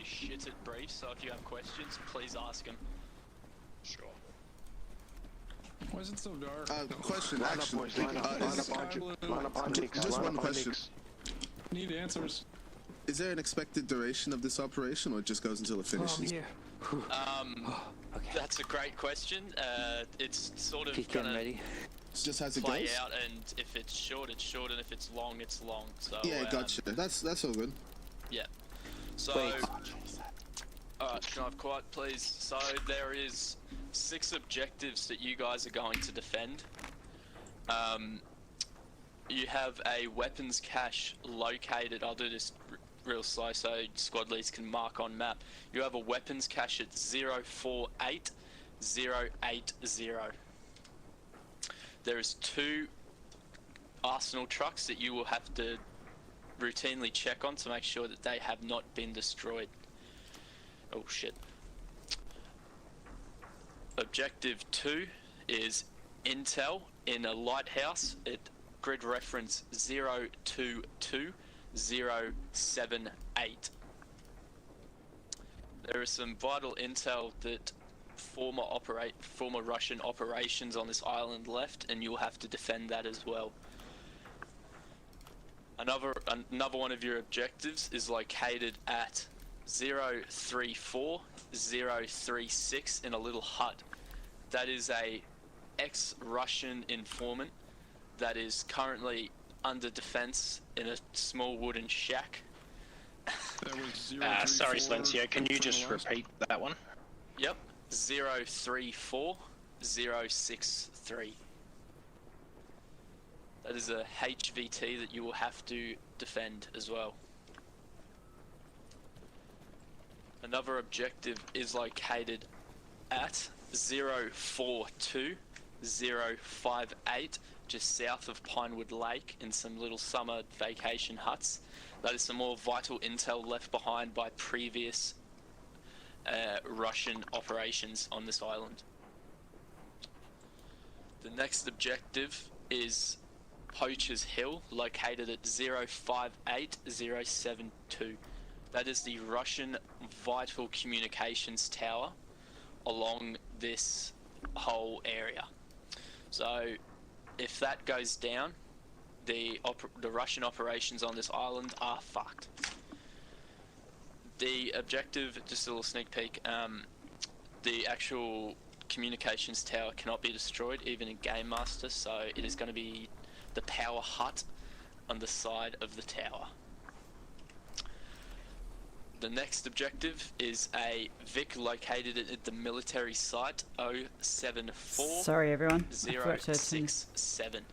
shit at briefs, so if you have questions, please ask them. Sure. Why is it so dark? Question, Line up, actually. boys, line up, line up on Nix, Just line one up on question. Nix. Need answers. Is there an expected duration of this operation, or it just goes until it finishes? Okay. That's a great question. It's sort of Getting ready. It's just as it play goes? out, and if it's short, it's short, and if it's long, it's long. So Yeah, gotcha. That's all good. Yeah. So, Wait. alright, can I have quiet, please? So there is 6 objectives that you guys are going to defend. You have a weapons cache located. I'll do this real slow so squad leads can mark on map. You have a weapons cache at 048080. There is 2 arsenal trucks that you will have to routinely check on to make sure that they have not been destroyed. Oh shit. Objective 2 is intel in a lighthouse at grid reference 022078. There is some vital intel that former Russian operations on this island left, and you'll have to defend that as well. Another one of your objectives is located at 034036 in a little hut. That is a ex-Russian informant that is currently under defense in a small wooden shack. That was Sorry, 034 Silencio, can you just last. repeat that one? Yep, 034063. That is a HVT that you will have to defend as well. Another objective is located at 042058, just south of Pinewood Lake, in some little summer vacation huts. That is some more vital intel left behind by previous Russian operations on this island. The next objective is Poacher's Hill, located at 058072. That is the Russian vital communications tower along this whole area. So if that goes down, the Russian operations on this island are fucked. The objective, just a little sneak peek, the actual communications tower cannot be destroyed even in Game Master, so it is going to be the power hut on the side of the tower. The next objective is a Vic located at the military site 074. Sorry everyone, I forgot to turn 067.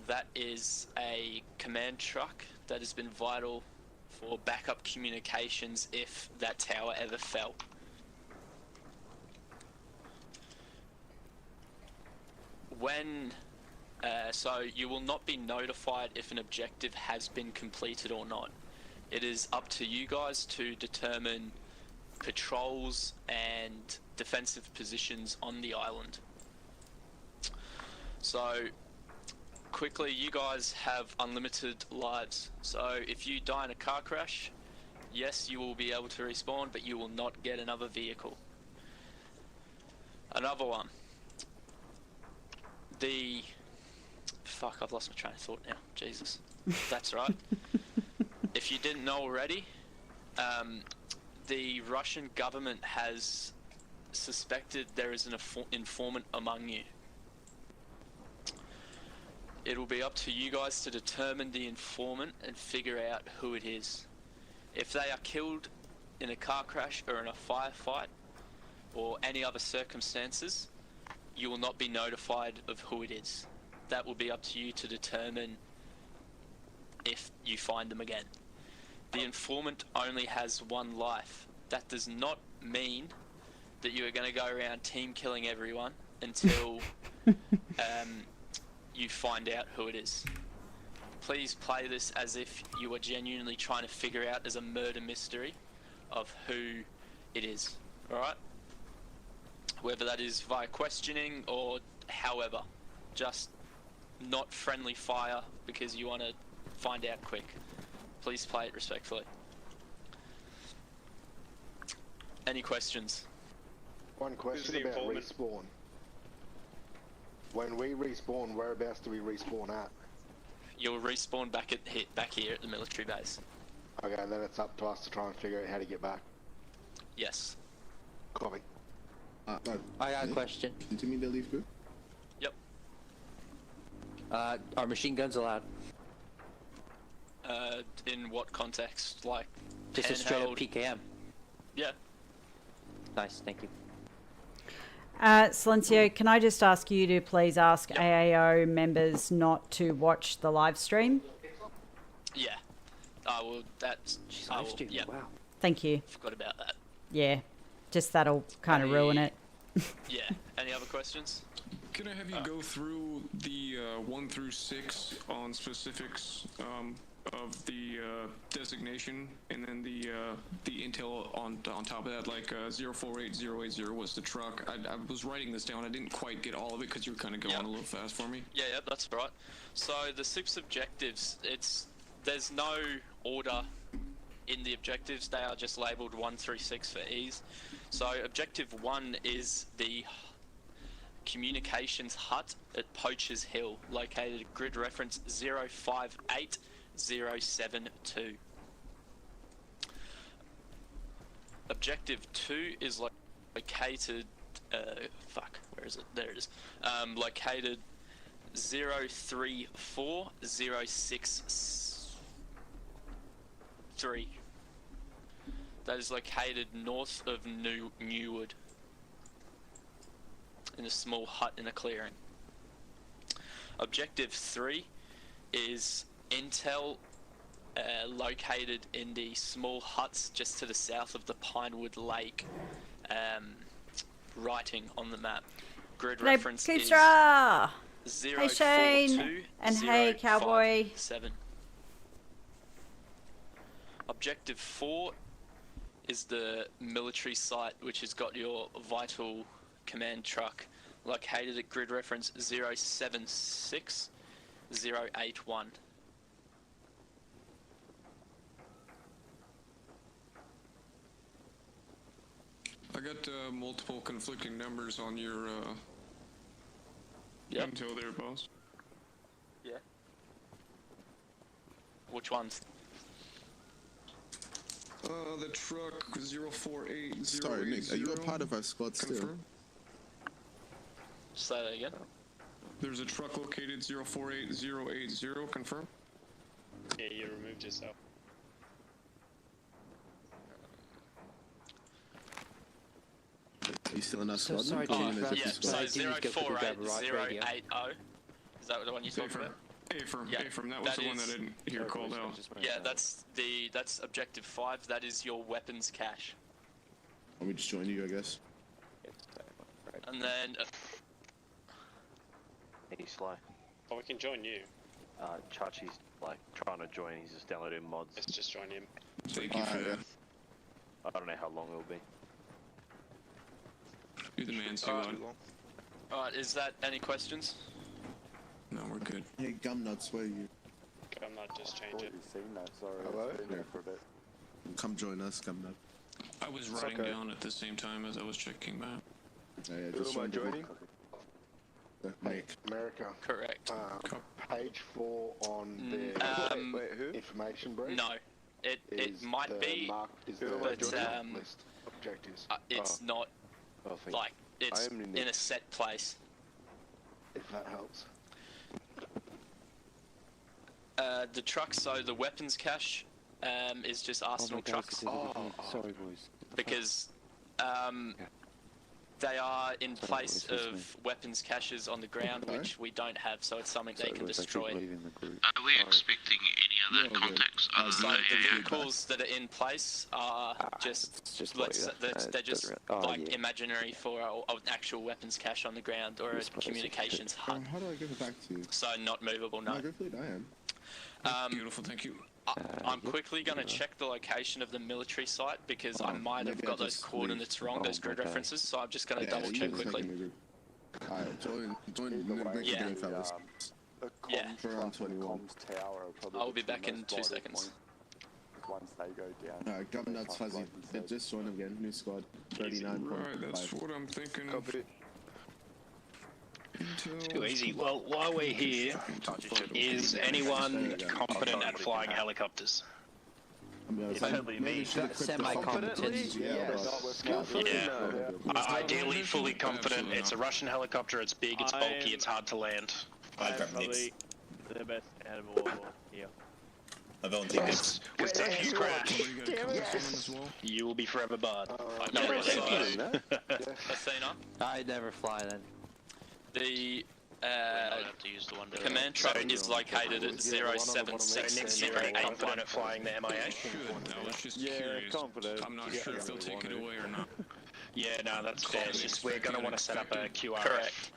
That is a command truck that has been vital for backup communications if that tower ever fell. So you will not be notified if an objective has been completed or not. It is up to you guys to determine patrols and defensive positions on the island. So quickly, you guys have unlimited lives. So if you die in a car crash, yes, you will be able to respawn, but you will not get another vehicle. Another one. Fuck, I've lost my train of thought now. Jesus. That's right. If you didn't know already, the Russian government has suspected there is an informant among you. It'll be up to you guys to determine the informant and figure out who it is. If they are killed in a car crash or in a firefight or any other circumstances, you will not be notified of who it is. That will be up to you to determine if you find them again. The informant only has one life. That does not mean that you are going to go around team killing everyone until you find out who it is. Please play this as if you are genuinely trying to figure out as a murder mystery of who it is, alright? Whether that is via questioning or however, just not friendly fire because you want to find out quick. Please play it respectfully. Any questions? One question the about informant? respawn. When we respawn, whereabouts do we respawn at? You'll respawn back here at the military base. Okay, and then it's up to us to try and figure out how to get back. Yes. Copy. I got a question. Did you mean to leave group? Yep. Are machine guns allowed? In what context? Like Just a straight up handheld? PKM. Yeah. Nice, thank you. Silencio, can I just ask you to please ask Yep. AAO members not to watch the live stream? Yeah. I will. That's. She's I live will. streaming, Yeah. wow. Thank you. Forgot about that. Yeah, just that'll kind of ruin it. Yeah. Any other questions? Can I have you go through the 1 through 6 on specifics of the designation, and then the intel on top of that, like 048080 was the truck. I was writing this down. I didn't quite get all of it because you were kind of going Yep. a little fast for me. Yeah, yeah, that's right. So the 6 objectives, there's no order in the objectives. They are just labelled 1 through 6 for ease. So objective 1 is the communications hut at Poacher's Hill, located at grid reference 058072. Objective 2 is located, where is it? There it is. Located 034063. That is located north of Newwood, in a small hut in a clearing. Objective 3 is intel located in the small huts just to the south of the Pinewood Lake, writing on the map. Grid Hey, reference is Keistra! 042 Hey, Shane! And hey, Cowboy! 057. Objective 4 is the military site, which has got your vital command truck, located at grid reference 076081. I got multiple conflicting numbers on your Yep. intel there, boss. Yeah. Which ones? The truck 048080. Sorry, Nick. Are you a part of our squad still? Confirm. Say that again. There's a truck located 048080. Confirm. Yeah, you removed yourself. Are you still in our So squad? sorry Nick? to Or are you in a interrupt. different Yeah, squad? so I didn't get to grab a right radio. 048080. Is that the one you're talking about? A-firm. Yeah, A-firm. That was that the one is- that I didn't hear called out. Yeah, that's objective 5. That is your weapons cache. Let me just join you, I guess. And then He's slow. Oh, we can join you. Chachi's like trying to join, he's just downloading mods. Let's just join him. Thank you for Alright, that. I don't know how long it'll be. You're the man, Sue. alright, is that any questions? No, we're good. Hey, Gumnuts, where are you? I'm not just change it. Seen that, sorry. Hello? It's been there for a bit. Come join us, Gumnut. I was writing okay. down at the same time as I was checking back. Yeah, Who just am I join joining? Nick. America. Correct. Page 4 on the Wait, who? Information brief. No. It is might the be, is the but, list objectives. it's not Oh, thank like it's am in in a set place. If that helps. The trucks, so the weapons cache is just Arsenal trucks, Sorry, boys. because they are in place of weapons caches on the ground, which we don't have, so it's something they can destroy. Are we expecting any other context other So than the AAO? vehicles that are in place are it's just they're just like yeah. imaginary for an actual weapons cache on the ground or a communications hut, How do I give it back to you? so not movable. No. No, go for it, I am. Beautiful, thank you. I'm quickly going to check the location of the military site because I might have maybe got I'll those just coordinates wrong, those grid references, so I'm just going to Yeah, double you check just quickly. make a group. Alright, join the Yeah. game, fellas. Yeah. For around 21. I'll be back in 2 seconds. once they go down. Alright, Governor Nuts Fuzzy. Just join again. New squad. 39. Right, that's what I'm thinking. Copy. Too easy. Well, while we're here, is anyone competent at flying helicopters? Semi-competent. Yeah. Ideally fully confident. It's a Russian helicopter, it's big, it's bulky, it's hard to land. I'm probably the best out of all here. With if you crash, you will be forever barred. Athena, I never fly then. the command truck is located at 076. Nick's very confident at flying the MIA. I was just curious. I'm not sure if they'll take it away or not. Yeah, no, that's fair. It's just we're going to want to set up a QRF. Correct.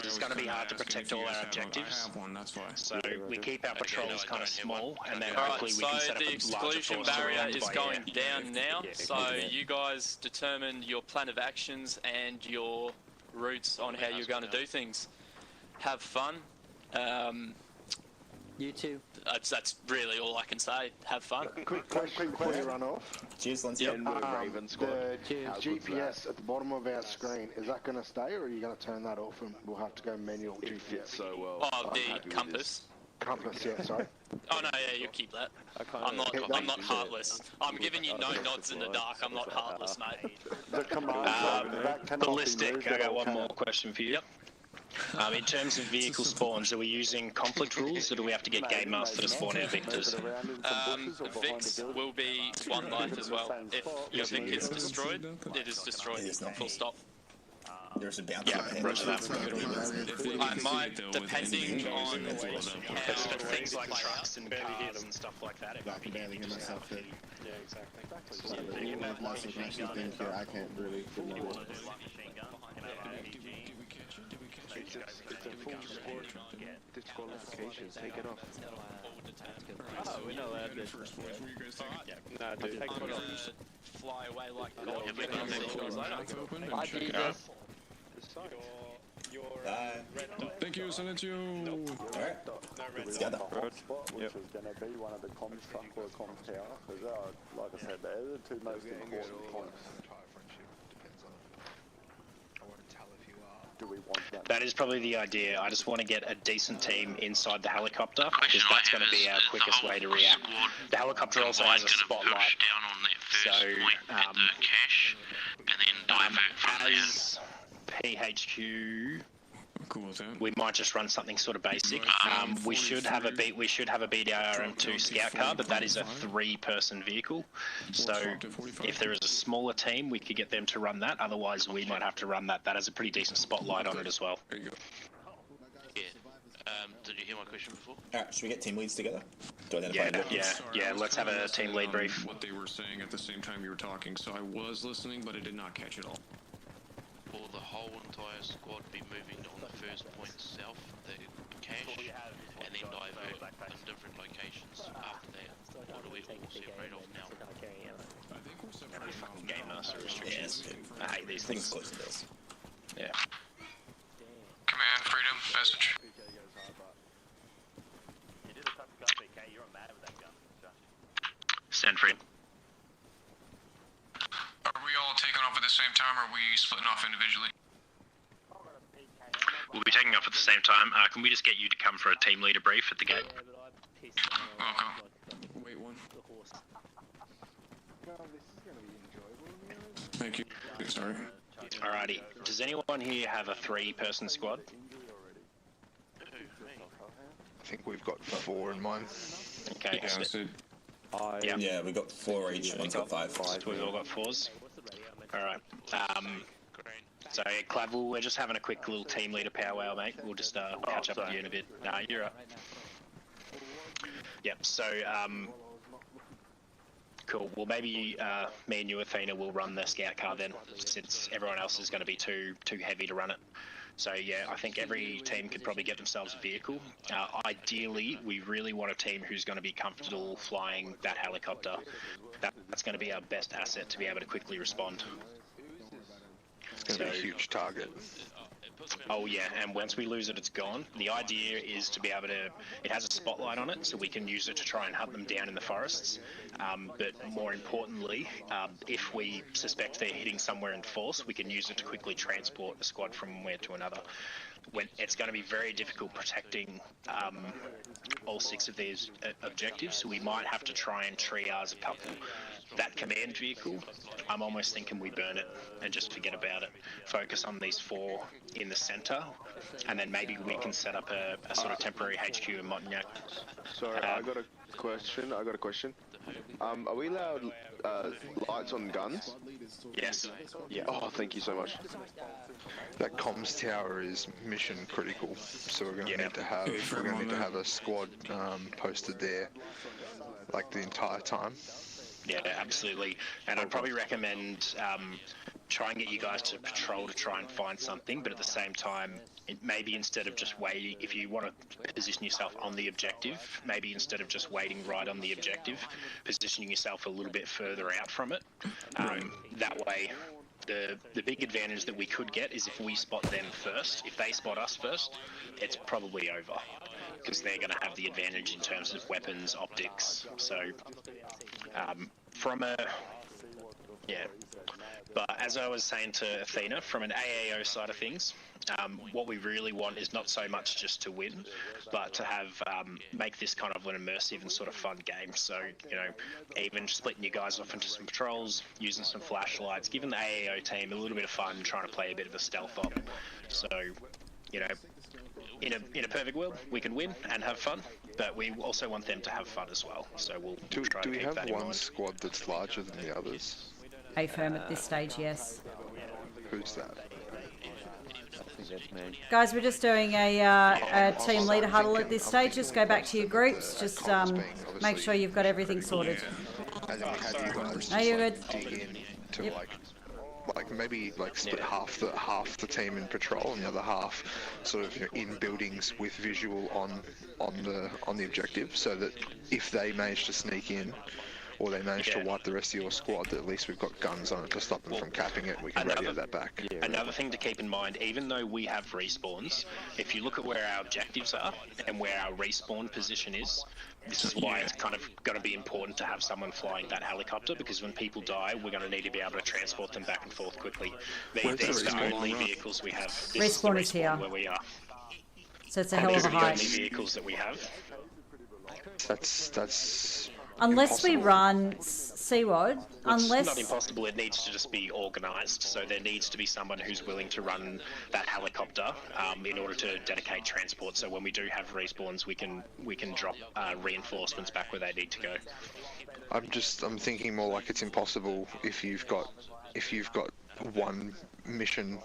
It's going to be hard to protect all our objectives. I have one, that's why. So we keep our patrols kind of small, and then Alright, hopefully we so can set up the a larger exclusion force to barrier land is by going air. down now, so you guys determine your plan of actions and your routes on how you're going to do things. Have fun. You too. That's really all I can say. Have fun. Quick question before you run off. Cheers, Lindsay. The GPS at the bottom of our screen, is that going to stay, or are you going to turn that off and we'll have to go manual GPS? So well. Oh, the compass. Compass, yeah, sorry. Oh no, yeah, you keep that. I'm not heartless. I'm giving you no nods in the dark. I'm not heartless, mate. The command that cannot be Ballistic, moved I at got all one more times. question for you. Yep. In terms of vehicle spawns, are we using conflict rules, or do we have to get Game Master to spawn our Victors? Vix will be one life as well. If your Vic is destroyed, it is destroyed. Full stop. There's a bounty. Yeah, roger that. I might, depending on how Things like trucks and cars and stuff like that. It might be handy to have. Yeah, exactly. I can't really. It's a full sport. Disqualification. Take it off. Oh, we're not allowed to. First voice, what do you guys think? No, dude. I'm gonna fly away like God. I do this. Thank you, send it to you. Alright, together. Which is going to be one of the comms truck or comms tower, because like I said, they're the two most important points. Do we want that? That is probably the idea. I just want to get a decent team inside the helicopter, because that's going to be our quickest way to react. The helicopter also has a spotlight, so as PHQ, Cool with that. we might just run something sort of basic. We should have a BDR and 2 scout car, but that is a 3-person vehicle. So if there is a smaller team, we could get them to run that. Otherwise, we might have to run that. That has a pretty decent spotlight on it as well. There you go. Yeah. Did you hear my question before? Alright, should we get team leads together? To identify Yeah, let's have a team lead brief. What they were saying at the same time you were talking, so I was listening, but I did not catch it all. Will the whole entire squad be moving on the first point south, the cache, and then divert in different locations after that? Or do we all separate off now? I think we're separating off now. Game Master restrictions. I hate these things. Yeah. Command, freedom, message. Send Fred. Are we all taking off at the same time, or are we splitting off individually? We'll be taking off at the same time. Can we just get you to come for a team leader brief at the gate? Okay. Wait one. Thank you. Sorry. Alrighty. Does anyone here have a 3-person squad? I think we've got 4 in mine. Okay. Yeah, that's it. Yeah, we got 4 each. One's got 5. So we've all got 4s. Alright. So yeah, Clavel, we're just having a quick little team leader powwow, mate. We'll just catch up with you in a bit. Nah, you're right. Yep. So cool. Well, maybe me and you, Athena, will run the scout car then, since everyone else is going to be too heavy to run it. So yeah, I think every team could probably get themselves a vehicle. Ideally, we really want a team who's going to be comfortable flying that helicopter. That's going to be our best asset to be able to quickly respond. It's going to be a huge target. Oh yeah, and once we lose it, it's gone. The idea is to be able to, it has a spotlight on it, so we can use it to try and hunt them down in the forests. But more importantly, if we suspect they're hitting somewhere in force, we can use it to quickly transport a squad from somewhere to another. When it's going to be very difficult protecting all 6 of these objectives, so we might have to try and triage a couple. That command vehicle, I'm almost thinking we burn it and just forget about it. Focus on these 4 in the centre, and then maybe we can set up a sort of temporary HQ in Montignac. Sorry, I got a question. Are we allowed lights on guns? Yes. Yeah. Oh, thank you so much. That comms tower is mission critical, so we're going to need to have a squad posted there, like the entire time. Yeah, absolutely. And I'd probably recommend try and get you guys to patrol to try and find something, but at the same time, maybe instead of just waiting, if you want to position yourself on the objective, maybe instead of just waiting right on the objective, positioning yourself a little bit further out from it. That way, the big advantage that we could get is if we spot them first. If they spot us first, it's probably over, because they're going to have the advantage in terms of weapons, optics. So, But as I was saying to Athena, from an AAO side of things, what we really want is not so much just to win, but to have make this kind of an immersive and sort of fun game. So, you know, even splitting you guys off into some patrols, using some flashlights, giving the AAO team a little bit of fun, trying to play a bit of a stealth op. So, you know, in a perfect world, we can win and have fun, but we also want them to have fun as well. So we'll try to keep that in mind. Do we have one squad that's larger than the others? Affirm at this stage, yes. Who's that? Guys, we're just doing a team leader huddle at this stage. Just go back to your groups. Just make sure you've got everything sorted. No, you're good. Dig in to like maybe split half the team in patrol and the other half sort of in buildings with visual on the objective, so that if they manage to sneak in or they manage to wipe the rest of your squad, that at least we've got guns on it to stop them from capping it. We can radio that back. Another thing to keep in mind, even though we have respawns, if you look at where our objectives are and where our respawn position is, this is why it's kind of going to be important to have someone flying that helicopter, because when people die, we're going to need to be able to transport them back and forth quickly. These are the only vehicles we have. This respawn is here. Where we are. So it's a hell of a height. These are the only vehicles that we have. That's unless impossible. we run CWOD, unless... It's not impossible, it needs to just be organised, so there needs to be someone who's willing to run that helicopter in order to dedicate transport, so when we do have respawns, we can drop reinforcements back where they need to go. I'm thinking more like it's impossible if you've got one mission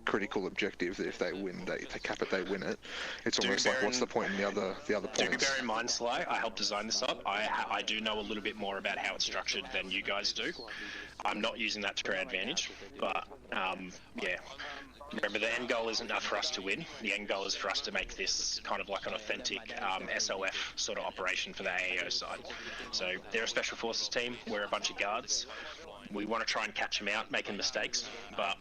critical objective that if they win, they cap it, they win it. It's almost like, what's the point in the other points? Do bear in mind, Sly, I helped design this up. I do know a little bit more about how it's structured than you guys do. I'm not using that to our advantage, but yeah. Remember, the end goal isn't for us to win. The end goal is for us to make this kind of like an authentic SOF sort of operation for the AAO side. So they're a special forces team. We're a bunch of guards. We want to try and catch them out making mistakes, but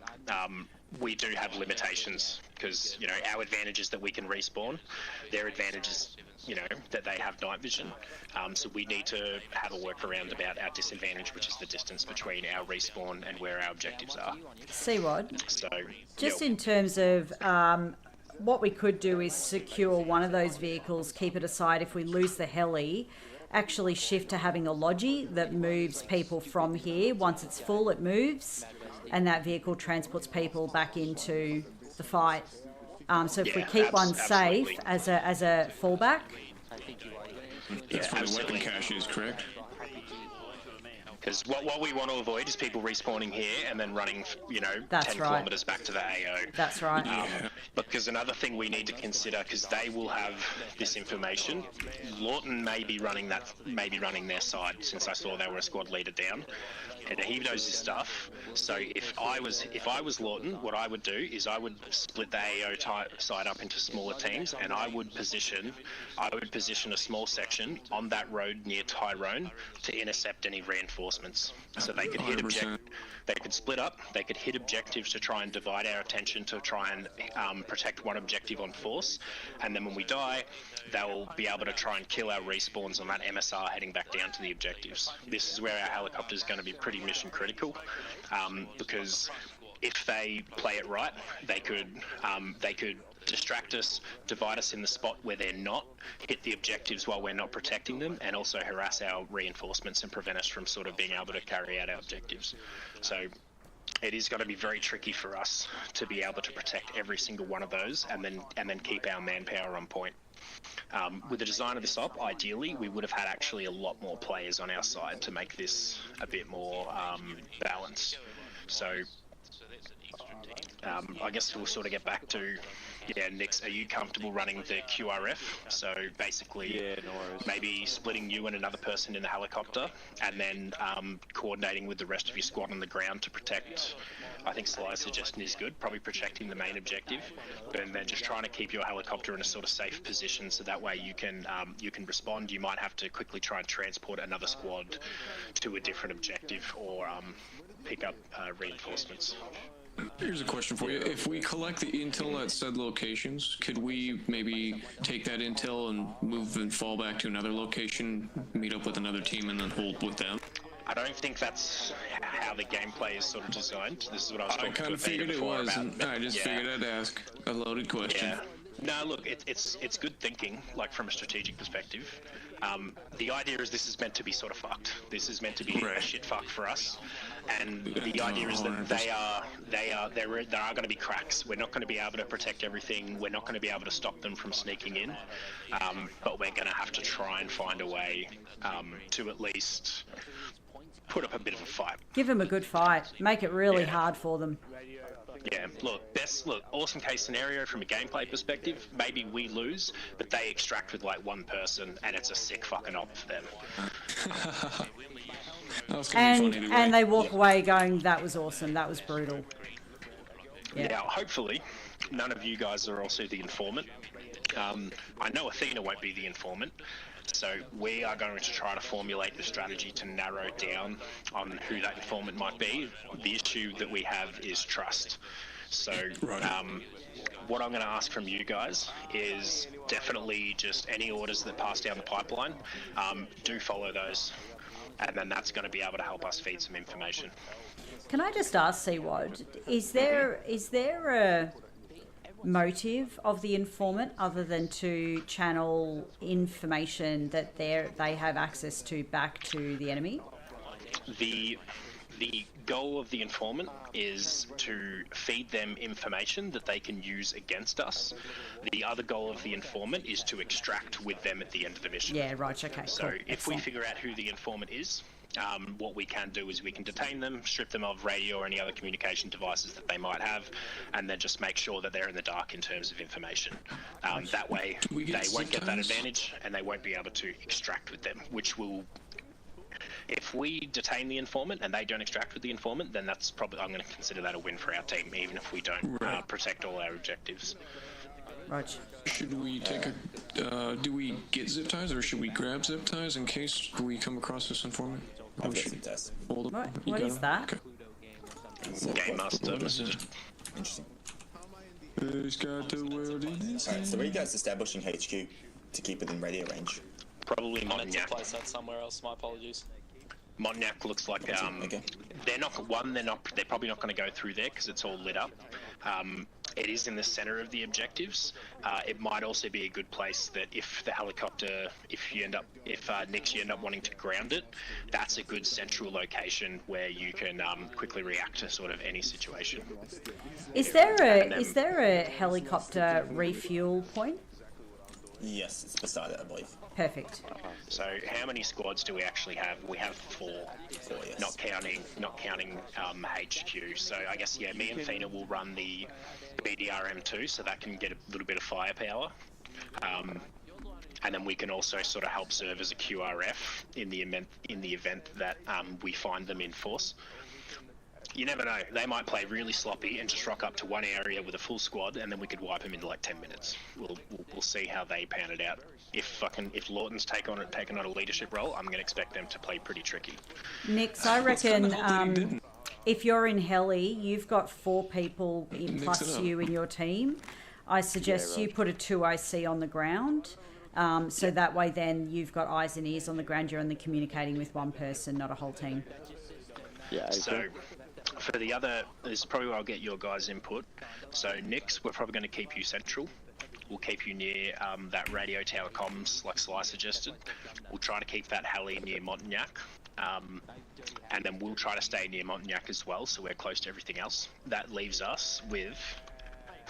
we do have limitations, because, you know, our advantage is that we can respawn. Their advantage is, you know, that they have night vision. So we need to have a workaround about our disadvantage, which is the distance between our respawn and where our objectives are. CWOD. So, just in terms of what we could do is secure one of those vehicles, keep it aside if we lose the heli, actually shift to having a logi that moves people from here. Once it's full, it moves, and that vehicle transports people back into the fight. So if we keep one safe as a fallback. That's for the weapon caches, correct? Because what we want to avoid is people respawning here and then running, you know, 10 kilometers back to the AO. That's right. Because another thing we need to consider, because they will have this information, Lawton may be running their side, since I saw they were a squad leader down, and he knows this stuff. So if I was Lawton, what I would do is I would split the AO side up into smaller teams, and I would position a small section on that road near Tyrone to intercept any reinforcements, so they could hit they could split up, they could hit objectives to try and divide our attention to try and protect one objective on force, and then when we die, they'll be able to try and kill our respawns on that MSR heading back down to the objectives. This is where our helicopter is going to be pretty mission critical, because if they play it right, they could distract us, divide us in the spot where they're not, hit the objectives while we're not protecting them, and also harass our reinforcements and prevent us from sort of being able to carry out our objectives. So it is going to be very tricky for us to be able to protect every single one of those and then keep our manpower on point. With the design of this op, ideally, we would have had actually a lot more players on our side to make this a bit more balanced. So I guess we'll sort of get back to, yeah, Nix, are you comfortable running the QRF? So basically, maybe splitting you and another person in the helicopter, and then coordinating with the rest of your squad on the ground to protect. I think Sly's suggestion is good, probably protecting the main objective, and then just trying to keep your helicopter in a sort of safe position, so that way you can respond. You might have to quickly try and transport another squad to a different objective, or pick up reinforcements. Here's a question for you. If we collect the intel at said locations, could we maybe take that intel and move and fall back to another location, meet up with another team, and then hold with them? I don't think that's how the gameplay is sort of designed. This is what I was talking I kind of figured it was, and I just figured I'd ask a loaded question. Yeah. No, look, it's good thinking, like from a strategic perspective. The idea is this is meant to be sort of fucked. This is meant to be a shit fuck for us, and the idea is that there are going to be cracks. We're not going to be able to protect everything. We're not going to be able to stop them from sneaking in, but we're going to have to try and find a way to at least put up a bit of a fight. Give them a good fight. Make it really hard for them. Yeah, look, awesome case scenario from a gameplay perspective, maybe we lose, but they extract with like one person, and it's a sick fucking op for them. And they walk away going, that was awesome, that was brutal. Yeah. Now, hopefully, none of you guys are also the informant. I know Athena won't be the informant, so we are going to try to formulate the strategy to narrow down on who that informant might be. The issue that we have is trust. So what I'm going to ask from you guys is definitely just any orders that pass down the pipeline, do follow those. And then that's going to be able to help us feed some information. Can I just ask, CWAD, is there a motive of the informant other than to channel information that they have access to back to the enemy? The goal of the informant is to feed them information that they can use against us. The other goal of the informant is to extract with them at the end of the mission. Yeah, right, okay, So cool. if we figure out who the informant is, what we can do is we can detain them, strip them of radio or any other communication devices that they might have, and then just make sure that they're in the dark in terms of information. That way they won't get that advantage, and they won't be able to extract with them, which will... If we detain the informant and they don't extract with the informant, then that's probably, I'm going to consider that a win for our team, even if we don't protect all our objectives. Right. Should we take do we get zip ties, or should we grab zip ties in case we come across this informant? I've got zip ties. What is that? Okay. Game master. Interesting. Who's got the world in his Alright, so where are you guys establishing HQ to keep it in radio range? Probably I meant to Montauk. place that somewhere else, my apologies. Montauk looks like they're probably not going to go through there because it's all lit up. It is in the center of the objectives. It might also be a good place that if the helicopter, if Nix, you end up wanting to ground it, that's a good central location where you can quickly react to sort of any situation. Is there a helicopter refuel point? Yes, it's beside it, I believe. Perfect. So how many squads do we actually have? We have four, yes. not counting HQ. So I guess, yeah, me and Fina will run the BDRM2, so that can get a little bit of firepower. And then we can also sort of help serve as a QRF in the event that we find them in force. You never know. They might play really sloppy and just rock up to one area with a full squad, and then we could wipe them in like 10 minutes. We'll see how they pan it out. If Lawton's taken on a leadership role, I'm going to expect them to play pretty tricky. Nix, I reckon if you're in heli, you've got 4 people plus you in your team. I suggest you put a 2 IC on the ground. So that way then you've got eyes and ears on the ground. You're only communicating with one person, not a whole team. Yeah. So for the other, this is probably where I'll get your guys' input. So Nix, we're probably going to keep you central. We'll keep you near that radio tower comms, like Sly suggested. We'll try to keep that heli near Montagnac. And then we'll try to stay near Montagnac as well, so we're close to everything else. That leaves us with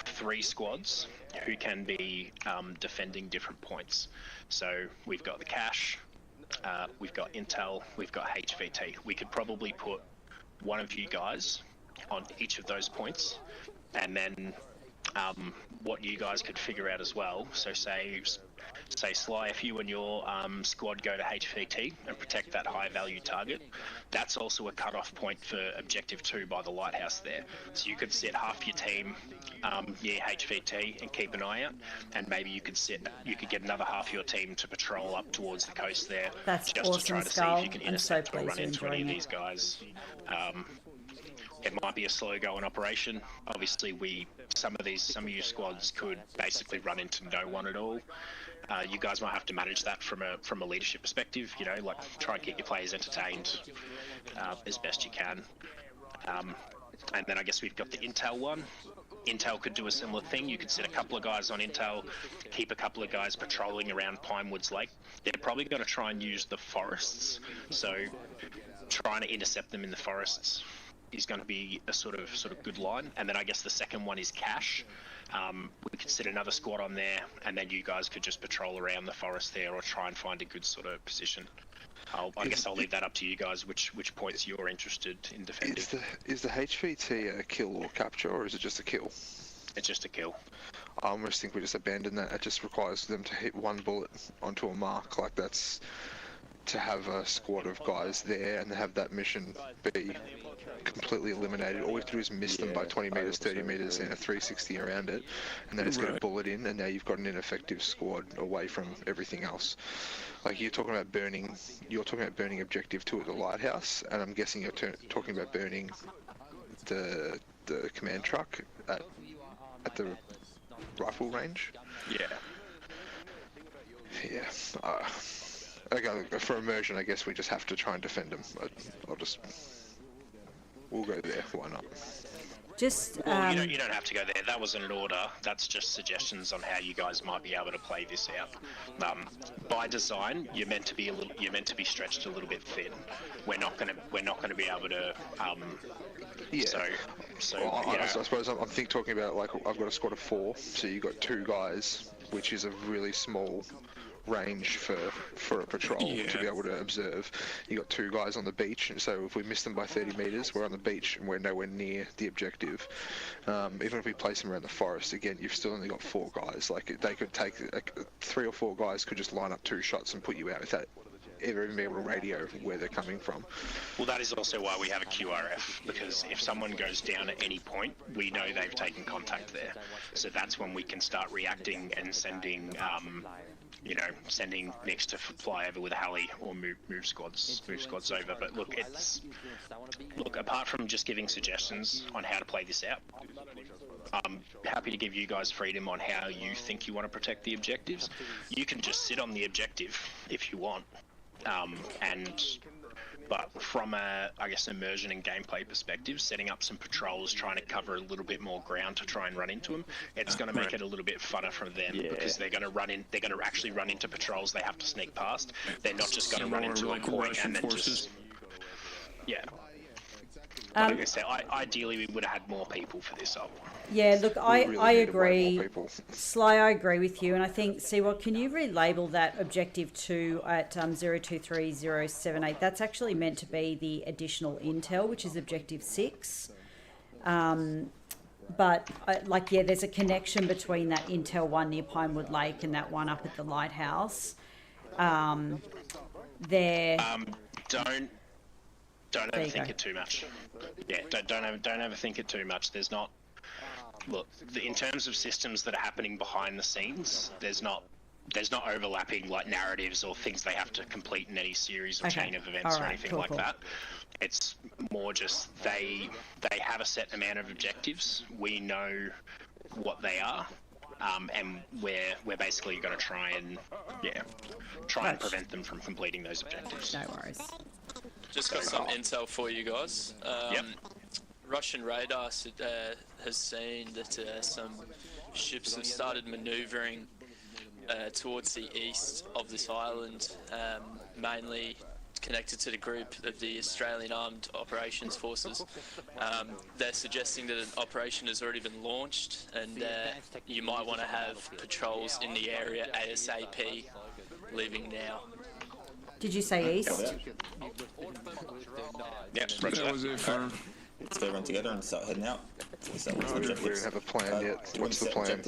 3 squads who can be defending different points. So we've got the cache, we've got intel, we've got HVT. We could probably put one of you guys on each of those points, and then what you guys could figure out as well. So say Sly, if you and your squad go to HVT and protect that high value target, that's also a cut-off point for Objective 2 by the lighthouse there. So you could sit half your team near HVT and keep an eye out, and maybe you could get another half of your team to patrol up towards the coast there. That's just awesome, to try to Skull. see if you can intercept or run into any of these guys. It might be a slow going operation. Obviously, some of your squads could basically run into no one at all. You guys might have to manage that from a leadership perspective. You know, like try and keep your players entertained as best you can. And then I guess we've got the intel one. Intel could do a similar thing. You could set a couple of guys on intel, keep a couple of guys patrolling around Pinewoods Lake. They're probably going to try and use the forests, so trying to intercept them in the forests is going to be a sort of good line. And then I guess the second one is cache. We could set another squad on there, and then you guys could just patrol around the forest there, or try and find a good sort of position. I guess I'll leave that up to you guys, which points you're interested in defending. Is the HVT a kill or capture, or is it just a kill? It's just a kill. I almost think we just abandon that. It just requires them to hit one bullet onto a mark. Like, that's to have a squad of guys there and have that mission be completely eliminated. All we have to do is miss them by 20 meters, 30 meters, and a 360 around it, and then it's got a bullet in, and now you've got an ineffective squad away from everything else. Like, you're talking about burning Objective 2 at the lighthouse, and I'm guessing you're talking about burning the command truck at the rifle range. Yeah. Okay, for immersion, I guess we just have to try and defend them. We'll go there. Why not? Well, you don't have to go there. That wasn't an order. That's just suggestions on how you guys might be able to play this out. By design, you're meant to be stretched a little bit thin. We're not going to be able to. I suppose I'm talking about, like, I've got a squad of 4, so you've got 2 guys, which is a really small range for a patrol to be able to observe. You got 2 guys on the beach, and so if we miss them by 30 meters, we're on the beach and we're nowhere near the objective. Even if we place them around the forest, again, you've still only got 4 guys. Like, they could take 3 or 4 guys could just line up 2 shots and put you out without ever even be able to radio where they're coming from. Well, that is also why we have a QRF, because if someone goes down at any point, we know they've taken contact there. So that's when we can start reacting and sending Nix to fly over with a heli or move squads over. But look, apart from just giving suggestions on how to play this out, I'm happy to give you guys freedom on how you think you want to protect the objectives. You can just sit on the objective if you want, but from a, I guess, immersion and gameplay perspective, setting up some patrols, trying to cover a little bit more ground to try and run into them, it's going to make it a little bit funner for them, because they're going to actually run into patrols they have to sneak past. They're not just going to run into a point and then just... Yeah. Like I said, ideally we would have had more people for this up. Yeah, look, I agree. Sly, I agree with you, and I think, can you relabel that Objective 2 at 023078? That's actually meant to be the additional intel, which is Objective 6. But, there's a connection between that intel one near Pinewood Lake and that one up at the lighthouse. Don't overthink it too much. Yeah, don't overthink it too much. There's not... Look, in terms of systems that are happening behind the scenes, there's not there's not overlapping like narratives or things they have to complete in any series or chain of events or anything like that. It's more just they have a set amount of objectives. We know what they are, and we're basically going to try and prevent them from completing those objectives. No worries. Just got some intel for you guys. Russian radar has seen that some ships have started manoeuvring towards the east of this island, mainly connected to the group of the Australian Armed Operations Forces. They're suggesting that an operation has already been launched, and you might want to have patrols in the area ASAP, leaving now. Did you say east? Yeah, that was it for... Let's go run together and start heading out. We don't have a plan yet. What's the plan?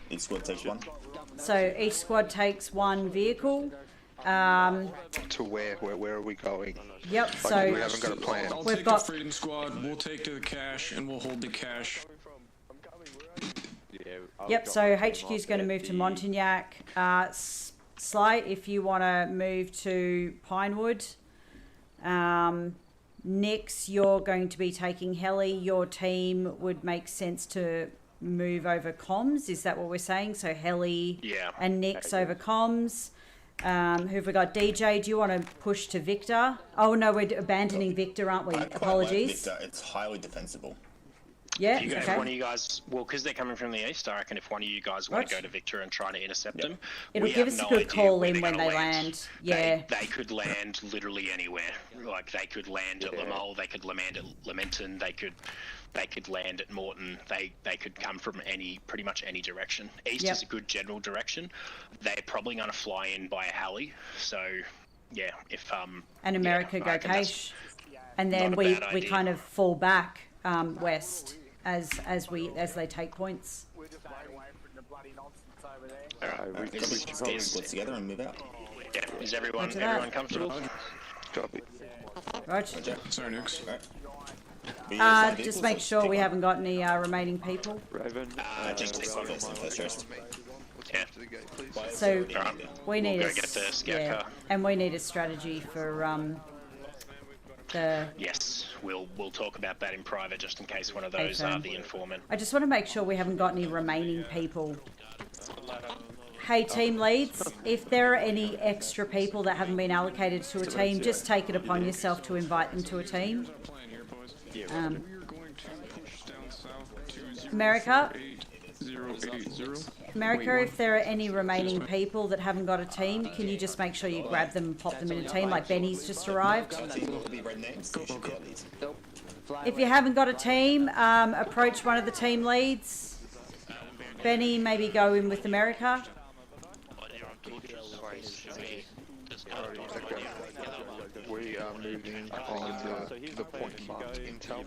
Each squad takes one. So each squad takes one vehicle. To where? Where are we going? Yep. Like, so we haven't got a plan. We've got the Freedom Squad. We'll take to the cache and we'll hold the cache. Yep. So HQ is going to move to Montagnac. Slight, if you want to move to Pinewood. Nix, you're going to be taking Heli. Your team would make sense to move over comms. Is that what we're saying? So Heli and Nix over comms. Who have we got? DJ, do you want to push to Victor? Oh no, we're abandoning Victor, aren't we? Apologies. Like Victor. It's highly defensible. Yeah, If one of you guys, well, because they're coming from the east, I reckon if one of you guys want to go to Victor and try to intercept them, it'll give us a good call in when they land. Yeah, they could land literally anywhere. Like they could land at Lamole, they could land at Lementon, they could land at Morton. They could come from pretty much any direction. East is a good general direction. They're probably going to fly in by a heli. So yeah, if and America go cache, and then we kind of fall back west as they take points. Alright, we split together and move out. Yeah, is everyone comfortable? Copy. Roger. Sorry, Nix. Just make sure we haven't got any remaining people. Raven. Just take one first rest. So we need and we need a strategy for Yes, we'll talk about that in private just in case one of those are the informant. I just want to make sure we haven't got any remaining people. Hey, team leads, if there are any extra people that haven't been allocated to a team, just take it upon yourself to invite them to a team. America, if there are any remaining people that haven't got a team, can you just make sure you grab them and pop them in a team, like Benny's just arrived? If you haven't got a team, approach one of the team leads. Benny, maybe go in with America. We are moving on the point marked intel.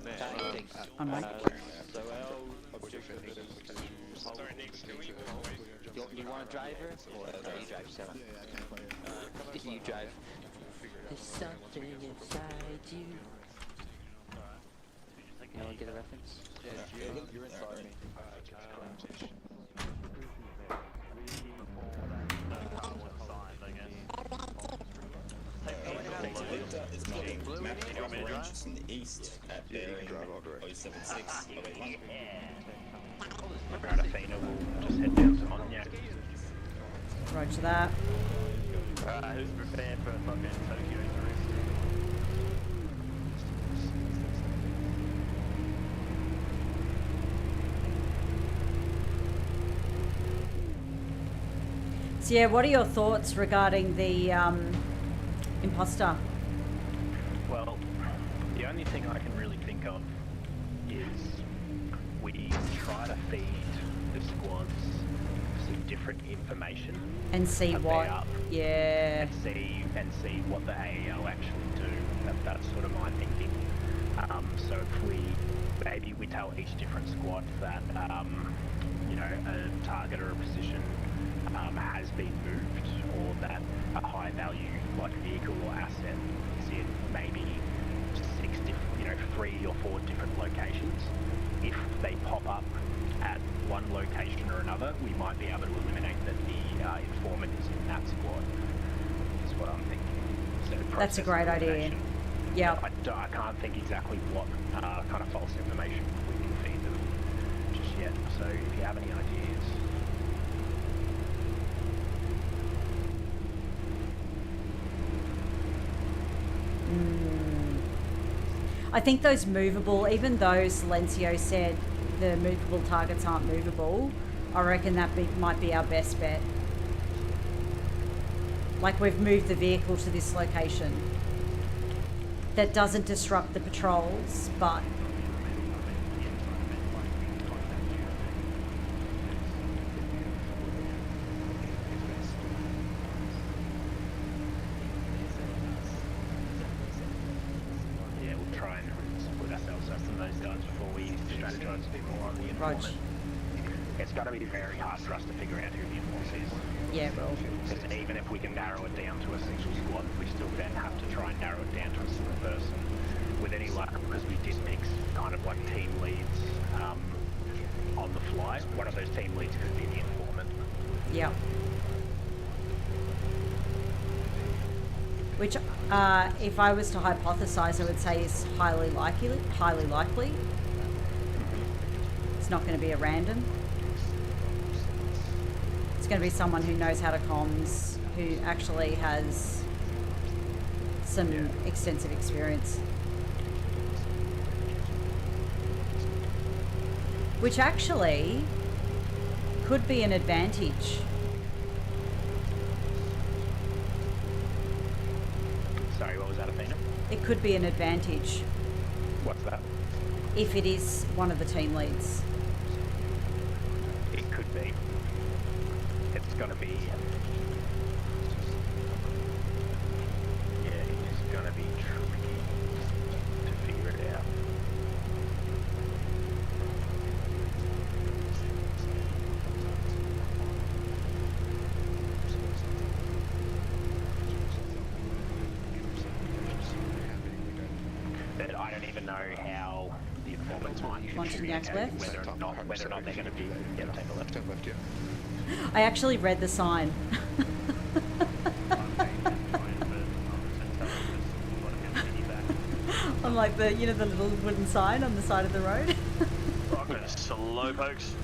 You want to drive her, or you drive yourself? You drive. There's something inside you. No one get a reference? You're inside me. Victor is moving map operations in the east at bearing 076 of Atlanta. Right, Athena will just head down to Montagnac. Roger that. Who's prepared for fucking Tokyo So yeah, what are your thoughts regarding the imposter? Well, the only thing I can really think of is we try to feed the squads some different information And see what, and see what the AEO actually do. That's sort of my thinking. So if maybe we tell each different squad that a target or a position has been moved, or that a high value like vehicle or asset is in maybe 3 or 4 different locations. If they pop up at one location or another, we might be able to eliminate that the informant is in that squad. Is what I'm thinking. So That's a great idea. Yeah. I can't think exactly what kind of false information we can feed them just yet. So if you have any ideas. I think those movable, even though Silencio said the movable targets aren't movable, I reckon that might be our best bet. Like, we've moved the vehicle to this location. That doesn't disrupt the patrols, but... Yeah, we'll try and split ourselves up from those guys before we strategize a bit more on the informant. It's got to be very hard for us to figure out who the informant is. Yeah, well. Because even if we can narrow it down to a single squad, we still then have to try and narrow it down to a single person. With any luck, because we did mix kind of like team leads on the fly, one of those team leads could be the informant. Yeah. Which, if I was to hypothesize, I would say is highly likely. Highly likely. It's not going to be a random. It's going to be someone who knows how to comms, who actually has some extensive experience. Which actually could be an advantage. Sorry, what was that, Athena? It could be an advantage. What's that? If it is one of the team leads. It could be. It's going to be... Yeah, it's going to be tricky to figure it out. But I don't even know how the informant might Montignac left? whether or not they're going to be... Yeah, take a left. Turn left, yeah. I actually read the sign. I'm like the, you know, the little wooden sign on the side of the road. I'm gonna slow pokes.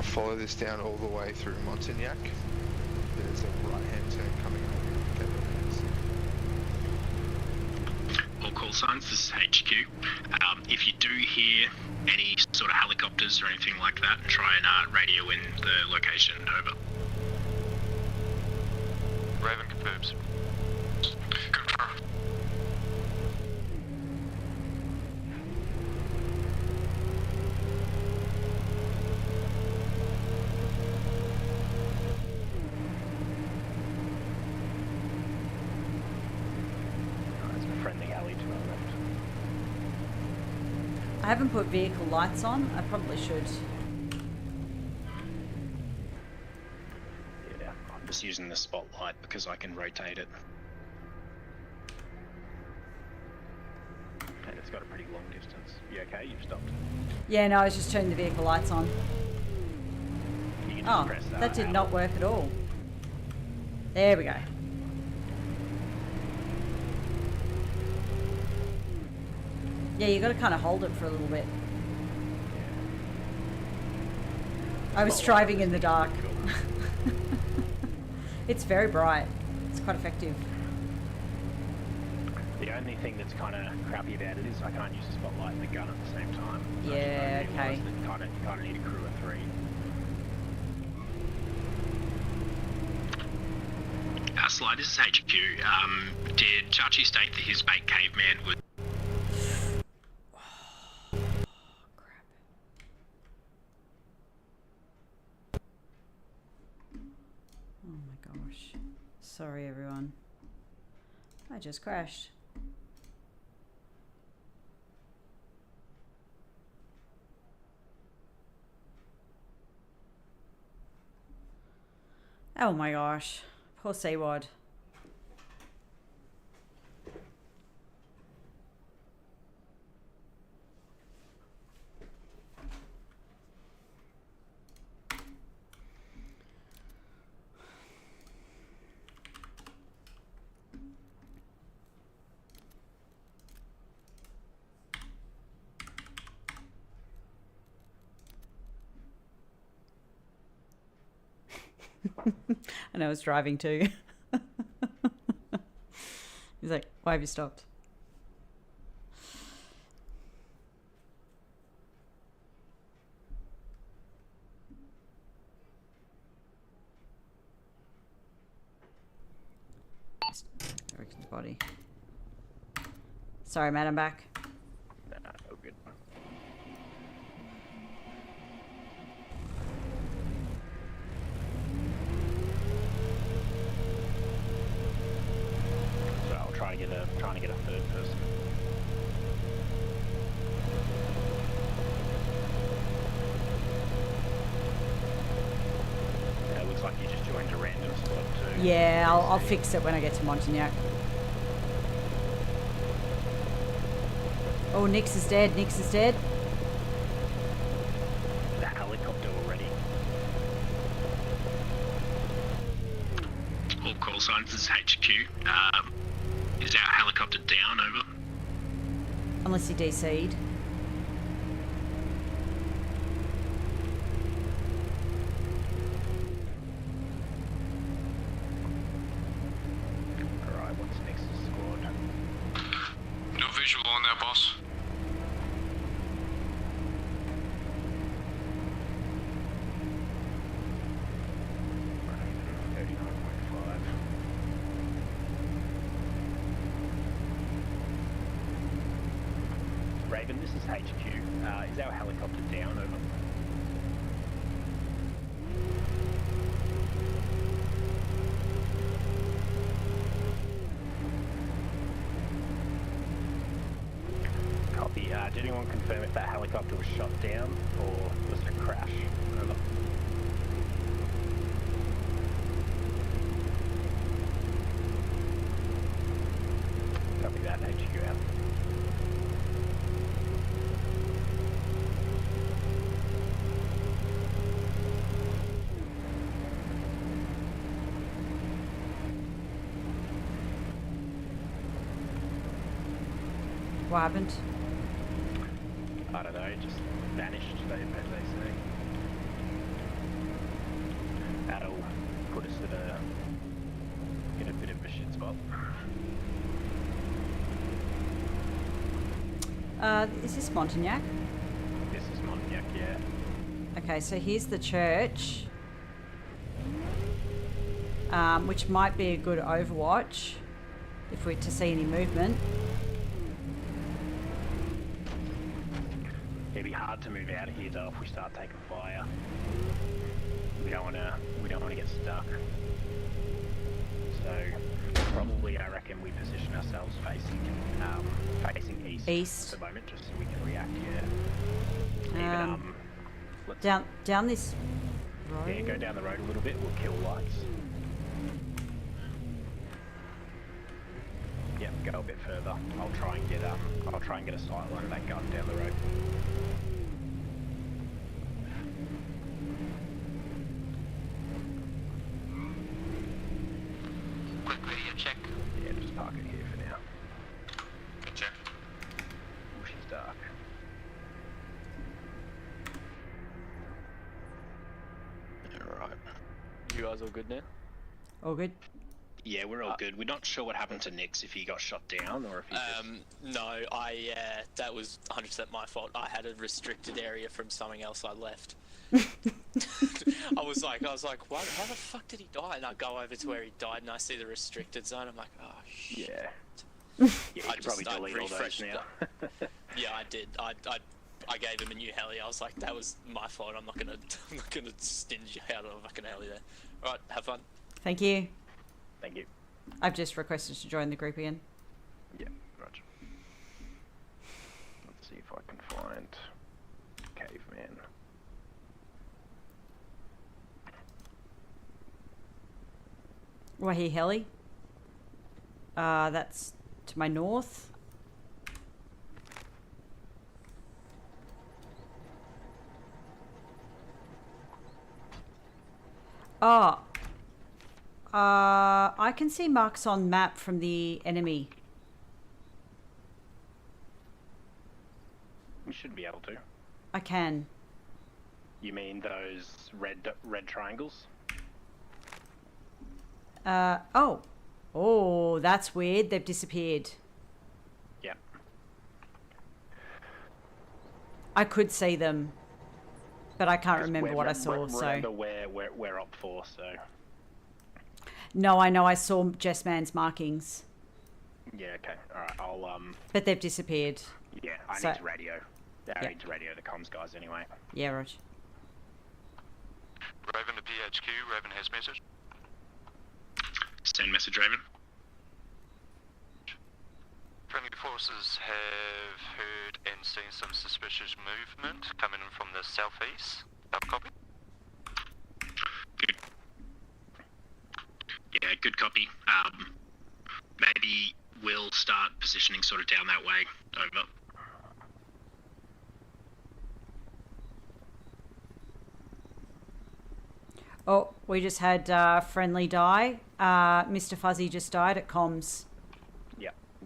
Follow this down all the way through Montignac. There's a right-hand turn coming up. Okay. All call signs, this is HQ. If you do hear any sort of helicopters or anything like that, try and radio in the location. Over. Raven confirms. Confirm. There's a friendly alley to our left. I haven't put vehicle lights on. I probably should. Yeah, I'm just using the spotlight because I can rotate it. And it's got a pretty long distance. You okay? You've stopped. Yeah, no, I was just turning the vehicle lights on. You can just Oh, press that did out. not work at all. There we go. Yeah, you got to kind of hold it for a little bit. I was driving in the dark. It's very bright. It's quite effective. The only thing that's kind of crappy about it is I can't use the spotlight and the gun at the same time. Yeah, okay. You kind of need a crew of 3. Slide, this is HQ. Did Chachi state that his bait caveman would... Oh my gosh. Sorry, everyone. I just crashed. Oh my gosh. Poor Seawad. And I was driving too. He's like, why have you stopped? Eric's body. Sorry, Matt, I'm back. Nah, all good. So I'll trying to get a third person. It looks like you just joined a random squad too. Yeah, I'll fix it when I get to Montagnac. Oh, Nix is dead. Nix is dead. The helicopter already. All call signs, this is HQ. Is our helicopter down, over? Unless he DC'd. Alright, what's next to squad? No visual on that, boss. Raven, this is HQ. Is our helicopter down, over? Copy. Did anyone confirm if that helicopter was shot down or was it a crash? Over. Copy that, HQ out. What happened? I don't know, it just vanished, as they say. That'll put us in a bit of a shit spot. Is this Montagnac? This is Montagnac, yeah. Okay, so here's the church. Which might be a good overwatch if we're to see any movement. It'd be hard to move out of here though if we start taking fire. We don't wanna get stuck. So probably I reckon we position ourselves facing east at the moment just so we can react, yeah. Even, let's down this road. Yeah, go down the road a little bit, we'll kill lights. Yep, go a bit further. I'll try and get a sight line of that gun down the road. Quick video check. Yeah, just park it here for now. Good check. Oh, she's dark. Alright. You guys all good now? All good? Yeah, we're all good. We're not sure what happened to Nix, if he got shot down or if he No, that was 100% my fault. I had a restricted area from something else I left. I was like, what? How the fuck did he die? And I go over to where he died and I see the restricted zone. I'm like, oh shit. Yeah. Yeah, you could probably delete all those now. Yeah, I did. I gave him a new heli. I was like, that was my fault. I'm not gonna stinge you out of a fucking heli there. Alright, have fun. Thank you. Thank you. I've just requested to join the group again. Yeah, roger. Let's see if I can find Caveman. Wahi heli. That's to my north. Oh. I can see marks on map from the enemy. You should be able to. I can. You mean those red triangles? Oh, that's weird. They've disappeared. Yeah. I could see them, but I can't remember what I saw. Remember where we're up for, so. No, I know I saw Jessman's markings. Yeah, okay. Alright, I'll But they've disappeared. Yeah, I need to radio. I need to radio the comms guys anyway. Yeah, Rog. Raven to PHQ, Raven has message. Send message, Raven. Friendly forces have heard and seen some suspicious movement coming in from the southeast. Copy. Good. Yeah, good copy. Maybe we'll start positioning sort of down that way. Over. Oh, we just had friendly die. Mr. Fuzzy just died at comms.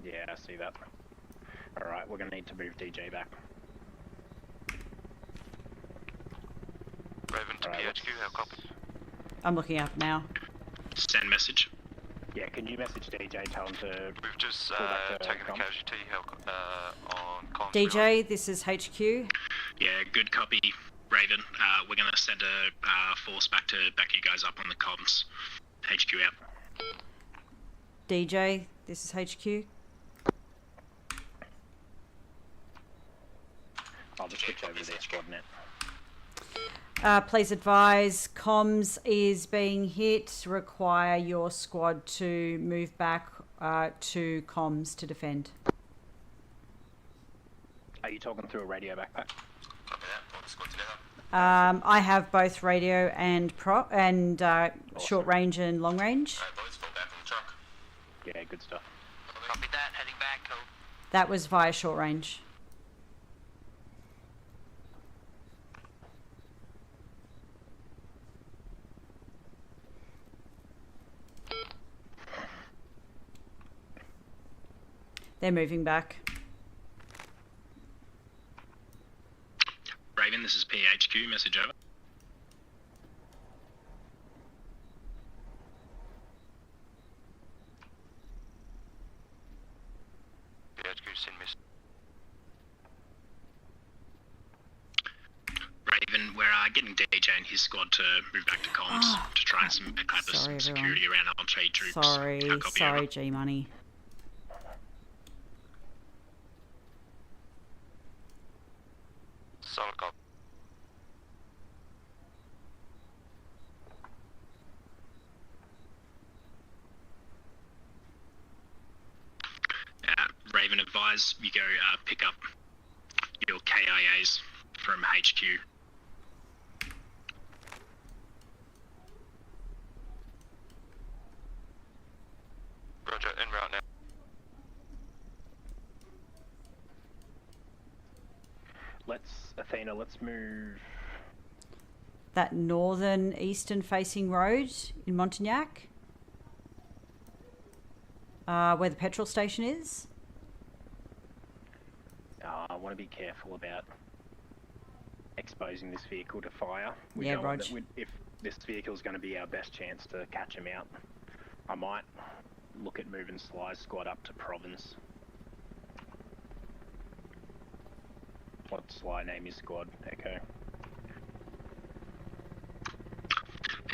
Yeah, I see that. Alright, we're going to need to move DJ back. Raven to PHQ, how copy? I'm looking up now. Send message. Yeah, can you message DJ, tell him to... We've just taken a casualty on comms. DJ, this is HQ. Yeah, good copy, Raven. We're going to send a force back you guys up on the comms. HQ out. DJ, this is HQ. I'll just switch over to their squad net. Please advise, comms is being hit. Require your squad to move back to comms to defend. Are you talking through a radio backpack? I have both radio and short range and long range. Yeah, good stuff. Copy that, heading back, code. That was via short range. They're moving back. Raven, this is PHQ, message over. PHQ, send message. Raven, we're getting DJ and his squad to move back to comms to try and establish some security around our trade troops. Sorry, G-Money. Solid copy. Raven, advise you go pick up your KIAs from HQ. Roger, en route now. Athena, let's move... That northern eastern facing road in Montagnac. Where the petrol station is. I want to be careful about exposing this vehicle to fire. Yeah, Rog. If this vehicle is going to be our best chance to catch him out, I might look at moving Sly's squad up to Province. What Sly name is squad? Echo.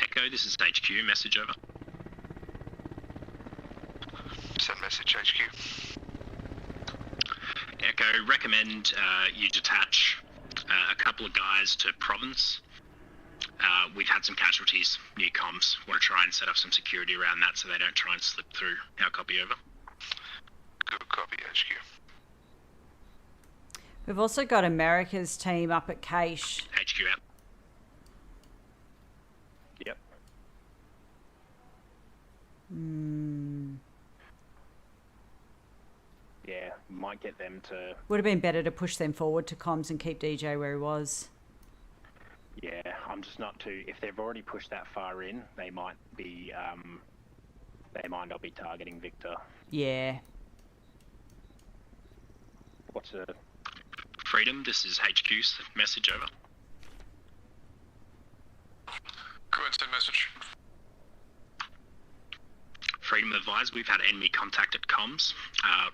Echo, this is HQ. Message over. Send message HQ. Echo, recommend you detach a couple of guys to Province. We've had some casualties near comms. Want to try and set up some security around that so they don't try and slip through. How copy over? Good copy HQ. We've also got America's team up at Cache. HQ out. Yep. Yeah, might get them to... Would have been better to push them forward to comms and keep DJ where he was. Yeah, I'm just not too... If they've already pushed that far in, they might be... they might not be targeting Victor. Yeah. What's a... Freedom, this is HQ's message over. Go ahead and send message. Freedom advised, we've had enemy contact at comms.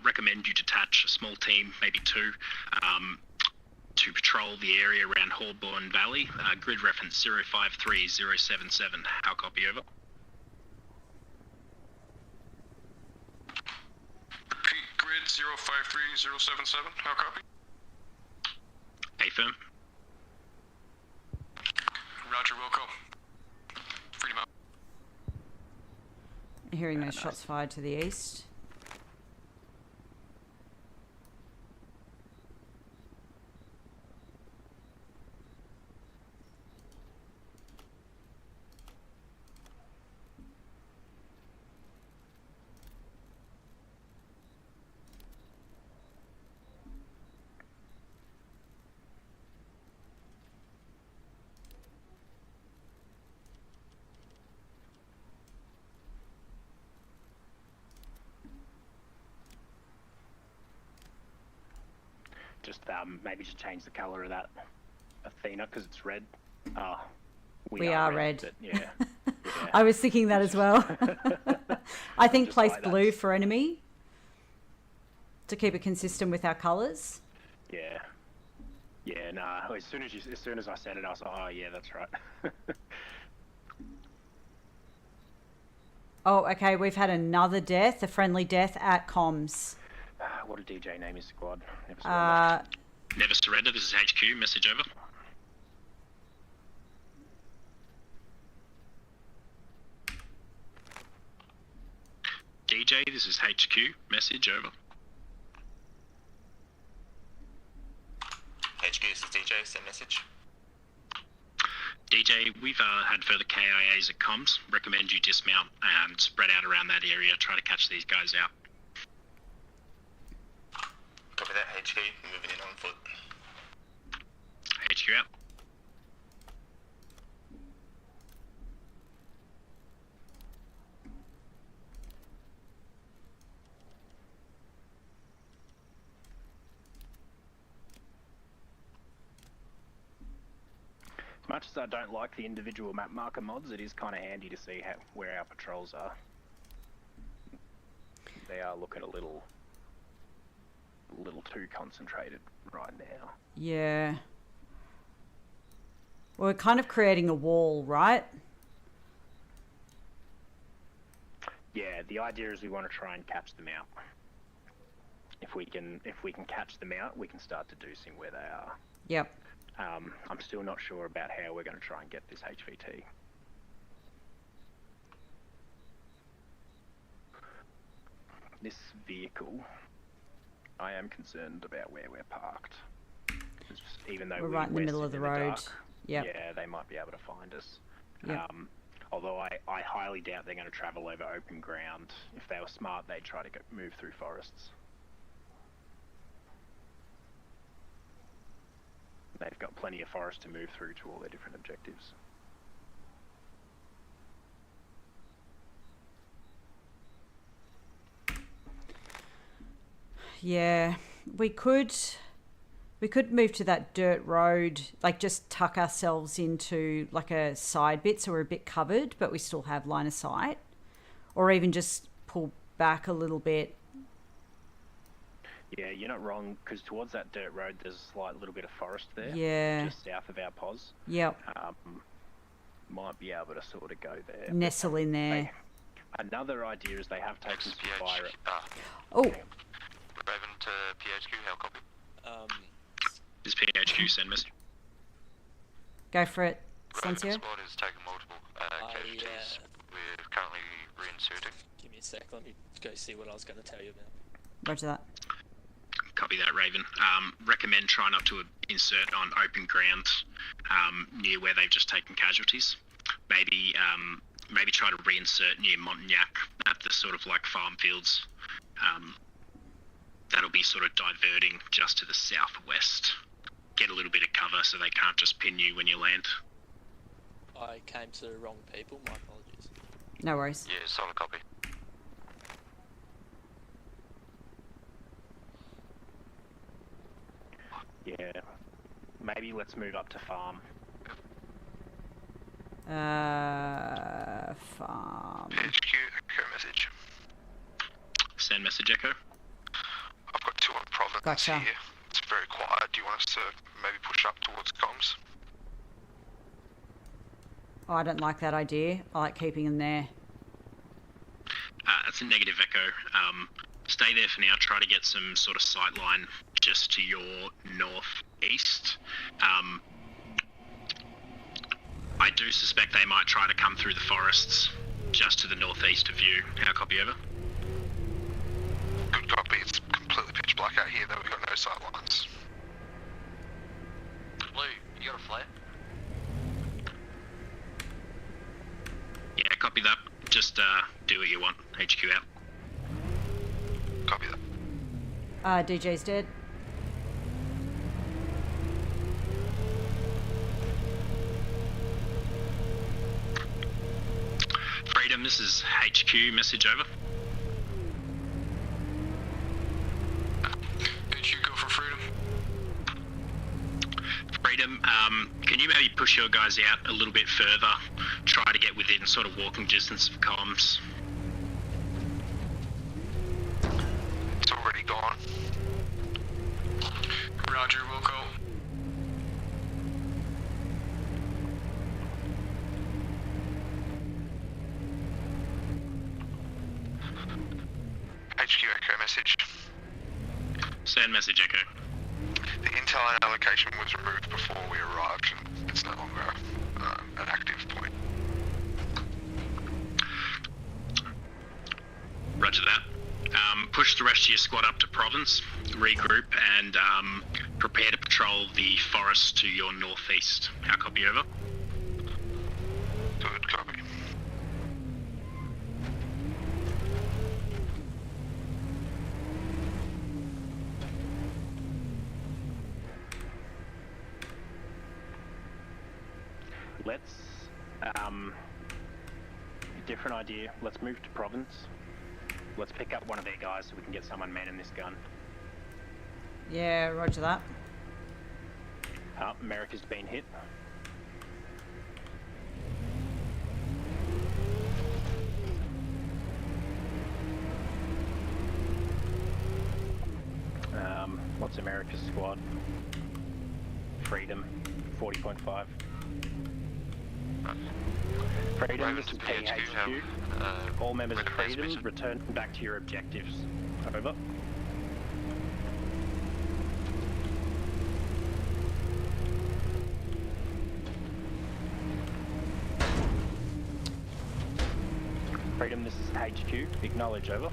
Recommend you detach a small team, maybe 2, to patrol the area around Holborn Valley. Grid reference 053077. How copy, over? Repeat, grid 053077. How copy? Affirm. Roger, Wilco. Freedom out. Hearing those shots fired to the east. Just maybe just change the colour of that Athena because it's red. We are red. But yeah. I was thinking that as well. I think place blue for enemy to keep it consistent with our colours. Yeah. Yeah. No. As soon as I said it, I was like, oh yeah, that's right. Oh, okay. We've had another death, a friendly death at comms. What a DJ name is squad. Never surrender. This is HQ. Message over. DJ, this is HQ. Message over. HQ, this is DJ. Send message. DJ, we've had further KIAs at comms. Recommend you dismount and spread out around that area. Try to catch these guys out. Copy that, HQ. Moving in on foot. HQ out. As much as I don't like the individual map marker mods, it is kind of handy to see where our patrols are. They are looking a little too concentrated right now. Yeah. We're kind of creating a wall, right? Yeah, the idea is we want to try and catch them out. If we can catch them out, we can start deducing where they are. Yep. I'm still not sure about how we're going to try and get this HVT. This vehicle, I am concerned about where we're parked. Even though we're right in the middle of the road. Yeah, they might be able to find us. Yep. Although I highly doubt they're going to travel over open ground. If they were smart, they'd try to move through forests. They've got plenty of forest to move through to all their different objectives. Yeah, we could move to that dirt road, like just tuck ourselves into like a side bit so we're a bit covered, but we still have line of sight. Or even just pull back a little bit. Yeah, you're not wrong, because towards that dirt road there's a slight little bit of forest there. Yeah. Just south of our pos. Yep. Might be able to sort of go there. Nestle in there. Another idea is they have taken some fire. Oh. Raven to PHQ, how copy? Is PHQ send message? Go for it, Raven Sancio. squad is taking multiple casualties. We're currently reinserting. Give me a sec, let me go see what I was going to tell you about. Roger that. Copy that, Raven. Recommend try not to insert on open ground near where they've just taken casualties. Maybe try to reinsert near Montagnac at the sort of like farm fields. That'll be sort of diverting just to the southwest. Get a little bit of cover so they can't just pin you when you land. I came to the wrong people, my apologies. No worries. Yeah, solid copy. Yeah, maybe let's move up to farm. Farm. HQ, echo message. Send message echo. I've got 2 on Providence Gotcha. here. It's very quiet. Do you want us to maybe push up towards comms? Oh, I don't like that idea. I like keeping them there. That's a negative echo. Stay there for now. Try to get some sort of sight line just to your northeast. I do suspect they might try to come through the forests just to the northeast of you. How copy over? Good copy. It's completely pitch black out here, though. We've got no sight lines. Blue, you got a flare? Yeah, copy that. Just do what you want. HQ out. Copy that. DJ's dead. Freedom, this is HQ. Message over. HQ, go for Freedom. Freedom, can you maybe push your guys out a little bit further? Try to get within sort of walking distance of comms. It's already gone. Roger, we'll go. HQ echo message. Send message echo. The intel and allocation was removed before we arrived, and it's no longer an active point. Roger that. Push the rest of your squad up to Province, regroup, and prepare to patrol the forest to your northeast. How copy over? Good copy. Let's, different idea. Let's move to Province. Let's pick up one of their guys so we can get someone manning this gun. Yeah, roger that. America's been hit. What's America's squad? Freedom, 40.5. Freedom, this is PHQ. All members of Freedom, return back to your objectives. Over. Freedom, this is HQ. Acknowledge, over.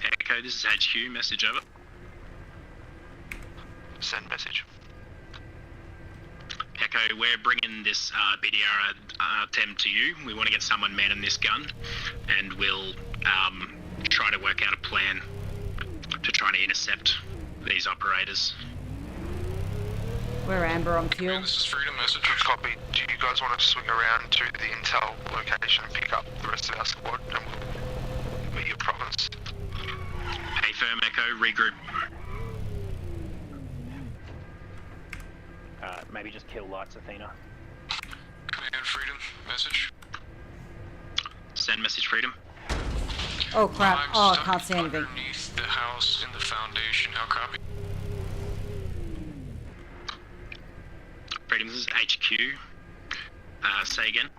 Echo, this is HQ. Message, over. Send message. Echo, we're bringing this BDR attempt to you. We want to get someone manning this gun, and we'll try to work out a plan to try to intercept these operators. We're amber on fuel. This is Freedom message. Good copy. Do you guys want to swing around to the intel location and pick up the rest of our squad, and we'll meet your Province? Hey, firm Echo, regroup. Maybe just kill lights, Athena. Command Freedom message. Send message, Freedom. Oh crap, I'm oh I stuck can't see anything. underneath the house in the foundation. How copy? Freedom, this is HQ. Say again.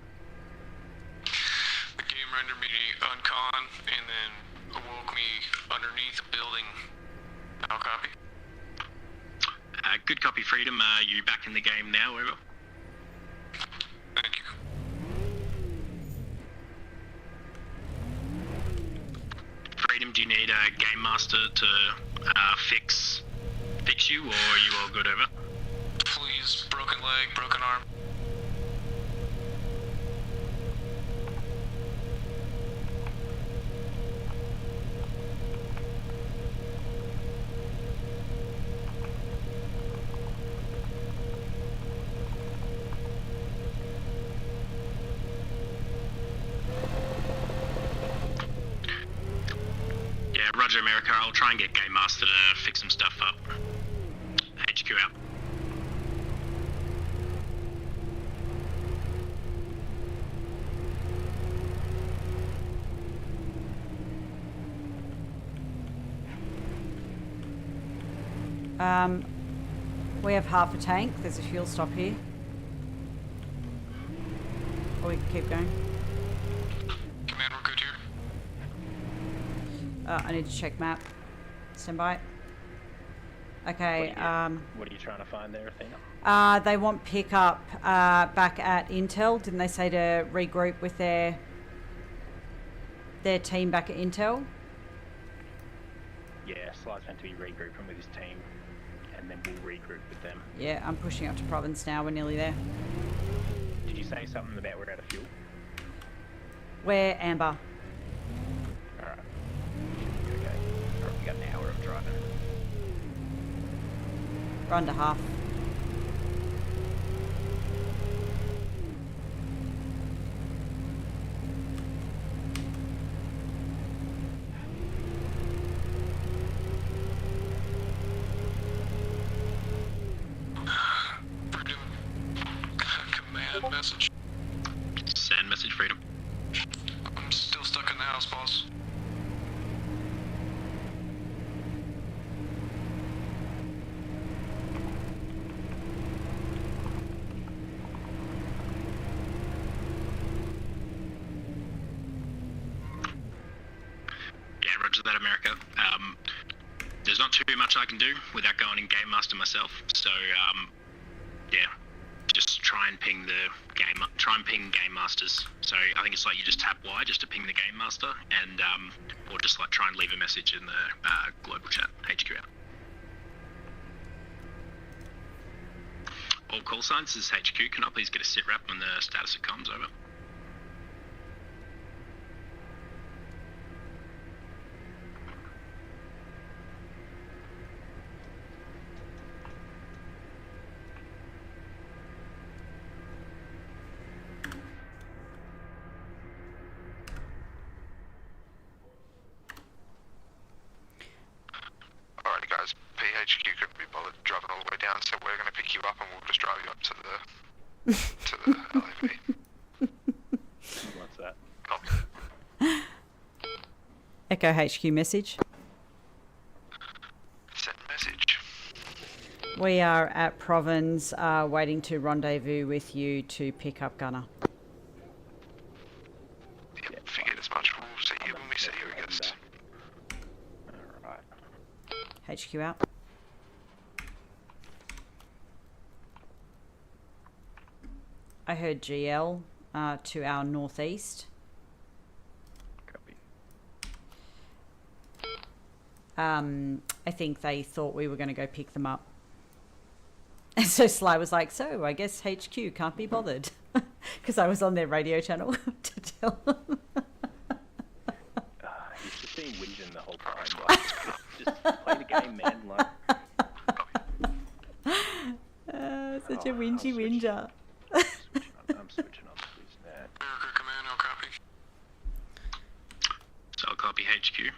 The game rendered me uncon and then awoke me underneath a building. How copy? Good copy, Freedom. You back in the game now, over? Thank you. Freedom, do you need a game master to fix you, or are you all good, over? Please, broken leg, broken arm. Yeah, Roger, America. I'll try and get Game Master to fix some stuff up. HQ out. We have half a tank. There's a fuel stop here. Or we can keep going. Command, we're good here. I need to check map. Stand by. Okay. What are you trying to find there, Athena? They want pickup back at Intel. Didn't they say to regroup with their team back at Intel? Yeah, Sly's meant to be regrouping with his team, and then we'll regroup with them. Yeah, I'm pushing up to Province now. We're nearly there. Did you say something about we're out of fuel? We're Amber. Alright. Okay. Alright, we got an hour of driving. We're under half. Command message. Send message, Freedom. I'm still stuck in the house, boss. Yeah, roger that, America. There's not too much I can do without going in Game Master myself, so yeah, just try and ping Game Masters. So I think it's like you just tap Y just to ping the Game Master, and or just like try and leave a message in the global chat. HQ out. All call signs, this is HQ. Can I please get a sit rep when the status of comms over? Alrighty guys, PHQ couldn't be bothered driving all the way down, so we're going to pick you up and we'll just drive you up to the LAV. What's that? Copy. Echo HQ message. Send message. We are at Province, waiting to rendezvous with you to pick up Gunner. Yep, figured as much. We'll see you when we see you, I guess. Alright. HQ out. I heard GL to our northeast. Copy. I think they thought we were going to go pick them up. And so Sly was like, so I guess HQ can't be bothered. Because I was on their radio channel to tell them. He's just been whinging the whole time. Like, just play the game, man. Like, such a whingy whinger. I'm switching on this net. America Command, no copy. So I'll copy HQ.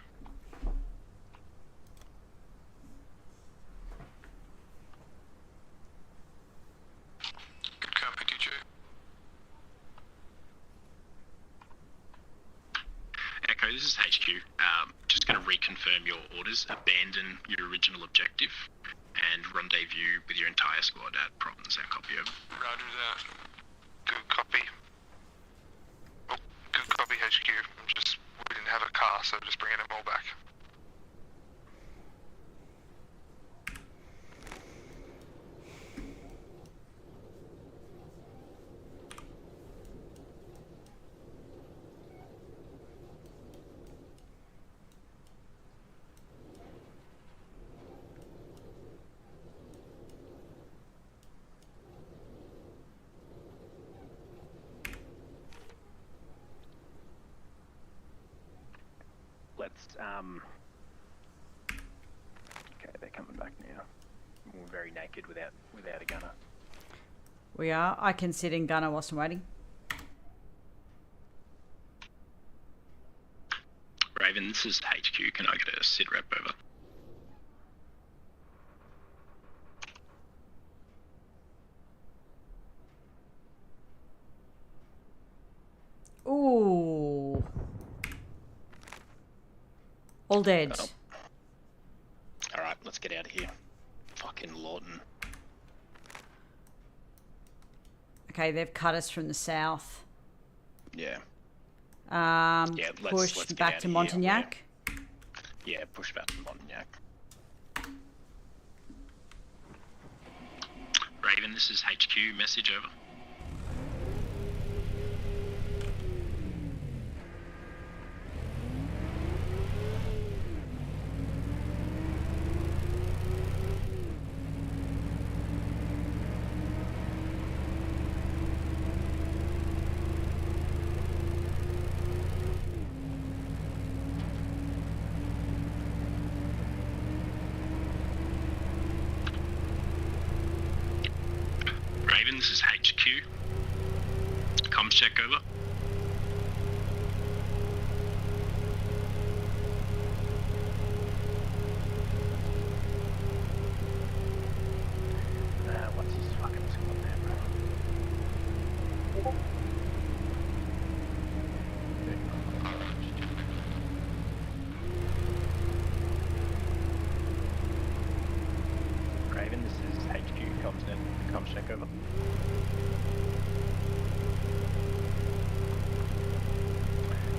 Good copy, DJ. Echo, this is HQ. Just going to reconfirm your orders. Abandon your original objective and rendezvous with your entire squad at Province and copy over. Roger that. Good copy. Oh, good copy HQ. We didn't have a car, so just bringing them all back. Let's, okay, they're coming back now. We're very naked without a gunner. We are. I can sit in Gunner whilst I'm waiting. Raven, this is HQ. Can I get a sit rep over? All dead. Oh. Alright, let's get out of here. Fucking Lawton. Okay, they've cut us from the south. Yeah. Yeah, push let's back to Montagnac. Yeah, push back to Montagnac. Raven, this is HQ. Message over. Raven, this is HQ. Comms check over. What's his fucking squad name, bro? Raven, this is HQ. Comms check over.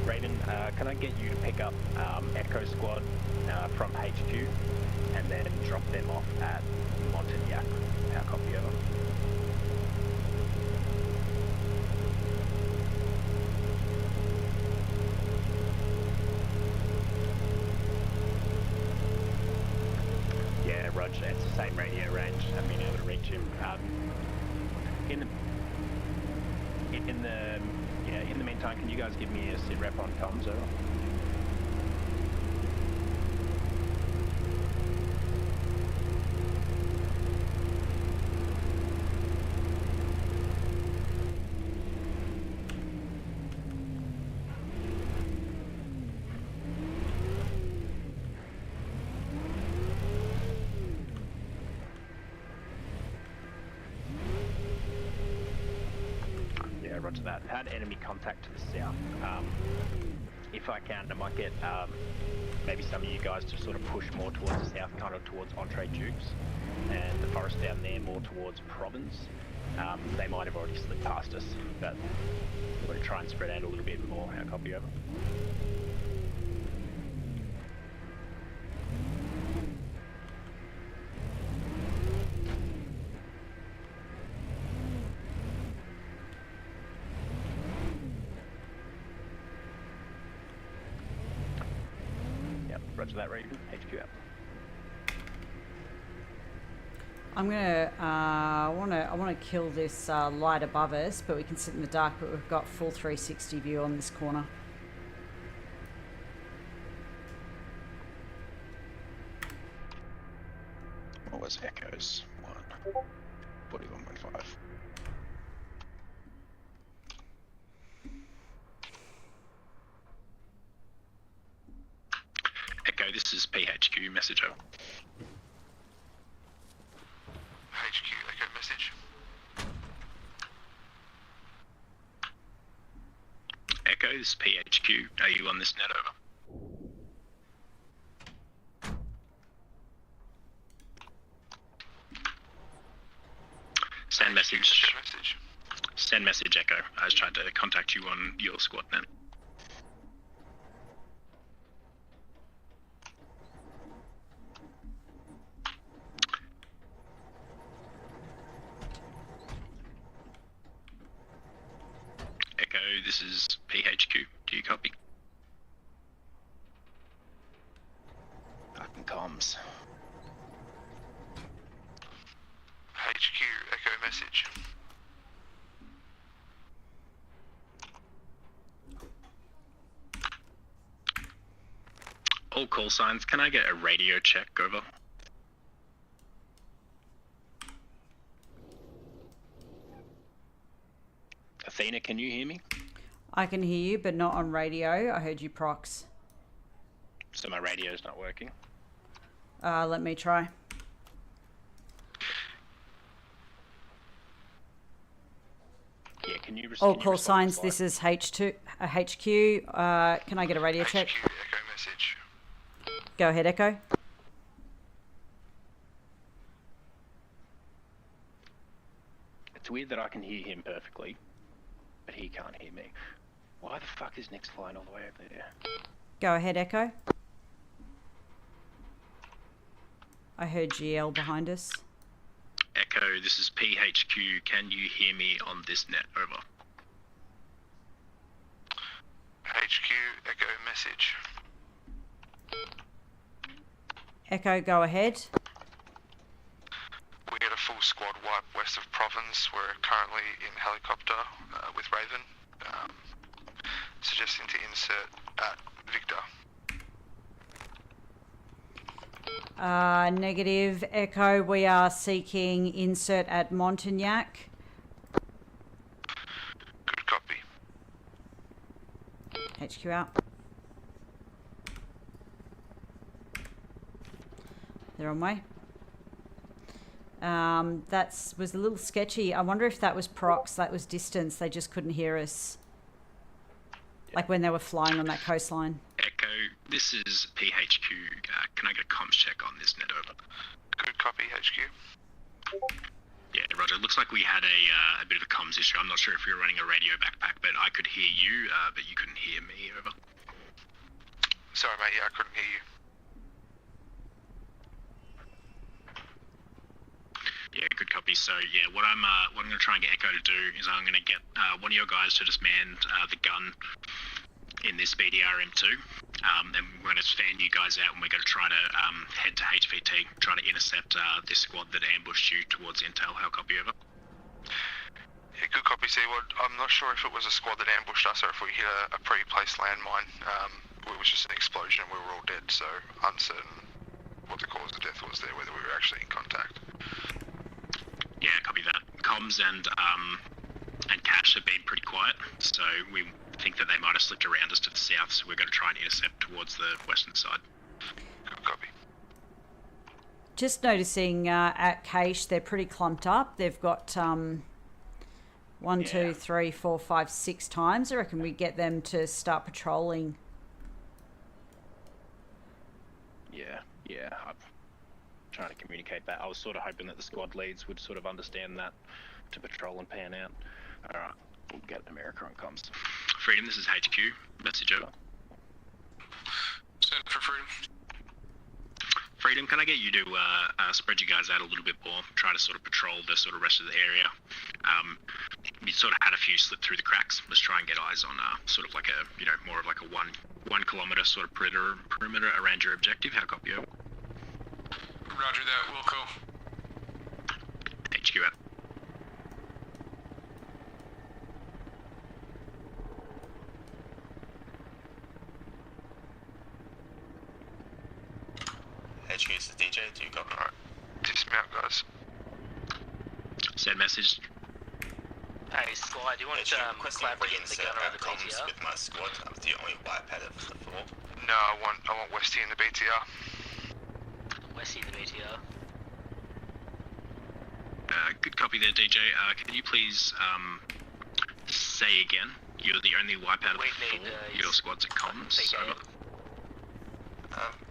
Raven, can I get you to pick up Echo Squad from HQ and then drop them off at Montagnac? How copy over? Yeah, Roger, it's the same radio range. I've been able to reach him. In the meantime, can you guys give me a sit rep on comms, over? Roger that. Had enemy contact to the south. If I can, I might get maybe some of you guys to sort of push more towards the south, kind of towards Entree Dukes, and the forest down there more towards Province. They might have already slipped past us, but we're going to try and spread out a little bit more. How copy over? Roger that, Raven. HQ out. I'm gonna I wanna kill this light above us, but we can sit in the dark. But we've got full 360 view on this corner. What was Echoes? 41.5. Echo, this is PHQ, message over. HQ, Echo message. Echo, this is PHQ. Are you on this net over? Send message. Send message, Echo. I was trying to contact you on your squad net. Echo, this is PHQ. Do you copy? Fucking comms. HQ, Echo message. All call signs, can I get a radio check over? Athena, can you hear me? I can hear you, but not on radio. I heard you prox. So my radio's not working? Let me try. Yeah, can you All call signs, this is HQ. Can I get a radio check? HQ, Echo message. Go ahead, Echo. It's weird that I can hear him perfectly, but he can't hear me. Why the fuck is Nick's flying all the way over there? Go ahead, Echo. I heard GL behind us. Echo, this is PHQ. Can you hear me on this net? Over. HQ, echo message. Echo, go ahead. We had a full squad wipe west of Province. We're currently in helicopter with Raven. Suggesting to insert at Victor. Negative, Echo. We are seeking insert at Montagnac. Good copy. HQ out. They're on way. That was a little sketchy. I wonder if that was prox, that was distance. They just couldn't hear us. Like when they were flying on that coastline. Echo, this is PHQ. Can I get a comms check on this net? Over. Good copy, HQ. Yeah, Roger. It looks like we had a bit of a comms issue. I'm not sure if you were running a radio backpack, but I could hear you, but you couldn't hear me. Over. Sorry, mate. Yeah, I couldn't hear you. Yeah, good copy. So yeah, what I'm going to try and get Echo to do is I'm going to get one of your guys to just man the gun in this BDRM2, and we're going to fan you guys out, and we're going to try to head to HVT, try to intercept this squad that ambushed you towards Intel. How copy? Over. Yeah, good copy, Seaward. I'm not sure if it was a squad that ambushed us or if we hit a pre-placed landmine. It was just an explosion and we were all dead, so uncertain what the cause of death was there, whether we were actually in contact. Yeah, copy that. Comms and Cash have been pretty quiet, so we think that they might have slipped around us to the south, so we're going to try and intercept towards the western side. Good copy. Just noticing at Cache, they're pretty clumped up. They've got 1, 2, 3, 4, 5, 6 times. I reckon we get them to start patrolling. Yeah, I'm trying to communicate that. I was sort of hoping that the squad leads would sort of understand that to patrol and pan out. Alright, we'll get America on comms. Freedom, this is HQ. Message over. Send for Freedom. Freedom, can I get you to spread you guys out a little bit more? Try to sort of patrol the sort of rest of the area. We sort of had a few slip through the cracks. Let's try and get eyes on sort of like a, you know, more of like a one kilometer sort of perimeter around your objective. How copy? Over. Roger that, Wilco. HQ out. HQ is the DJ, do you copy? Alright. Dismount, guys. Send message. Hey, Sly, do you want to collaborate in the gunner of the BTR? With my squad, I'm the only wipe out of the 4. No, I want Westy in the BTR. Westy in the BTR. Good copy there, DJ. Can you please say again? You're the only wipe out of the 4. Your squad's at comms. Over.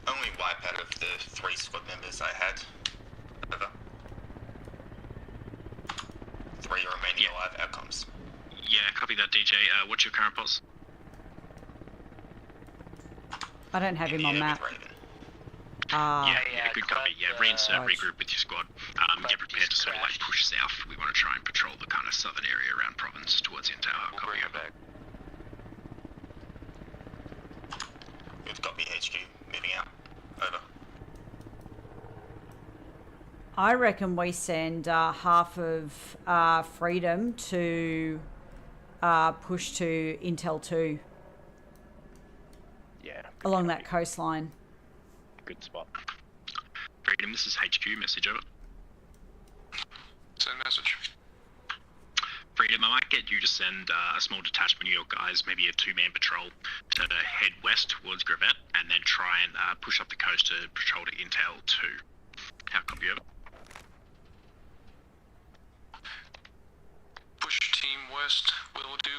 Only wipe out of the 3 squad members I had. Over. 3 remaining alive outcomes. Yeah, copy that, DJ. What's your current pulse? I don't have him on map. Yeah, good copy. Yeah, reinsert, regroup with your squad. Get prepared to sort of like push south. We want to try and patrol the kind of southern area around Province towards Intel. Copy. Back. Good copy, HQ. Moving out. Over. I reckon we send half of Freedom to push to Intel 2. Yeah. Along that coastline. Good spot. Freedom, this is HQ. Message over. Send message. Freedom, I might get you to send a small detachment of your guys, maybe a 2-man patrol, to head west towards Gravette, and then try and push up the coast to patrol to Intel 2. How copy over? Push team west, will do.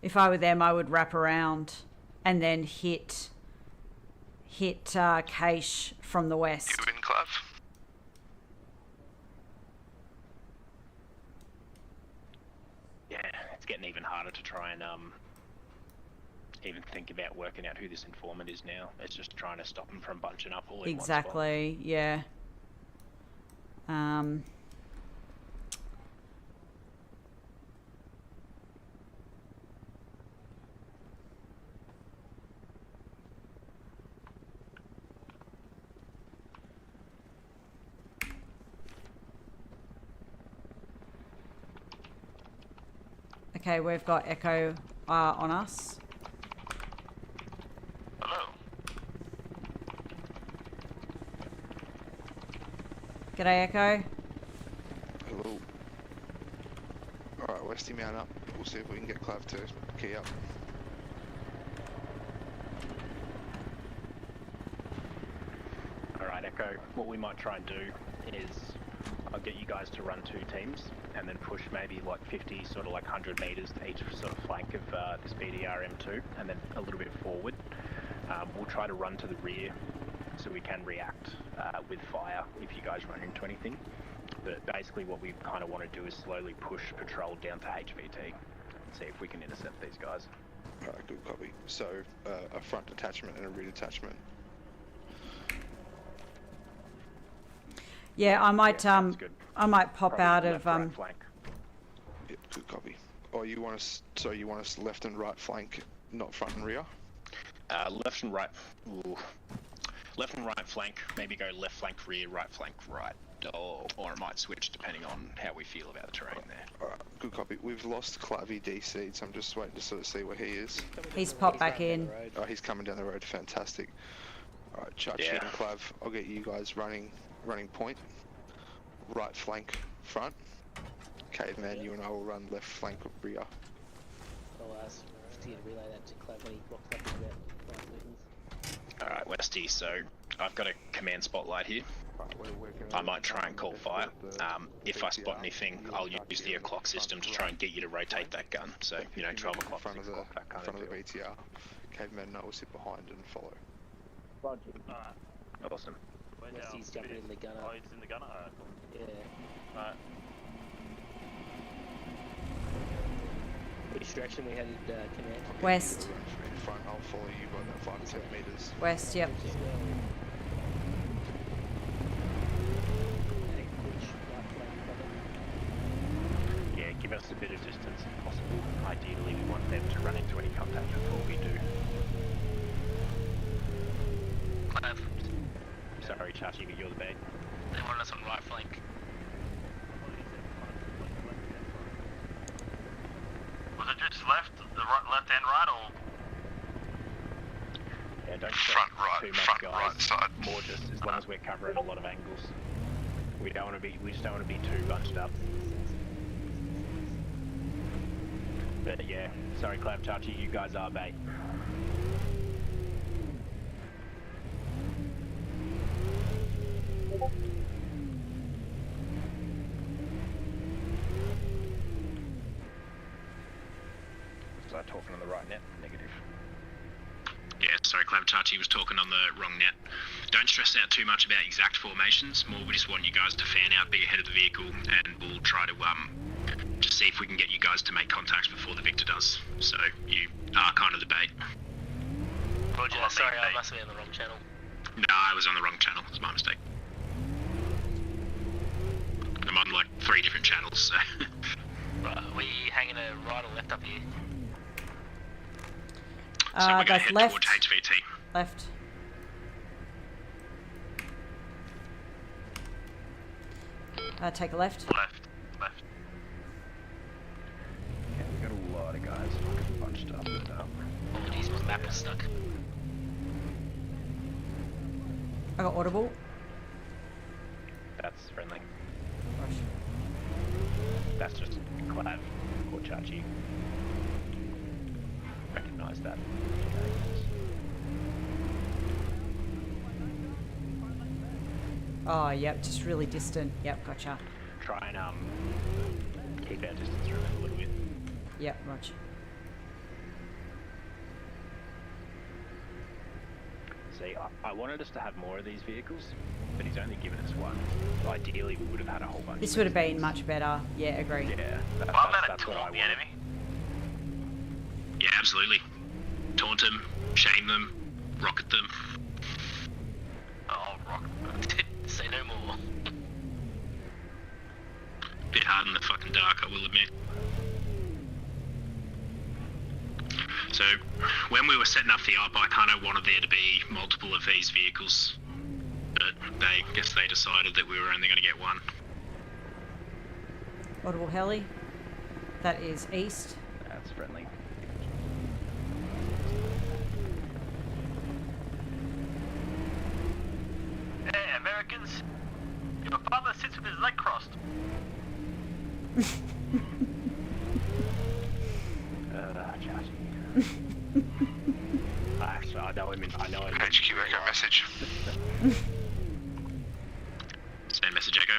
If I were them, I would wrap around and then hit Cache from the west. You in, Clav? Yeah, it's getting even harder to try and even think about working out who this informant is now. It's just trying to stop them from bunching up all in one spot. Exactly, yeah. Okay, we've got Echo on us. Hello. G'day, Echo. Hello. Alright, Westy, mount up. We'll see if we can get Clav to key up. Alright, Echo, what we might try and do is I'll get you guys to run 2 teams and then push maybe like 50, sort of like 100 metres to each sort of flank of this BDRM2 and then a little bit forward. We'll try to run to the rear so we can react with fire if you guys run into anything. But basically what we kind of want to do is slowly push patrol down to HVT and see if we can intercept these guys. Alright, good copy. So, a front detachment and a rear detachment. Yeah, I might pop out of Right flank. Yep, good copy. Oh, you want us? So you want us left and right flank, not front and rear? Left and right. Ooh. Left and right flank. Maybe go left flank rear, right flank right. Or it might switch depending on how we feel about the terrain there. Alright, good copy. We've lost Clavy DC, so I'm just waiting to sort of see where he is. He's popped back in. Oh, he's coming down the road. Fantastic. Alright, Chachi and Clav, I'll get you guys running point. Right flank front. Caveman, you and I will run left flank rear. I'll ask Steve to relay that to Clav when he walks up in about 5 seconds. Alright, Westy, so I've got a command spotlight here. I might try and call fire. If I spot anything, I'll use the o'clock system to try and get you to rotate that gun. So, you know, 12 o'clock, front of the, that kind front of of the BTR. Caveman and I will sit behind and follow. Roger. Awesome. Westy's jumping in the gunner. Oh, he's in the gunner? Alright. Yeah. Alright. Which direction we headed, command? West. In front, I'll follow you by about 5 to 10 meters. West, yep. Yeah, give us a bit of distance if possible. Ideally, we want them to run into any contact before we do. Clav. Sorry, Chachi, but you're the bait. They want us on right flank. Was it just left, left and right, or? Yeah, don't front right, too much, front guys. right side. More just as long as we're covering a lot of angles. We don't want to be. We just don't want to be too bunched up. But yeah, sorry, Clav, Chachi, you guys are bait. Was I talking on the right net? Negative. Yeah, sorry, Chachi was talking on the wrong net. Don't stress out too much about exact formations. More, we just want you guys to fan out, be ahead of the vehicle, and we'll try to just see if we can get you guys to make contacts before the Victor does. So you are kind of the bait. Roger, sorry, I must be on the wrong channel. No, I was on the wrong channel. It's my mistake. I'm on like 3 different channels, so. Right, are we hanging a right or left up here? So we're going to that's head left. towards HVT. Left. Take a left. Left. Yeah, we got a lot of guys fucking bunched up. Oh, geez, my map is stuck. I got audible. That's friendly. That's just Clav or Chachi. Recognize that. Oh, yep, just really distant. Yep, gotcha. Try and keep our distance from it a little bit. Yep, roger. See, I wanted us to have more of these vehicles, but he's only given us one. Ideally, we would have had a whole bunch. This would have been much better. Yeah, agree. Yeah, that's what I the want. enemy. Yeah, absolutely. Taunt them, shame them, rocket them. Oh, rock. Say no more. Bit hard in the fucking dark, I will admit. So, when we were setting up the op, I kind of wanted there to be multiple of these vehicles, but I guess they decided that we were only going to get one. Audible heli. That is east. That's friendly. Hey, Americans. Your father sits with his leg crossed. Actually, I know him. I know him. HQ Echo message. Send message Echo.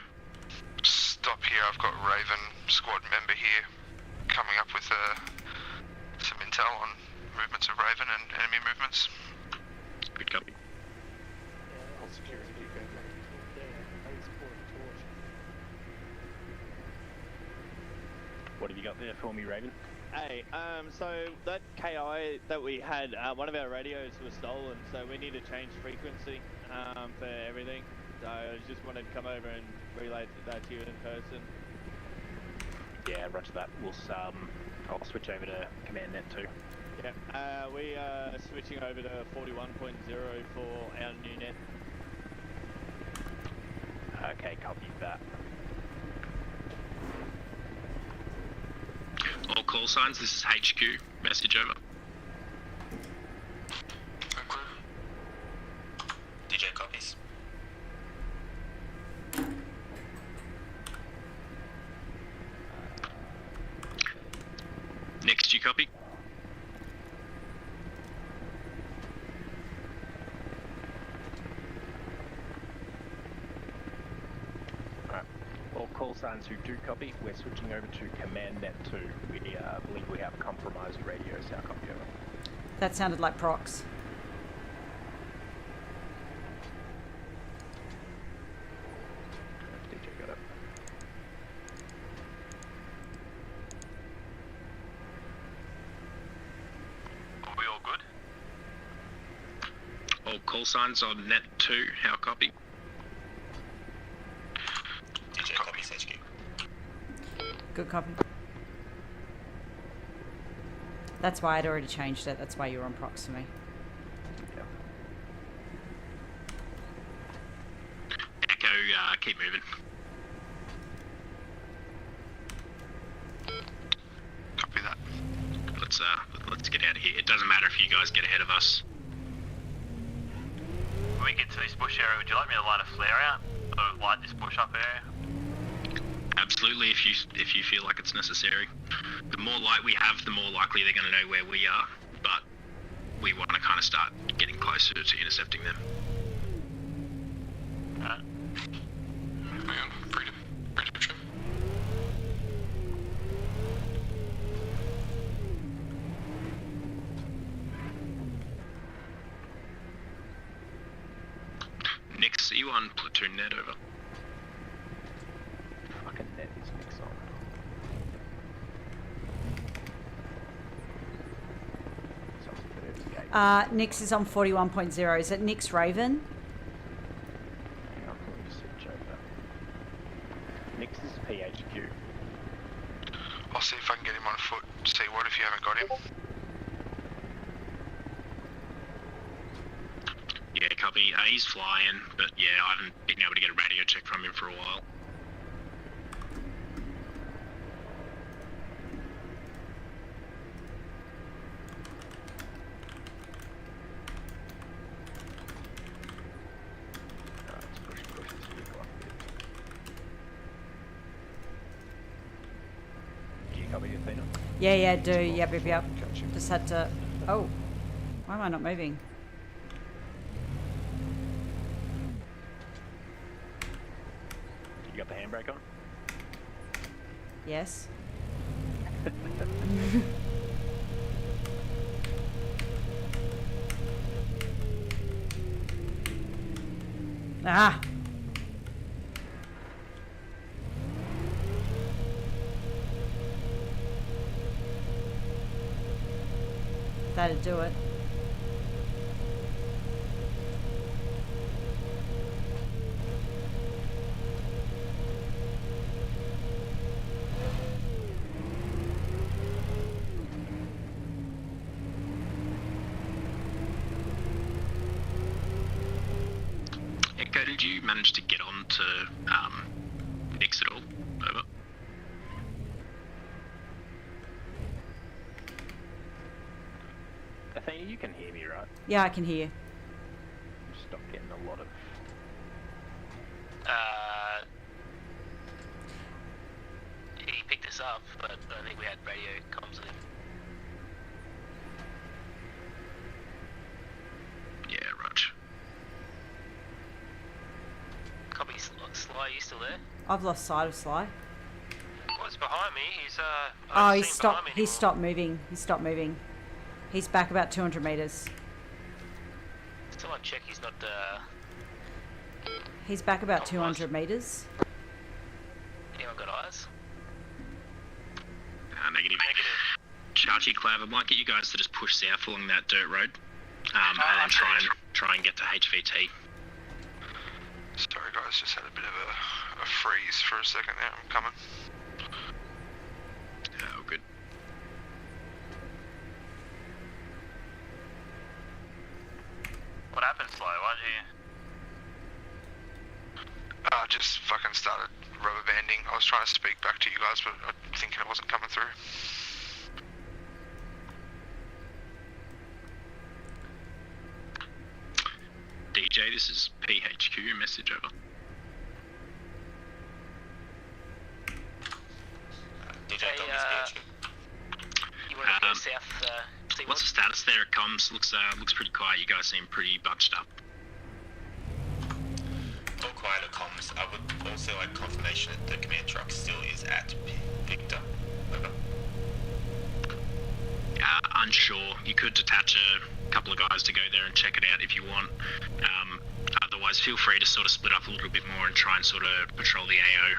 Stop here. I've got Raven squad member here, coming up with some intel on movements of Raven and enemy movements. Good copy. What have you got there for me, Raven? Hey, so that KI that we had, one of our radios was stolen, so we need to change frequency for everything. So I just wanted to come over and relay that to you in person. Yeah, roger that. I'll switch over to command net too. Yeah, we are switching over to 41.0 for our new net. Okay, copy that. All call signs, this is HQ. Message over. DJ copies. Next, you copy? All call signs who do copy, we're switching over to command net 2. We believe we have a compromised radio, so I'll copy over. That sounded like procs. DJ got it. Are we all good? All call signs on net 2, how copy? DJ copies HQ. Good copy. That's why I'd already changed it. That's why you were on procs to me. Echo, keep moving. Copy that. Let's get out of here. It doesn't matter if you guys get ahead of us. When we get to this bush area, would you like me to light a flare out? Or light this bush up area? Absolutely, if you feel like it's necessary. The more light we have, the more likely they're going to know where we are. But we want to kind of start getting closer to intercepting them. Alright. Man, pretty true. Nix, are you on platoon net over? Fucking net is Nix on. Nix is on 41.0. Is it Nix Raven? Hang on, let me just switch over. Nix is PHQ. I'll see if I can get him on foot. See what if you haven't got him. Yeah, copy. He's flying, but yeah, I haven't been able to get a radio check from him for a while. Yeah, do. Yep. Just had to... Oh. Why am I not moving? You got the handbrake on? Yes. Ah! That'd do it. Echo, did you manage to get on to X at all? Over. Athena, you can hear me, right? Yeah, I can hear you. Stop getting a lot of... He picked us up, but I think we had radio comms with him. Yeah, Rog. Copy, Sly, you still there? I've lost sight of Sly. What's behind me? He's Oh, he stopped. He stopped moving. He stopped moving. He's back about 200 meters. Someone check he's not. He's back about 200 meters. Anyone got eyes? Negative. Chachi, Clav, I might get you guys to just push south along that dirt road, and then try and get to HVT. Sorry guys, just had a bit of a freeze for a second there. I'm coming. Oh, good. What happened, Sly? Why'd you... Just fucking started rubber banding. I was trying to speak back to you guys, but I'm thinking it wasn't coming through. DJ, this is PHQ, message over. DJ, you want to go south? What's the status there at comms? Looks pretty quiet. You guys seem pretty bunched up. All quiet at comms. I would also like confirmation that the command truck still is at Victor. Over. Unsure. You could detach a couple of guys to go there and check it out if you want. Otherwise, feel free to sort of split up a little bit more and try and sort of patrol the AO.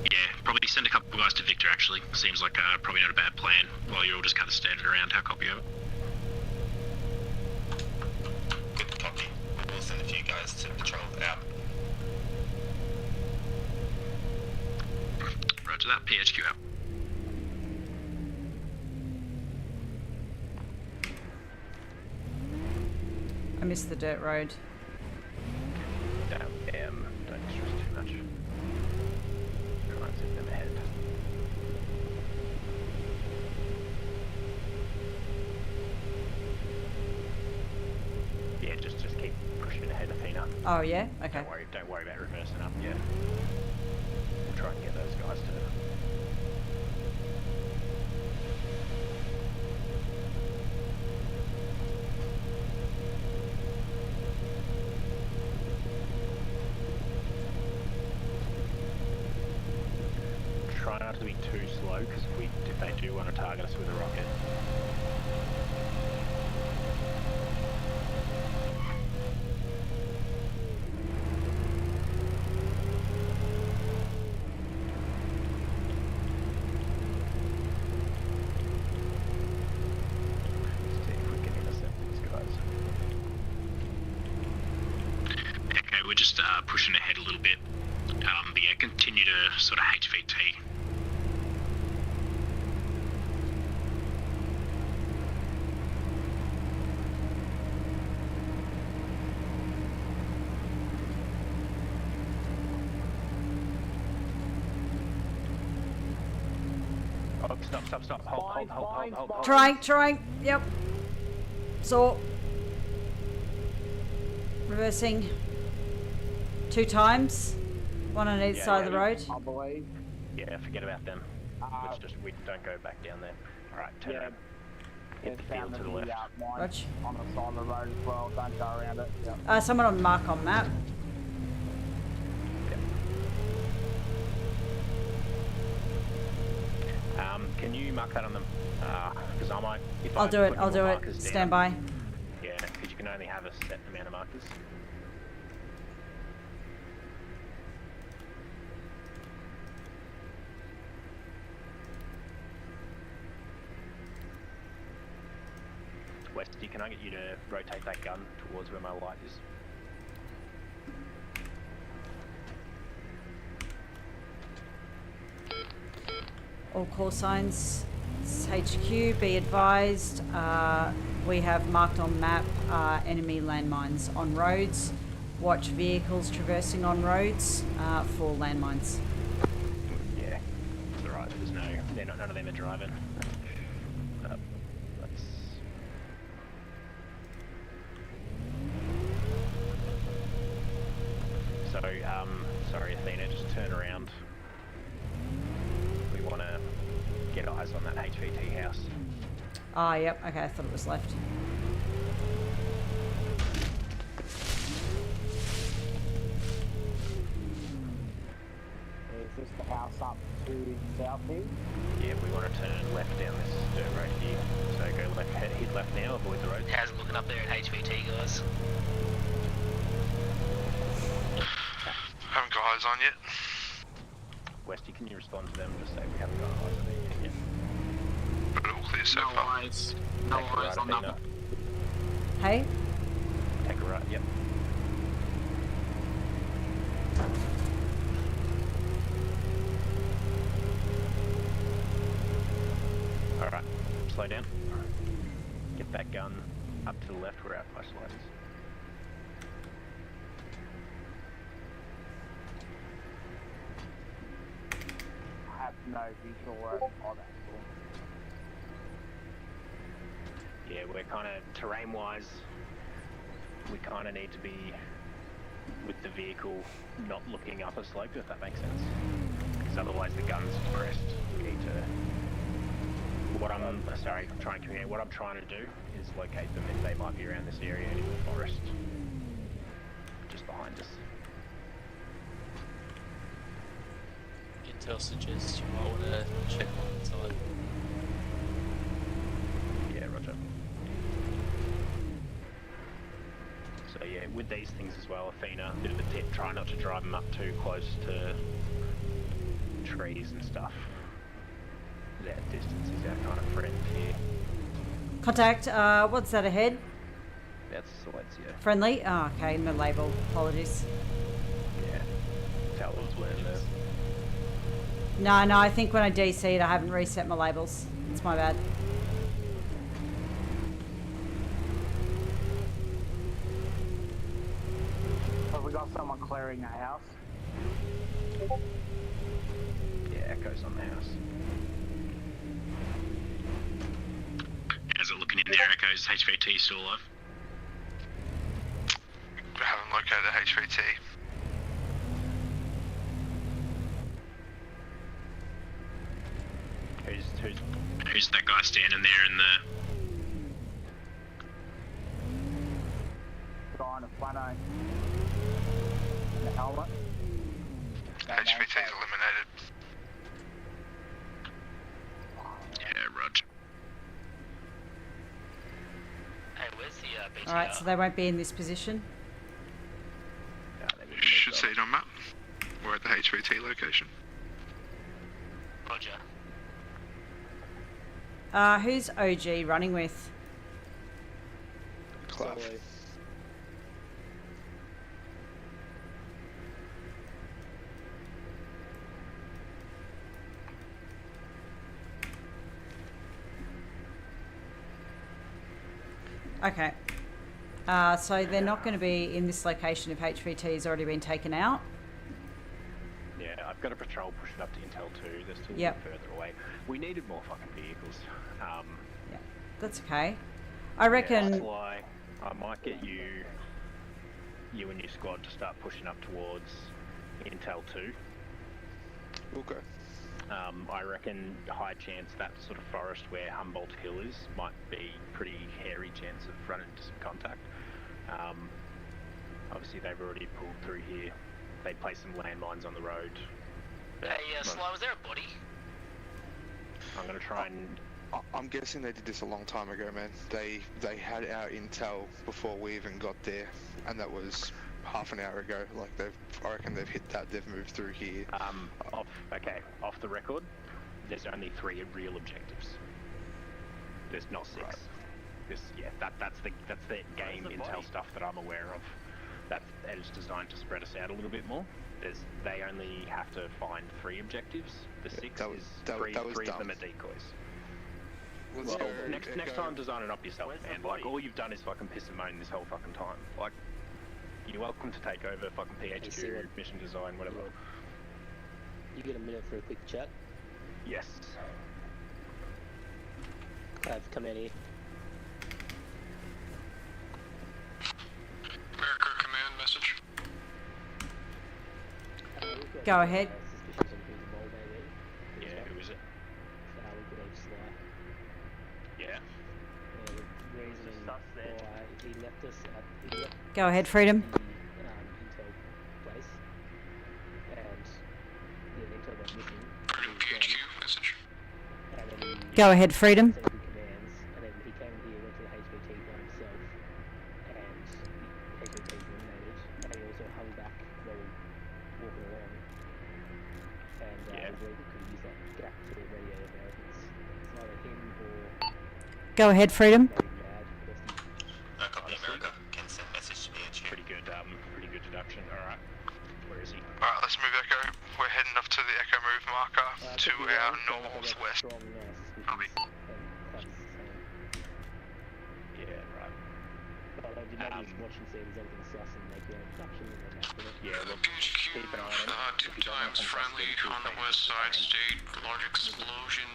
Yeah, probably send a couple of guys to Victor, actually. Seems like probably not a bad plan, while you're all just kind of standing around. How copy of it? Good copy. We'll send a few guys to patrol out. Roger that. PHQ out. I missed the dirt road. Don't stress too much. Try and send them ahead. Yeah, just keep pushing ahead, Athena. Oh yeah? Okay. Don't worry about reversing up yet. We'll try and get those guys to... Try not to be too slow, because if they do want to target us with a rocket. See if we can intercept these guys. Okay, we're just pushing ahead a little bit. But yeah, continue to sort of HVT. Oh, stop. Hold. Trying. Yep. So. Reversing. 2 times. One on each side of the road. I believe. Yeah, forget about them. We don't go back down there. Alright, turn around. Hit the field to the left. Roger. On the side of the road as well, don't go around it. Someone on mark on map. Can you mark that on them? Because I might... I'll do it. Stand by. Yeah, because you can only have a set amount of markers. Westy, can I get you to rotate that gun towards where my light is? All call signs, it's HQ, be advised, we have marked on map enemy landmines on roads. Watch vehicles traversing on roads for landmines. Yeah, it's alright, there's none of them are driving. So, sorry Athena, just turn around. We want to get eyes on that HVT house. Ah, yep, okay, I thought it was left. Is this the house up to south here? Yeah, we want to turn left down this dirt road here. So go left, head left now, avoid the road. How's it looking up there at HVT, guys? Haven't got eyes on yet. Westy, can you respond to them and just say we haven't got eyes on anything yet? But it all clear so far. No eyes on that. Hey? Take a right, yep. Alright, slow down. Get that gun up to the left where our flashlight is. I have no visual where all that. Yeah, we're kind of, terrain-wise, we kind of need to be with the vehicle not looking up a slope, if that makes sense. Because otherwise the gun's depressed. We need to... What I'm trying to communicate. What I'm trying to do is locate them if they might be around this area in the forest. Just behind us. Intel suggests you might want to check on the side. Yeah, roger. So yeah, with these things as well, Athena, a bit of a tip, try not to drive them up too close to trees and stuff. That distance is our kind of friend here. Contact, what's that ahead? That's Silencio. Friendly? Oh, okay, no label, apologies. Yeah, tell us where it is. No, I think when I DC'd I haven't reset my labels. It's my bad. Have we got someone clearing that house? Yeah, echoes on the house. How's it looking in there, Echoes? HVT still alive? I haven't located the HVT. Who's that guy standing there in the... Guy on a flano. In the helmet. HVT's eliminated. Yeah, roger. Hey, where's the BTR? Alright, so they won't be in this position. Should see it on map. We're at the HVT location. Roger. Who's OG running with? Clough. Okay. So they're not going to be in this location if HVT has already been taken out? Yeah, I've got a patrol pushing up to Intel 2. They're still Yep. further away. We needed more fucking vehicles. Yeah, that's okay. I reckon... Yeah, that's why I might get you and your squad to start pushing up towards Intel 2. Okay. I reckon high chance that sort of forest where Humboldt Hill is might be pretty hairy chance of running into some contact. Obviously they've already pulled through here. They placed some landmines on the road. Hey, Sly, was there a body? I'm going to try and I'm guessing they did this a long time ago, man. They had our intel before we even got there, and that was half an hour ago. Like I reckon they've hit that. They've moved through here. Off the record, there's only 3 real objectives. There's not 6. Right. That's the game intel stuff that I'm aware of. And it's designed to spread us out a little bit more. They only have to find 3 objectives. The 6 is three of them are decoys. Well, next time design it up yourself, man. Like, all you've done is fucking piss and moan this whole fucking time. Like, you're welcome to take over fucking PHQ, mission design, whatever. You get a minute for a quick chat? Yes. I've come in here. America command message. Go ahead. Yeah, who is it? Yeah. Go ahead, Freedom. PHQ message. Go ahead, Freedom. Go ahead, Freedom. Copy America. Can send message to PHQ. Pretty good deduction. Alright. Where is he? Alright, let's move Echo. We're heading up to the Echo move marker to our northwest. Copy. Yeah, right. Yeah, look, keep an eye on it. 2 times friendly on the west side state. Large explosion.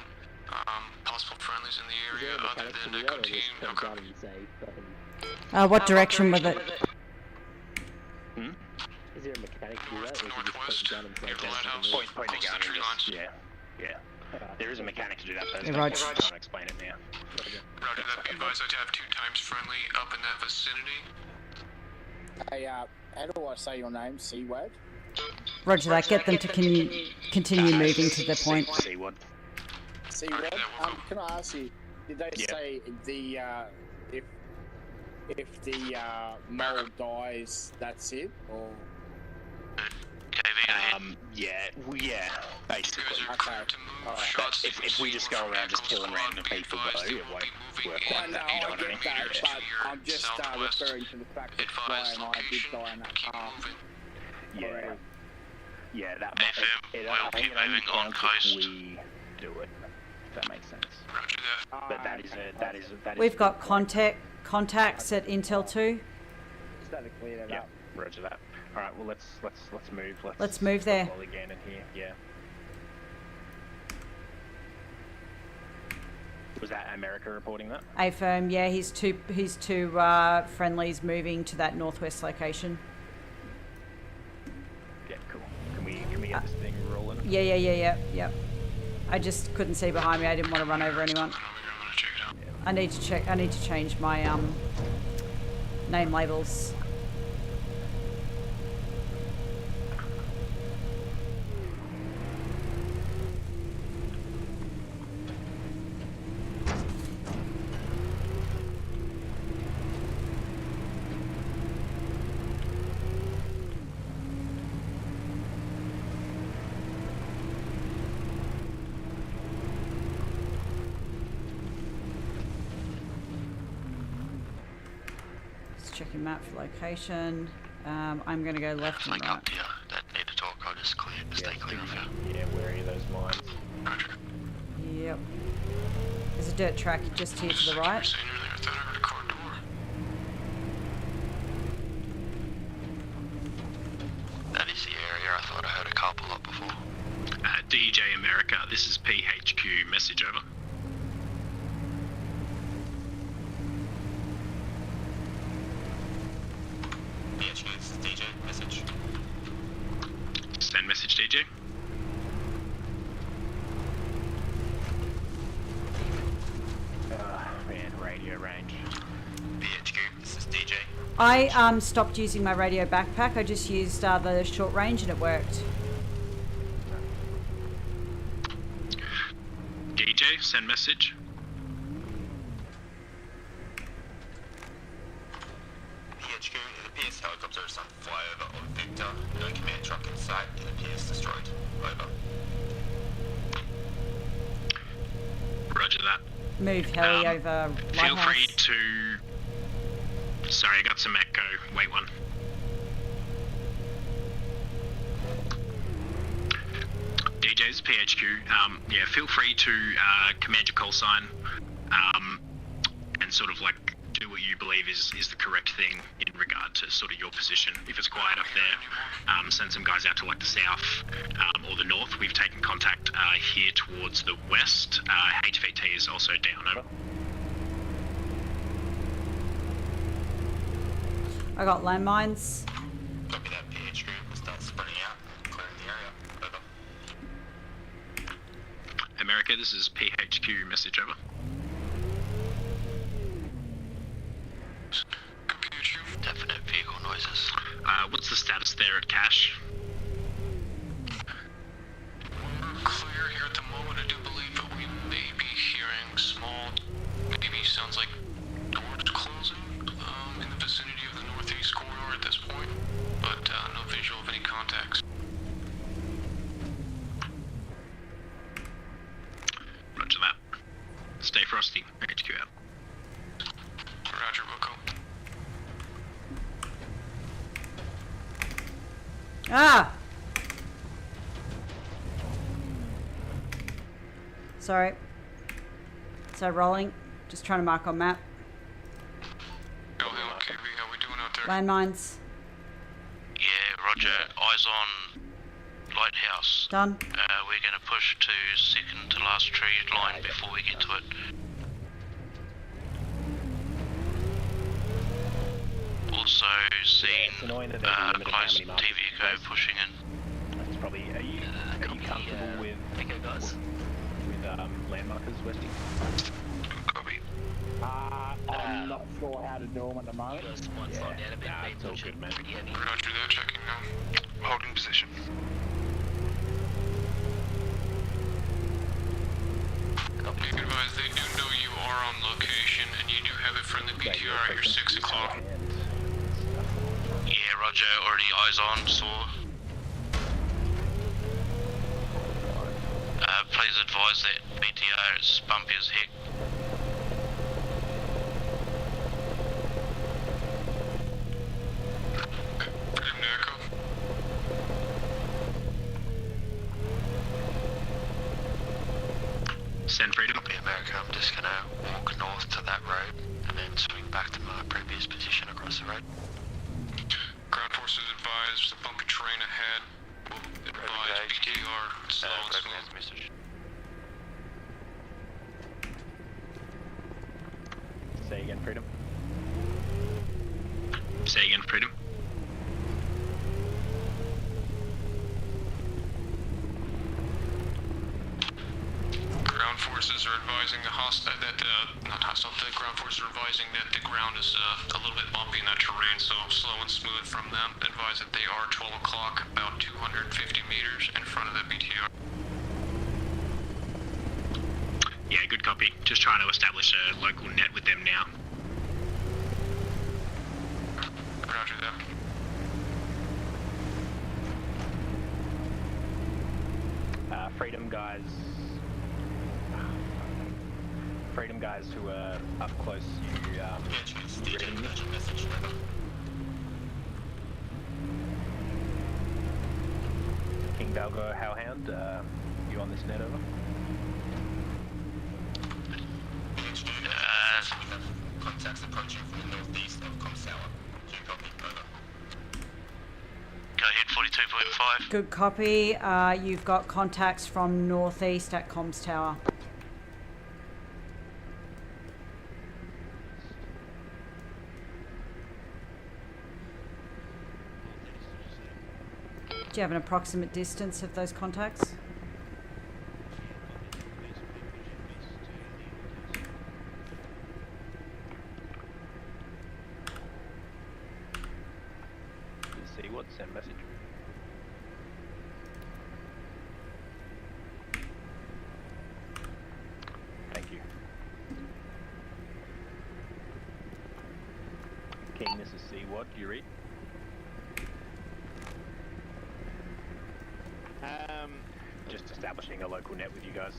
Possible friendlies in the area other than Echo team. No copy. What direction was it? Is there a mechanic to do that? Northwest, near the lighthouse. Point the Close to gun the tree and lines. just, yeah. There is a mechanic to do that, but Yeah, I'm Roger. trying to explain it now. Roger that. Be advised, I have 2 times friendly up in that vicinity. Hey, how do I say your name? C-Wad? Roger that. Get them to continue moving to the point. C-Wad. C-Wad? Can I ask you, did they say the, if the mole dies, that's it, or? Yeah, basically. Okay. But if we just go around just killing random people, though, it won't work I like know, that, you know I what I mean? get that, but I'm just referring to the fact that Brian and I did die in that car. Yeah, that FM, we'll be moving on coast. We do it, if that makes sense. Roger that. But that is We've got contacts at Intel 2. Just had to clear that up. Roger that. All right, well let's move. Let's move there. Again in here, yeah. Was that America reporting that? AFIRM, yeah, his two friendlies moving to that northwest location. Yeah, cool. Can we get this thing rolling? Yeah. I just couldn't see behind me. I didn't want to run over anyone. I need to change my name labels. Checking map for location. I'm going to go left and right. Up here that need to talk. I'll just stay clear of you. Yeah, where are those mines? Roger. Yep. There's a dirt track just here to the right. Seen earlier, I thought I heard a car door. That is the area. I thought I heard a car pull up before. DJ America, this is PHQ. Message over. PHQ, this is DJ. Message. Send message, DJ. Man, radio range. PHQ, this is DJ. I stopped using my radio backpack. I just used the short range and it worked. DJ, send message. PS helicopter is on flyover of Victor. No command truck in sight. It appears destroyed. Over. Roger that. Move heli over Feel lighthouse. free to... Sorry, I got some echo. Wait one. DJ's PHQ. Yeah, feel free to command your call sign and sort of like do what you believe is the correct thing in regard to sort of your position. If it's quiet up there, send some guys out to like the south or the north. We've taken contact here towards the west. HVT is also down. Over. I got landmines. Copy that, PHQ. We'll start spreading out, clearing the area. Over. America, this is PHQ, message over. Definite vehicle noises. What's the status there at Cache? Clear here at the moment. I do believe that we may be hearing small, maybe sounds like doors closing in the vicinity of the northeast corridor at this point, but no visual of any contacts. Roger that. Stay frosty. HQ out. Roger, Wilco. Ah! Sorry. So rolling. Just trying to mark on map. KV, how we doing out there? Landmines. Yeah, Roger. Eyes on Lighthouse. Done. We're going to push to second to last tree line before we get to it. Also seen close TV code pushing in. It's probably. Are you comfortable with landmarkers, Westy? Copy. I'm not sure how to do them at the moment. It's all good, man. Roger that, checking now. Holding position. Be advised, they do know you are on location, and you do have a friendly BTR at your 6 o'clock. Yeah, Roger. Already eyes on. Saw. Please advise that BTR is bumpy as heck. Send freedom. Copy, America. I'm just gonna walk north to that road and then swing back to my previous position across the road. Ground forces advise there's a bumpy terrain ahead. We'll advise BTR slow and smooth. Say again, freedom. Say again, freedom. Ground forces are advising the hostile not hostile. The ground forces are advising that the ground is a little bit bumpy in that terrain, so slow and smooth from them. Advise that they are 12 o'clock, about 250 meters in front of the BTR. Yeah, good copy. Just trying to establish a local net with them now. Roger that. Freedom guys who are up close, you reading me? King Balgo Hellhound, you on this net over? Contacts approaching from the northeast of Comms Tower. Copy, over. Go ahead, 42.5. Good copy. You've got contacts from northeast at Comms Tower. Do you have an approximate distance of those contacts? See what? Send message. Thank you. King, this is C. What? Do you read? Just establishing a local net with you guys.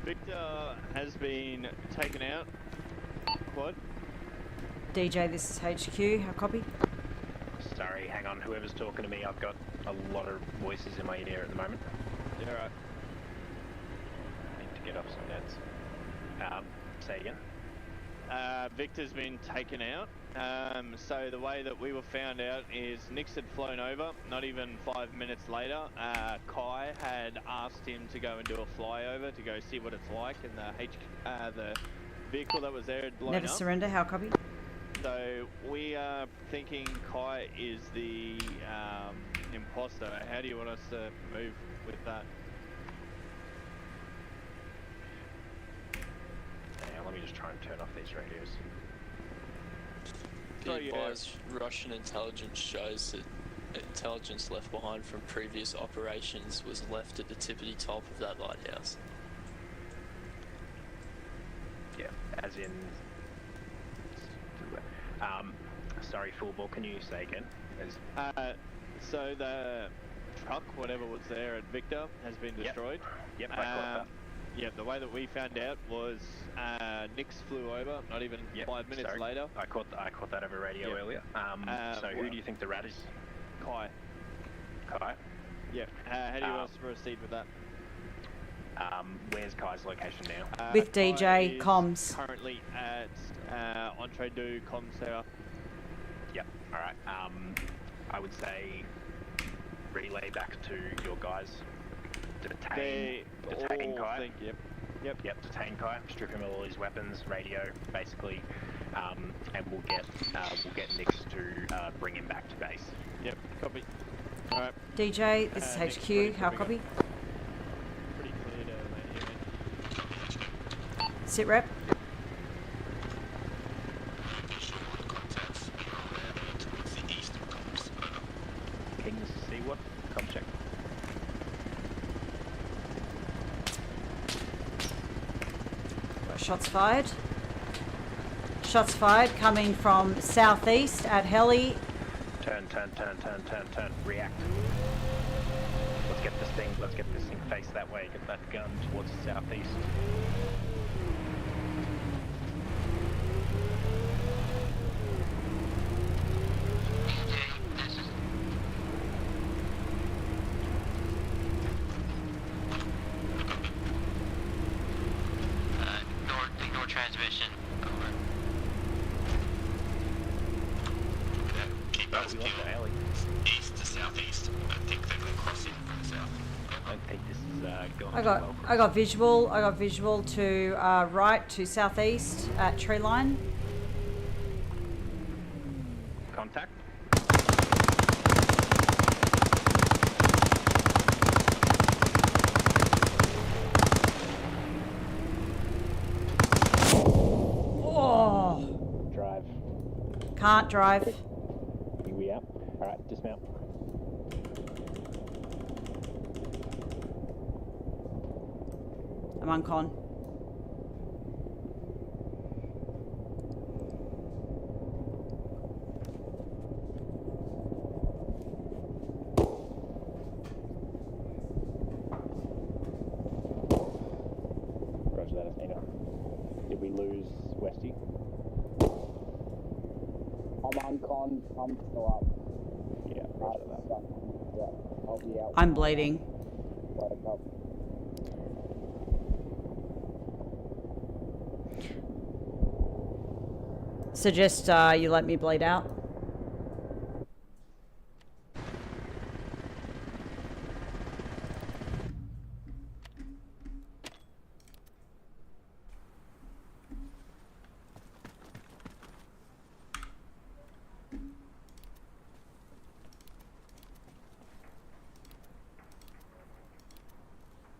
Victor has been taken out. Quad. DJ, this is HQ. How copy? Sorry, hang on. Whoever's talking to me, I've got a lot of voices in my ear at the moment. Yeah, right. I need to get off some nets. Say again. Victor's been taken out. So the way that we were found out is Nix had flown over. Not even 5 minutes later, Kai had asked him to go and do a flyover to go see what it's like, and the vehicle that was there had blown Never up. surrender. How copy? So we are thinking Kai is the imposter. How do you want us to move with that? Yeah, let me just try and turn off these radios. Be advised, Russian intelligence shows that intelligence left behind from previous operations was left at the tippity top of that lighthouse. Yeah, as in... sorry, Fullball, can you say again? So the truck, whatever was there at Victor, has been destroyed. Yep, I caught that. Yeah, the way that we found out was Nix flew over, not even 5 minutes later. I caught that over radio earlier. So who do you think the rat is? Kai. Kai? Yeah. How do you want us to proceed with that? Where's Kai's location now? With DJ Kai is comms. Currently at Entree du Comms Tower. Yep. All right. I would say relay back to your guys. Detain Kai. Yep. Detain Kai. Strip him of all his weapons, radio, basically, and we'll get Nix to bring him back to base. Yep. Copy. All right. DJ, this is HQ. How copy? Pretty clear to land here. Sit rep. Kings, see what? Come check. Shots fired. Shots fired coming from southeast at heli. Turn. React. Let's get this thing faced that way. Get that gun towards the southeast. Ignore transmission. Over. Keep us peeled. East to southeast. I think they're going to cross in from the south. I don't think this is going I got visual to right to southeast at tree line. Contact. Oh. Drive. Can't drive. We out. All right, dismount. I'm on con. Roger that, Athena. Did we lose Westy? I'm on con, I'm still up. Yeah, roger that. Yeah, I'll be out. I'm bleeding. Wake up. Suggest you let me bleed out.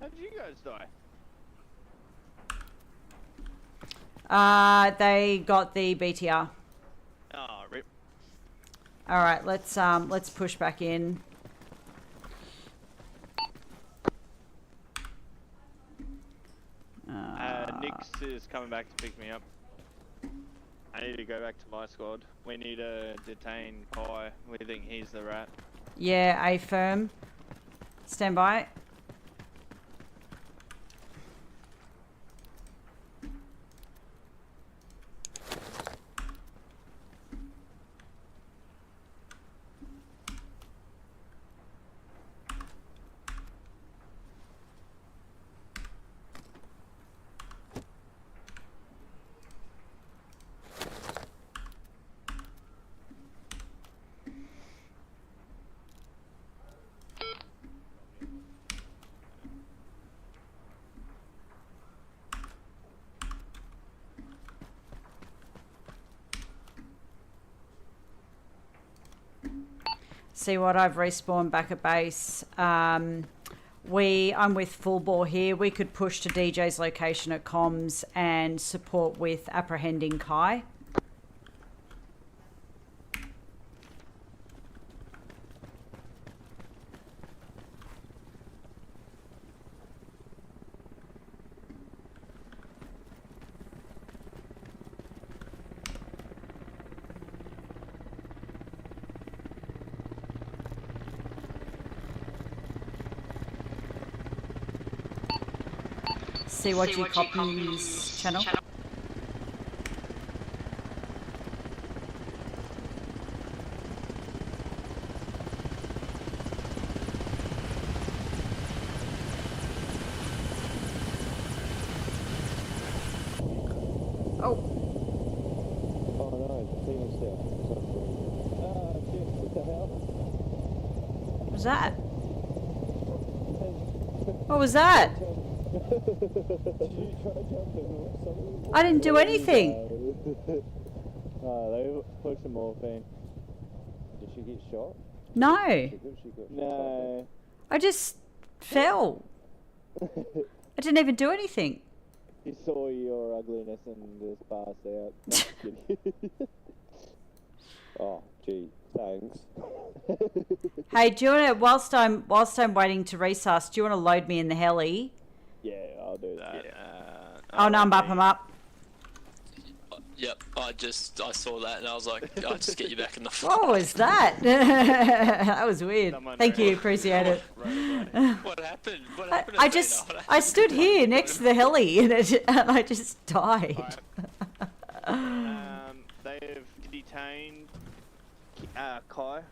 How did you guys die? They got the BTR. Oh, rip. All right, let's push back in. Nix is coming back to pick me up. I need to go back to my squad. We need to detain Kai. We think he's the rat. Yeah, A firm. Stand by. See what I've respawned back at base. I'm with full bore here. We could push to DJ's location at comms and support with apprehending Kai. See what you copies channel. Oh no, Tina's there. Shit, what the hell? What was that? What was that? I didn't do anything. Oh, they put some morphine. Did she get shot? No. No. I just fell. I didn't even do anything. He saw your ugliness and just passed out. No, just kidding. Oh, gee, thanks. Hey, do you want to, whilst I'm waiting to resus, do you want to load me in the heli? Yeah, I'll do that. Oh no, I'm up. Yep, I saw that and I was like, I'll just get you back in the fight. What was that? That was weird. Thank you, appreciate it. What happened? What happened? I stood here next to the heli and I just died. They've detained Kai.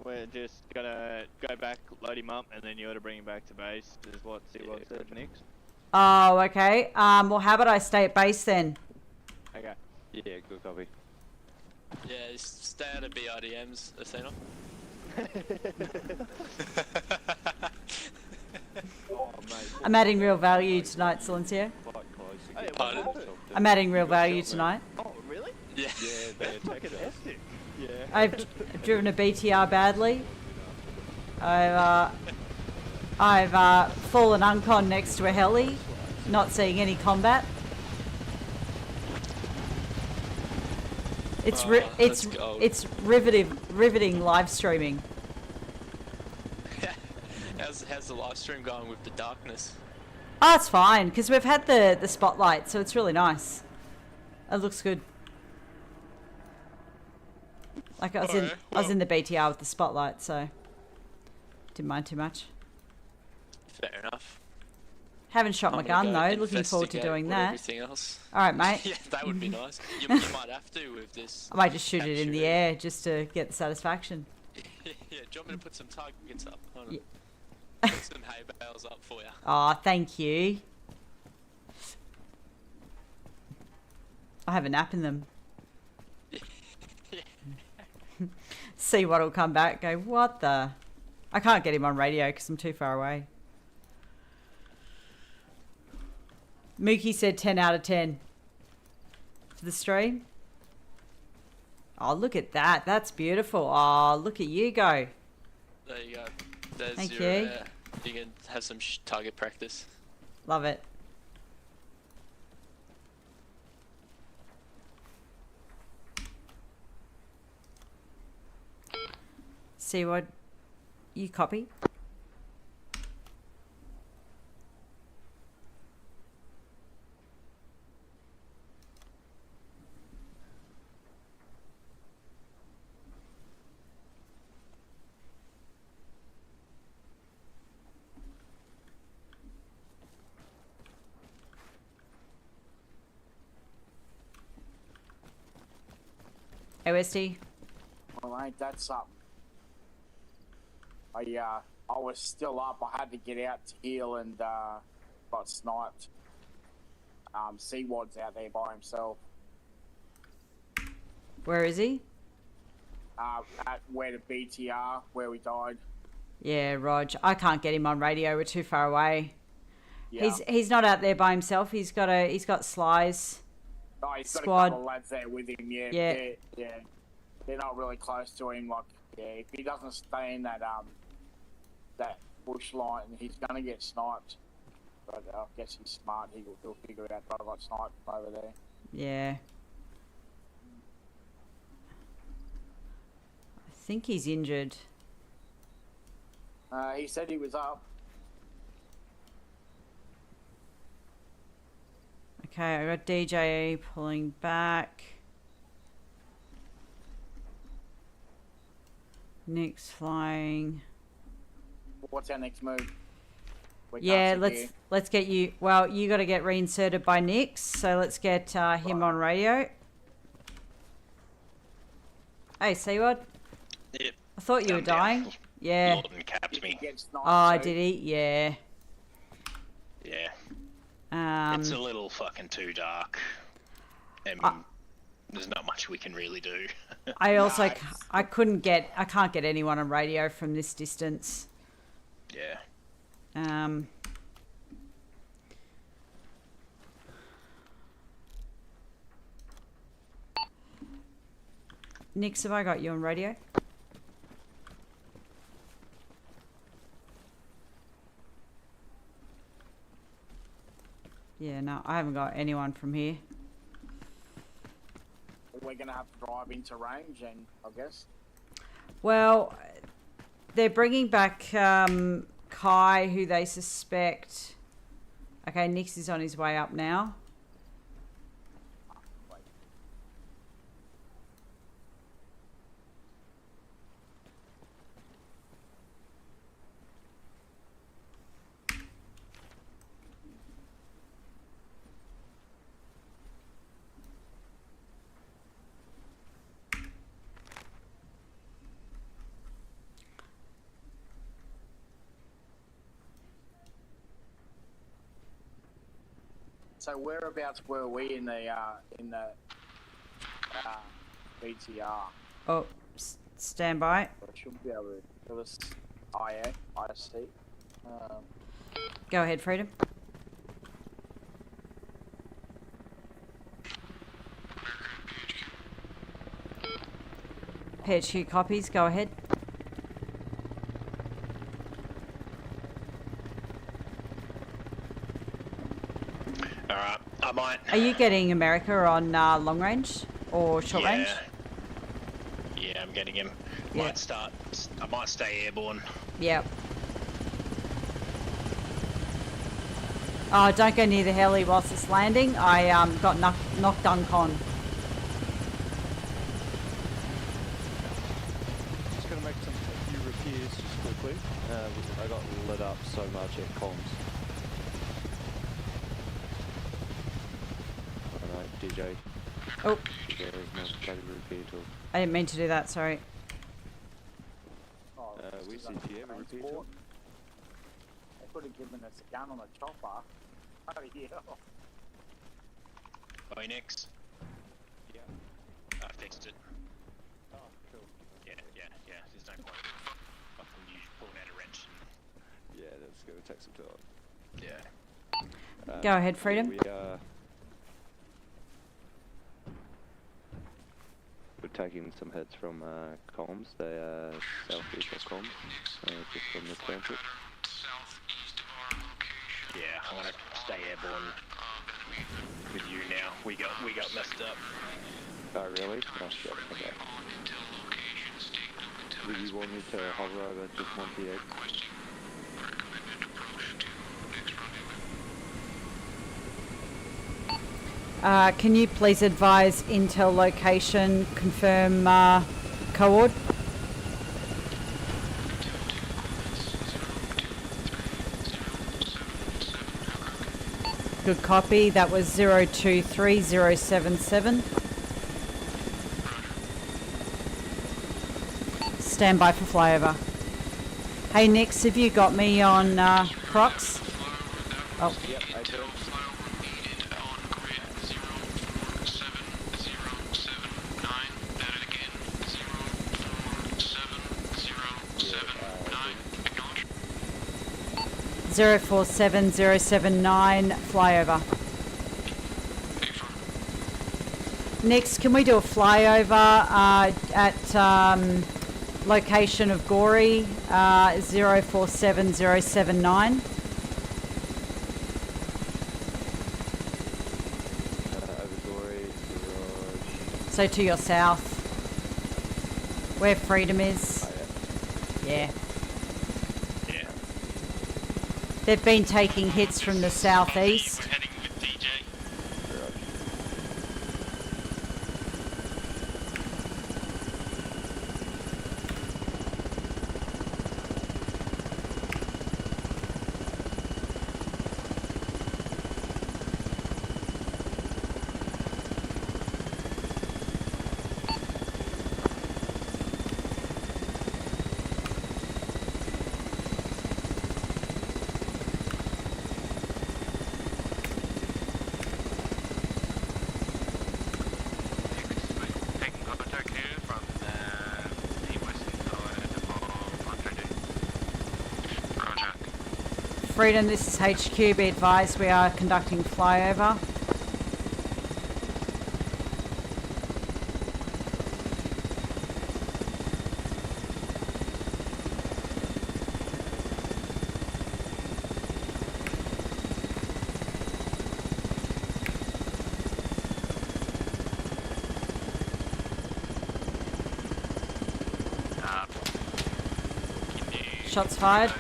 We're just gonna go back, load him up, and then you ought to bring him back to base. Is what C-Log said next. Oh, okay. Well, how about I stay at base then? Okay. Yeah, good copy. Yeah, stay out of BRDMs, Athena. I'm adding real value tonight, Silencio. Pardon? I'm adding real value tonight. Oh, really? Yeah. Yeah, they're fantastic. Yeah. I've driven a BTR badly. I've fallen uncon next to a heli, not seeing any combat. It's riveting live streaming. How's the live stream going with the darkness? Oh, it's fine because we've had the spotlight, so it's really nice. It looks good. Like I was in the BTR with the spotlight, so didn't mind too much. Fair enough. Haven't shot my gun though. Looking forward to doing that. Everything else. All right, mate. Yeah, that would be nice. You might have to with this. I might just shoot it in the air just to get the satisfaction. Yeah, do you want me to put some targets up? Hold on. Yeah. Put some hay bales up for you. Oh, thank you. I have a nap in them. See what'll come back. Go, what the? I can't get him on radio because I'm too far away. Mookie said 10 out of 10 for the stream. Oh, look at that. That's beautiful. Oh, look at you go. There you go. There's Thank your, you. You can have some target practice. Love it. See what you copy? AOSD. Well, ain't that something? I was still up. I had to get out to heal and got sniped. Seawad's out there by himself. Where is he? At where the BTR, where we died. Yeah, Rog. I can't get him on radio. We're too far away. Yeah. He's not out there by himself. He's got Sly's Oh, he's got squad. a couple of lads there with him. Yeah. Yeah. They're not really close to him. Like, yeah, if he doesn't stay in that bush line, he's gonna get sniped. But I guess he's smart. He'll figure out that I got sniped over there. Yeah. I think he's injured. He said he was up. Okay, I got DJ pulling back. Nick's flying. What's our next move? Yeah, let's get you. Well, you got to get reinserted by Nix, so let's get him on radio. Hey, Seaward. Yep. I thought you were dying. Yeah. Lawton capped me. Oh, did he? Yeah. Yeah. It's a little fucking too dark. And there's not much we can really do. I also I can't get anyone on radio from this distance. Yeah. Nix, have I got you on radio? Yeah, no, I haven't got anyone from here. We're gonna have to drive into range, and I guess. Well, they're bringing back Kai, who they suspect. Okay, Nix is on his way up now. So whereabouts were we in the BTR? Oh, stand by. I should be able to. It was ISC. Go ahead, Freedom. PHQ copies. Go ahead. I might. Are you getting America on long range or short range? Yeah, I'm getting him. Yeah. I might stay airborne. Yep. Oh, don't go near the heli whilst it's landing. I got knocked uncon. Just gonna make a few repairs just quickly. I got lit up so much at comms. DJ. Oh. DJ is not bloody repair tool. I didn't mean to do that, sorry. We CTM a repair tool. They could have given us a gun on a chopper. Oh yeah. Phoenix. Yeah. I fixed it. Oh, cool. Yeah. There's no point. Often you pull out a wrench. Yeah, that's gonna take some time. Yeah. Go ahead, Freedom. We're taking some hits from comms. They are southeast of comms, just from the transit. Yeah, I want to stay airborne with you now. We got messed up. Oh really? Oh shit. Okay. Would you want me to hover over just 1P8? Can you please advise intel location, confirm coord? Good copy, that was 023077. Stand by for flyover. Hey Nix, have you got me on Crocs? Oh. Yep, I do. Zero 47079 flyover. Next, can we do a flyover at location of Gory 047079? So to your south, where Freedom is. Yeah. They've been taking hits from the southeast. We're heading with DJ. Freedom, this is HQ. Be advised we are conducting flyover. Shots fired.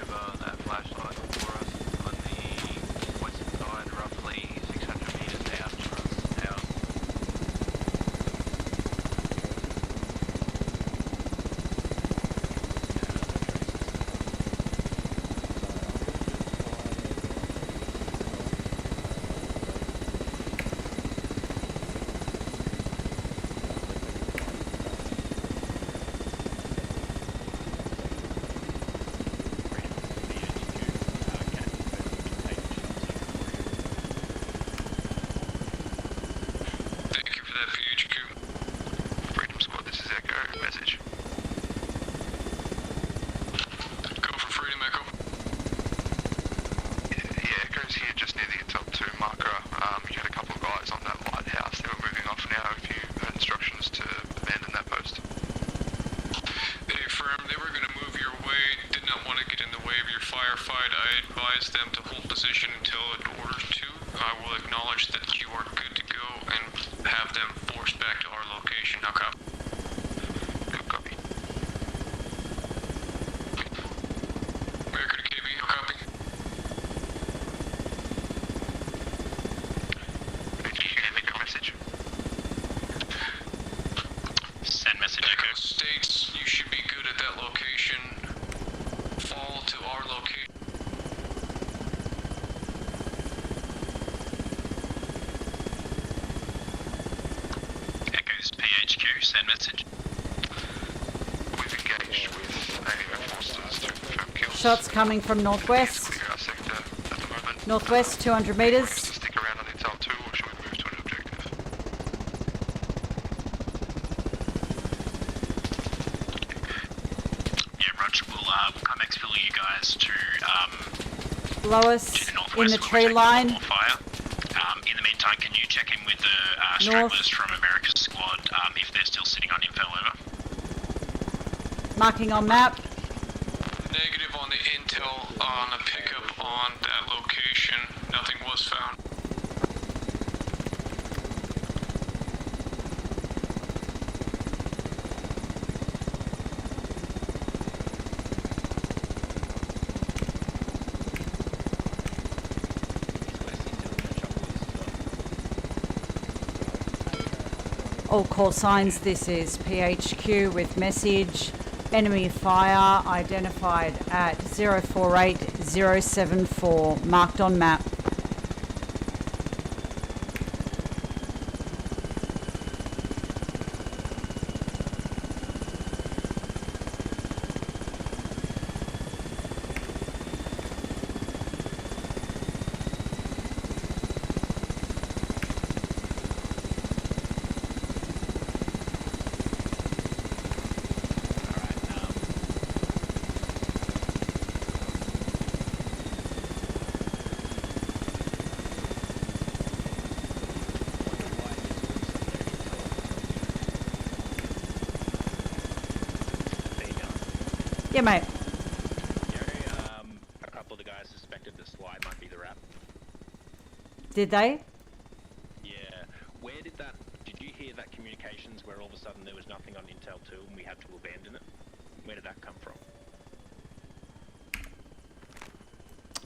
Shots coming from northwest. Northwest, 200 metres. Stick around on Intel 2, or should we move to an objective? Yeah, Roger. We'll come exfil you guys to Lois, to the northwest. in the tree line. Fire. In the meantime, can you check in with the stragglers from America's squad if they're still sitting on info? Over. Marking on map. Negative on the intel on a pickup on that location. Nothing was found. All call signs, this is PHQ with message. Enemy fire identified at 048074, marked on map. Yeah, mate. A couple of the guys suspected the slide might be the wrap. Did they? Yeah. Where did that... Did you hear that communications where all of a sudden there was nothing on Intel 2 and we had to abandon it? Where did that come from?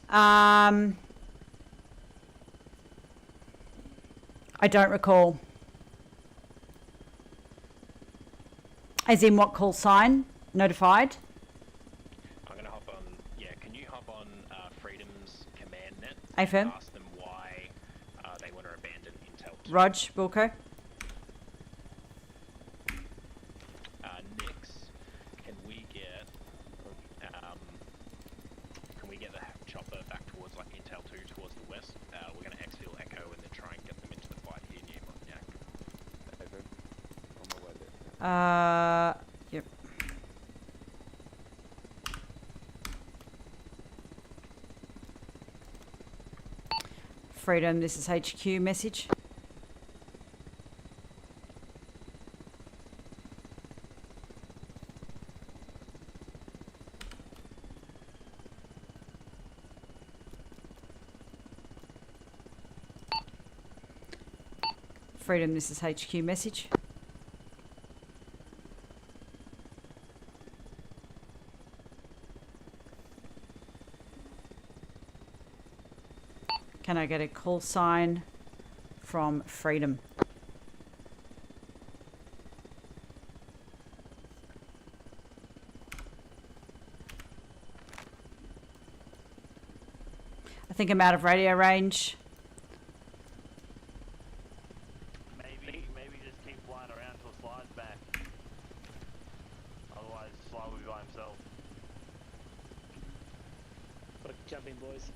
I don't recall. As in what call sign? Notified? I'm going to hop on... Yeah, can you hop on Freedom's command net AFM? and ask them why they want to abandon Intel 2? Rog, Wilco? Nix, can we get the chopper back towards like Intel 2 towards the west? We're going to exfil Echo and then try and get them into the fight here near Montauk. On my way there. Yep. Freedom, this is HQ message. Freedom, this is HQ message. Can I get a call sign from Freedom? I think I'm out of radio range. Maybe just keep flying around till Slide's back. Otherwise, Slide will be by himself. But jump in, boys.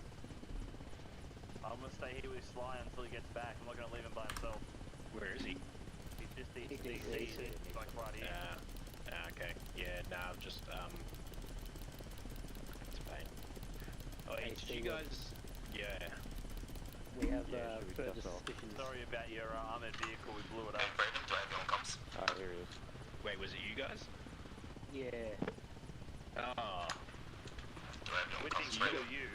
I'm gonna stay here with Sly until he gets back. I'm not gonna leave him by himself. Where is he? He's just DC, like right here. Okay. Yeah, nah, just, it's a pain. Oh, hey, did you guys... Yeah. We have further suspicions. Sorry about your armored vehicle, we blew it up. Ah, here he is. Wait, was it you guys? Yeah. Oh. We didn't kill you.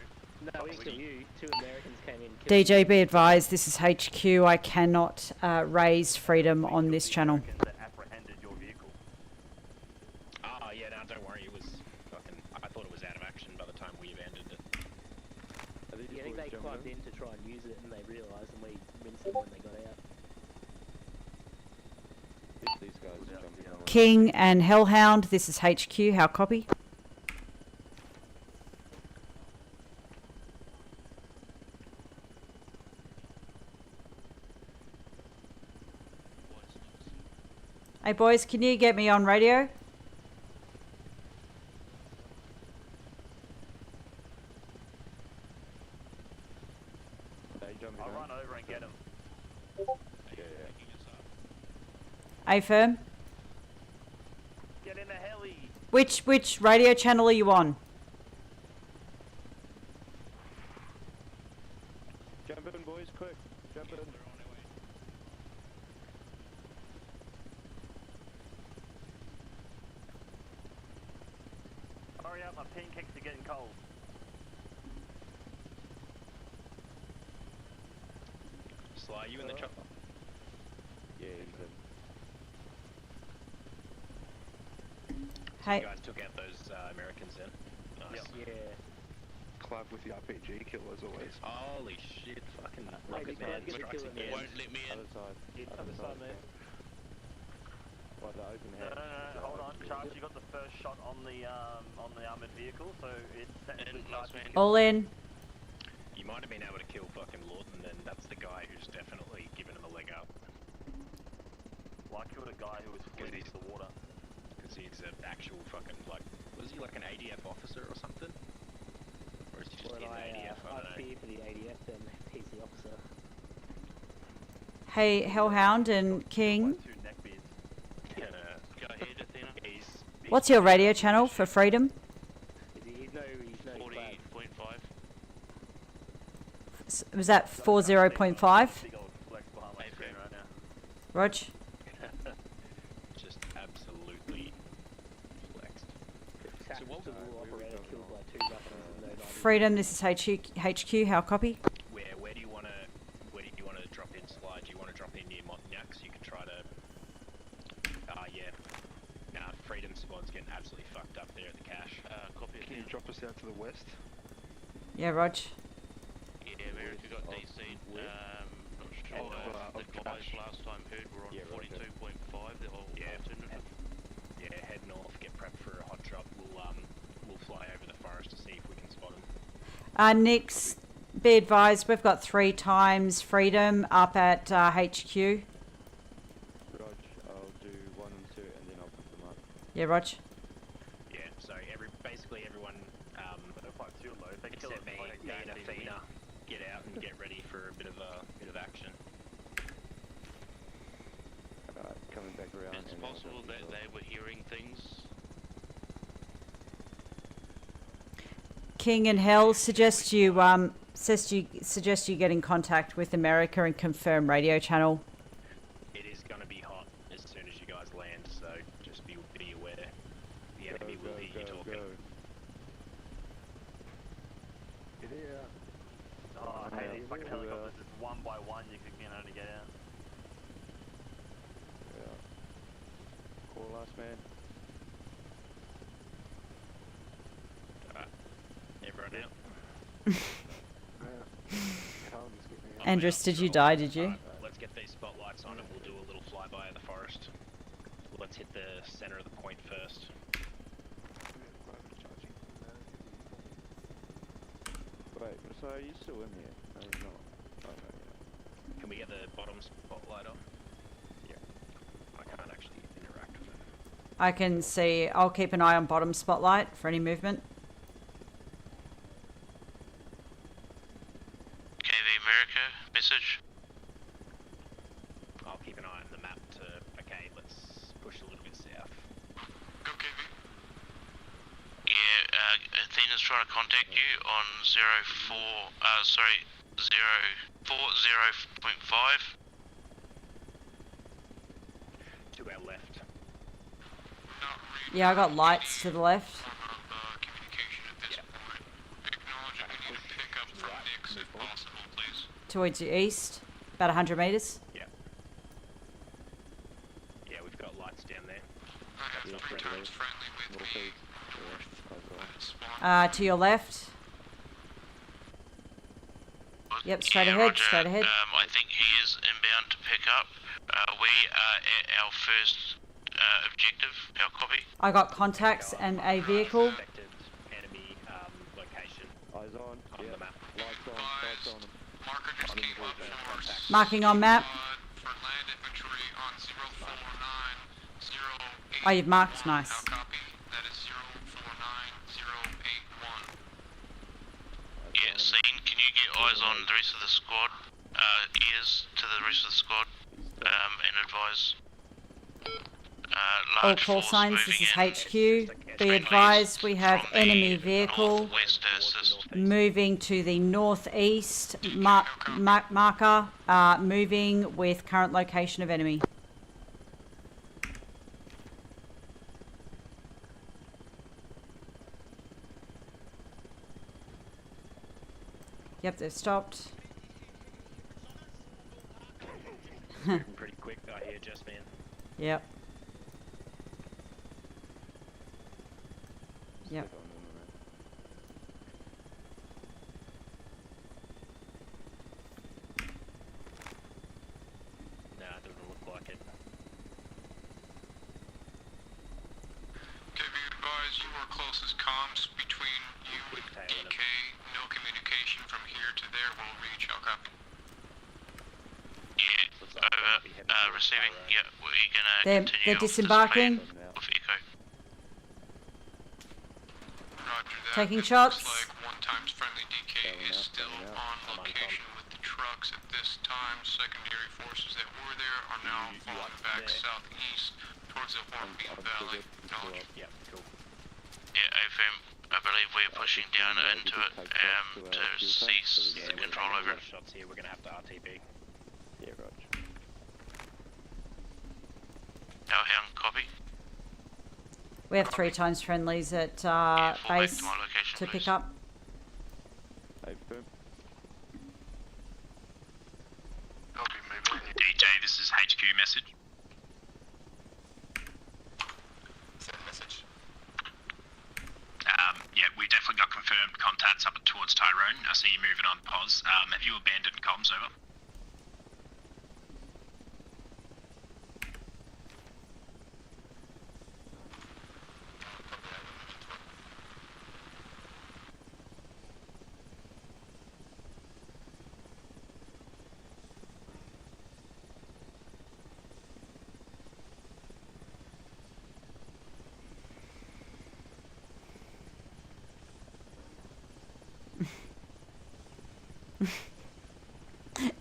No, we didn't kill you. 2 Americans came in and killed DJ, be advised, this is HQ. I cannot raise Freedom on this channel. Apprehended your vehicle. Ah, yeah, no, don't worry, it was fucking... I thought it was out of action by the time we abandoned it. Yeah, I think they climbed in to try and use it and they realised and we rinsed them when they got out. These guys are jumping on. King and Hellhound, this is HQ. How copy? Hey boys, can you get me on radio? I'll run over and get him. A firm? Get in the heli! Which radio channel are you on? Jump in, boys, quick. Jump in. Hurry up, my pancakes are getting cold. Sly, you in the chopper? Yeah, he's in. Hey. You guys took out those Americans then? Nice. Yeah. Club with the RPG kill as always. Holy shit, fucking rocket Hey, man get the strikes kill in again. there. Won't let me in. Other side. Other side, mate. Right, the open No, hand. hold on. Charge, you got the first shot on the armored vehicle, so it's technically charging. All in. You might have been able to kill fucking Lawton, then that's the guy who's definitely given him a leg up. Well, I killed a guy who was fleeing into the water. Because he's an actual fucking, like, was he like an ADF officer or something? Or is he just in the ADF? I don't know. fear for the ADF, then he's the officer. Hey, Hellhound and King. What's your radio channel for Freedom? He's no 40.5. Was that 40.5? Rog? Just absolutely flexed. Freedom, this is HQ. How copy? Where do you want to drop in, Sly? Do you want to drop in near Montagnac so you can try to? Yeah. Freedom squad's getting absolutely fucked up there at the cache. Copy. Can you drop us out to the west? Yeah, Rog. Yeah, America got DC. Not sure. The guys last time heard were on 42.5. The whole alternative. Yeah, head north, get prepped for a hot drop. We'll fly over the forest to see if we can spot them. Nix, be advised, we've got 3 times Freedom up at HQ. Rog, I'll do 1 and 2 and then I'll put them up. Yeah, Rog. Yeah, so basically everyone, except me and Athena, get out and get ready for a bit of action. Coming back around. It's possible that they were hearing things. King and Hell suggest you get in contact with America and confirm radio channel. It is going to be hot as soon as you guys land, so just be aware. The enemy will hear you talking. Oh, hey, these fucking helicopters, just one by one you can only get out. Call last man. Everyone out. Andrus, did you die, did you? Let's get these spotlights on and we'll do a little flyby of the forest. Let's hit the center of the point first. Wait, so are you still in here? No, he's not. Oh, no, yeah. Can we get the bottom spotlight on? Yeah. I can't actually interact with it. I can see. I'll keep an eye on bottom spotlight for any movement. KV America, message. I'll keep an eye on the map to, okay, let's push a little bit south. Go KV. Yeah, Athena's trying to contact you on 040.5. To our left. Yeah, I got lights to the left. Towards your east, about 100 meters. Yeah. Yeah, we've got lights down there. I have 3 times friendly with me. To your left. Yep, straight ahead, straight ahead. I think he is inbound to pick up. We are at our first objective, our copy. I got contacts and a vehicle. Enemy location. Eyes on. The map. Lights on. Marker just came up for Marking on map. for land infantry on 04908. Oh, you've marked, nice. Now copy. That is 049081. Yeah, scene. Can you get eyes on the rest of the squad? Ears to the rest of the squad, and advise. All call signs, this is HQ. Be advised, we have enemy vehicle moving to the northeast marker, moving with current location of enemy. Yep, they've stopped. Pretty quick, I hear just man. Yep. Yep. Nah, it doesn't look like it. Okay, be advised, you are closest comms between you and DK. No communication from here to there will reach. I'll copy. Yeah, over. Receiving. Yeah, we're gonna continue. They're disembarking. With echo. Roger that. Taking It shots. looks like 1 times friendly DK is still on location with the trucks at this time. Secondary forces that were there are now falling back southeast towards the Hornbeam Valley. Knowledge. Yeah, cool. Yeah, AFM. I believe we're pushing down into it to cease the control over it. Shots here, we're gonna have to RTB. Yeah, Roger. Our hound copy. We have 3 times friendlies at base to pick up. DJ, this is HQ message. Send message. Yeah, we definitely got confirmed contacts up towards Tyrone. I see you moving on pause. Have you abandoned comms, over?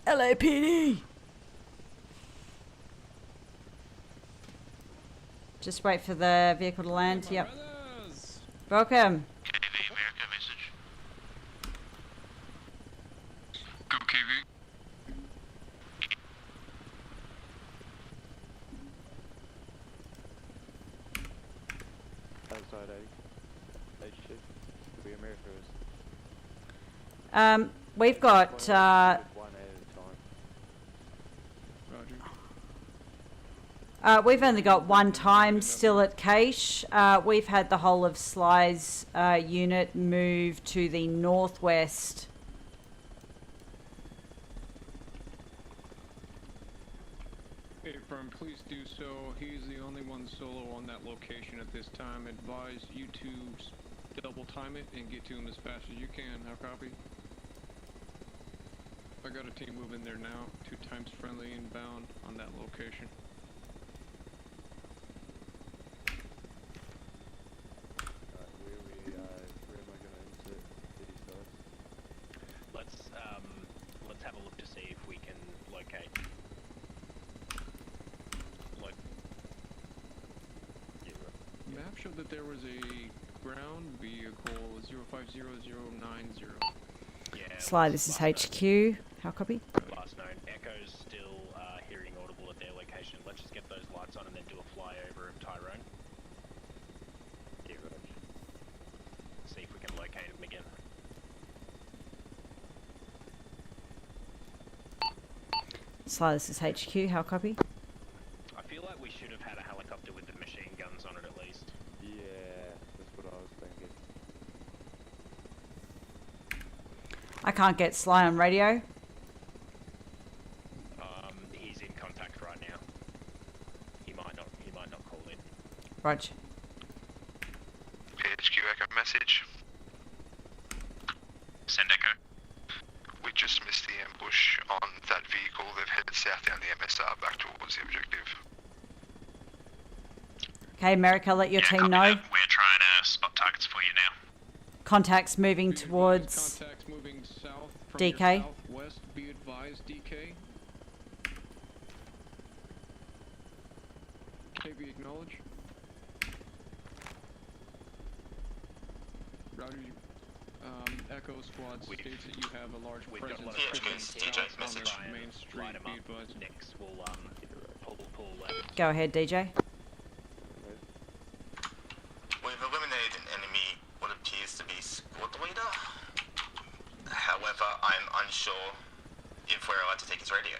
LAPD! Just wait for the vehicle to land. Yep. Welcome. KV America message. Go KV. Outside HQ. Could be America's. We've got One at a time. we've only got 1 time still at cache. We've had the whole of Sly's unit move to the northwest. Hey, firm, please do so. He's the only one solo on that location at this time. Advise you to double time it and get to him as fast as you can. How copy? I got a team moving there now. 2 times friendly inbound on that location. Let's have a look to see if we can locate. Map showed that there was a ground vehicle 050090. Yeah. Sly, this is HQ. How copy? Last known. Echo's still hearing audible at their location. Let's just get those lights on and then do a flyover of Tyrone. Yeah, right. See if we can locate him again. Sly, this is HQ. How copy? I feel like we should have had a helicopter with the machine guns on it at least. Yeah, that's what I was thinking. I can't get Sly on radio. He's in contact right now. He might not call in. Roger. HQ Echo message. Send Echo. We just missed the ambush on that vehicle. They've headed south down the MSR back towards the objective. Okay, America, let your team know. We're trying to spot targets for you now. Contacts moving towards Contacts moving south from DK. your southwest. Be advised, DK. KB, acknowledge. Roger. Echo Squad states that you have a large presence Yeah, DJ message. on Main Street. Be advised. Next, we'll pull left. Go ahead, DJ. We've eliminated an enemy, what appears to be squad leader. However, I'm unsure if we're allowed to take his radio.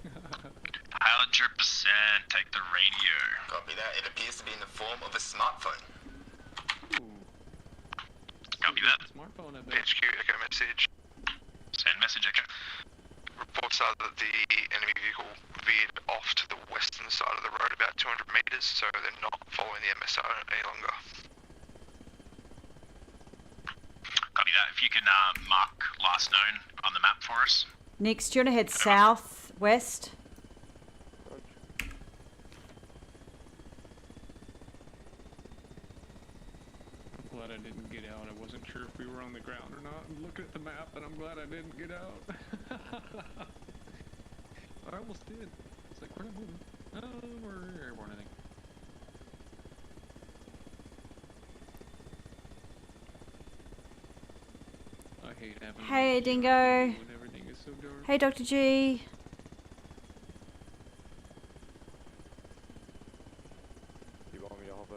100% take the radio. Copy that. It appears to be in the form of a smartphone. Copy that. Smartphone at HQ Echo message. Send message Echo. Reports are that the enemy vehicle veered off to the western side of the road about 200 meters, so they're not following the MSR any longer. Copy that. If you can mark last known on the map for us. Nix, do you want to head southwest? I'm glad I didn't get out. I wasn't sure if we were on the ground or not. I'm looking at the map and I'm glad I didn't get out. I almost did. It's like, we're not moving. We're airborne, I think. I hate having Hey, Dingo. when everything is so dark. Hey, Dr. G. You want me to hop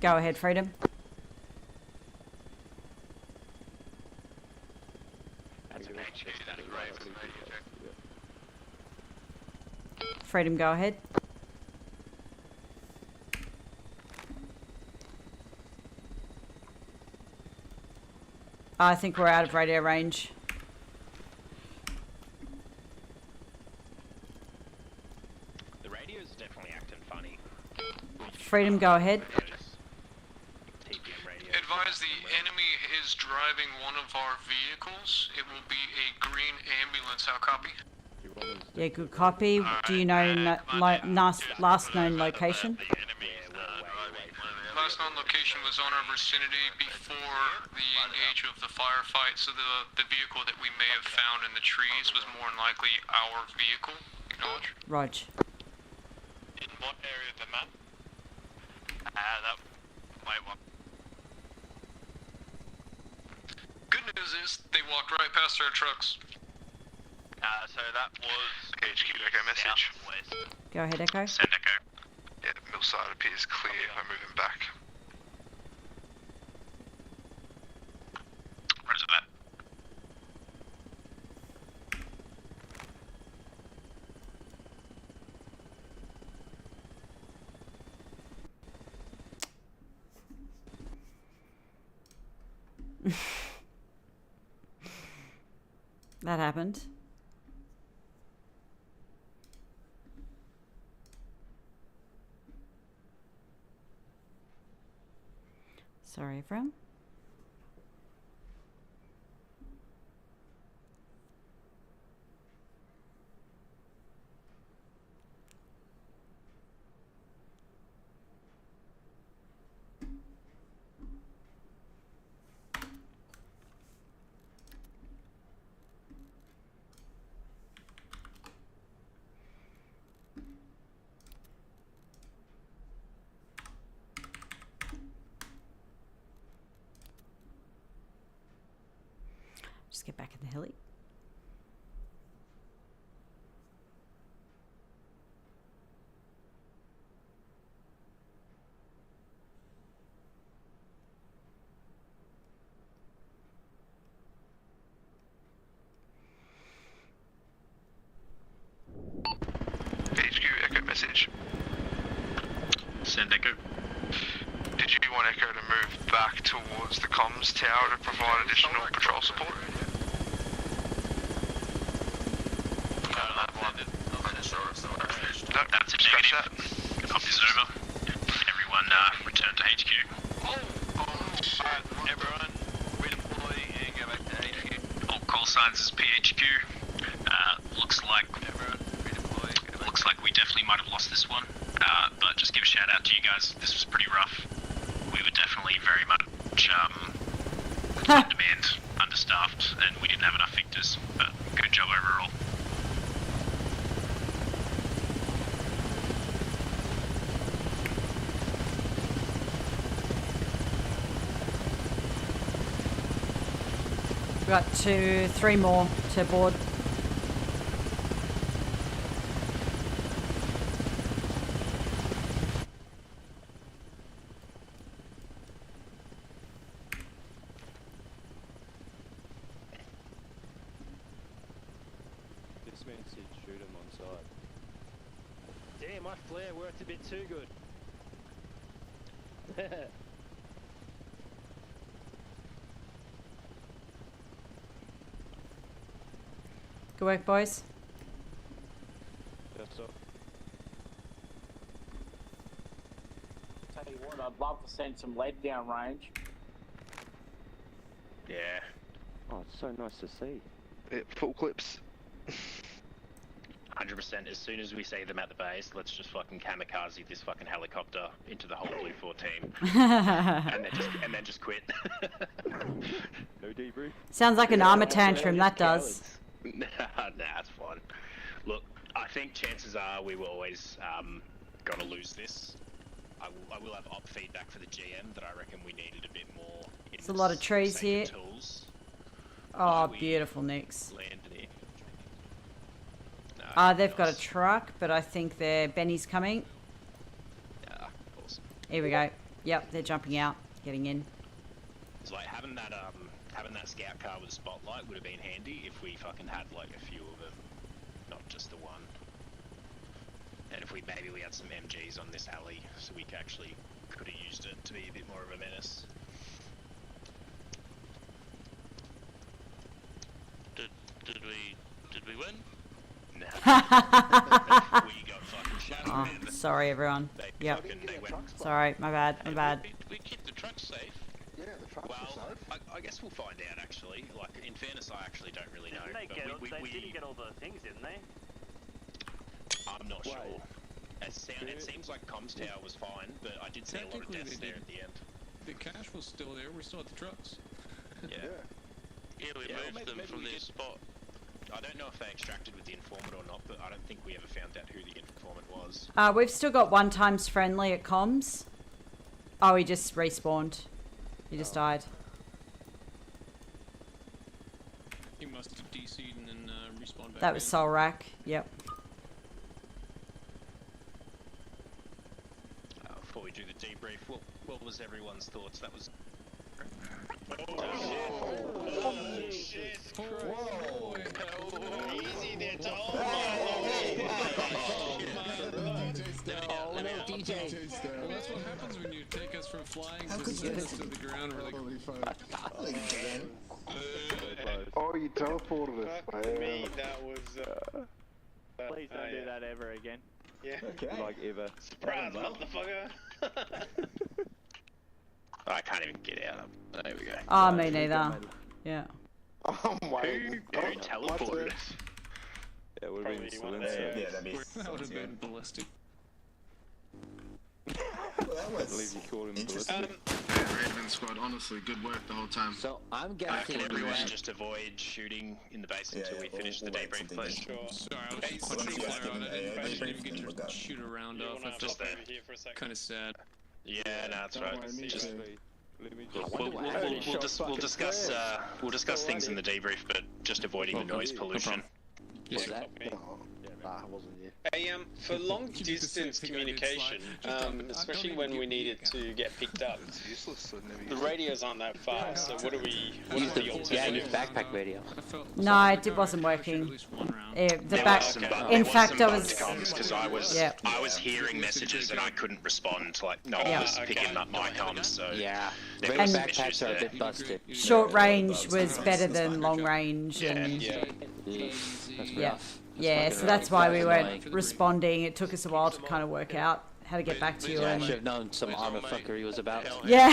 Go ahead, Freedom. Freedom, go ahead. I think we're out of radio range. The radio's definitely acting funny. Freedom, go ahead. Advise the enemy is driving one of our vehicles. It will be a green ambulance. How copy? Yeah, good copy. Do you know last known location? Last known location was on our vicinity before the engage of the firefight, so the vehicle that we may have found in the trees was more than likely our vehicle. Acknowledge? Rog. In what area of the map? Good news is they walked right past our trucks. So that was HQ Echo message. Go ahead, Echo. Send Echo. Yeah, Millside appears clear. I'm moving back. Where's it at? That happened. Sorry, everyone. Just get back in the heli. HQ Echo message. Send Echo. Did you want Echo to move back towards the comms tower to provide additional patrol support? No, that's a scratch negative. that. Copies over. Everyone return to HQ. Everyone, redeploy and go back to HQ. All call signs is PHQ. Looks like we definitely might have lost this one. But just give a shout out to you guys. This was pretty rough. We were definitely very much in demand, understaffed, and we didn't have enough victors. But good job overall. We've got 3 more to board. This man said shoot him on side. Damn, my flare worked a bit too good. Good work, boys. Yes, sir. Tell you what, I'd love to send some lead down range. Yeah. Oh, it's so nice to see. Yeah, full clips. 100%. As soon as we see them at the base, let's just fucking kamikaze this fucking helicopter into the whole Blue 4 team, and then just quit. No debrief. Sounds like an armor tantrum, that does. Nah, it's fine. Look, I think chances are we were always gonna lose this. I will have op feedback for the GM that I reckon we needed a bit more. There's a lot of trees here. Tools. Oh, beautiful, Nix. Land here. They've got a truck, but I think Benny's coming. Yeah, awesome. Here we go. Yep, they're jumping out, getting in. It's like having that scout car with a spotlight would have been handy if we fucking had like a few of them, not just the one. And if we had some MGs on this alley, so we actually could have used it to be a bit more of a menace. Did we win? No. We got fucking shot. Oh, sorry everyone. Yep. Sorry, my bad, my bad. We keep the trucks safe. Yeah, the trucks Well, are safe. I guess we'll find out actually. Like, in fairness, I actually don't really know. They But didn't get all the things, didn't they? I'm not sure. It seems like Comms Tower was fine, but I did see a lot of deaths there at the end. The cash was still there. We're still at the trucks. Yeah. Yeah, we moved them from their spot. I don't know if they extracted with the informant or not, but I don't think we ever found out who the informant was. We've still got 1 times friendly at comms. Oh, he just respawned. He just died. He must have DC'd and then respawned back. That was Soul Rack. Yep. Before we do the debrief, what was everyone's thoughts? That was... Oh shit! Whoa! Easy there, Tom. DJ. Well, that's what happens when you take us from flying to send us to the ground. We're like, Oh, you teleported us, man. Me, that was. Please don't do that ever again. Yeah. Okay. Like ever. Surprise, motherfucker! I can't even get out. There we go. Oh, me neither. Yeah. Oh my Who teleported us? Yeah, would have been Silencer. that would have been ballistic. I believe you called him ballistic. Raven squad, honestly, good work the whole time. So I'm guessing Can everyone just avoid shooting in the base until we finish the debrief, please? Sorry, I was just punching fire on it. I didn't even get your shoot around off. I felt kind of sad. Yeah, no, that's right. Just we'll discuss things in the debrief, but just avoiding the noise pollution. What's that? I wasn't here. Hey, for long distance communication, especially when we need it to get picked up, the radios aren't that fast, so what do we, Use backpack radio. No, it wasn't working. In fact, I was. Because I was hearing messages and I couldn't respond. Like no one was picking up my comms. So yeah, and backpacks are a bit busted. Short range was better than long range, and yeah, so that's why we weren't responding. It took us a while to kind of work out how to get back to you. I should have known some Arma Reforger was about. Yeah.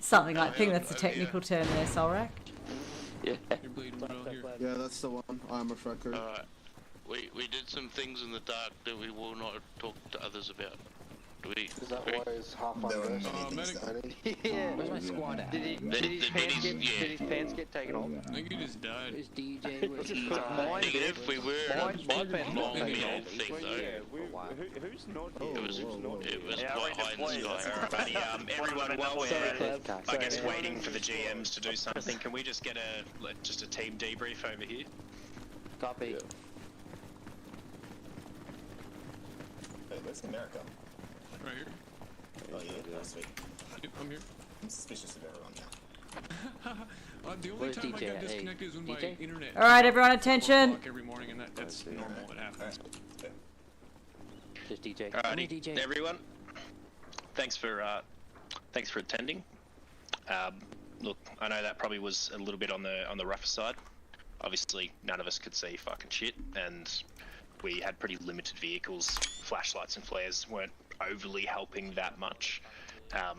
Something like, I think that's the technical term there, Solrak. Yeah. Yeah, that's the one. Arma Reforger. We did some things in the dark that we will not talk to others about. Is that why it's half undressed? Yeah. Where's my squad at? Did his pants get taken off? I think he just died. Where's DJ? Where's Negative, we were in a long meal thing though. Who's not here? It was quite high in the sky. But everyone, while we're, I guess, waiting for the GMs to do something, can we just get a team debrief over here? Copy. Hey, where's America? Right here. Oh yeah, that's sweet. Yep, I'm here. I'm suspicious of everyone now. The only time I got disconnected is when my internet. All right, everyone, attention. Every morning, and that's normal. It happens. Just DJ. Alrighty, everyone. Thanks for attending. Look, I know that probably was a little bit on the rougher side. Obviously, none of us could see fucking shit, and we had pretty limited vehicles. Flashlights and flares weren't overly helping that much. I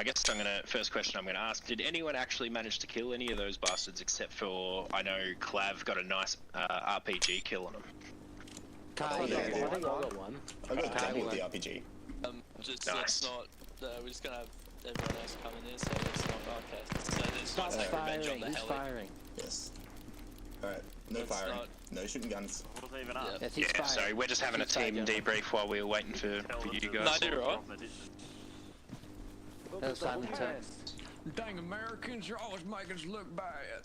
guess first question I'm gonna ask, did anyone actually manage to kill any of those bastards except for, I know Clav got a nice RPG kill on him. I got one. I got Danny with the RPG. Just Nice. it's not. We're just gonna have everyone else come in there, so it's not okay. So there's Stop not revenge on firing. the Who's heli. firing? Yes. Alright, no That's firing. not- No shooting guns. Yeah, sorry, we're just having a team debrief while we were waiting for you guys. No, you're right. Dang Americans, you're always making us look bad.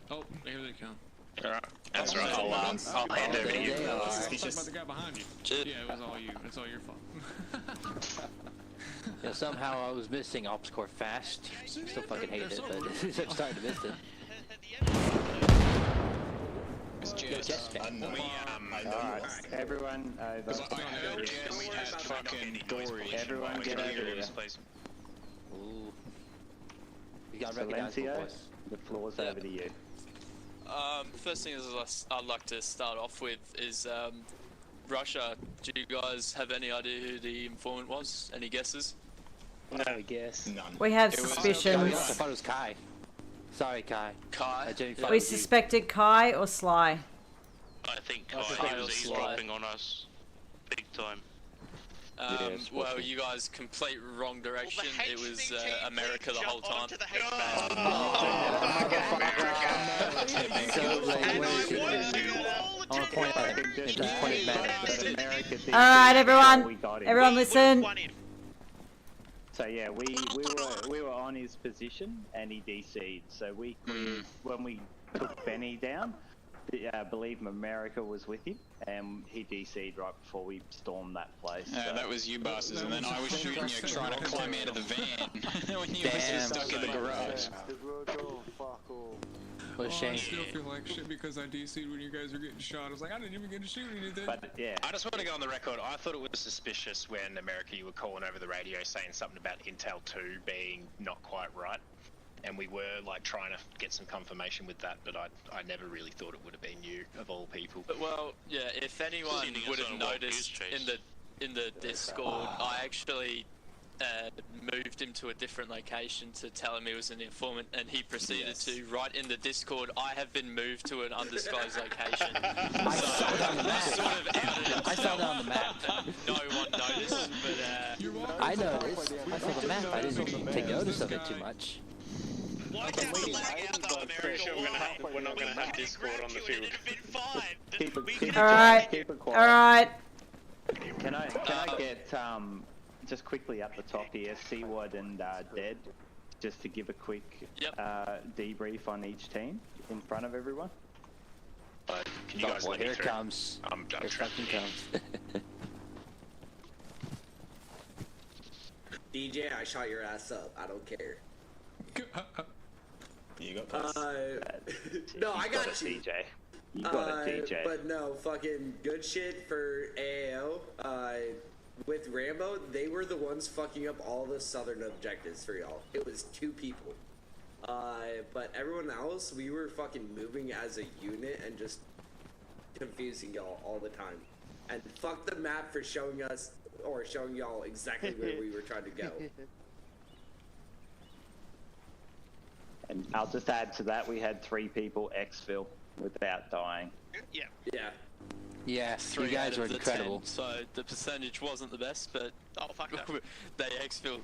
Oh, here they come. Alright, That's right. I'll hand over to you. Suspicious. About the guy behind you. Yeah, it was all you. It's all your fault. Yeah, somehow I was missing Ops Core fast. Still fucking hate it, but I'm starting to miss it. Alright, everyone over. Everyone get over here. Ooh. You got recognized, boys. The floor's over to you. First thing is I'd like to start off with is Russia. Do you guys have any idea who the informant was? Any guesses? No guess. None. We have suspicions. I thought it was Kai. Sorry, Kai. Kai? We suspected Kai or Sly. I think Kai was eavesdropping on us. Big time. Well, you guys complete wrong direction. It was America the whole time. Alright, everyone. Everyone listen. So yeah, we were on his position and he DC'd. So when we took Benny down, I believe America was with him, and he DC'd right before we stormed that place. That was you bastards, and then I was shooting you trying to climb out of the van when you were just stuck in the garage. What a shame. I still feel like shit because I DC'd when you guys were getting shot. I was like, I didn't even get to shoot anything. But yeah. I just want to go on the record. I thought it was suspicious when America, you were calling over the radio saying something about Intel 2 being not quite right. And we were like trying to get some confirmation with that, but I never really thought it would have been you of all people. Well, yeah. If anyone would have noticed in the Discord, I actually moved him to a different location to tell him he was an informant, and he proceeded to write in the Discord, "I have been moved to an undisclosed location." I saw that on the map. No one noticed, but I noticed. I saw the map. I didn't take notice of it too much. We're not going to have Discord on the field. Alright. Alright. Can I get just quickly up the top here, Seaward and Dead, just to give a quick debrief on each team in front of everyone? Can you guys let me here through? Comes. Here fucking comes. DJ, I shot your ass up. I don't care. You got no, I got you. DJ. You got it, DJ. But no, fucking good shit for AAO. With Rambo, they were the ones fucking up all the southern objectives for y'all. It was 2 people. But everyone else, we were fucking moving as a unit and just confusing y'all all the time. And fuck the map for showing us, or showing y'all exactly where we were trying to go. And I'll just add to that, we had 3 people exfil without dying. Yeah. Yeah, 3 you guys out were of the incredible. 10, so the percentage wasn't the best, but they exfil.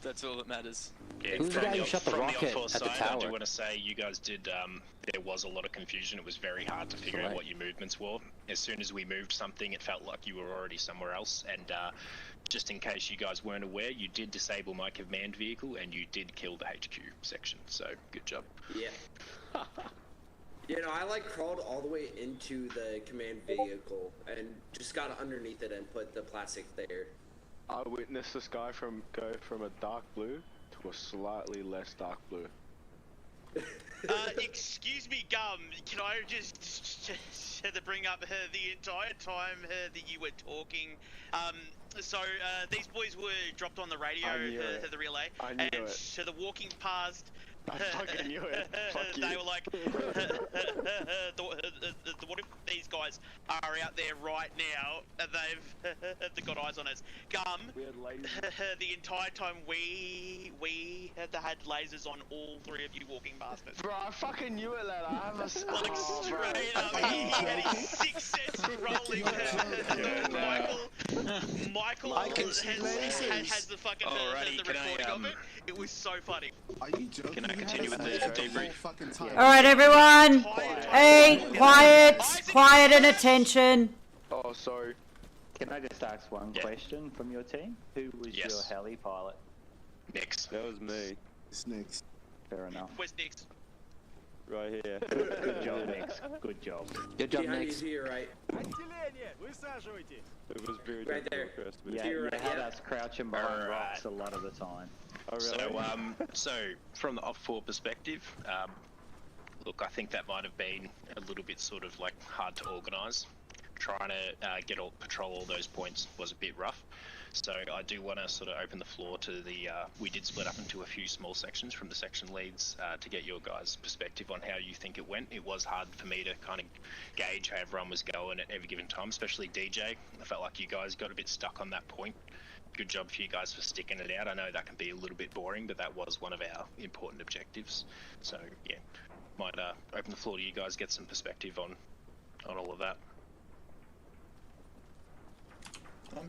That's all that matters. Yeah, Who's the guy who shot the rocket on-force at the side, I tower? do want to say you guys did, there was a lot of confusion. It was very hard to figure out what your movements were. As soon as we moved something, it felt like you were already somewhere else. And just in case you guys weren't aware, you did disable my command vehicle and you did kill the HQ section. So, good job. Yeah. You know, I like crawled all the way into the command vehicle and just got underneath it and put the plastic there. I witnessed this guy go from a dark blue to a slightly less dark blue. Excuse me, Gum. Can I just to bring up the entire time that you were talking? So these boys were dropped on the radio, the relay, and so the walking past. I fucking knew it. Fuck you. They were like, what if these guys are out there right now and they've got eyes on us? Gum, the entire time we had lasers on all 3 of you walking past us. Bro, I fucking knew it, lad. I have a like straight up, he had his 6th sense rolling. Michael has the fucking the recording of it. It was so funny. Are you joking? Can I continue with the debrief? Alright, everyone. Hey, quiet. Quiet and attention. Oh, sorry. Can I just ask one question from your team? Who was your heli pilot? Nix. That was me. It's Nix. Fair enough. Where's Nix? Right here. Good job, Nix. Good job. Good job, Behind Nix. you to your right. It was very Right there. Yeah, To your you right, had yeah. us crouching behind rocks a lot of the time. Oh, really? So from the off-4 perspective, look, I think that might have been a little bit sort of like hard to organise. Trying to patrol all those points was a bit rough. So I do want to sort of open the floor to the. We did split up into a few small sections from the section leads to get your guys' perspective on how you think it went. It was hard for me to kind of gauge how everyone was going at every given time, especially DJ. I felt like you guys got a bit stuck on that point. Good job for you guys for sticking it out. I know that can be a little bit boring, but that was one of our important objectives. So yeah, might open the floor to you guys, get some perspective on all of that.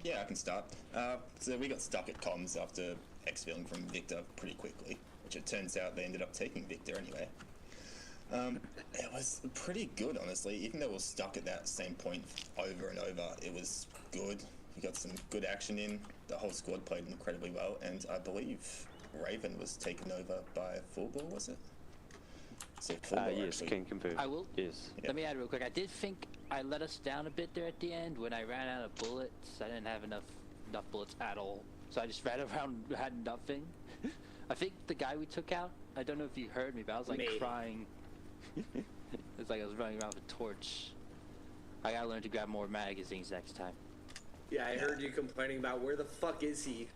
Yeah, I can start. So we got stuck at comms after exfilling from Victor pretty quickly, which it turns out they ended up taking Victor anyway. It was pretty good, honestly. Even though we were stuck at that same point over and over, it was good. We got some good action in. The whole squad played incredibly well, and I believe Raven was taken over by Fullball, was it? So Fullball yes, actually. can confirm. I will. Yes. Let me add real quick. I did think I let us down a bit there at the end when I ran out of bullets. I didn't have enough bullets at all, so I just ran around had nothing. I think the guy we took out. I don't know if you heard me, but I was like crying. It's like I was running around with a torch. I gotta learn to grab more magazines next time. Yeah, I heard you complaining about where the fuck is he?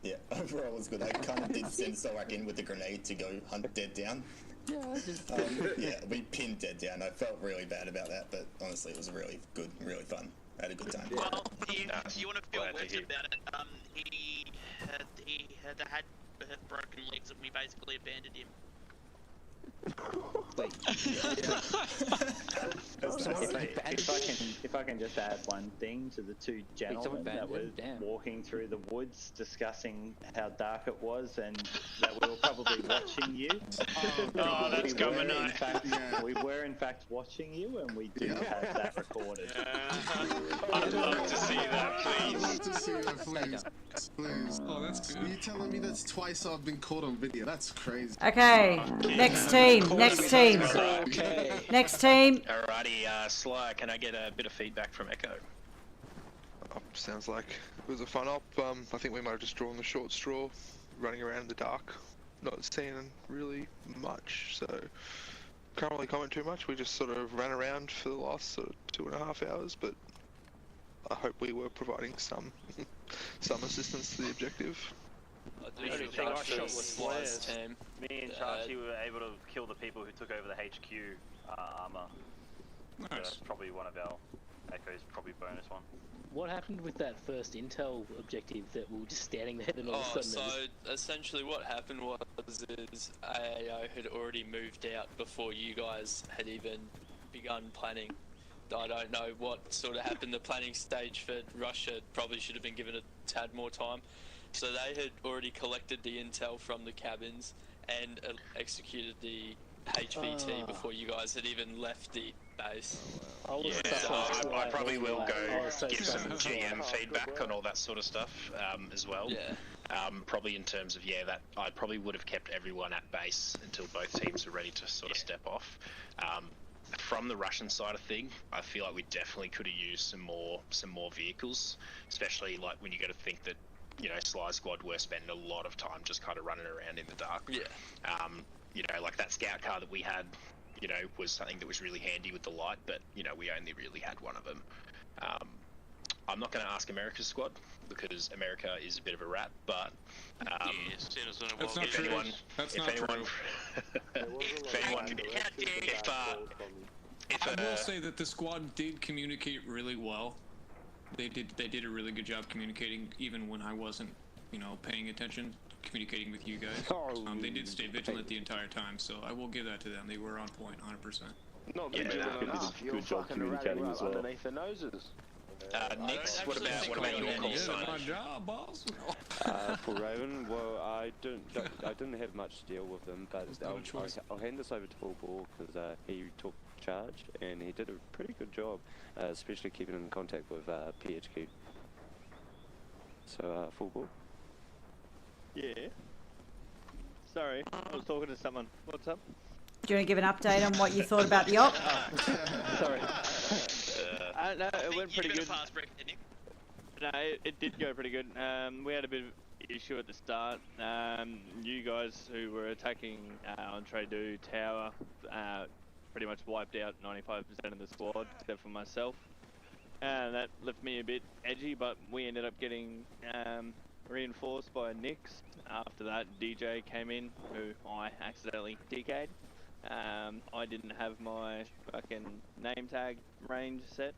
Yeah, overall it was good. I kind of did send Solak in with the grenade to go hunt Dead down. Yeah, just yeah, we pinned Dead down. I felt really bad about that, but honestly it was really good, really fun. I had a good time. Well, if you want to feel worse about it, he had broken legs and we basically abandoned him. Wait. If I can just add one thing to the two gentlemen that were walking through the woods discussing how dark it was and that we were probably watching you. That's coming up. We were in fact watching you, and we do have that recorded. I'd love to see that, please. I'd love to see that, please. Please. Oh, that's good. Are you telling me that's twice I've been caught on video? That's crazy. Okay, next team. Next team. Okay. Next team. Alrighty, Sly, can I get a bit of feedback from Echo? Sounds like it was a fun op. I think we might have just drawn the short straw, running around in the dark, not seeing really much, so can't really comment too much. We just sort of ran around for the last sort of 2.5 hours, but I hope we were providing some assistance to the objective. The only thing I shot was flares. Me and Chachi were able to kill the people who took over the HQ armor. Nice. So that's probably one of our Echo's probably bonus one. What happened with that first intel objective that we were just standing there and all of a sudden? So essentially what happened was AAO had already moved out before you guys had even begun planning. I don't know what sort of happened. The planning stage for Russia probably should have been given a tad more time. So they had already collected the intel from the cabins and executed the HVT before you guys had even left the base. I probably will go give some GM feedback on all that sort of stuff as well. Yeah. Probably in terms of, that I probably would have kept everyone at base until both teams were ready to sort of step off. From the Russian side of thing, I feel like we definitely could have used some more vehicles, especially like when you got to think that Sly Squad were spending a lot of time just kind of running around in the dark. Yeah. Like that scout car that we had, was something that was really handy with the light, but we only really had one of them. I'm not going to ask America's squad because America is a bit of a rat, but That's not true. I will say that the squad did communicate really well. They did a really good job communicating, even when I wasn't, paying attention, communicating with you guys. They did stay vigilant the entire time, so I will give that to them. They were on point, 100%. Not vigilant enough. You're good job fucking right communicating as well. underneath their noses. Nix, what about your call sign? My job, boss. For Raven, well, I didn't have much to deal with them, but I'll hand this over to Fullball because he took charge and he did a pretty good job, especially keeping in contact with PHQ. So, Fullball. Yeah. Sorry, I was talking to someone. What's up? Do you want to give an update on what you thought about the op? Sorry. No, it went pretty good. No, it did go pretty good. We had a bit of issue at the start. You guys who were attacking on Trade Tower pretty much wiped out 95% of the squad, except for myself. That left me a bit edgy, but we ended up getting reinforced by Nix. After that, DJ came in, who I accidentally DK'd. I didn't have my fucking name tag range set.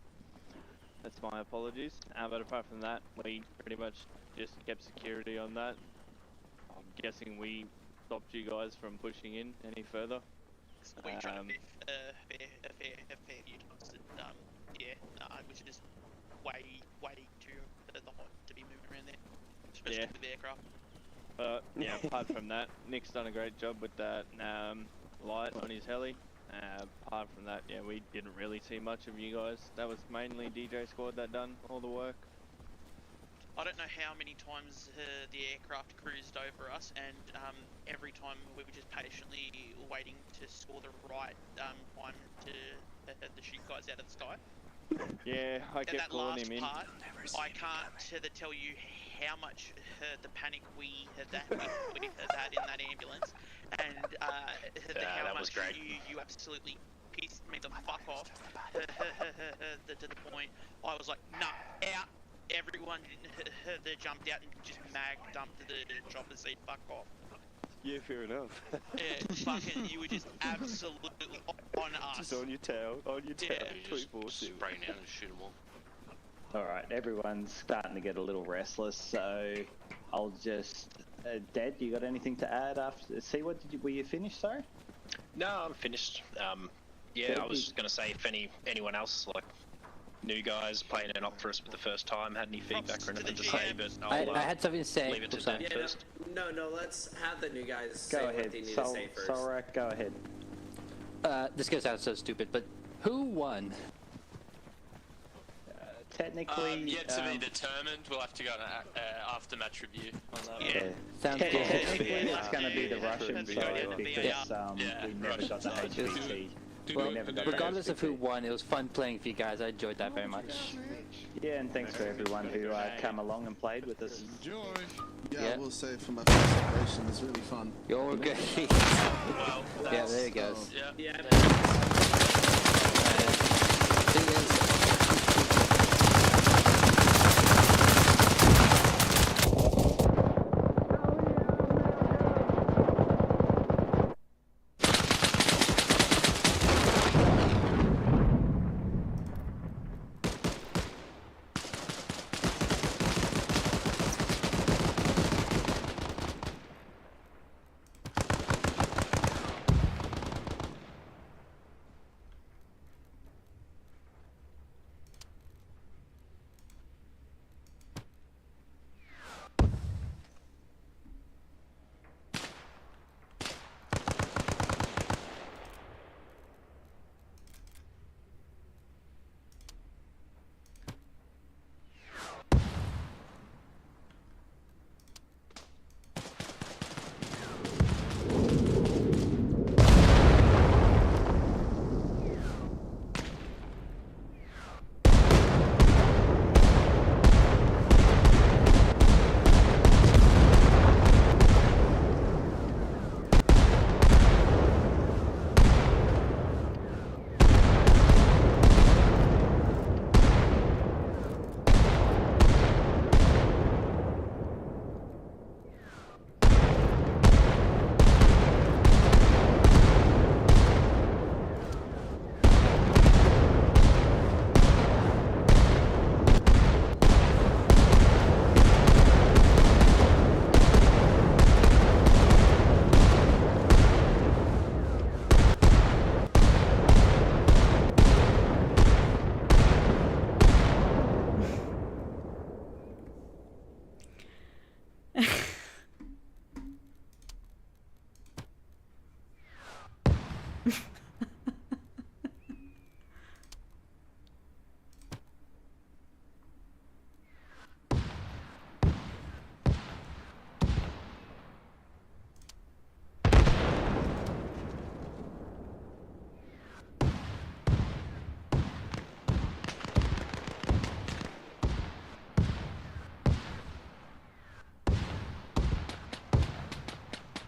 That's my apologies. But apart from that, we pretty much just kept security on that. I'm guessing we stopped you guys from pushing in any further. We tried a fair few times. Yeah, it was just way too hot to be moving around there, especially with the aircraft. Yeah, apart from that, Nick's done a great job with that light on his heli. Apart from that, yeah, we didn't really see much of you guys. That was mainly DJ squad that done all the work. I don't know how many times the aircraft cruised over us, and every time we were just patiently waiting to score the right time to the shoot guys out of the sky. Yeah, I kept calling him in. Part, I can't tell you how much the panic we had in that ambulance, and how much you absolutely pissed me the fuck off to the point I was like, nah, out. Everyone jumped out and just mag dumped the chopper seat, fuck off. Yeah, fair enough. Yeah, fucking, you were just absolutely on us. Just on your tail, 24/7. Spray out and shoot them all. Alright, everyone's starting to get a little restless, so I'll just... Dad, you got anything to add after... See, were you finished, sorry? No, I'm finished. Yeah, I was going to say if anyone else, like, new guys playing an op for us for the first time had any feedback or anything to say, but I'll I had something to say. leave it to them first. No, let's have the new guys Go say ahead, what they need to say first. Solrak, go ahead. This goes out so stupid, but who won? Technically... Yet to be determined. We'll have to go to after-match review on that. Yeah. Sounds good. Technically, it's going to be the Russian side because we never got the HVT. Well, regardless of who won, it was fun playing with you guys. I enjoyed that very much. Yeah, and thanks for everyone who come along and played with us. Enjoy. Yeah, I will say for my first operation, it's really fun. You're good. Yeah, there it goes. Yeah.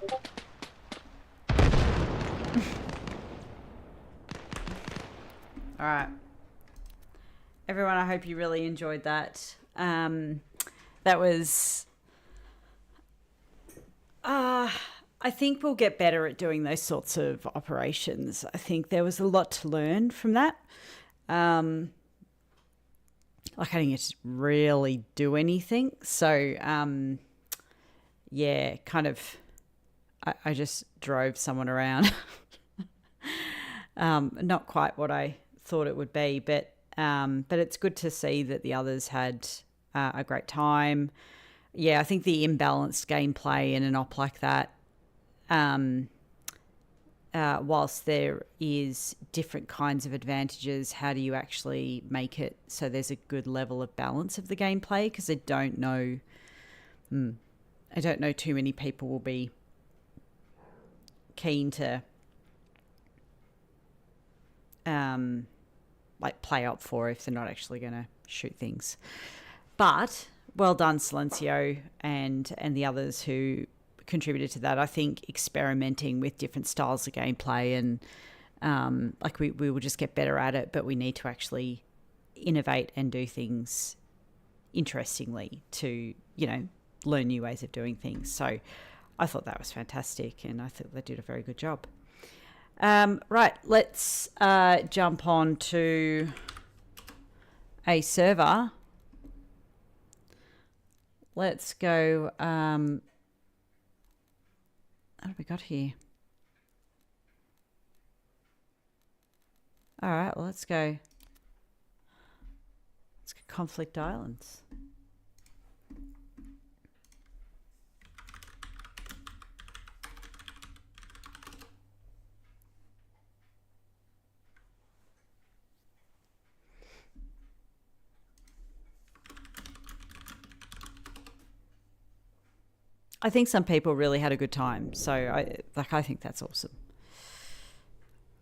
All right. Everyone, I hope you really enjoyed that. That was... I think we'll get better at doing those sorts of operations. I think there was a lot to learn from that. Like, I didn't get to really do anything. So, yeah, kind of, I just drove someone around. Not quite what I thought it would be, but it's good to see that the others had a great time. Yeah, I think the imbalanced gameplay in an op like that, whilst there is different kinds of advantages, how do you actually make it so there's a good level of balance of the gameplay? Because I don't know too many people will be keen to like play up for if they're not actually going to shoot things. But well done, Silencio and the others who contributed to that. I think experimenting with different styles of gameplay and like we will just get better at it, but we need to actually innovate and do things interestingly to, you know, learn new ways of doing things. So I thought that was fantastic, and I thought they did a very good job. Right, let's jump on to a server. Let's go. What have we got here? All right, well, let's go. Let's go Conflict Islands. I think some people really had a good time, so I think that's awesome.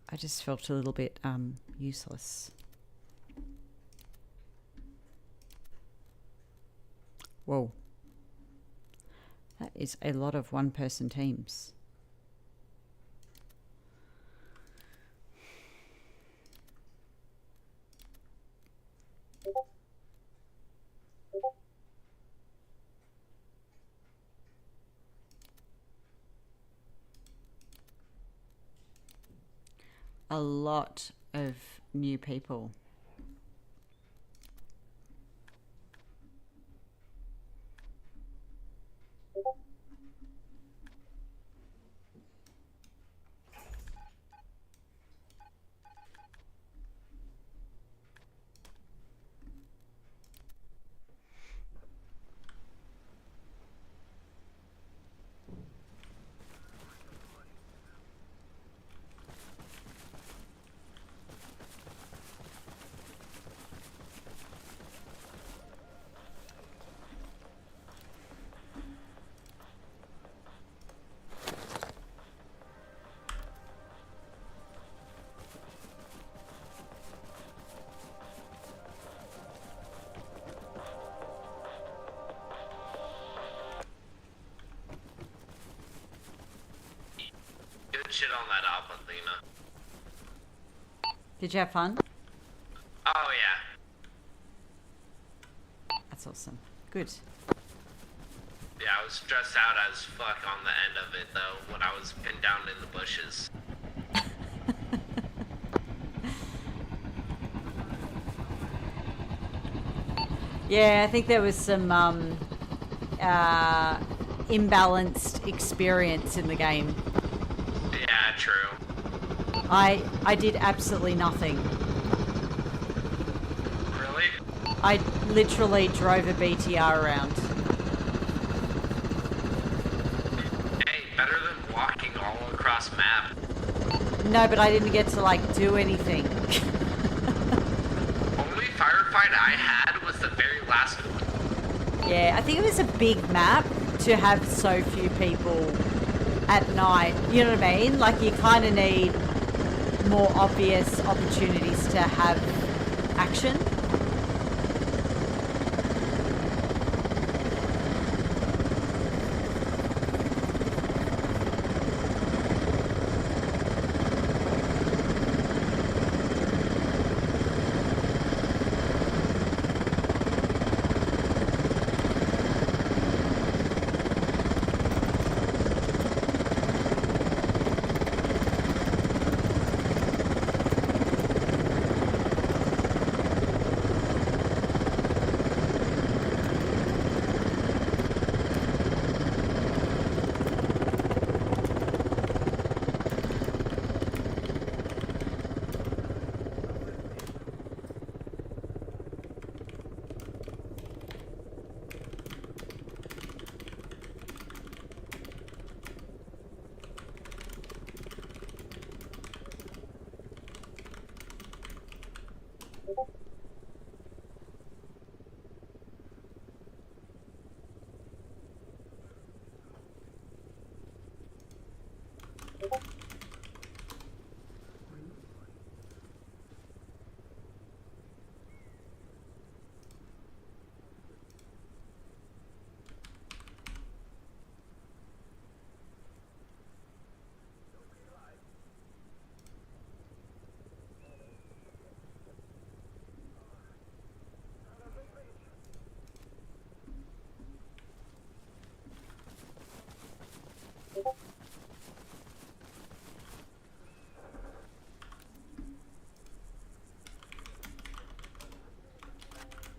I just felt a little bit useless. Whoa. That is a lot of one-person teams. A lot of new people. Shit on that op, Athena. Did you have fun? Oh yeah. That's awesome. Good. Yeah, I was stressed out as fuck on the end of it though, when I was pinned down in the bushes. Yeah, I think there was some imbalanced experience in the game. Yeah, true. I did absolutely nothing. Really? I literally drove a BTR around. Hey, better than walking all across map. No, but I didn't get to like do anything. Only firefight I had was the very last one. Yeah, I think it was a big map to have so few people at night. You know what I mean? Like, you kind of need more obvious opportunities to have action.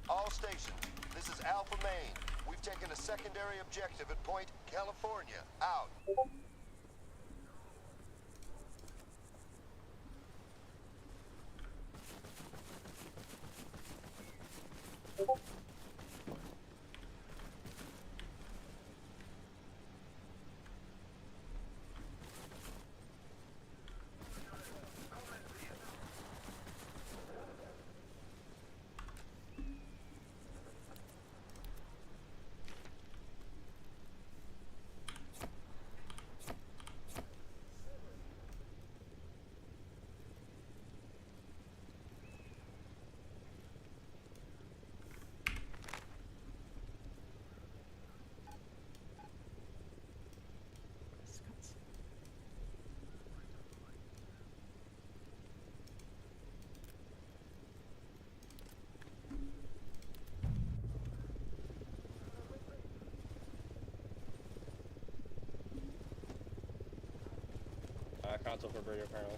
All stations, this is Alpha Main. We've taken a secondary objective at Point California. Out. Console for Breeder, apparently.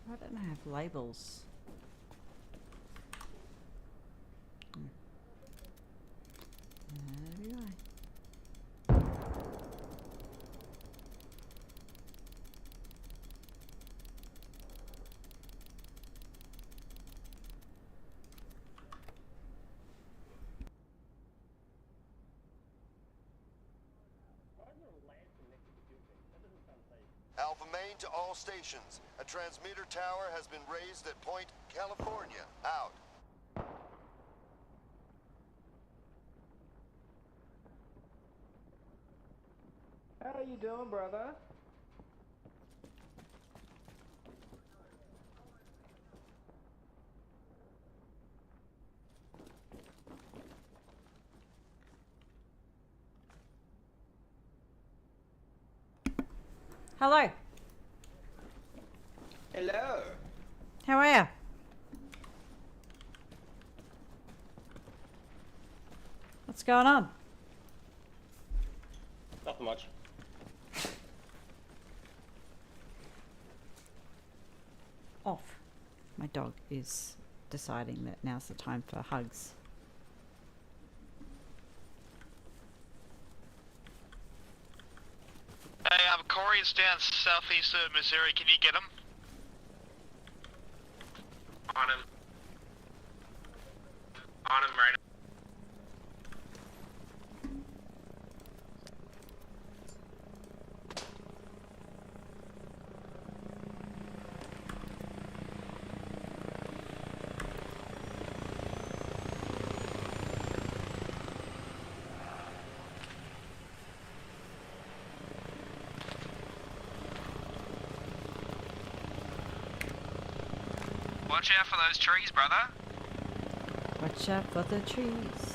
Why don't I have labels? There we go. Alpha Main to all stations. A transmitter tower has been raised at Point California. Out. How you doing, brother? Hello. Hello. How are you? What's going on? Nothing much. Off. My dog is deciding that now's the time for hugs. Hey, Corey's down southeast of Missouri. Can you get him? On him. On him right now. Watch out for those trees, brother. Watch out for the trees.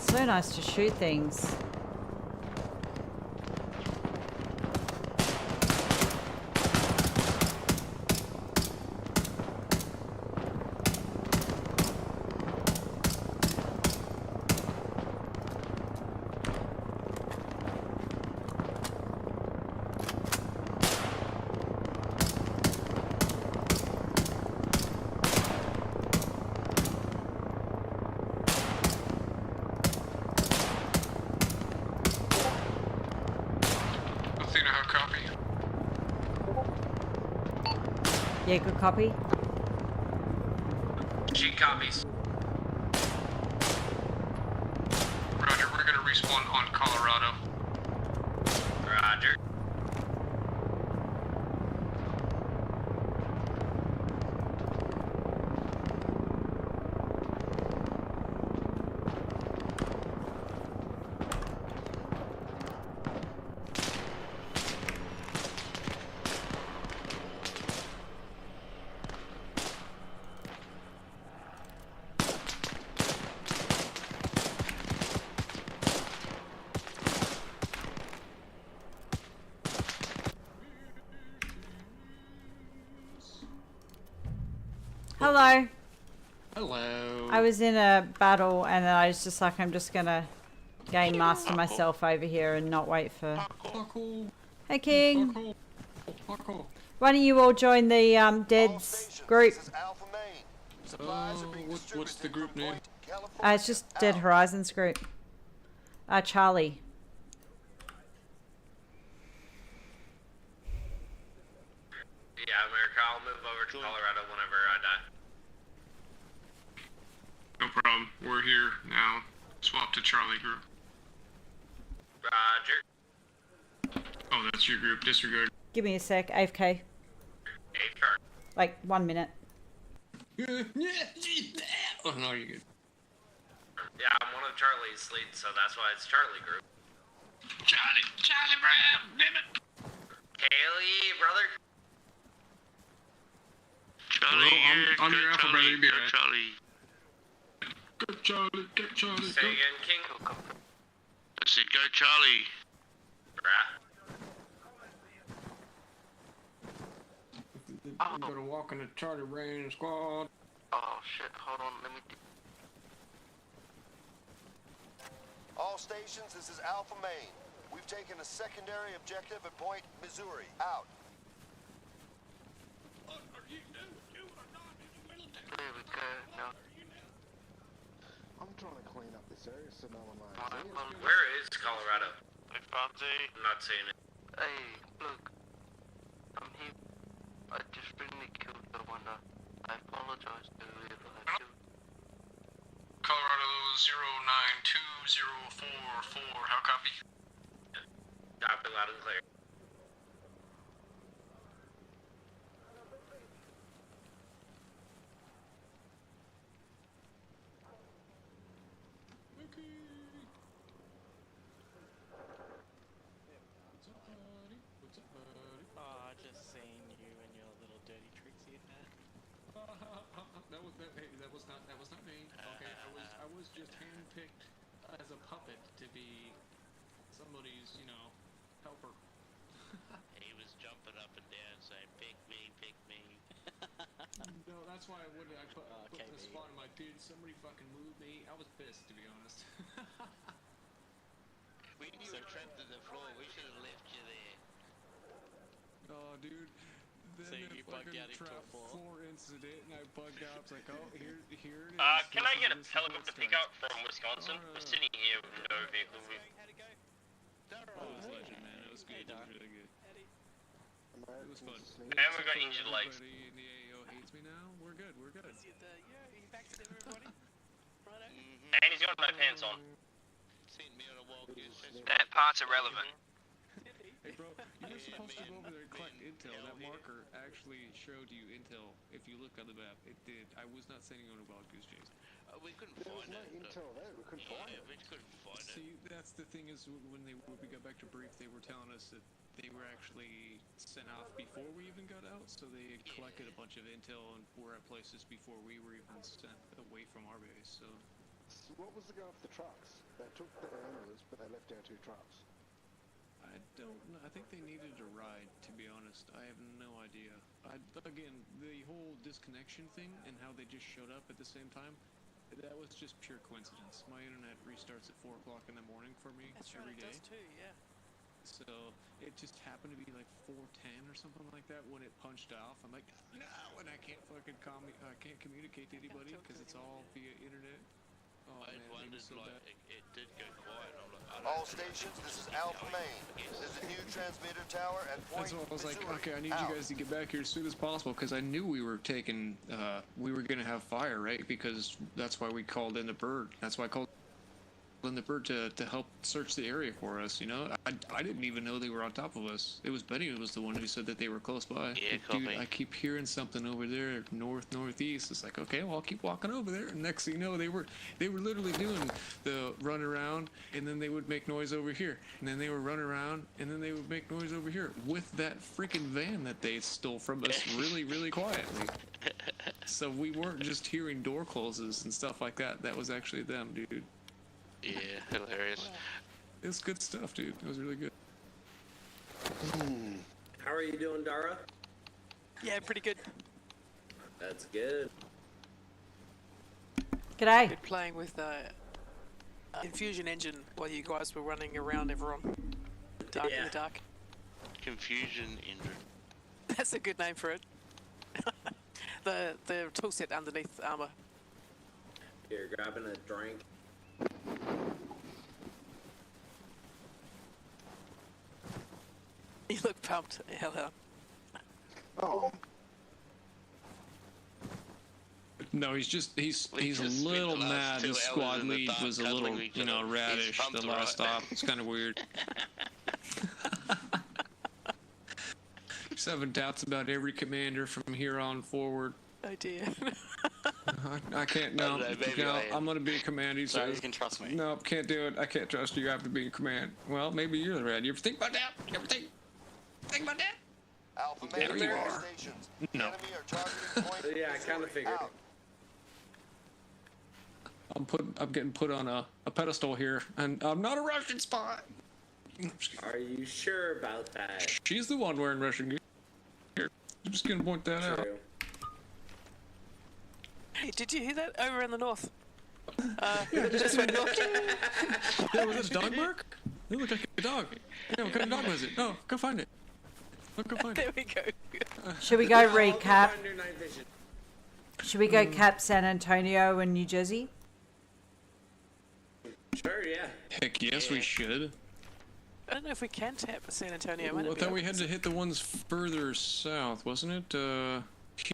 So nice to shoot things. Yeah, good copy. G copies. Roger, we're gonna respawn on Colorado. Roger. Hello. Hello. I was in a battle and then I was just like, I'm just gonna game master myself over here and not wait for... Hey King. Why don't you all join the Dead's group? What's the group name? It's just Dead Horizons group. Charlie. Yeah, America, I'll move over to Colorado whenever I die. No problem. We're here now. Swap to Charlie group. Roger. Oh, that's your group. Disregard. Give me a sec, AFK. Like 1 minute. Oh, no, you're good. Yeah, I'm one of Charlie's leads, so that's why it's Charlie group. Charlie Brown, damn it! Haley, brother. Charlie, on your alpha, brother, you'll be right. Charlie. Go Charlie, go Charlie, Say go. again, King. I said go Charlie. I'm gonna walk in the Charlie Brown squad. Oh shit, hold on, let me... All stations, this is Alpha Main. We've taken a secondary objective at Point Missouri. Out. There we go, now. I'm trying to clean up this area so no one likes it. Where is Colorado? Hey, Fonzie. I'm not seeing it. Hey, look. I'm here. I just really killed the one. I apologize to whoever I killed. Colorado 092044, how copy? Copy loud and clear. Oh, just seeing you and your little dirty tricks you had. That was not me. Okay, I was just handpicked as a puppet to be somebody's, you know, helper. He was jumping up and down saying, pick me, pick me. No, that's why I put okay, the spot in my dude. Somebody fucking moved me. I was pissed, to be honest. We were trapped to the floor. We should have left you there. Oh, dude. Then So you bugged out into a floor incident, and I bugged out. It's like, oh, here it is. Can I get a helicopter pickup from Wisconsin? We're sitting here with no vehicle. Oh, it was legend, man. It was good. It was really good. It was fun. And we got injured legs. Everybody in the AAO hates me now. We're good. We're good. And he's got no pants on. Sent me on a walk. That part's irrelevant. Hey, bro, you were supposed to go over there and collect intel. That marker actually showed you intel. If you look on the map, it did. I was not sending on a wild goose chase. We couldn't find it. Intel there. We couldn't find it. We couldn't find it. See, that's the thing is when we got back to brief, they were telling us that they were actually sent off before we even got out. So they collected a bunch of intel and were at places before we were even sent away from our base. So What was the go with the trucks? They took the ambulance, but they left our 2 trucks. I don't know. I think they needed a ride, to be honest. I have no idea. Again, the whole disconnection thing and how they just showed up at the same time, that was just pure coincidence. My internet restarts at 4 o'clock in the morning for me every day. It does too, yeah. So it just happened to be like 4:10 or something like that when it punched off. I'm like, no, and I can't fucking I can't communicate to anybody because it's all via internet. Oh, I man, wondered, so like, it did go quiet. I'm like, I don't All know. stations, this is Alpha Main. There's a new transmitter tower at Point That's why I was like, Missouri. okay, I need Out. you guys to get back here as soon as possible because I knew we were taking, we were gonna have fire, right? Because that's why we called in the bird. That's why I called in the bird to help search the area for us. You know, I didn't even know they were on top of us. It was Benny who was the one who said that they were close by. Yeah, Like, dude, I keep hearing something over there, northeast. It's like, okay, well, I'll keep walking over there. And next thing you know, they were literally doing the run around, and then they would make noise over here, and then they would run around, and then they would make noise over here with that freaking van that they stole from us really, really quietly. So we weren't just hearing door closes and stuff like that. That was actually them, dude. Yeah, hilarious. It's good stuff, dude. It was really good. How are you doing, Dara? Yeah, pretty good. That's good. G'day. Good playing with Infusion Engine while you guys were running around everyone. In the dark. Confusion engine. That's a good name for it. the toolset underneath armor. You're grabbing a drink. You look pumped. Hell. Oh. No, he's a little mad. The squad lead was a little, you know, radish the last stop. It's kind of weird. Just having doubts about every commander from here on forward. Oh dear. I can't. No, no. I'm gonna be in command. He So says. you can trust me. No, can't do it. I can't trust you. You have to be in command. Well, maybe you're the red. You ever think about that? You ever think about that? Alpha There you are. stations. No. Enemy are targeting point. Yeah, I kind of figured. Out. I'm getting put on a pedestal here, and I'm not a Russian spy. Are you sure about that? She's the one wearing Russian gear. Here, I'm just gonna point that out. True. Hey, did you hear that over in the north? Just went north. Yeah, was that a dog bark? It looked like a dog. Yeah, what kind of dog was it? No, go find it. Go find There it. we go. Should we go recap? Under night vision. Should we go cap San Antonio and New Jersey? Sure, yeah. Heck yes, we should. I don't know if we can tap San Antonio. Well, I thought we had to hit the ones further south, wasn't it?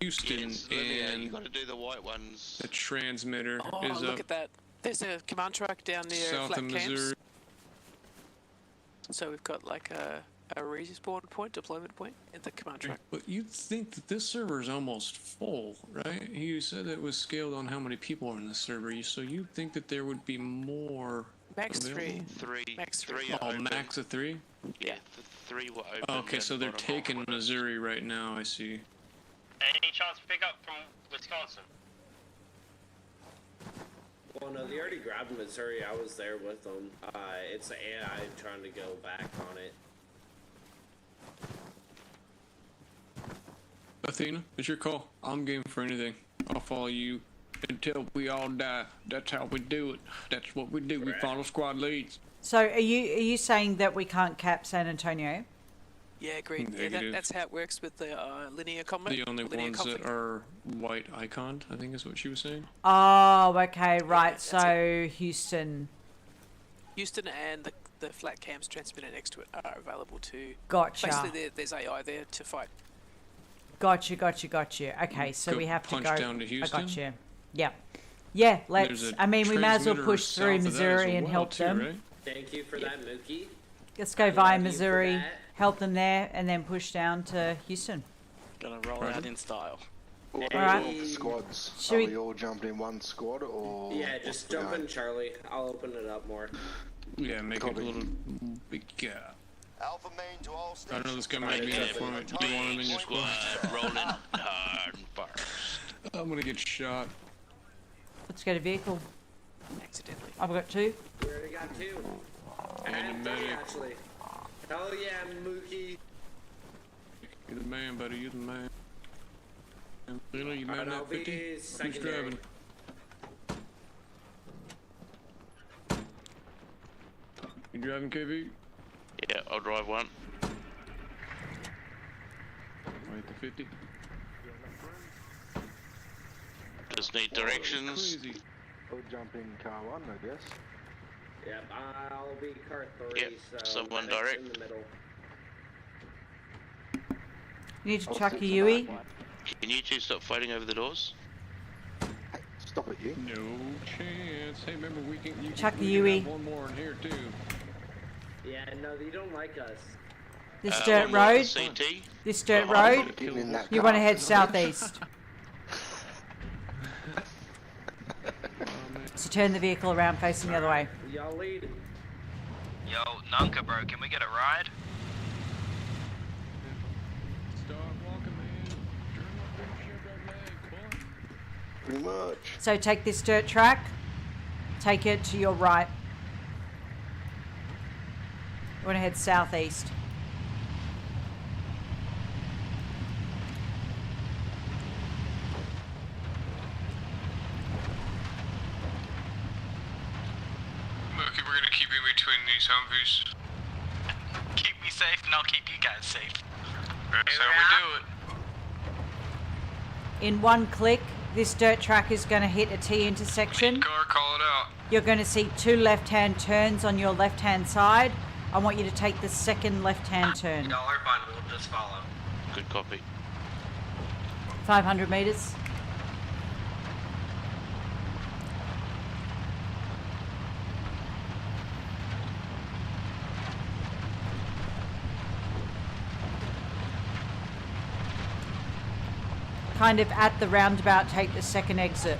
Houston and you got to do the white ones. the transmitter Oh, is look up at that. There's a command truck down near south Flat of Camps. Missouri. So we've got like a respawn point, deployment point at the command truck. But you'd think that this server is almost full, right? You said it was scaled on how many people are in the server, so you'd think that there would be more. Max available. Three. Max three. Oh, are open. max of 3? Yeah, three were open. Okay, down so the they're bottom. taking Missouri right now, I see. Any chance to pick up from Wisconsin? Well, no, they already grabbed Missouri. I was there with them. It's AI trying to go back on it. Athena, it's your call. I'm game for anything. I'll follow you until we all die. That's how we do it. That's what we do. We follow squad leads. So are you saying that we can't cap San Antonio? Yeah, agreed. Yeah, Negative. that's how it works with the linear combat. The only linear ones conflict. that are white iconed, I think is what she was saying. Oh, okay, right. So Houston. Houston and the flat cams transmitter next to it are available to. Gotcha. Basically, there's AI there to fight. Gotcha. Okay, so Go we have to punch go. down to Houston? I gotcha. Yeah. Yeah, There's let's. a I mean, we may as well transmitter push south through of that as Missouri and well, help too, them. right? Thank you for that, Mookie. Let's go I via love you for Missouri, that. help them there, and then push down to Houston. Gonna roll out in style. What Alright. are the squads? Should Are we- we all jumping in one squad or? Yeah, what's just the jump game? in, Charlie. I'll open it up more. Yeah, make it a Copy. little big gap. Alpha main to all I stations. know this guy might be in that format. Do you want him in your squad? Rolling hard and fast. I'm gonna get shot. Let's get a vehicle. Accidentally. I've got 2. We already got 2. And And a 3, medic. actually. Hell yeah, Mookie. You're the man, buddy. You're the man. Lily, you man Alright, I'll at be 50? Who's secondary. driving? You driving, KV? Yeah, I'll drive one. Wait, the 50. Just need directions. Crazy. I'll jump in car 1, I guess. Yep, I'll be car 3, Yep, so someone medic's direct. in the middle. You need to chuck a Yui. Can you two stop fighting over the doors? Stop it, you. No chance. Hey, remember we can. You Chuck we the can Yui. have one more in here too. Yeah, no, they don't like us. This dirt one more at road. the CT. This dirt Behind road. Getting in that You car. want to head southeast. So turn the vehicle around facing the other way. Y'all lead. Yo, Nunka bro, can we get a ride? Start walking, man. Turn my leg, boy. Pretty much. So take this dirt track. Take it to your right. You want to head southeast. Mookie, we're gonna keep you between these Humvees. Keep me safe and I'll keep you guys safe. That's how we do it. In one click, this dirt track is going to hit a T intersection. Car, call it out. You're going to see 2 left-hand turns on your left-hand side. I want you to take the second left-hand turn. Y'all are fine, we'll just follow. Good copy. 500 meters. kind of at the roundabout, take the second exit.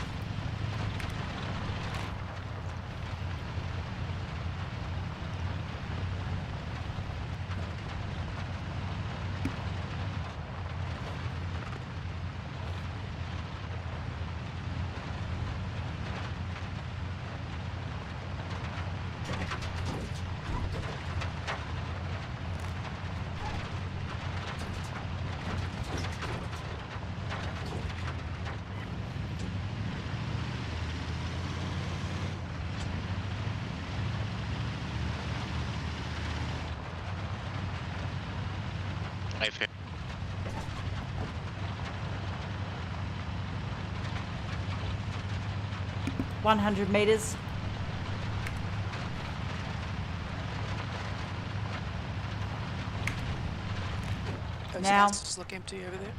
I feel 100 meters. Those Now. houses look empty over there.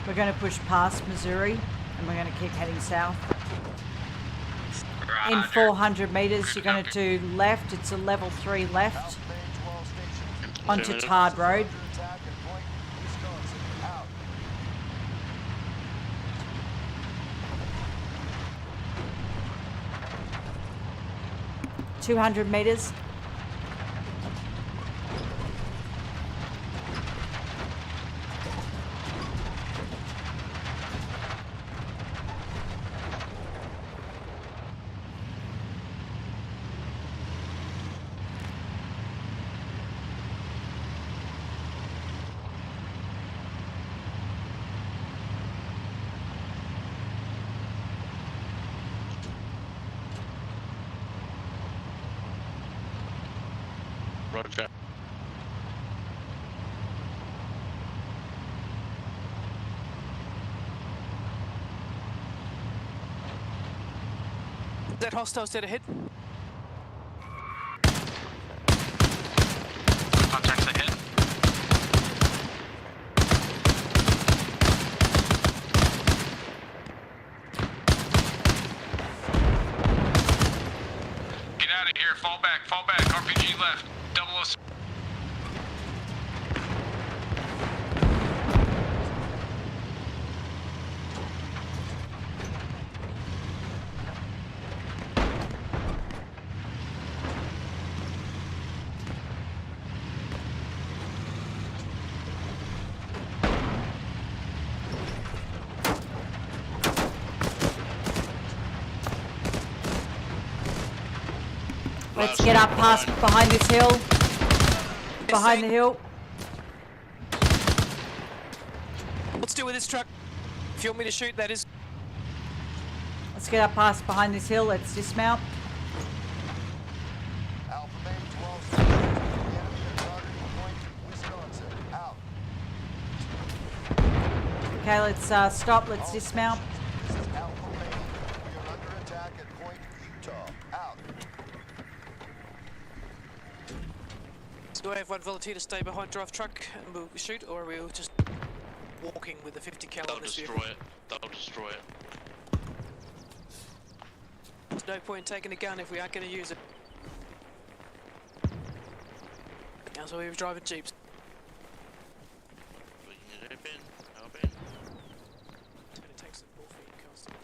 We're going to push past Missouri and we're going to keep heading south. In 400 meters, you're going to do left. It's a level 3 left onto Tard Road. $200 meters. Roger. Is that hostile dead ahead? Contacts ahead. Get out of here. Fall back. Fall back. RPG left. 006. Let's get up past behind this hill. Behind the hill. Let's deal with this truck. If you want me to shoot, that is. Let's get up past behind this hill. Let's dismount. Alpha Main 12, the enemy are targeting point Wisconsin. Out. Okay, let's stop. Let's dismount. This is Alpha Main. We are under attack at point Utah. Out. Do I have one volunteer to stay behind drive truck and we'll shoot, or are we just walking with the 50 cal They'll on this destroy vehicle? it. They'll destroy it. There's no point taking a gun if we aren't going to use it. That's why we were driving jeeps. We can hop in. Hop in. It's going to take some morphine constantly.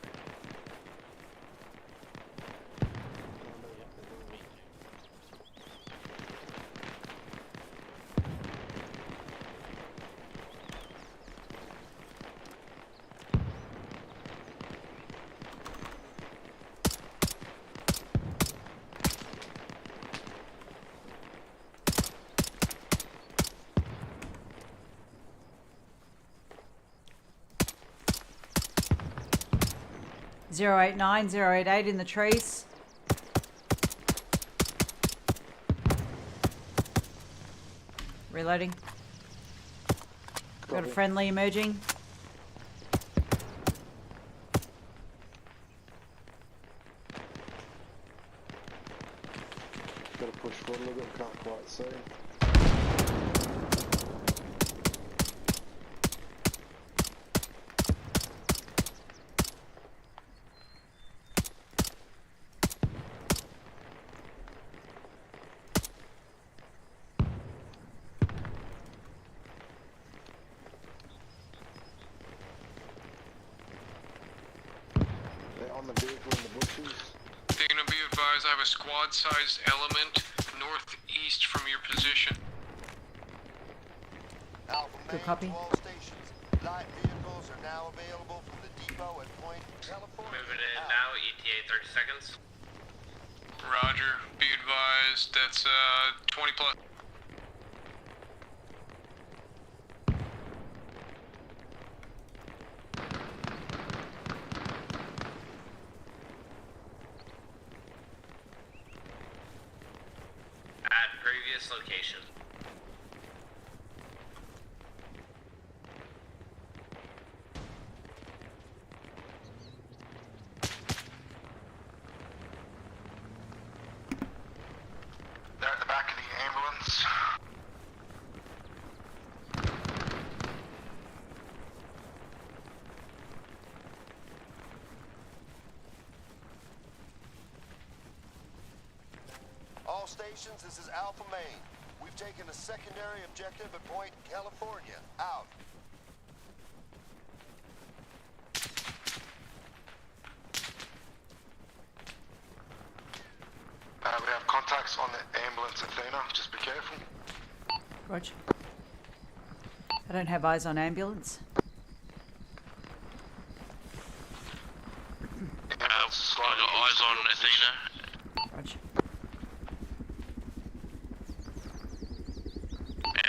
$089, $088 in the trees. Reloading. Got a friendly emerging. On the vehicle in the bushes. Dana, be advised, I have a squad-sized element northeast from your position. Good copy. All stations. Light vehicles are now available from the depot at Point California. Moving in now, ETA 30 seconds. Roger, be advised, that's 20 plus. At previous location. They're at the back of the ambulance. All stations, this is Alpha Main. We've taken a secondary objective at Point California. Out. We have contacts on the ambulance, Athena. Just be careful. Roger. I don't have eyes on ambulance. I got eyes on Athena. Roger.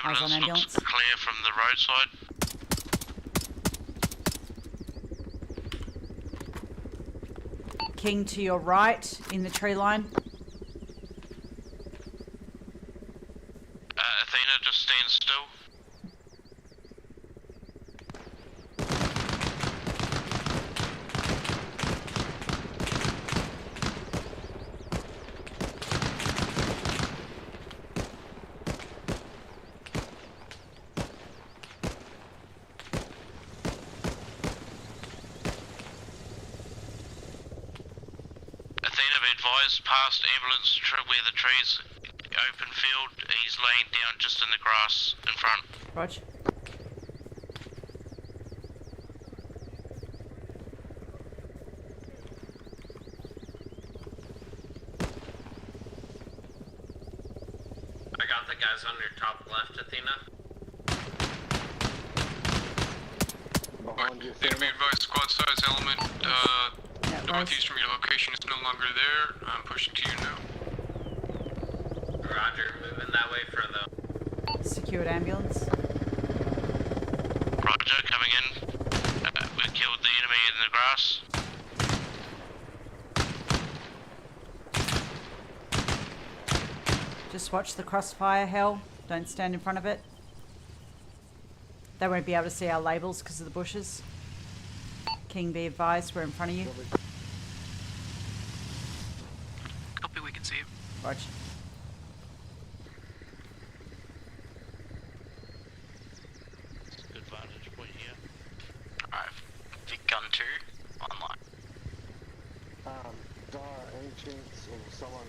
Ambulance, ambulance. looks clear from the roadside. King to your right in the tree line. Athena, just stand still. Advised, past ambulance where the trees, open field, he's laying down just in the grass in front. Roger. I got the guys on your top left, Athena. Dana, be advised, squad-sized element northeast from your location is no longer there. I'm pushing to you now. Roger, moving that way for the... Secured ambulance. Roger, coming in. We killed the enemy in the grass. Just watch the crossfire, Hell. Don't stand in front of it. They won't be able to see our labels because of the bushes. King, be advised, we're in front of you. Copy, we can see him. Roger. Good vantage point here. Alright, Vic Gun 2, online. Dara, any chance of someone...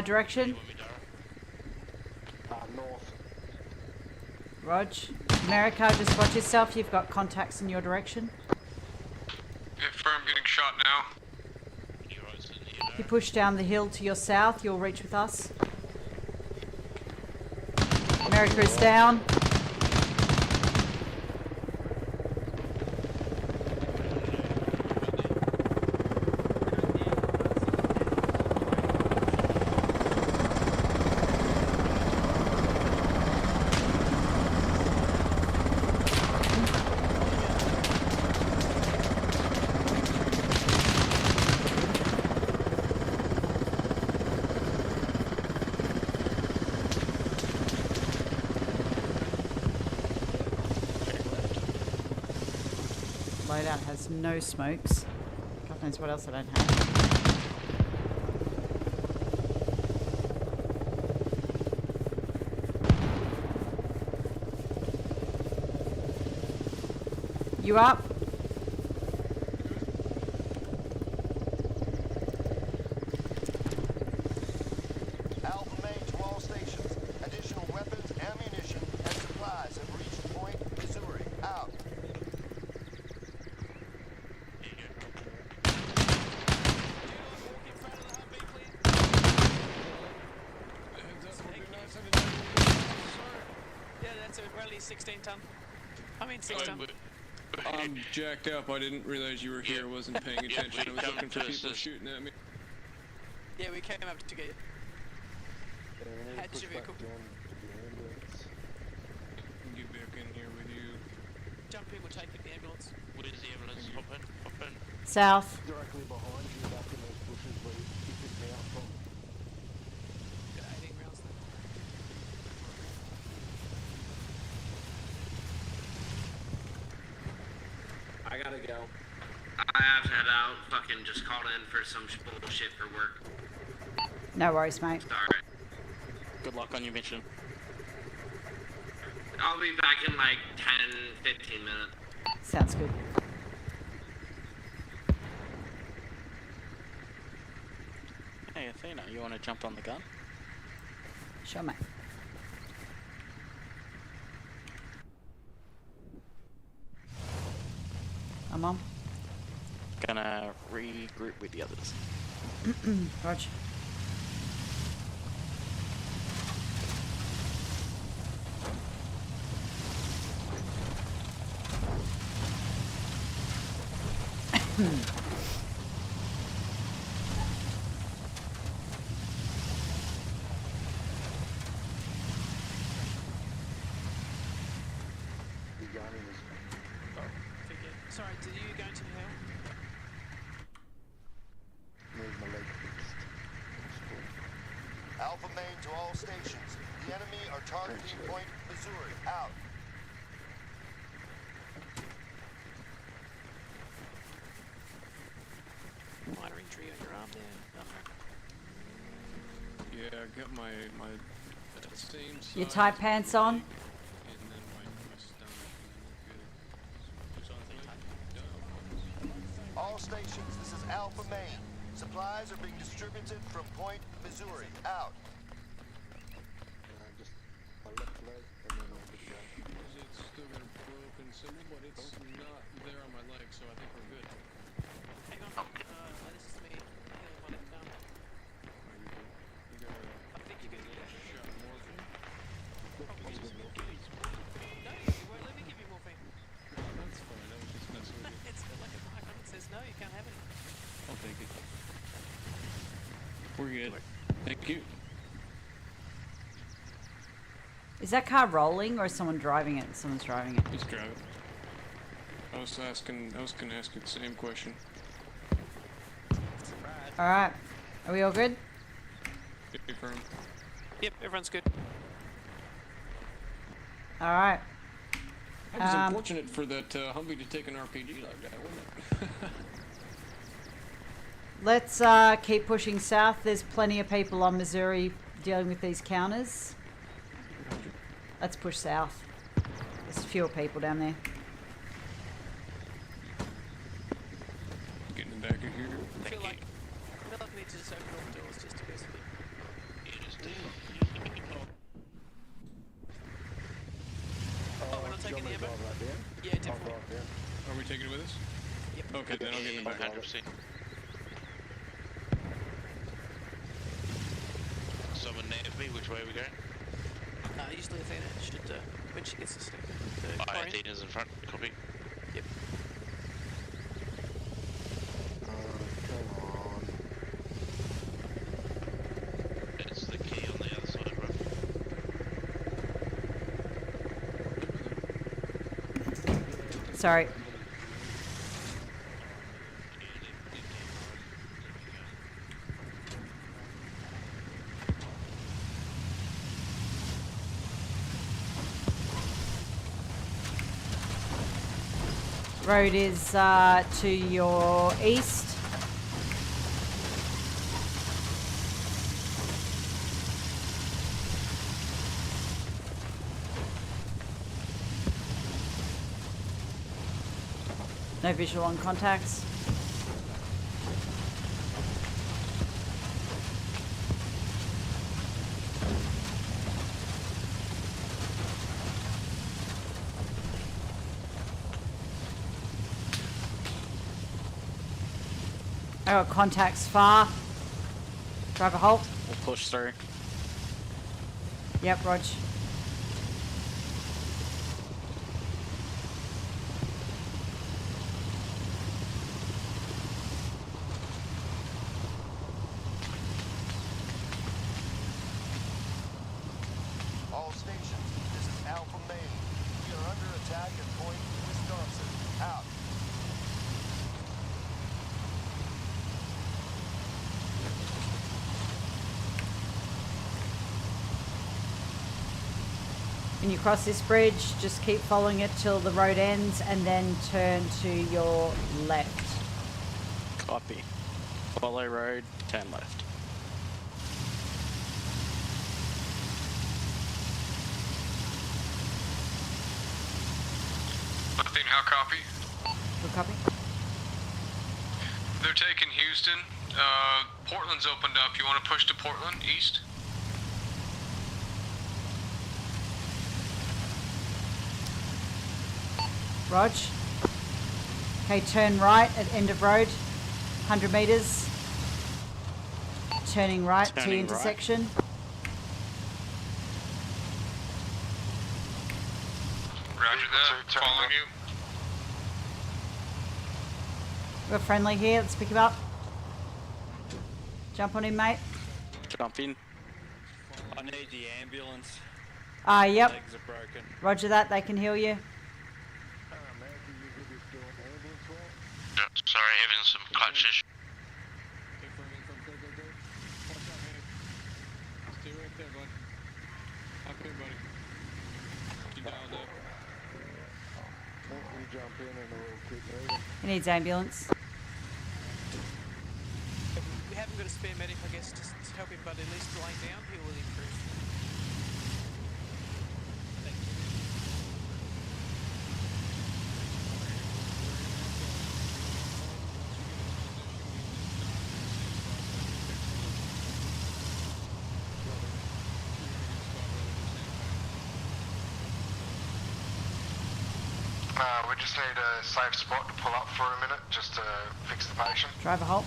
Direction? North. Rog. America, just watch yourself. You've got contacts in your direction. Yeah, firm, getting shot now. If you push down the hill to your south, you'll reach with us. America is down. loadout has no smokes. God knows what else I don't have. You up? Alpha main to all stations. Additional weapons, ammunition, and supplies have reached Point Missouri. Out. Yeah, that's a rally 16 ton. I mean 6 ton. I'm jacked up. I didn't realize you were here. I wasn't paying attention. I was looking for people shooting at me. Yeah, we came up to get you. Had your vehicle. Get back in here with you. Jump in, we'll take the ambulance. Where's the ambulance? Hop in, hop in. South. Directly behind you, back in those bushes where you picked me up from. Got 18 rounds there. I gotta go. I have to head out. Fucking just called in for some bullshit for work. No worries, mate. Sorry. Good luck on your mission. I'll be back in like 10, 15 minutes. Sounds good. Hey Athena, you want to jump on the gun? Sure, mate. I'm on. Gonna regroup with the others. Roger. Sorry, did you go into hell? Move my leg fixed. Alpha main to all stations. The enemy are targeting Point Missouri. Out. Minor injury on your arm there. Yeah, I got my same side. Your tight pants on? And then my stomach. All stations, this is Alpha main. Supplies are being distributed from Point Missouri. Out. Just my left leg and then I'll be going. It's still got a broken symbol, but it's not there on my leg, so I think we're good. Hang on, this is me. I think I might have done. I think you're good. Shot of morphine. No, you won't let me give you morphine. That's fine, I was just messing with you. It's got like a mark on it says no, you can't have it. I'll take it. We're good. Thank you. Is that car rolling or is someone driving it? Someone's driving it. He's driving. I was gonna ask you the same question. Alright. Are we all good? Confirm. Yep, everyone's good. Alright. It was unfortunate for that Humvee to take an RPG like that, wasn't it? Let's keep pushing south. There's plenty of people on Missouri dealing with these counters. Let's push south. There's fewer people down there. Getting back in here. I feel like we need to just open all the doors just to basically. Oh, we're not taking the ammo? Yeah, definitely. Are we taking it with us? Yep. Okay, then I'll get in the back. 100%. Someone nav me, which way are we going? Usually Athena should, when she gets the stick. Athena's in front, copy. Yep. Come on. It's the key on the other side, bro. Sorry. Road is to your east. No visual on contacts. I got contacts far. Driver halt. We'll push through. Yep, Rog. All stations, this is Alpha Main. We are under attack at Point Wisconsin. Out. When you cross this bridge, just keep following it till the road ends and then turn to your left. Copy. Follow road, turn left. Nothing, how copy? Good copy. They're taking Houston. Portland's opened up. You want to push to Portland, east? Rog. Okay, turn right at end of road. 100 meters. Turning right to Turning intersection. Roger that. Following you. We're friendly here. Let's pick him up. Jump on him, mate. Jump in. I need the ambulance. Yep. Legs are broken. Roger that. They can heal you. Sorry, having some clutch issues. Stay right there, bud. Up here, buddy. You dialed up. We jump in and we'll keep moving. He needs ambulance. We haven't got a spare medic, I guess, just to help him, but at least lying down, he will improve. We just need a safe spot to pull up for a minute, just to fix the patient. Driver halt.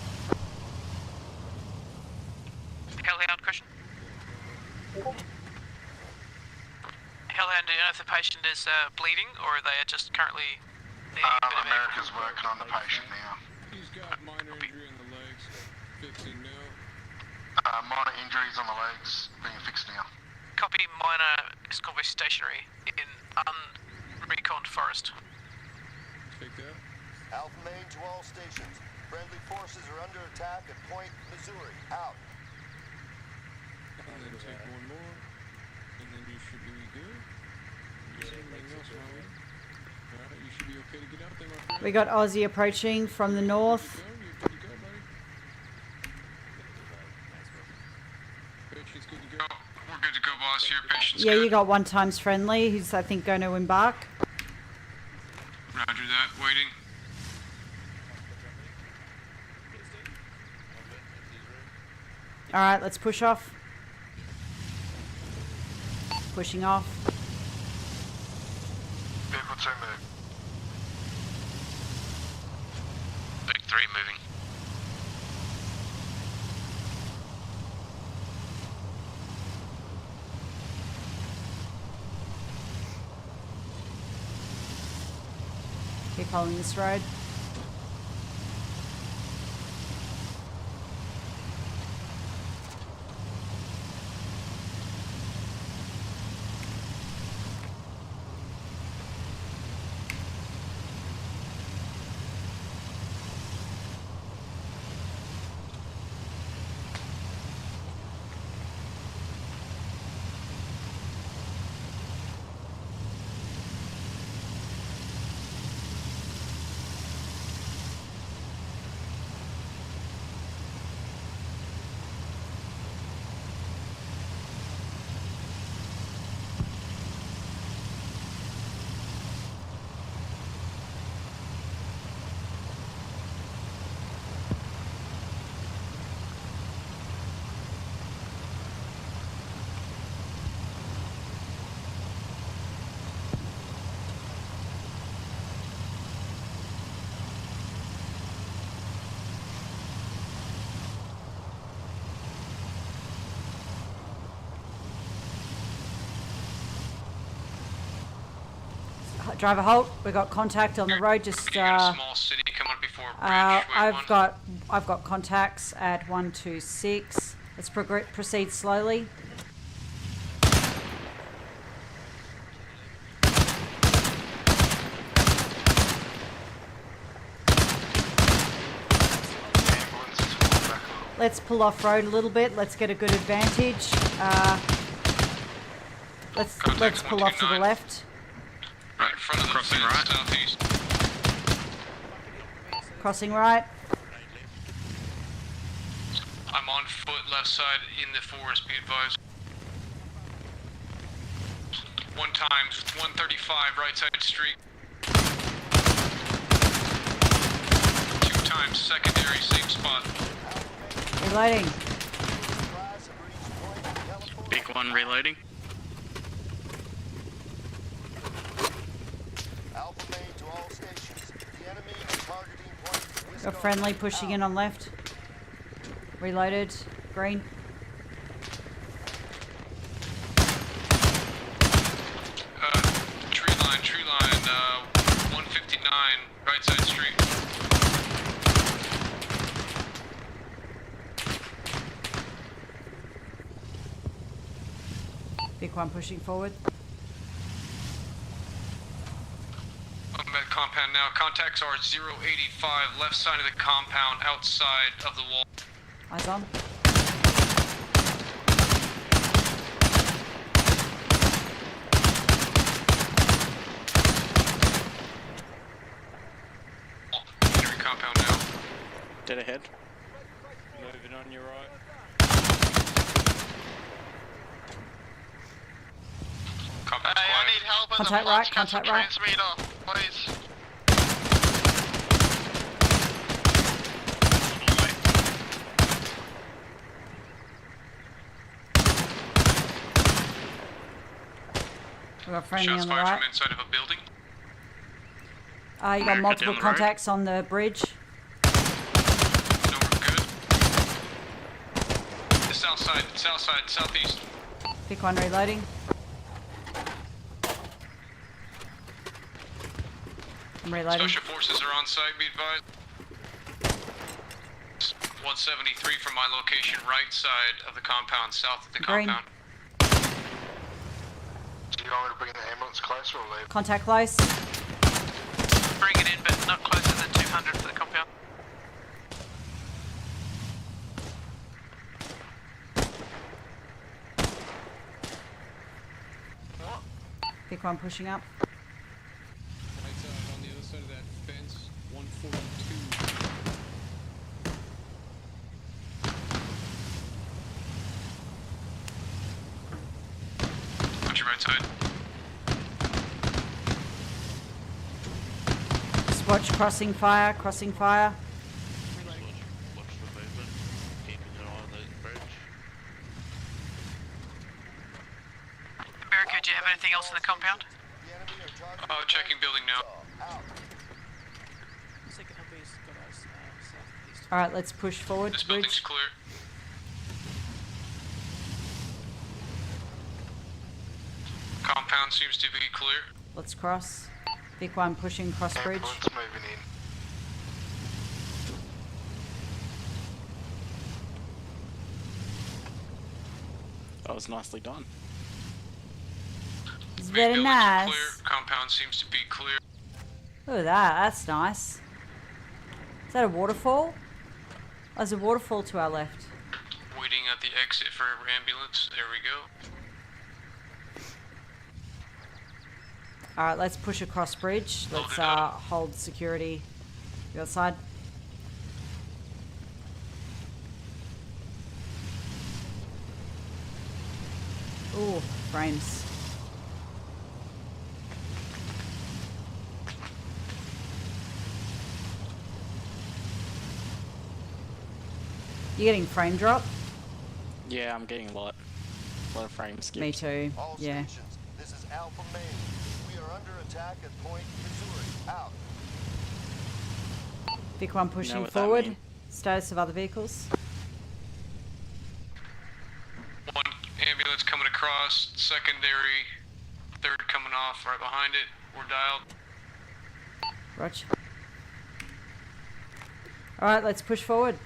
Hellhound, question. Hellhound, do you know if the patient is bleeding, or are they just currently... America's working on the patient now. He's got minor injury in the legs. Fixing now. Minor injuries on the legs, being fixed now. Copy, minor is called stationary in unreconned forest. Take that. Alpha Main to all stations. Friendly forces are under attack at Point Missouri. Out. And then take one more. And then you should be good. You got anything else, Molly? Alright, you should be okay to get out there, my friend. We got Aussie approaching from the north. You're good to go, buddy. Patient's good to go. We're good to go, boss. Here, patient's Yeah, good. you got one times friendly, who's I think going to embark. Roger that. Waiting. All right, let's push off. Pushing off. Vehicle 2 move. Big 3 moving. Keep following this road. Driver halt. We've got contact on the road. Just small city coming up before a bridge. I've got contacts at 126. Let's proceed slowly. Let's pull off road a little bit. Let's get a good advantage. Let's pull off to the left. Right in front of the crossing right. Southeast. Crossing right. I'm on foot left side in the forest, be advised. 1 times 135 right side street. 2 times secondary same spot. Reloading. Big one reloading. Got friendly pushing in on left. Reloaded. Green. Tree line, 159 right side street. Big one pushing forward. I'm at compound now. Contacts are 085 left side of the compound outside of the wall. Eyes on. Entering compound now. Dead ahead. Moving on your right. Compound's quiet. I need help in Contact the right, contact right. transmitter, please. We've got friendly Shots on the fired right. from inside of a building. You got multiple contacts on the bridge. No, we're good. The south side, southeast. Pick one reloading. I'm reloading. Special forces are on site, be advised. 173 from my location, right side of the compound, south of the Green. compound. Do you want me to bring the ambulance closer or leave? Contact close. Bring it in, but not closer than 200 for the compound. Pick one pushing up. Right side, on the other side of that fence, 142. Watch your right side. Just watch crossing fire, crossing fire. Watch the movement, keeping an eye on the bridge. America, do you have anything else in the compound? Checking building now. Alright, let's push forward This to bridge. building's clear. Compound seems to be clear. Let's cross. Big one pushing cross bridge. Ambulance moving in. That was nicely done. It's Main very buildings are nice. clear. Compound seems to be clear. Look at that, that's nice. Is that a waterfall? Oh, there's a waterfall to our left. Waiting at the exit for ambulance. There we go. Alright, let's push across bridge. Let's hold security. You outside? Ooh, frames. You getting frame drop? Yeah, I'm getting a lot of frames skipped. Me too. All Yeah. stations, this is Alpha Main. We are under attack at Point Missouri. Out. Big one pushing what that forward. means. Status of other vehicles. One ambulance coming across. Secondary. Third coming off right behind it. We're dialed. Roger. Alright, let's push forward.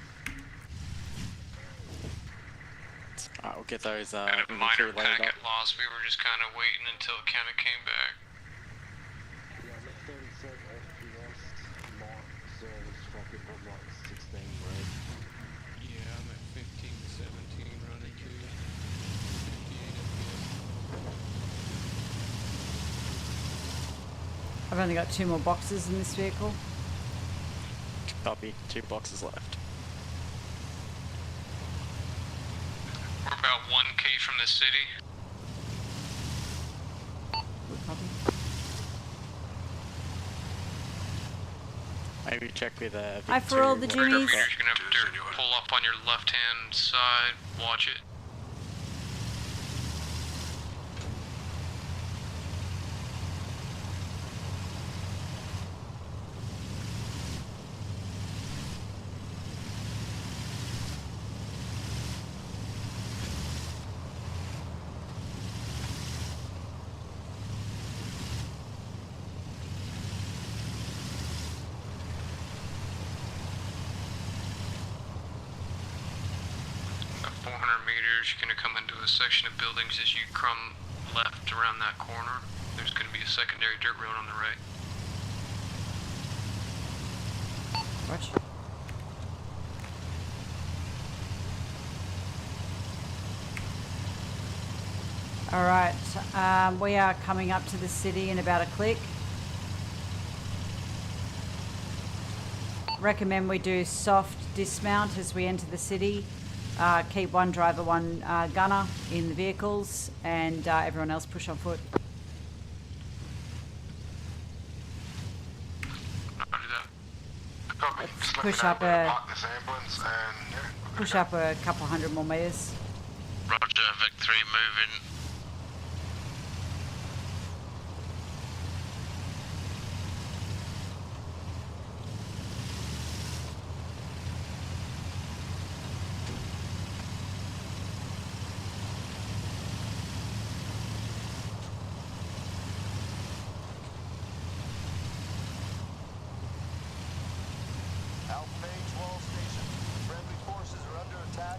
Alright, we'll get those Had a infantry minor loaded up. packet loss. We were just kind of waiting until it kind of came back. Yeah, I'm at 37 FPS, not service fucking on like 16, right? Yeah, I'm at 15, 17 running too. 58 FPS. I've only got 2 more boxes in this vehicle. Copy. 2 boxes left. We're about 1K from the city. Copy. Maybe check with Hi for all the You're Jimmies. gonna have to pull up on your left-hand side. Watch it. About 400 meters, you're gonna come into a section of buildings as you crumb left around that corner. There's gonna be a secondary dirt road on the right. Watch. Alright, we are coming up to the city in about a click. Recommend we do soft dismount as we enter the city. Keep one driver, one gunner in the vehicles, and everyone else push on foot. Let's push up a couple hundred more meters. Roger, Vic 3 moving.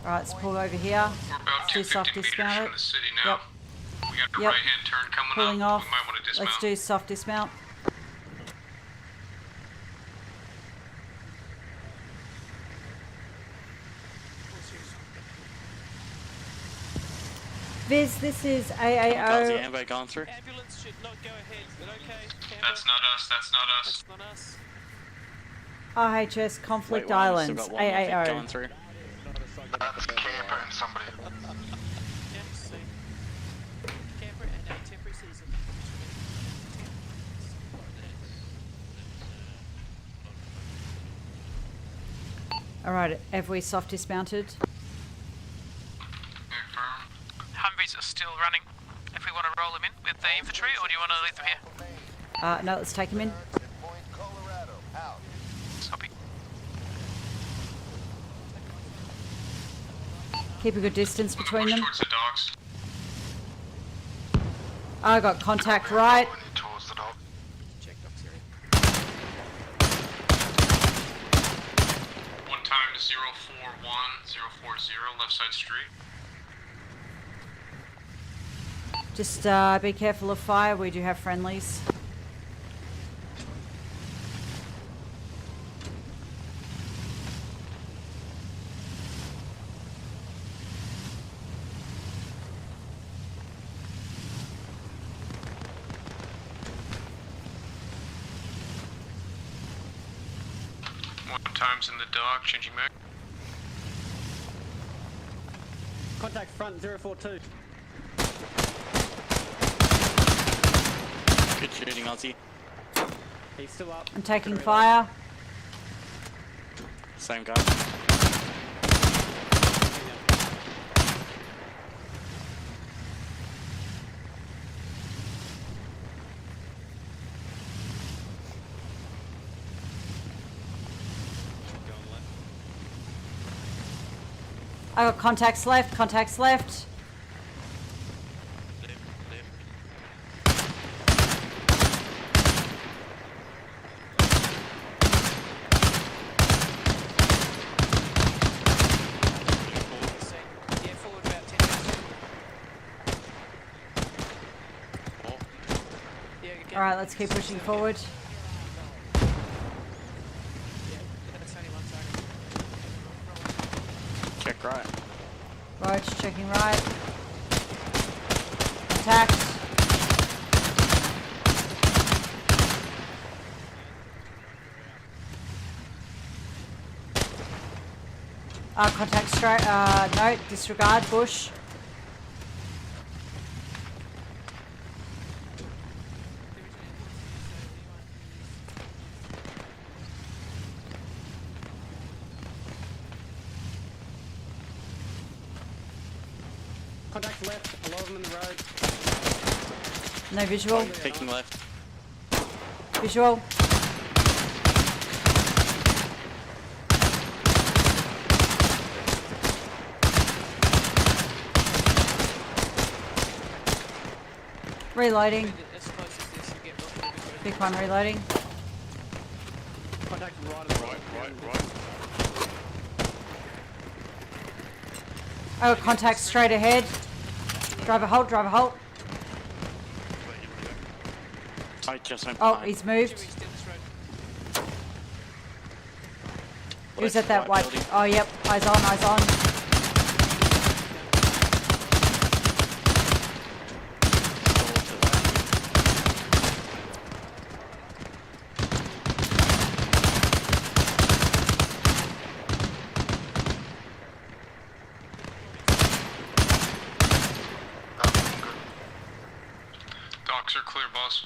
Alright, let's pull over here. Let's do soft dismount it. Yep. We got a Yep. right-hand turn coming Pulling up. off. We might want to dismount. Let's do soft dismount. Viz, this is How's the AAO. ambo going through? Ambulance should not go ahead. Is it okay? That's not us. That's not us. That's not us. RHS Conflict Wait, one, Islands, still got one more Vic AAO. going through. That's camper and somebody. Camper and a temporary citizen. Alright, have we soft dismounted? Humvees are still running. If we want to roll them in with the infantry, or do you want to leave them here? No, let's take him in. Copy. Keep a good distance between them. Towards the docks. I got contact right. Towards the dog. Check docks area. 1 time 041040 left side street. Just be careful of fire. We do have friendlies. Times in the dock, changing back. Contact front 042. Good shooting, Aussie. He's still up. I'm taking fire. Same guy. I got contacts left, contacts left. Alright, let's keep pushing forward. Check right. Roach, checking right. Attacked. Contact straight, no, disregard, bush. Contact left, a lot of them in the road. No visual. Taking left. Visual. Reloading. Big one reloading. Contact right. Oh, contact straight ahead. Driver halt, driver halt. I just went Oh, behind. he's moved. Who's at that white? Oh, yep. Eyes on, eyes on. Docks are clear, boss.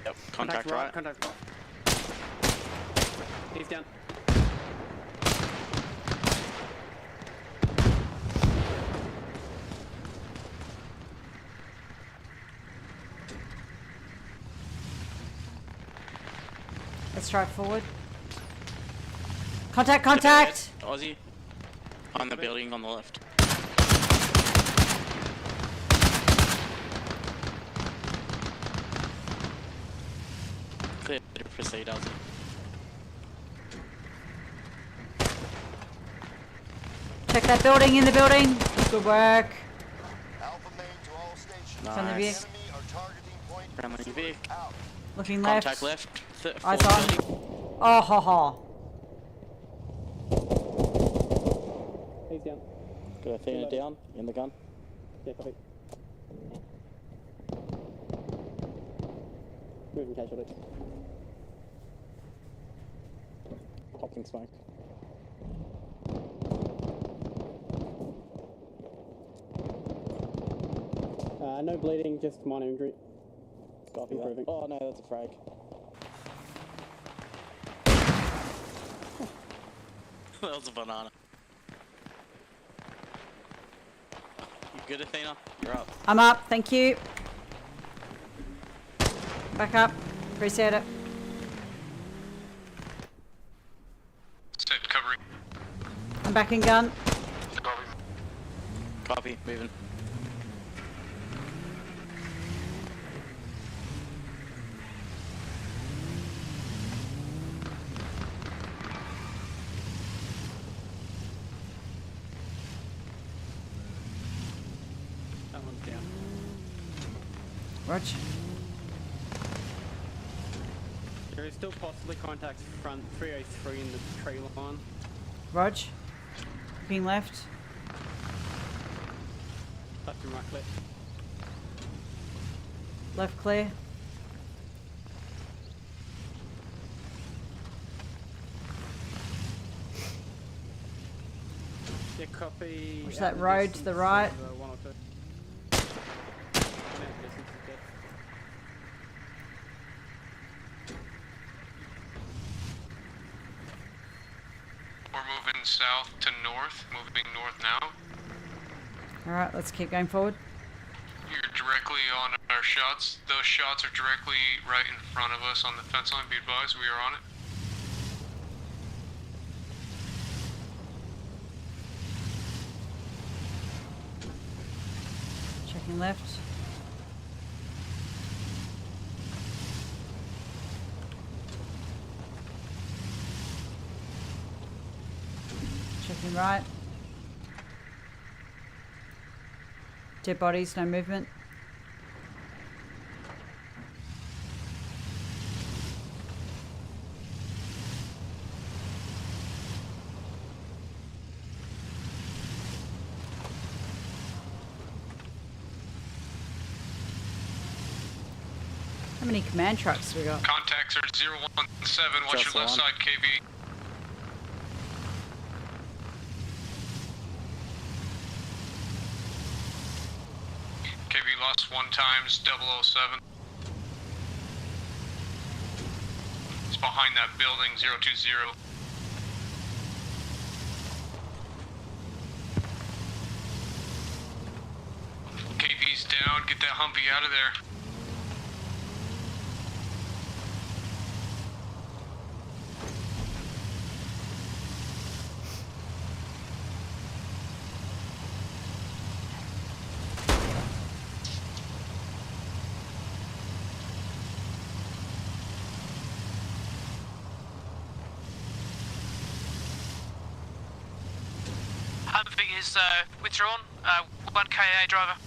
Yep, contact right. Contact right. He's down. Let's drive forward. Contact, contact! Aussie. On the building on the left. Clear to proceed, Aussie. Check that building, in the building. Good work. Friendly Nice. Vic. Friendly Vic. Looking left. Contact left. Eyes on. Oh, ha ha. He's down. Got Athena down in the gun. Yeah, copy. Moving casualty. Popping smoke. No bleeding, just minor injury. Copy that. Improving. Oh no, that's a frag. That was a banana. You good, Athena? You're up. I'm up, thank you. Back up. Appreciate it. Set covering. I'm back in gun. Copy, moving. That one's down. Roger. There is still possibly contact front 303 in the tree line. Rog. Looking left. Left and right clip. Left clear. Yeah, copy. Watch that road to the right. 1 or 2. We're moving south to north, moving north now. Alright, let's keep going forward. You're directly on our shots. Those shots are directly right in front of us on the fence line. Be advised, we are on it. Checking left. Checking right. Dead bodies, no movement. How many command trucks we got? Contacts are 017. Watch Just your left one. side, KB. KB lost 1 times 007. It's behind that building, 020. KB's down, get that Humvee out of there. Humvee is withdrawn. 1 KA driver.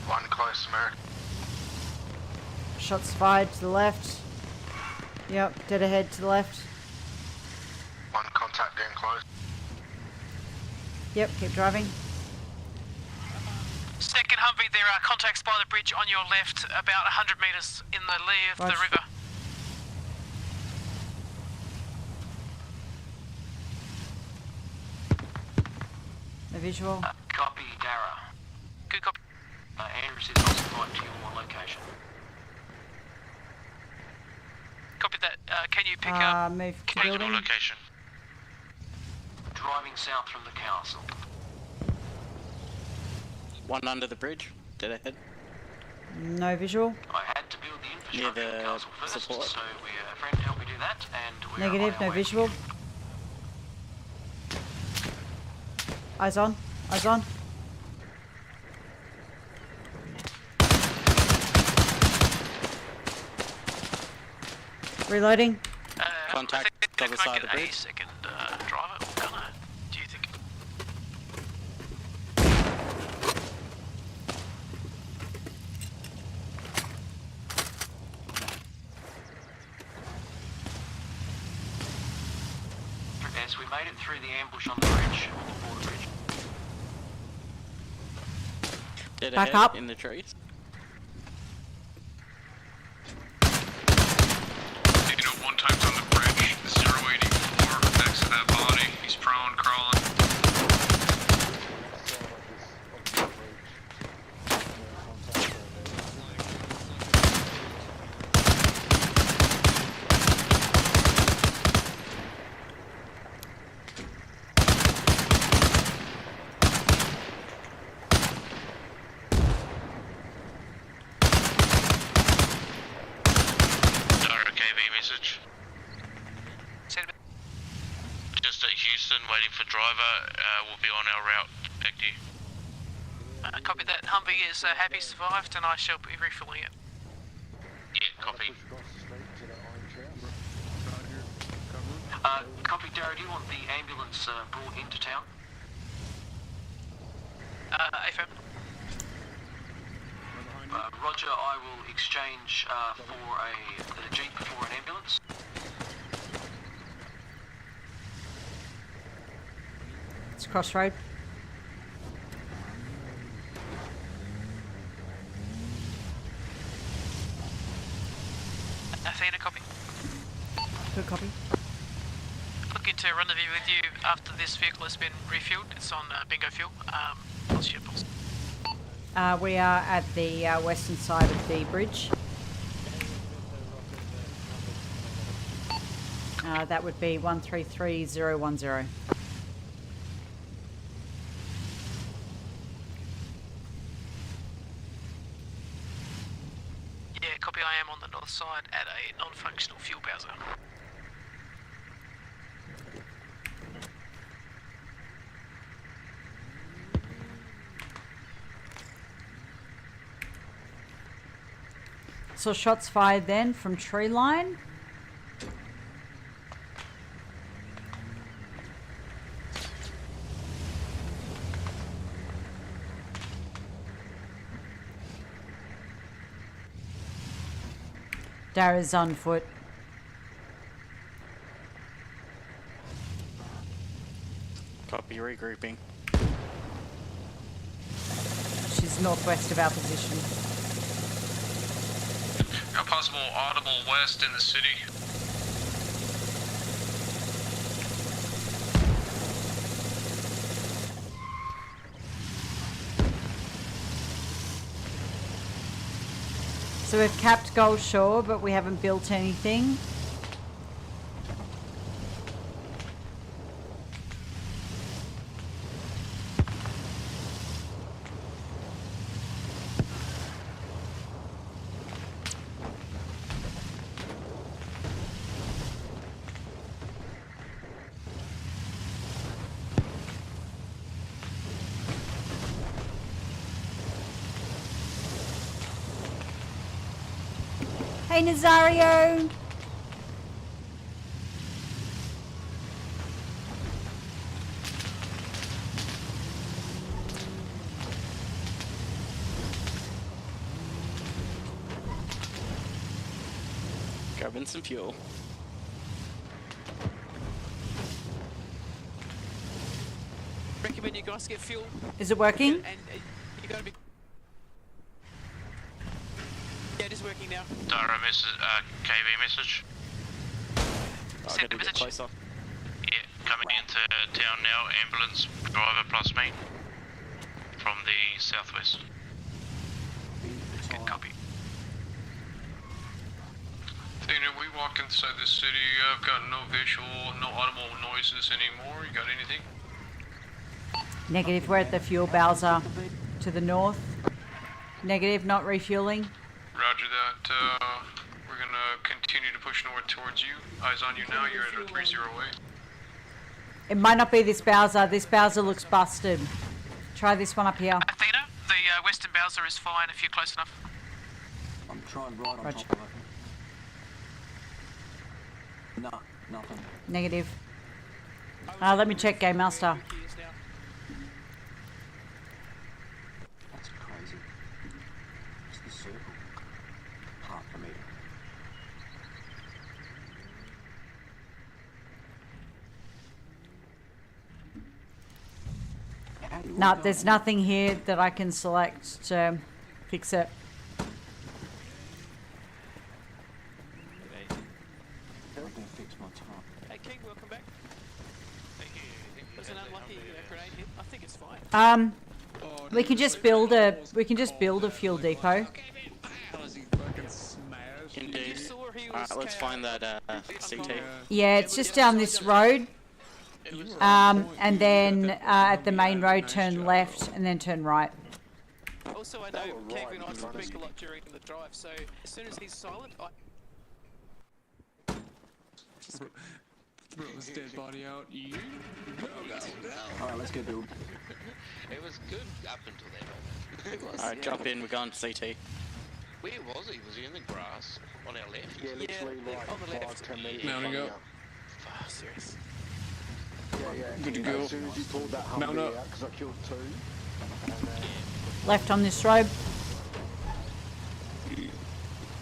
One close, America. Shots fired to the left. Yep, dead ahead to the left. One contact getting close. Yep, keep driving. Second Humvee, there are contacts by the bridge on your left, about 100 metres in the lee of the Roger. river. No visual. Copy, Dara. Good copy. Andrews is occupied to your location. Copy that. Can you pick up? Move to Reasonable building. location. Driving south from the castle. One under the bridge, dead ahead. No visual. I had to build the infrastructure Near of the the castle first, support. so we're a friend to help me do that, and we're Negative, on our no way. visual. Eyes on. Eyes on. Reloading. Contact I other think side they of the can make it a bridge. second driver or gunner. Do you think? Yes, we made it through the ambush on the bridge, on the border bridge. Dead Back ahead up. in the trees. Taking out 1 times on the bridge, 084, next to that body. He's prone, crawling. Direct KV message. Just at Houston, waiting for driver. We'll be on our route. Back to you. Copy that. Humvee is happy survived, and I shall be refilling it. Yeah, copy. Copy, Dara, do you want the ambulance brought into town? AFM. Roger, I will exchange for a jeep for an ambulance. It's crossroad. Athena, copy. Good copy. Looking to rendezvous with you after this vehicle has been refueled. It's on bingo fuel. What's your pulse? We are at the western side of the bridge. That would be 133010. Yeah, copy. I am on the north side at a non-functional fuel bowser. So shots fired then from tree line. Dara's on foot. Copy, regrouping. She's northwest of our position. Got possible audible west in the city. So we've capped Gold Shore, but we haven't built anything. Hey, Nazario! Grabbing some fuel. Recommend you guys get fuel. Is it working? And you gotta be. Yeah, it is working now. Dara message, KV message. I'll get a bit closer. Yeah, coming into town now, ambulance driver plus me. From the southwest. Good copy. Athena, we walk inside the city. I've got no visual, no audible noises anymore. You got anything? Negative, we're at the fuel Bowser to the north. Negative, not refueling. Roger that. We're gonna continue to push north towards you. Eyes on you now. You're at a 308. It might not be this Bowser. This Bowser looks busted. Try this one up here. Athena, the western Bowser is fine if you're close enough. I'm trying right on Roger. top of it. No, nothing. Negative. Let me check Game Master. That's crazy. It's the circle. Half a meter. No, there's nothing here that I can select to fix it. I'm gonna fix my top. Hey King, welcome back. Thank you. There's an unlucky grenade hit. I think it's fine. We can just build a fuel depot. Indeed. Alright, let's find that CT. Yeah, it's just down this road. And then at the main road, turn left and then turn right. Also, I know Kevin and I speak a lot during the drive, so as soon as he's silent, Throw his dead body out. You? Alright, let's go build. It was good up until that moment. Alright, jump in, we're going to CT. Where was he? Was he in the grass? On our left? Yeah, literally like on the left. 5-10 meters. Now to go. Fuck, serious. Yeah. Good to go. As soon as you pulled that Mount Humvee up. out, because I killed 2. And then... Left on this road.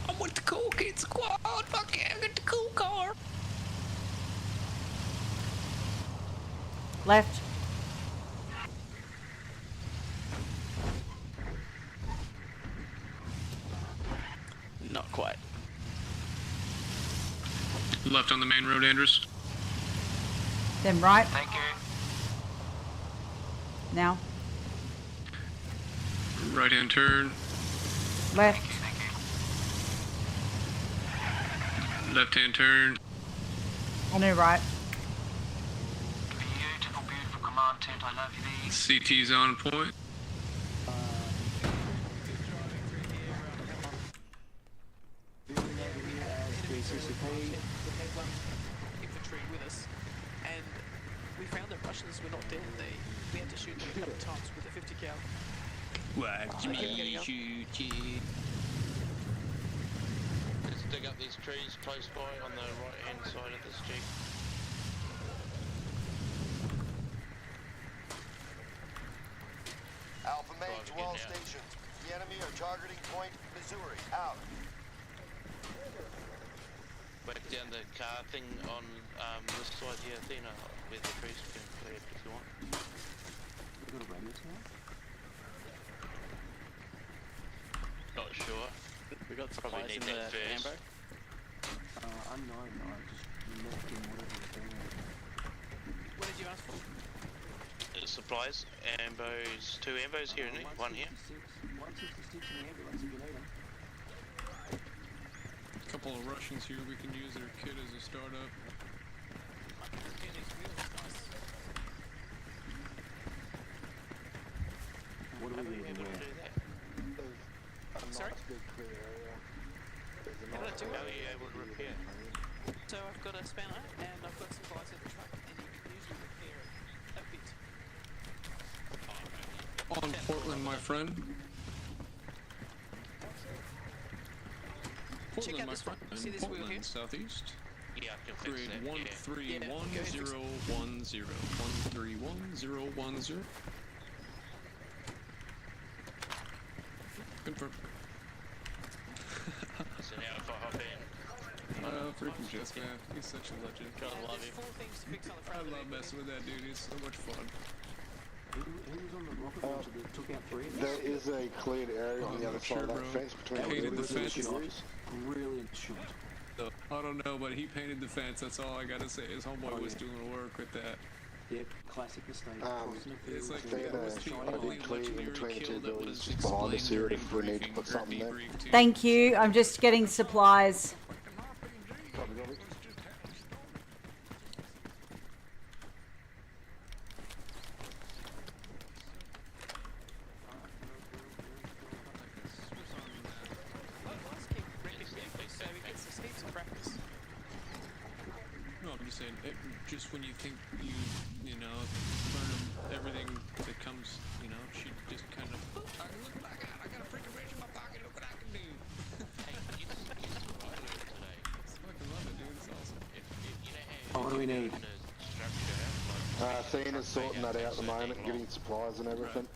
I'm with the cool kid squad. Fuck yeah, I got the cool car. Left. Not quite. Left on the main road, Andrews. Then right. Thank you. Now. Right hand turn. Left. Left hand turn. On the right. Beautiful, beautiful command tent. I love you these. CT's on point. infantry with us, and we found that Russians were not dead. We had to shoot them a couple of times with a 50 cal. Watch me shoot you. Let's dig up these trees close by on the right hand side of this jeep. Alpha main to all stations. The enemy are targeting Point Missouri. Out. down the car thing on this side here, Athena, where the priest can play it if you want. We got a radio now? Not sure. We got Probably supplies need in that the first. Ambo. Unknown, I just left in whatever was doing it. What did you ask for? Supplies, ambos, 2 ambos here, and one here. 166 in the ambulance if you need them. A couple of Russians here, we can use their kit as a startup. What do we need to wear? Sorry? How are you able to repair? So I've got a spanner and I've got supplies in the truck and you can usually repair it a bit. On Portland, my friend. Check Portland, out my this one. friend. See this wheel Portland, here? southeast. Yeah, I can fix Grade that. 131010. Confirm. So now if I hop in, Freaking Jess, man. He's such a legend. God, I love There's him. 4 things to fix on the front I of the love vehicle. messing with that dude. He's so much fun. Who was on the rocket launcher that took out 3 of us? There is a cleared area on the other side of that fence between the Painted the fence. Brilliant shot. I don't know, but he painted the fence. That's all I gotta say. His homeboy was doing work with that. Yep, classic mistake. It's like Athena, that was the I only did clear in legendary between the kill two that buildings was just behind us explained here during if we need to put briefing or something there. debrief too. Thank you. I'm just getting supplies. Let's keep wrecking vehicles so we get some heaps of practice. No, I'm just saying, just when you think you know, learn everything that comes, you know, she just kind of, look what I got a freaking wrench in my pocket, look what I can do. I fucking love it, dude, it's awesome. Oh, what do we need? Athena's sorting that out at the moment, getting supplies and everything.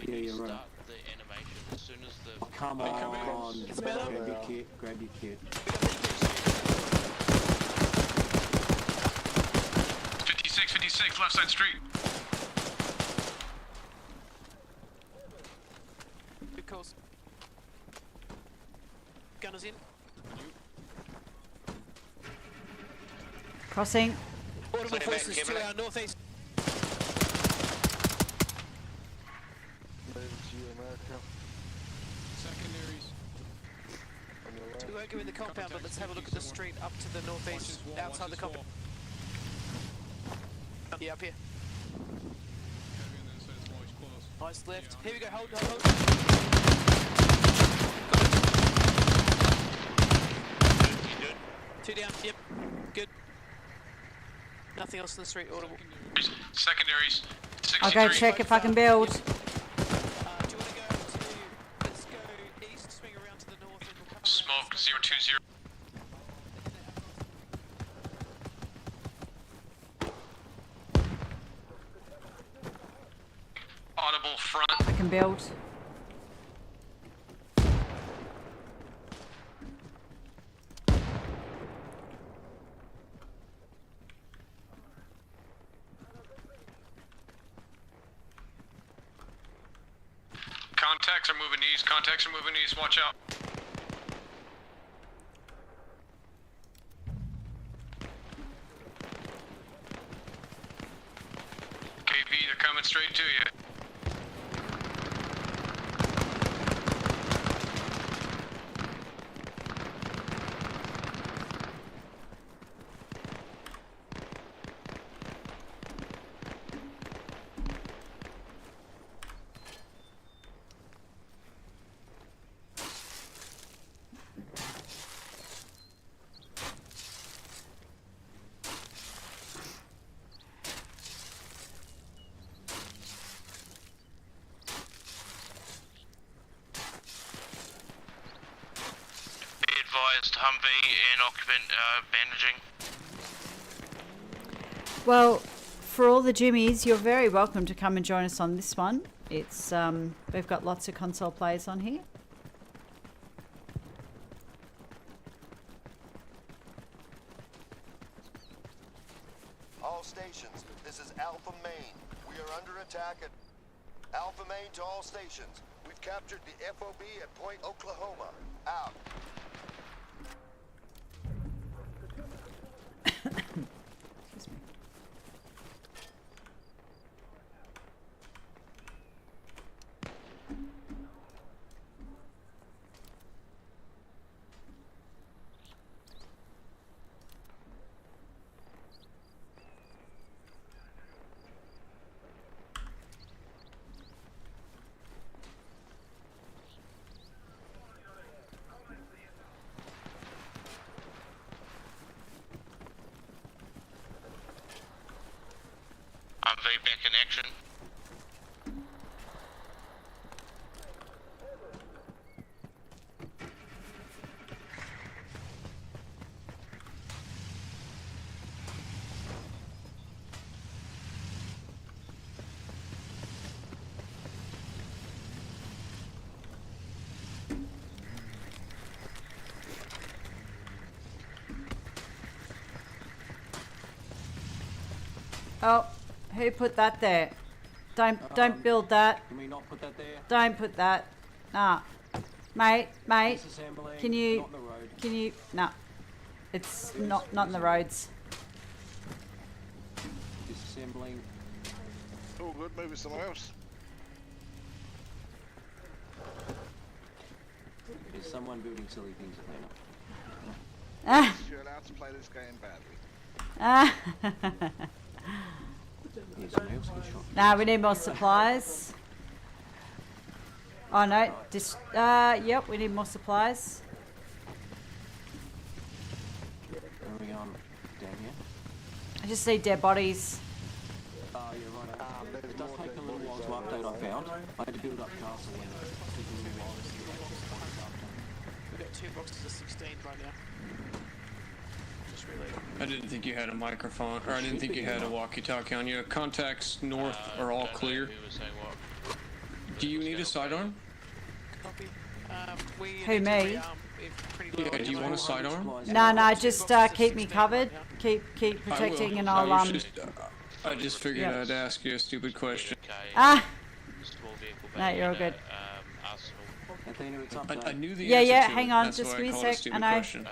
Yeah, you're right. Start the animation as soon as the... Oh, come on. Grab your kit, grab your kit. 56, left side street. Good calls. Gunners in. Crossing. Audible forces to our northeast. Secondaries. We won't go in the compound, but let's have a look at the street up to the northeast, outside the compound. Yeah, up here. Nice left. Here we go, hold. You good? 2 down, yep. Good. Nothing else in the street, audible. Secondaries. I'll go check if I can build. Do you want to go let's go east, swing around to the north, and we'll come Smoke 020. Audible front. I can build. Contacts are moving east, watch out. KP, they're coming straight to you. Advised Humvee and occupant bandaging. Well, for all the Jimmies, you're very welcome to come and join us on this one. It's we've got lots of console players on here. all stations. This is Alpha Main. We are under attack at Alpha Main to all stations. We've captured the FOB at Point Oklahoma. Out. V back in action. Oh, who put that there? Don't build that. Can we not put that there? Don't put that. Nah. Mate, Disassembling, can you, not in the road. nah. It's not in the roads. Disassembling. All good, move it somewhere else. There's someone building silly things at me. Ah. You're allowed to play this game badly. Ah. Nah, we need more supplies. Oh no, yep, we need more supplies. Where are we going? Down here? I just see dead bodies. Oh, you're right. It does take a little while to update, I found. I had to build up castle and it took a little while to update. We've got 2 boxes of 16 right now. Just reloading. I didn't think you had a microphone, or I didn't think you had a walkie-talkie on you. Contacts north are all clear. Do you need a sidearm? Copy. Who, me? Yeah, do you want a sidearm? No, just keep me covered. Keep protecting, and I'll I just figured I'd ask you a stupid question. Ah. No, you're all good. I knew the yeah, answer to hang it, on, that's just why give me a called it sec. I stupid know. question.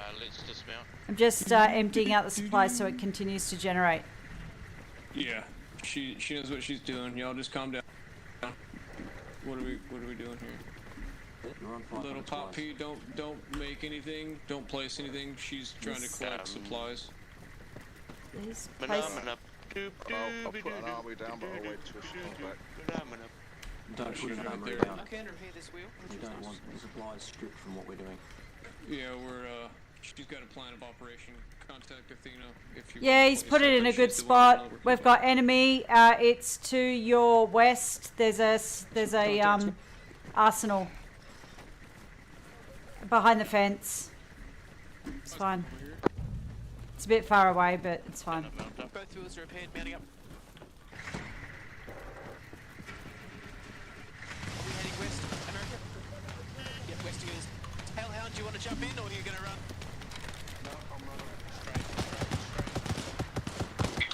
I'm just emptying out the supplies so it continues to generate. Yeah, she knows what she's doing. Y'all just calm down. What are we doing here? Little Pop P, don't make anything. Don't place anything. She's trying to collect supplies. I'll put an army down, but I'll wait till she comes back. Don't put an armory down. I can repair this wheel. We don't want the supplies stripped from what we're doing. Yeah, she's got a plan of operation. Contact Athena if you. Yeah, he's put it in a good spot. We've got enemy. It's to your west. There's a arsenal behind the fence. It's fine. It's a bit far away, but it's fine. Both wheels are repaired, mounting up. Are we heading west, America? Yep, west it goes. Hellhound, do you want to jump in or are you going to run? No, I'm running.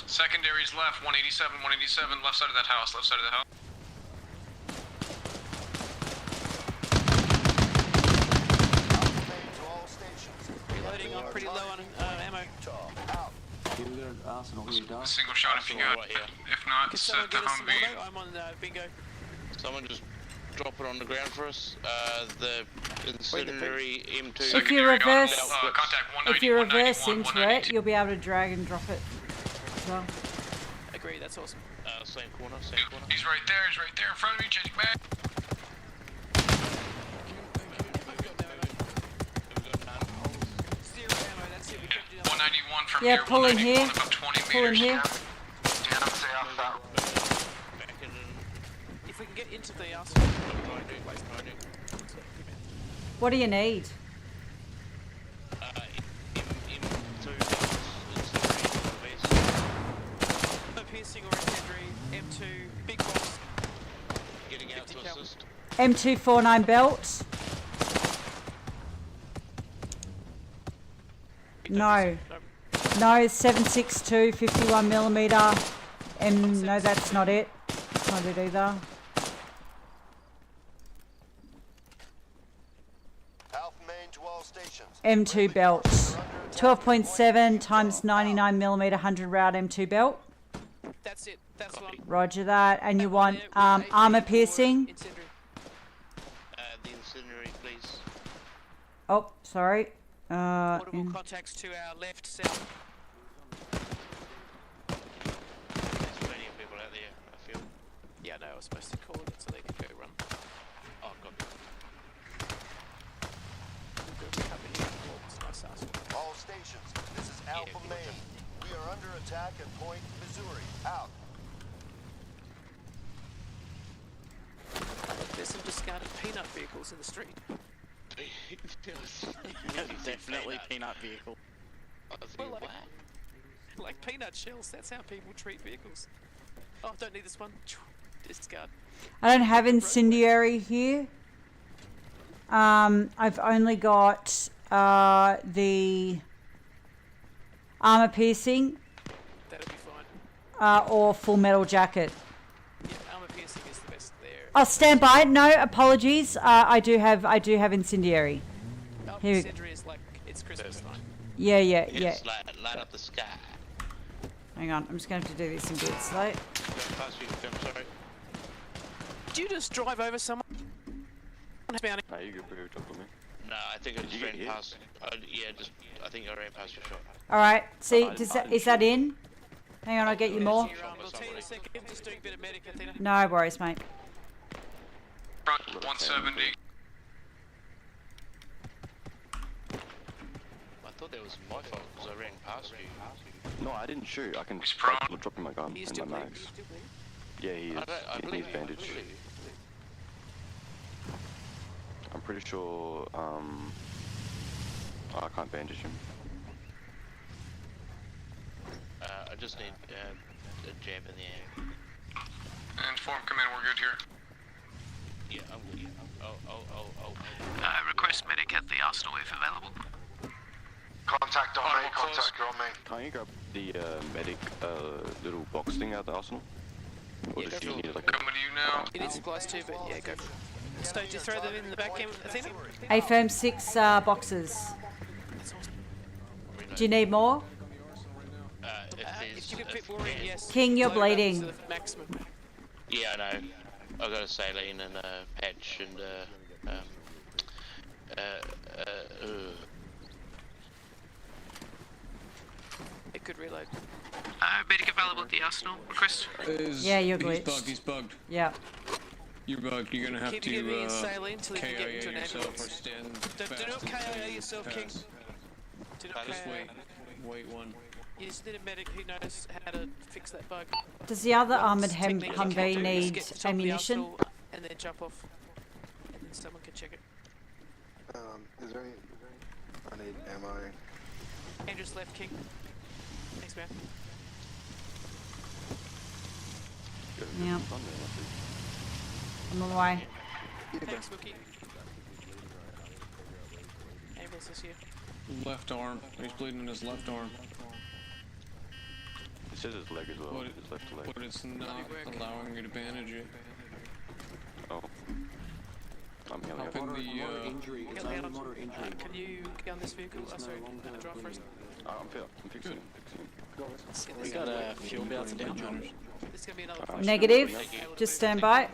Secondaries left, 187, 187, left side of that house, left side of the house. Reloading, I'm pretty low on ammo. We've got an arsenal here, Dark. Single shot if you got, if not, Can set someone the get us some Humvee. ammo? I'm on bingo. Someone just drop it on the ground for us. The incendiary M2. If you reverse, contact if you reverse into it, you'll be able to drag and drop it as well. Agree, that's awesome. Same corner, same corner. He's right there in front of me, changing back. Zero ammo, that's it. We kept it 191 from Yeah, here. pull in here. 191 about 20 Pull in meters. here. If we can get into the arsenal. What do you need? No piercing or incendiary. M2, big box. Getting out to assist. M249 belt. No. No, 7.62, 51mm. No, that's not it. That's not it either. M2 belt. 12.7 times 99mm 100 round M2 belt. That's it. That's one. Roger that. And you want armor piercing? The incendiary, please. Oh, sorry. Portable contacts to our left, south. There's plenty of people out there, I feel. Yeah, no, I was supposed to call it so they could go run. Oh, God. All stations, this is Alpha Main. We are under attack at Point Missouri. Out. There's some discarded peanut vehicles in the street. Definitely peanut vehicle. Well, like peanut shells, that's how people treat vehicles. Oh, don't need this one. Discard. I don't have incendiary here. I've only got the armor piercing. That'll be fine. Or full metal jacket. Yeah, armor piercing is the best there. Oh, stand by. No, apologies. I do have incendiary. Oh, Here. incendiary is like it's Christmas time. Yeah. Just light up the sky. Hang on, I'm just going to have to do this in bits, though. Sorry. Did you just drive over someone? No, you go pretty top of me. No, I think I just ran past. Yeah, I think I ran past your shot. All right. See, is that in? Hang on, I'll get you more. We'll take a second. Just doing a bit of medic, Athena. No worries, mate. Front 170. I thought that was my fault because I ran past you. No, I didn't shoot. I can drop my gun and my mags. Yeah, he is. He needs bandage. I'm pretty sure, I can't bandage him. I just need a jab in the air. Inform command, we're good here. Yeah, I'm good. Oh. Request medic at the arsenal if available. Contact on me, contact on me. Can't you grab the medic little box thing out of the arsenal? Or does he need like a... Coming to you now. It is supplies too, but yeah, go for it. So just throw them in the back end, Athena? A firm 6 boxes. Do you need more? If you could fit more in, yes. King, you're Load up bleeding. to the maximum. Yeah, I know. I got a saline and a patch and It could reload. Medic available at the arsenal. Request. Yeah, you're glitched. He's bugged. Yeah. You're bugged. You're gonna have Keep to giving in saline until you can get into an yourself or ambulance. stand Do not KIA yourself, King. Do not Just KIA. wait one. You just need a medic who knows how to fix that bug. Does the other armoured Technique you can Humvee do is need get to the top of the ammunition? arsenal and then jump off. And then someone can check it. Is there any... I need ammo. Andrew's left, King. Thanks, man. Yeah. I'm on the way. Thanks, Wookie. Ambulance is here. Left arm. He's bleeding in his left arm. It says his leg as well. His left leg. But it's not allowing me to bandage it. Oh. I'm healing Up up. in the, injury. It's only moderate injury. Can you get on this vehicle? Oh, sorry, drive first. I'm fixing it. We got a fuel belts down. There's gonna be another push. Negative. Just stand by.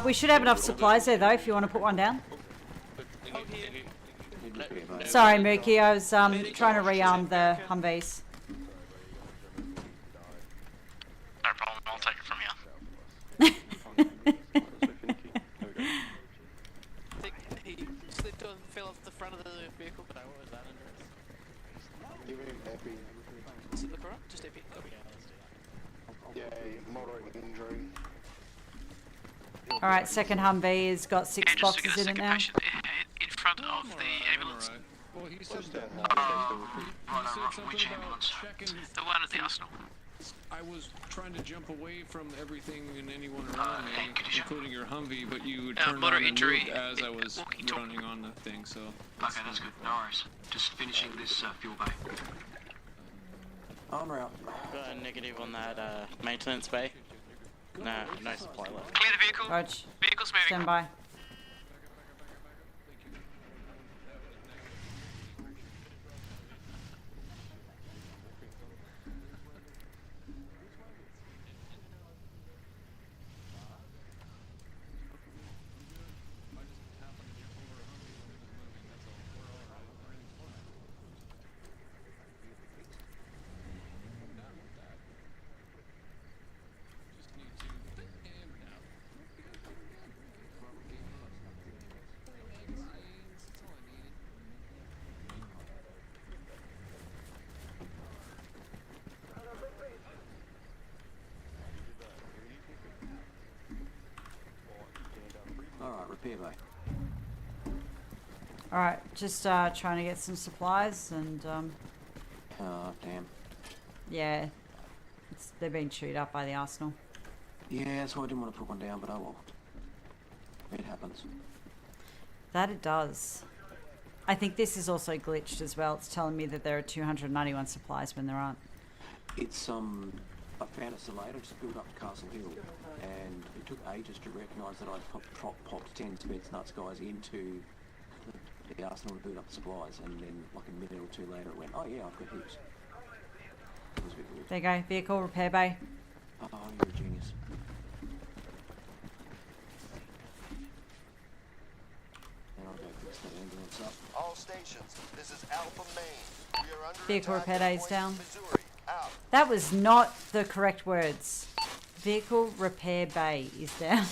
We should have enough supplies there, though, if you want to put one down. Sorry, Mookie. I was trying to rearm the Humvees. No problem, I'll take it from here. I think he slipped on and fell off the front of the vehicle. Give him epi. Does it look alright? Just epi. Copy. Yeah, moderate injury. Alright, second Humvee has got 6 And just to get boxes a in it second now. patient in front of the ambulance. Well, he said that. Which ambulance? The one at the arsenal. I was trying to jump away from everything and anyone around me, including your Humvee, but you turned moderate around and injury. moved as I was running on the thing, so... Okay, that's good. No worries. Just finishing this fuel bay. Armor out. Got a negative on that maintenance bay. No supply left. Clear the vehicle. Roger. Vehicle's moving. Stand by. Alright, repair bay. Alright, just trying to get some supplies and Oh, damn. yeah, they're being chewed up by the arsenal. Yeah, that's why I didn't want to put one down, but oh well. It happens. That it does. I think this is also glitched as well. It's telling me that there are 291 supplies when there aren't. It's, I found a Salator, just built up Castle Hill, and it took ages to recognise that I'd popped 10 Spence Nuts guys into the arsenal to build up the supplies, and then like a minute or two later it went, oh yeah, I've got heaps. It was a bit weird. There you go, vehicle repair bay. Oh, you're a genius. Now I'll go fix that ambulance up. All stations, this is Alpha Main. We are under Vehicle attack repair at bay is Point down. Missouri. Out. That was not the correct words. Vehicle repair bay is down.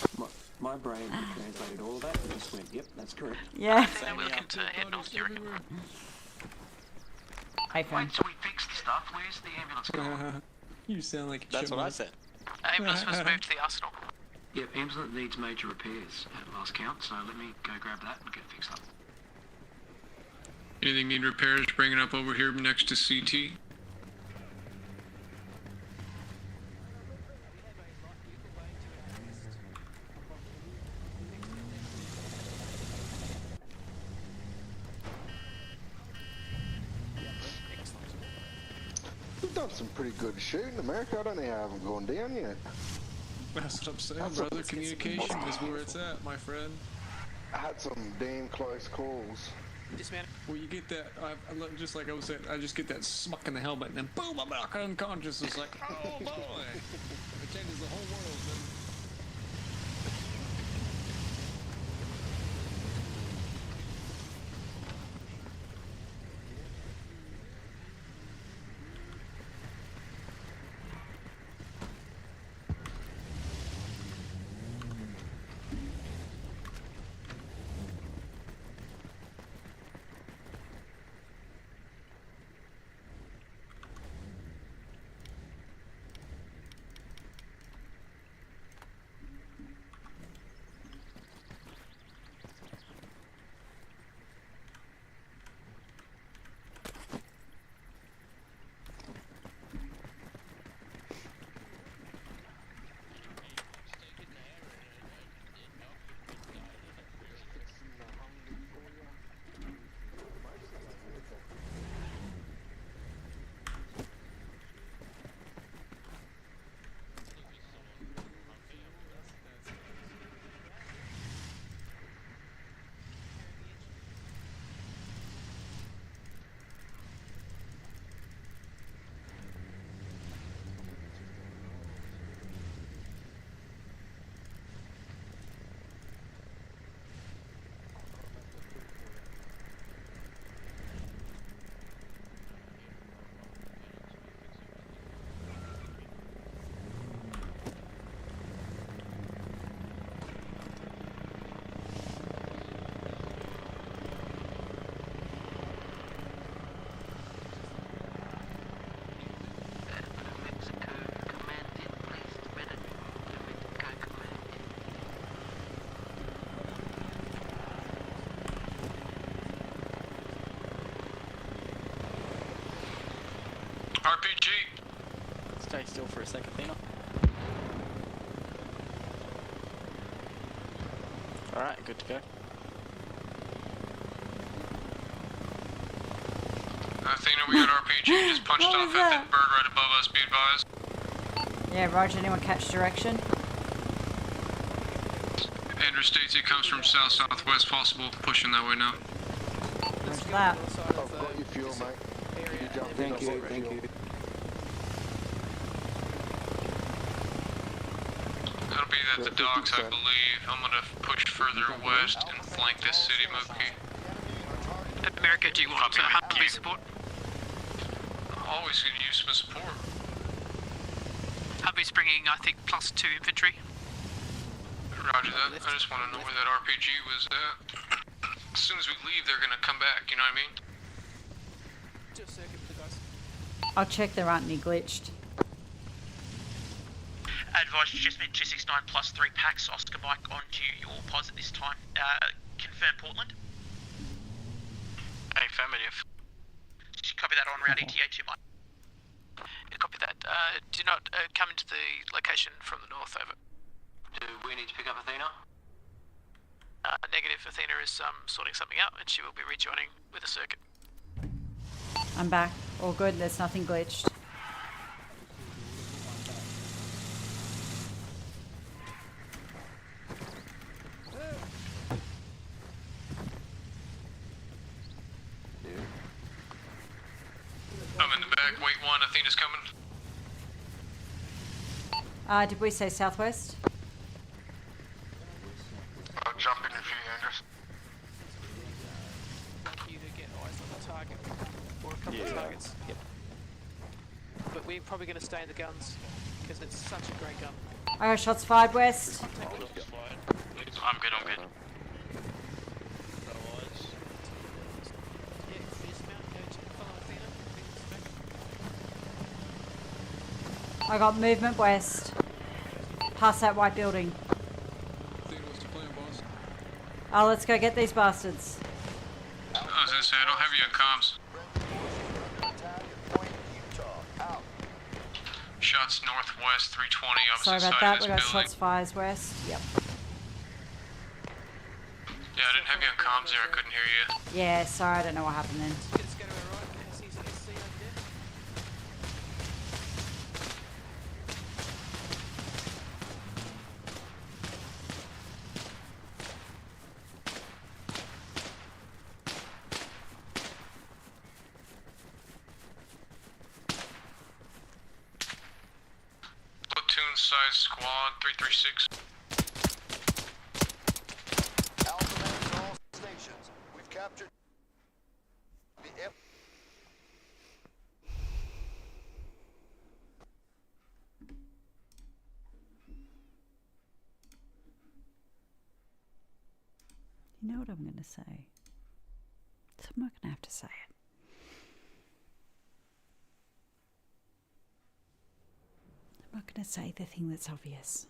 My brain translated all of that and just went, yep, that's correct. Yeah. We're looking to head north, do you reckon? Hey, fam. Wait till we fix the stuff. Where's the ambulance going? You sound like a That's what I chipmunk. said. Ambulance was moved to the arsenal. Yep, ambulance needs major repairs at last count, so let me go grab that and get it fixed up. Anything need repairs, bring it up over here next to CT. We've done some pretty good shooting, America. I don't know how I haven't gone down yet. That's what I'm saying, brother. Communication is where it's at, my friend. I had some damn close calls. Well, you get that, just like I was saying, I just get that smuck in the helmet, and then boom, I'm back unconscious. It's like, oh boy, it changes the whole world, man. RPG! Stay still for a second, Thena. Alright, good to go. Athena, we got RPG. Just punched What off was at that? that bird right above us. Be advised. Yeah, Roger. Anyone catch direction? Andrew states it comes from south-southwest, possible. Pushing that way now. Roger that. I've got your fuel, mate. Can you jump in? Thank I've you, got your thank fuel. you. That'll be at the docks, I believe. I'm gonna push further west and flank this city, Mookie. America, do you want to Humvee support? Always gonna use some support. Humvee's bringing, I think, +2 infantry. Roger that. I just want to know where that RPG was at. As soon as we leave, they're gonna come back, you know what I mean? Just a second, guys. I'll check there aren't any glitched. Advice, just been 269 +3 packs. Oscar Mike onto your pos at this time. Confirm Portland. Affirmative. Copy that on route ETA 2 Mike. Yeah, copy that. Do not come into the location from the north, over. Do we need to pick up Athena? Negative, Athena is sorting something out and she will be rejoining with a circuit. I'm back. All good. There's nothing glitched. I'm in the back. Wait one. Athena's coming. Did we say southwest? I'll jump in if you, Andrews. You to get eyes on the target, or a couple of targets. Yep. But we're probably going to stay in the guns because it's such a great gun. I got shots fired west. I'm good, I'm good. I got movement west. Past that white building. Oh, let's go get these bastards. I was gonna say, I don't have you on comms. Shots northwest, 320, opposite Sorry about side that. of We this got building. shots fires west. Yep. Yeah, I didn't have you on comms there. I couldn't hear you. Yeah, sorry. I don't know what happened then. Let's go to our right. SC over there. Platoon size squad, 336. Alpha Man to all stations. We've captured the You know what I'm going to say? So I'm not going to have to say it. I'm not going to say the thing that's obvious.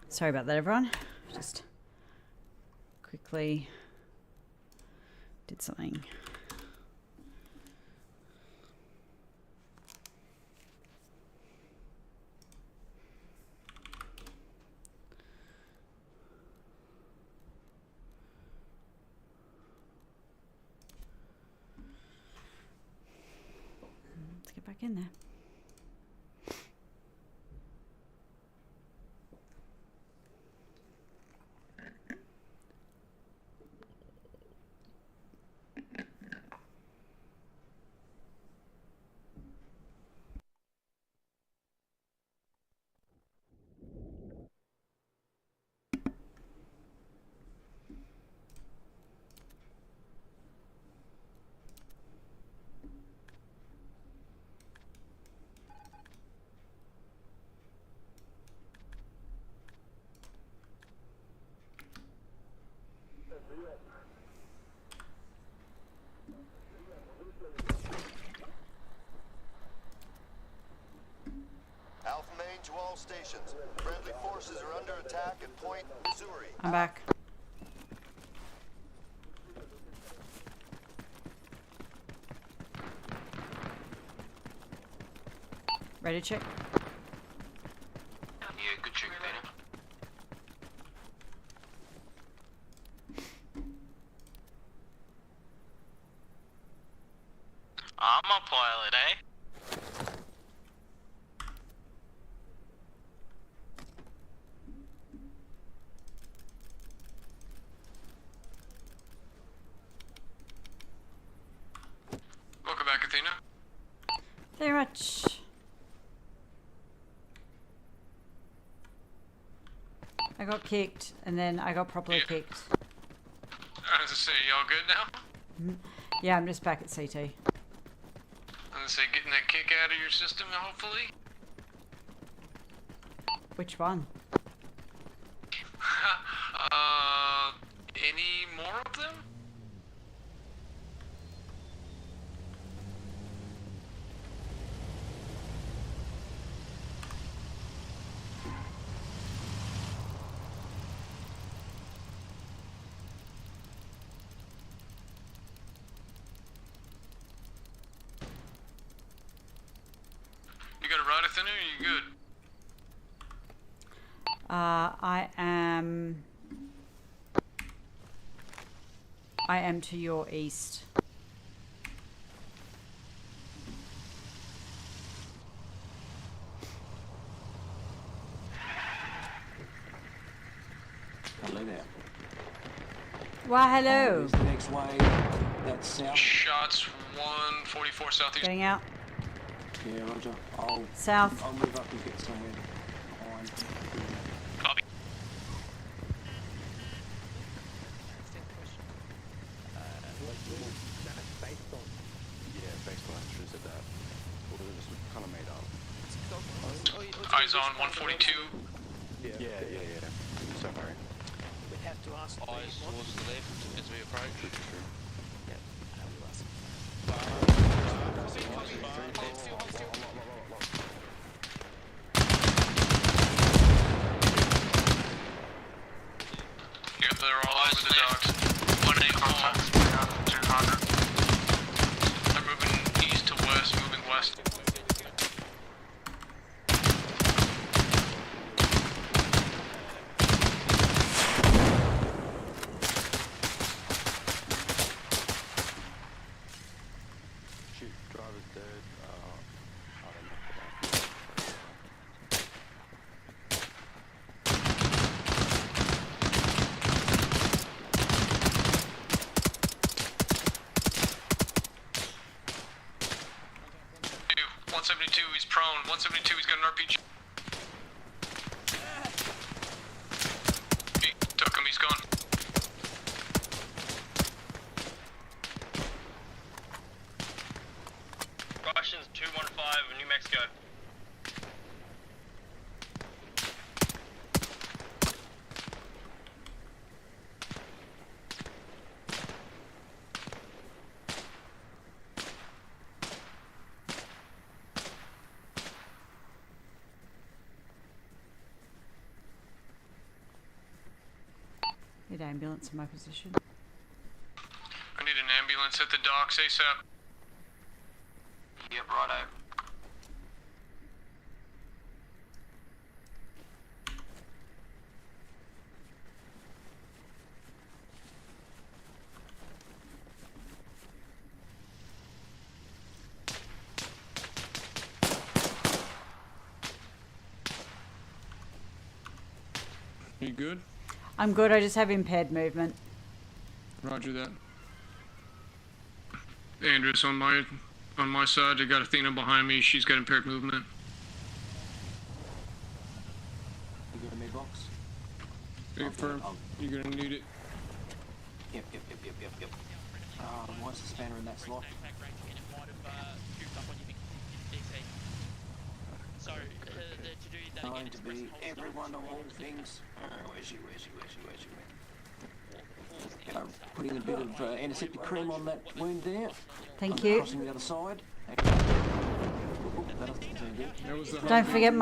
Sorry about that, everyone. Just quickly did something. back in there. Alpha Main to all stations. Friendly forces are under attack at Point Missouri. I'm back. Ready to check? Yeah, good check, Peter. Arma pilot, eh? Welcome back, Athena. Very much. I got kicked, and then I got properly kicked. I was to say, y'all good now? Yeah, I'm just back at CT. I was to say, getting that kick out of your system, hopefully? Which one? Any more of them? You got a ride, Athena, or you good? I am to your east. Hello there. Well, hello. There's the next wave. That's south. Shots 144 southeast. Getting out. Yeah, Roger. South. I'll move up and get somewhere behind. Copy. Yeah, based on answers at that. What it was kind of made up. Eyes on 142. Yeah. Sorry. We have to ask. Eyes towards the left as we approach. Yep. Yep, they're all over the docks. 184. 200. They're moving east to west, moving west. Shoot, driver's dead. I don't know. Dude, 172, he's prone. 172, he's got an RPG. He took him, he's gone. Russians 215 New Mexico. Need ambulance in my position. I need an ambulance at the docks ASAP. Yep, righto. You good? I'm good. I just have impaired movement. Roger that. Andrews, on my side, I got Athena behind me. She's got impaired movement. You got a med box? Confirm. You're gonna need it. Yep. Why is the spanner in that slot? So, to do that Going to be everyone of all things. Where's she? Putting a bit of antiseptic cream on that wound there. Thank you. Crossing the other side. Don't forget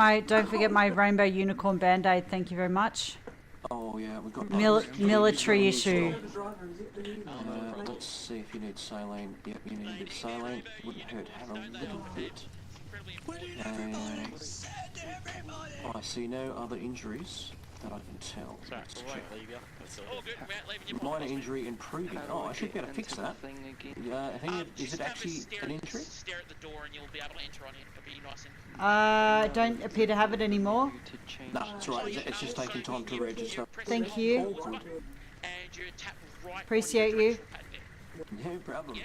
my rainbow unicorn band-aid. Thank you very much. Oh yeah, we've got military issue. Let's see if you need saline. Yep, you need a bit of saline. Wouldn't hurt to have a little bit. I see no other injuries that I can tell. Let's check. Minor injury improving. Oh, I should be able to fix that. I think is it actually an injury? Stare at the door and you'll be able to enter on it. It'll be nice and... Don't appear to have it anymore. No, it's right. It's just taking time to register. Thank you. Awkward. Appreciate you. No problem.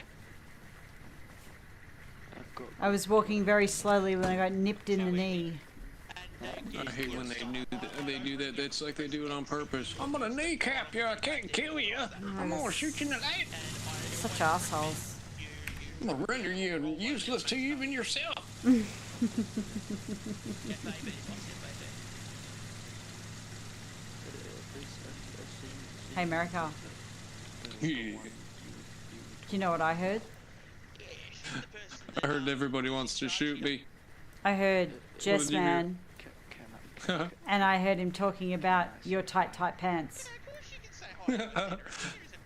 I was walking very slowly when I got nipped in the knee. I hate when they do that. That's like they do it on purpose. I'm gonna kneecap you. I can't kill you. I'm gonna shoot you in the leg. Such assholes. I'm gonna render you useless to you even yourself. Hey, America. Yeah. Do you know what I heard? I heard everybody wants to shoot me. I heard Jess did you Man. And I heard him talking about your tight pants.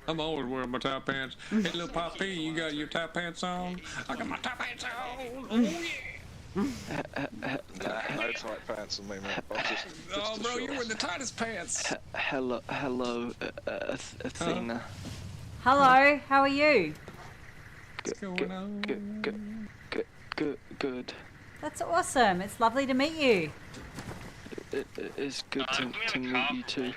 I'm always wearing my tight pants. Hey, little Poppy, you got your tight pants on? I got my tight pants on. Oh, yeah. No tight pants on me, man. Oh, bro, you're wearing the tightest pants. Hello, Athena. Hello, how are you? What's going on? Good. That's awesome. It's lovely to meet you. It's good to meet you too.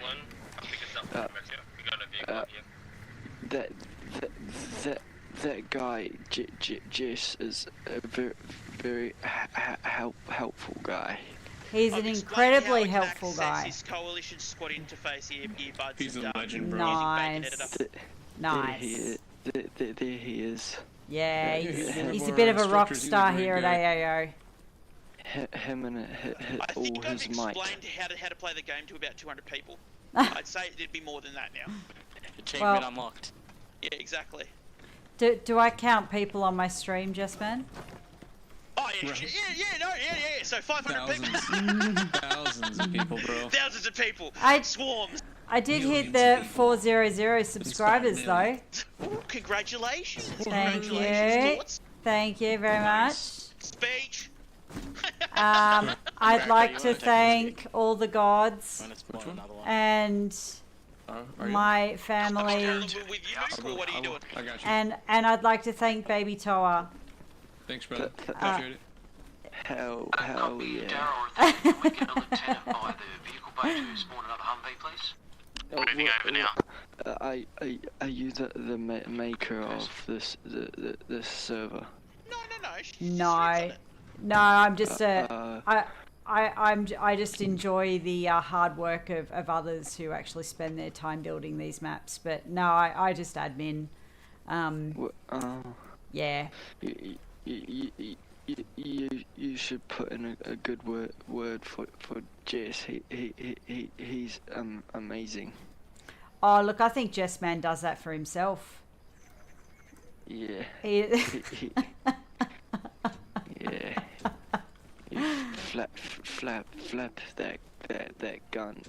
That guy, Jess, is a very helpful guy. He's an incredibly helpful guy. His coalition squad interface earbuds. He's a legend, bro. Nice. Nice. There he is. Yeah, he's a bit of a rock star here at AAO. Him and I all think I've his might. explained how to play the game to about 200 people. I'd say it'd be more than that now. Achievement unlocked. Yeah, exactly. Do I count people on my stream, Jess Man? Oh yeah, yeah. So 500 people. Thousands of people, bro. Thousands of people. Swarms. I did hit the 400 subscribers though. Ooh, congratulations. Thank you. Thank you very much. Speech. I'd like to thank all the gods and my family, and I'd like to thank Baby Toa. Thanks, brother. Appreciate it. Hell yeah. We get a lieutenant by the vehicle bay to spawn another Humvee, please. Moving over now. Are you the maker of this server? No, I'm just I just enjoy the hard work of others who actually spend their time building these maps. But no, I just admin. Yeah. You should put in a good word for Jess. He's amazing. Oh look, I think Jess Man does that for himself. Yeah. Yeah. Flap that gun.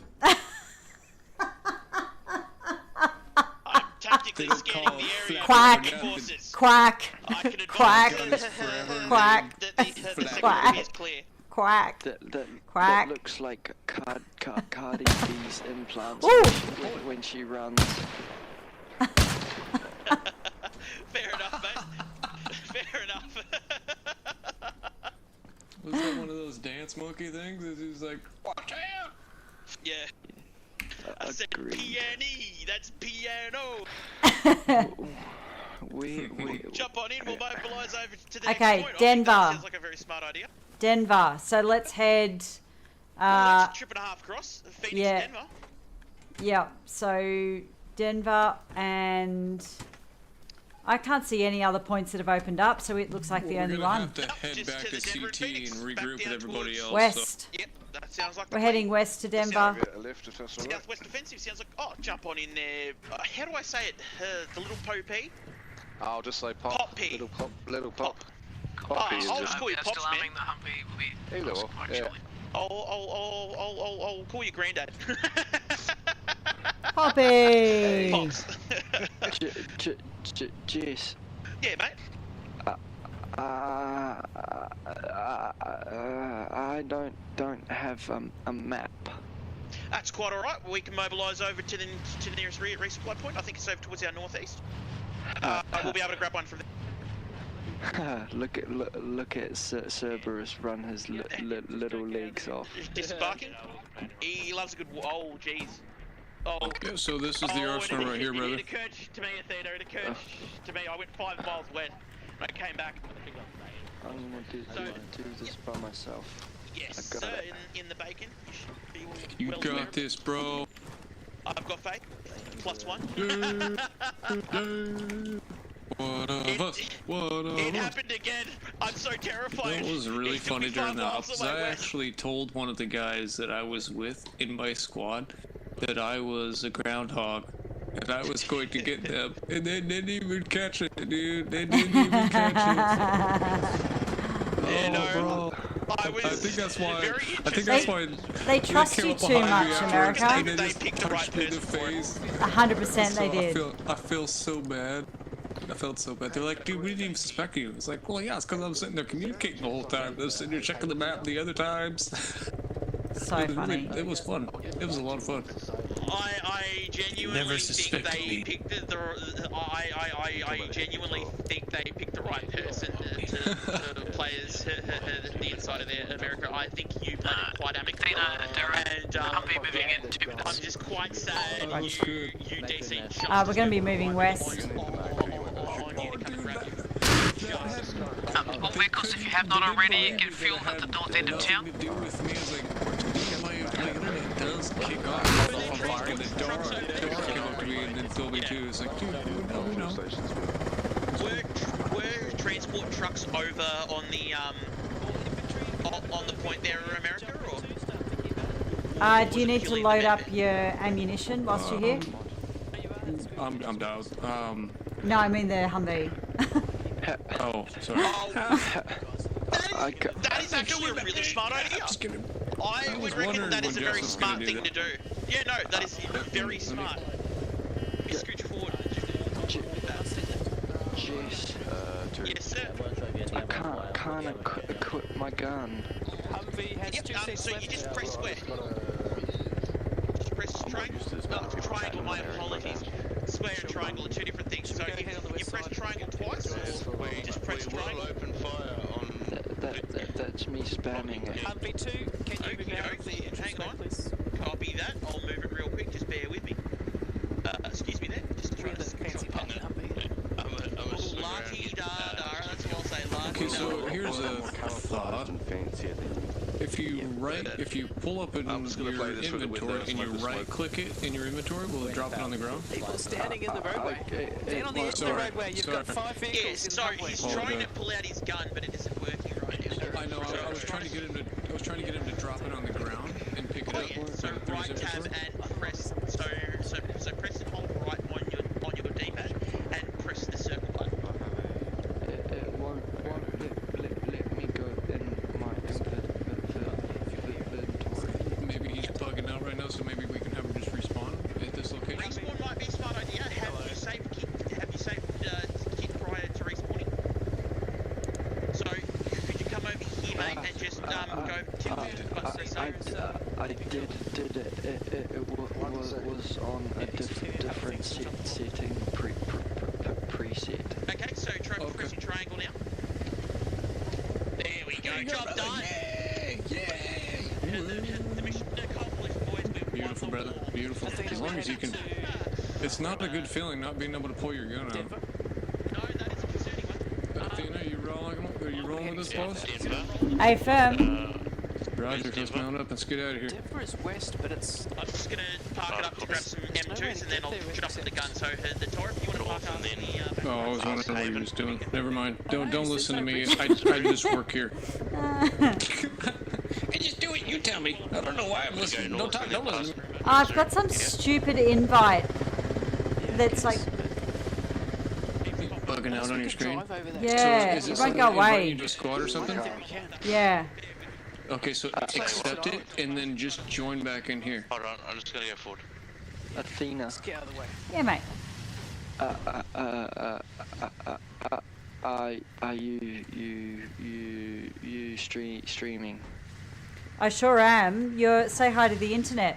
I'm tactically scanning the area. Quack. Forces. Quack. I can Quack. Quack. Quack. Quack. That looks like Cardi B's implants when she runs. Fair enough, mate. Fair enough. Was that one of those dance monkey things? He's like, watch out! Yeah. I said PNE, that's piano. we Jump on in, we'll mobilise over to the Okay, next point. Denver. I think that sounds like a very smart idea. Denver. So let's head. That's a trip and a half across, Phoenix to Denver. Yeah, so Denver, and I can't see any other points that have opened up, so it looks like the only one. We're gonna have to head back to CT and regroup with everybody else. West. Yep, that sounds like We're heading west to Denver. Southwest defensive sounds like, oh, jump on in there. How do I say it? The little P? I'll just say pop. Pop P. Little pop. Poppy is just call you Pops, man. The Humvee will be Either or, yeah. I'll call you Granddad. Poppy! Pops. Jess. Yeah, mate. I don't have a map. That's quite all right. We can mobilise over to the nearest resupply point. I think it's over towards our northeast. We'll be able to grab one from there. look at Cerberus run his little legs off. Disembarking. He loves a good. Oh, jeez. Oh. Okay, so this is the arsenal right here, brother. It occurred to me, Athena. It occurred to me. I went 5 miles west. I came back. I'm gonna do this by myself. Yes, got it. in the bacon. You got this, bro. I've got faith. +1. What of us? It happened again. I'm so terrified. That was really funny during the ops. I actually told one of the guys that I was with in my squad that I was a groundhog and I was going to get them, and they didn't even catch it, dude. They didn't even catch it. Bro. I think that's why. They trust you too much, America. And they just touched me in the face. 100% they did. I feel so bad. I felt so bad. They're like, dude, we didn't even suspect you. It's like, well, yeah, it's because I was sitting there communicating the whole time. I was sitting there checking the map the other times. So funny. It was fun. It was a lot of fun. I genuinely think they picked I genuinely think they picked the right person to play as the inside of America. I think you played it quite amicably. And I'm just quite sad you DC we're going to be moving west. All vehicles, if you have not already, get fuel at the north end of town. Does kick off and the door came up to me and then told me too. It's like, dude, no. Were transport trucks over on the point there in America, or? Do you need to load up your ammunition whilst you're here? I'm down. No, I mean the Humvee. Oh, sorry. That is actually a really smart idea. I would reckon that is a very smart thing to do. Yeah, no, that is very smart. Scooch forward. Jeez. Yes, sir. I can't equip my gun. Humvee has so you just press square. Just press triangle, my apologies. Square and triangle are two different things. So you press triangle twice, or you just press triangle. Open fire on. That's me spamming it. Humvee 2, can you move out of the entrance, please? Copy that. I'll move it real quick. Just bear with me. Excuse me there. Just trying to fancy parking Humvee. La-ti-da-da. That's what I'll say. Okay, so here's a thought. If you pull up in your inventory and you right-click it in your inventory, will it drop it on the ground? People standing in the roadway. Stand on the edge of the roadway. You've got 5 vehicles in the roadway. He's trying to pull out his gun, but it isn't working right now. I know. I was trying to get him to drop it on the ground and pick it up. Yeah. So right tab and press. So press and hold right on your D-pad and press the circle button. It won't let me go in my inventory. Maybe he's bugging out right now, so maybe we can have him just respawn at this location. Respawn might be a smart idea. Have you saved kit prior to respawning? So could you come over here, mate, and just go to I did it. It was on a different setting preset. Okay, so try pressing triangle now. There we go. Job done. Yeah. The mission accomplished, boys. Beautiful, brother. beautiful. As long as you can. It's not a good feeling not being able to pull your gun out. Athena, are you rolling with us, boss? Hey, firm. Roger, let's mount up and get out of here. Denver is west, but it's... I'm just gonna park it up to grab some M2s and then I'll drop the gun. So the Tor, if you want to park up in the... Oh, I was wondering what he was doing. Never mind. Don't listen to me. I just work here. Hey, just do it. You tell me. I don't know why I'm listening. Don't listen. I've got some stupid invite that's like... Bugging out on your screen? Yeah, so it won't go away. You to squad or something? Yeah. Okay, so accept it and then just join back in here. Hold on, I'm just gonna go forward. Athena. Let's get out of the way. Yeah, mate. Are you streaming? I sure am. Say hi to the internet.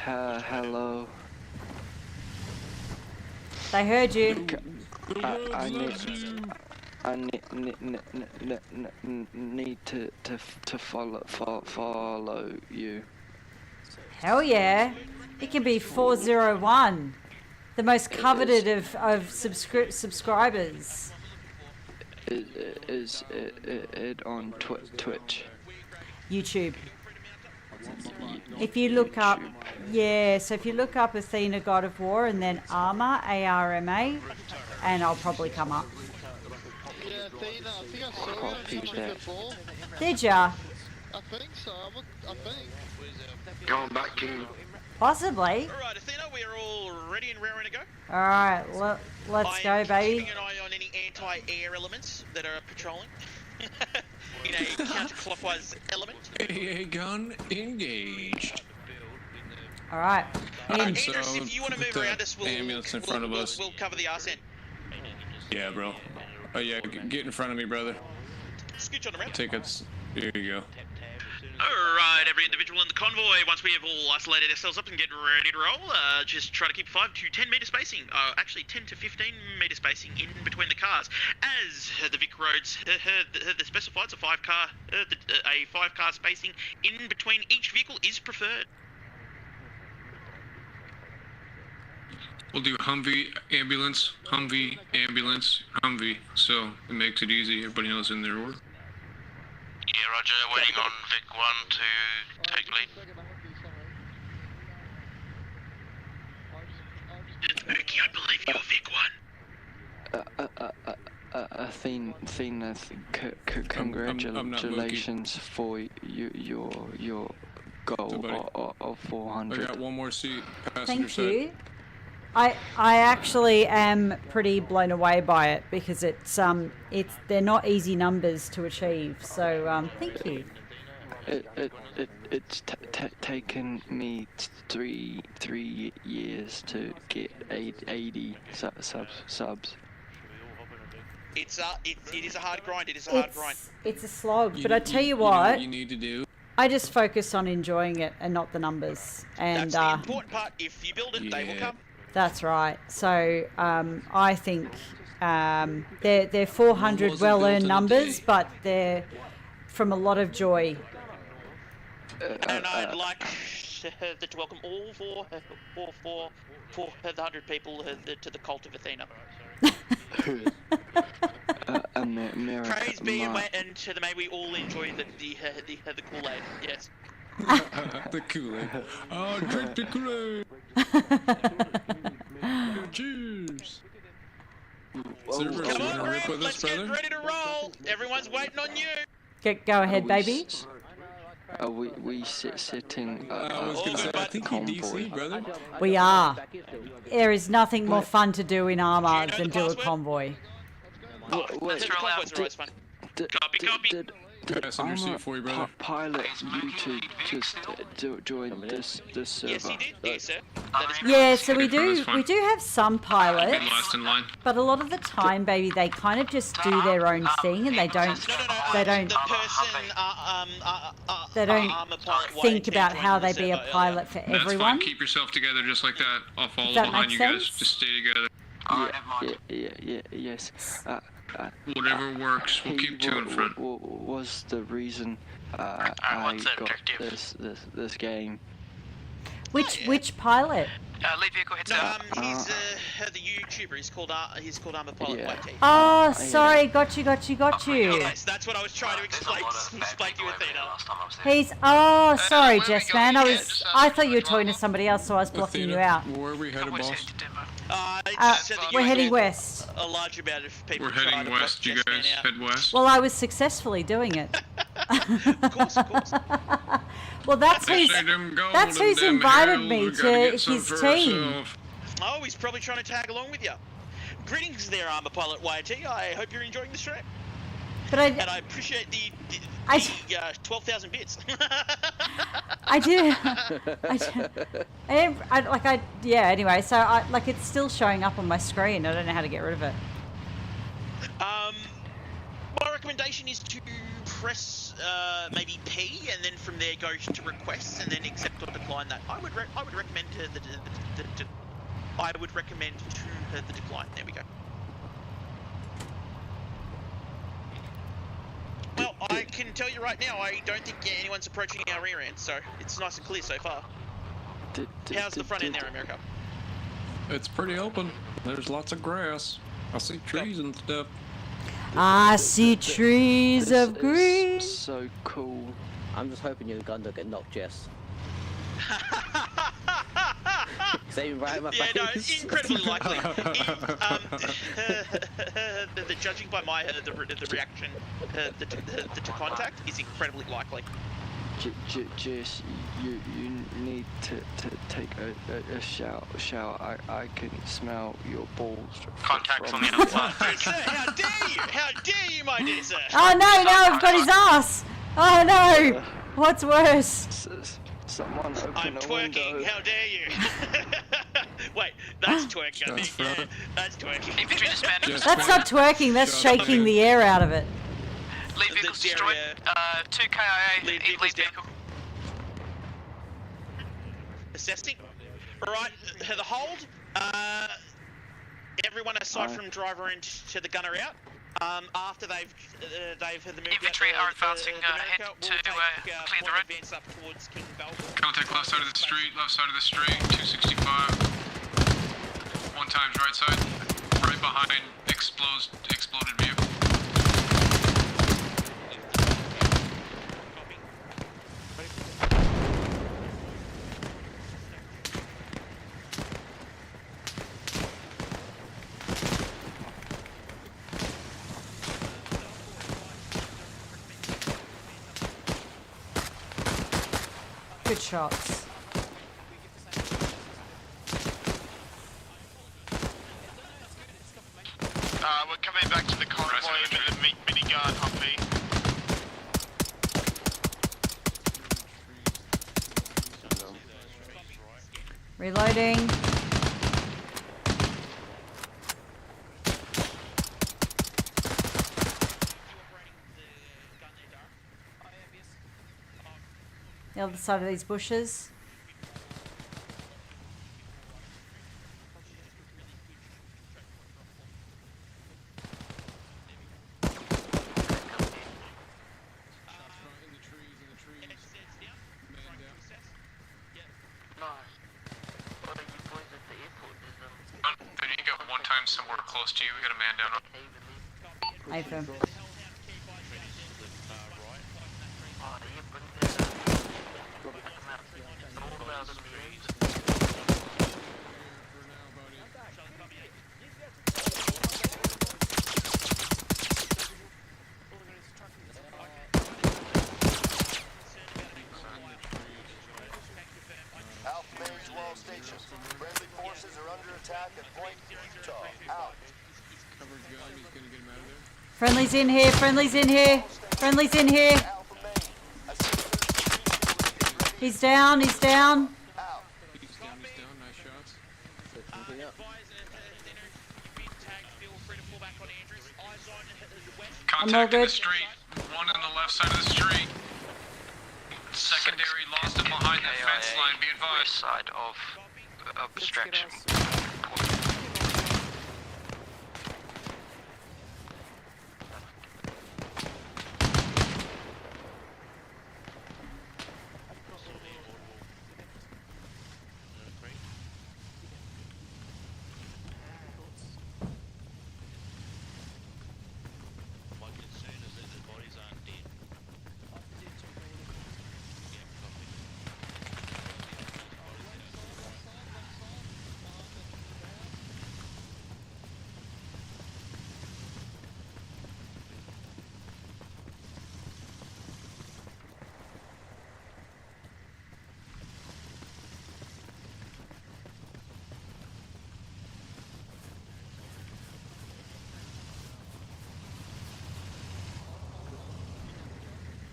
Hello. They heard you. I need to follow you. Hell yeah. It can be 401. The most coveted of subscribers. Is it on Twitch? YouTube. If you look up, so if you look up Athena God of War and then Arma, ARMA, and I'll probably come up. Yeah, Athena, I think I saw you on Twitch before. Did ya? I think so, I think. Going back, King. Possibly. Alright, Athena, we're all ready and raring to go. Alright, let's go, baby. Keeping an eye on any anti-air elements that are patrolling in a counterclockwise element. AA gun engaged. Alright. Andrews, if you want to move around us, ambulance in front of us. We'll cover the arse end. Yeah, bro. Oh yeah, get in front of me, brother. Scooch on around. Take us. There you go. Alright, every individual in the convoy, once we have all isolated ourselves up and get ready to roll, just try to keep 5 to 10 metre spacing, actually 10 to 15 metre spacing in between the cars. As the Vic roads, the specified, a 5-car spacing in between each vehicle is preferred. We'll do Humvee, ambulance, Humvee, ambulance, Humvee, so it makes it easy. Everybody knows in their order. Yeah, roger. Waiting on Vic 1 to take lead. It's Mookie, I believe you're Vic 1. Athena, congratulations for your goal of 400. I got one more seat. Thank you. I actually am pretty blown away by it because they're not easy numbers to achieve. So thank you. It's taken me three years to get 80 subs. It is a hard grind. It is a hard grind. It's a slog, but I tell you what, you need to do. I just focus on enjoying it and not the numbers. And that's the important part. If you build it, they will come. That's right. So I think they're 400 well-earned numbers, but they're from a lot of joy. And I'd like to welcome all for the 100 people to the cult of Athena. Praise be and may we all enjoy the Kool-Aid. Yes. The Kool-Aid. Oh, drink the Kool-Aid. Cheers. Come on, Greg, let's get ready to roll. Everyone's waiting on you. Go ahead, baby. Are we sitting I was gonna say, I think you DC, brother. We are. There is nothing more fun to do in Arma than do a convoy. Let's roll out. Copy. I got some receipt for you, brother. Pilot you to just join this server. Yes, he did. Yes, sir. Yeah, so we do have some pilots, Last in line. but a lot of the time, baby, they kind of just do their own thing and they don't think about how they be a pilot for That's everyone. fine. Keep yourself together just like that. I'll follow that behind make you guys. sense? Just stay together. Yes. Whatever works. We'll keep 2 in front. Was was the reason I got this game. Which pilot? Lead vehicle heads out. He's the YouTuber. He's called Arma Pilot YT. Oh, sorry, got you. Yes, that's what I was trying to explain to you, Athena. Sorry, Jess, man. I thought you were talking to somebody else, so I was blocking you out. Where are we headed, boss? We're heading west. A large amount of people. We're heading west. You guys head west. Well, I was successfully doing it. Of course. Well, that's who's invited me to his team. Oh, he's probably trying to tag along with you. Greetings there, Arma Pilot YT. I hope you're enjoying the stream. And I appreciate the 12,000 bits. I do. Anyway, so it's still showing up on my screen. I don't know how to get rid of it. My recommendation is to press maybe P, and then from there go to requests, and then accept or decline that. I would recommend the decline. There we go. Well, I can tell you right now, I don't think anyone's approaching our rear end, so it's nice and clear so far. How's the front end there, America? It's pretty open. There's lots of grass. I see trees and stuff. I see trees of green. So cool. I'm just hoping your gun don't get knocked, Jess. Same right in my face. Yeah, no, it's incredibly likely. Judging by my the reaction to contact is incredibly likely. Jess, you need to take a shower. I can smell your balls. Contacts on the outside. Sir, how dare you, my dear sir? Oh no, I've got his ass. Oh no, what's worse? Someone open I'm twerking. Window. How dare you? Wait, that's twerking. I think. Yeah, that's twerking. Infantry disbanded. That's not twerking. That's shaking the air out of it. Lead vehicles destroyed. 2 KIA. Lead vehicle. Assessing. Alright, the hold. Everyone aside from driver and to the gunner out. After they've the move infantry are advancing ahead to clear the road. Advance up towards King Contact left side of the street, 265. 1 times right side, right behind exploded vehicle. Good shots. We're coming back to the convoy with the minigun Humvee. Reloading. The other side of these bushes. Then you got 1 time somewhere close to you, we got a man down. Nathan. Friendly forces are under attack at Point Utah. Out. Friendly's in here, friendly's in here, friendly's in here. He's down, he's down. Nice shots. Contact in the street, 1 on the left side of the street. Secondary lost him behind the fence line, be advised. Side of obstruction.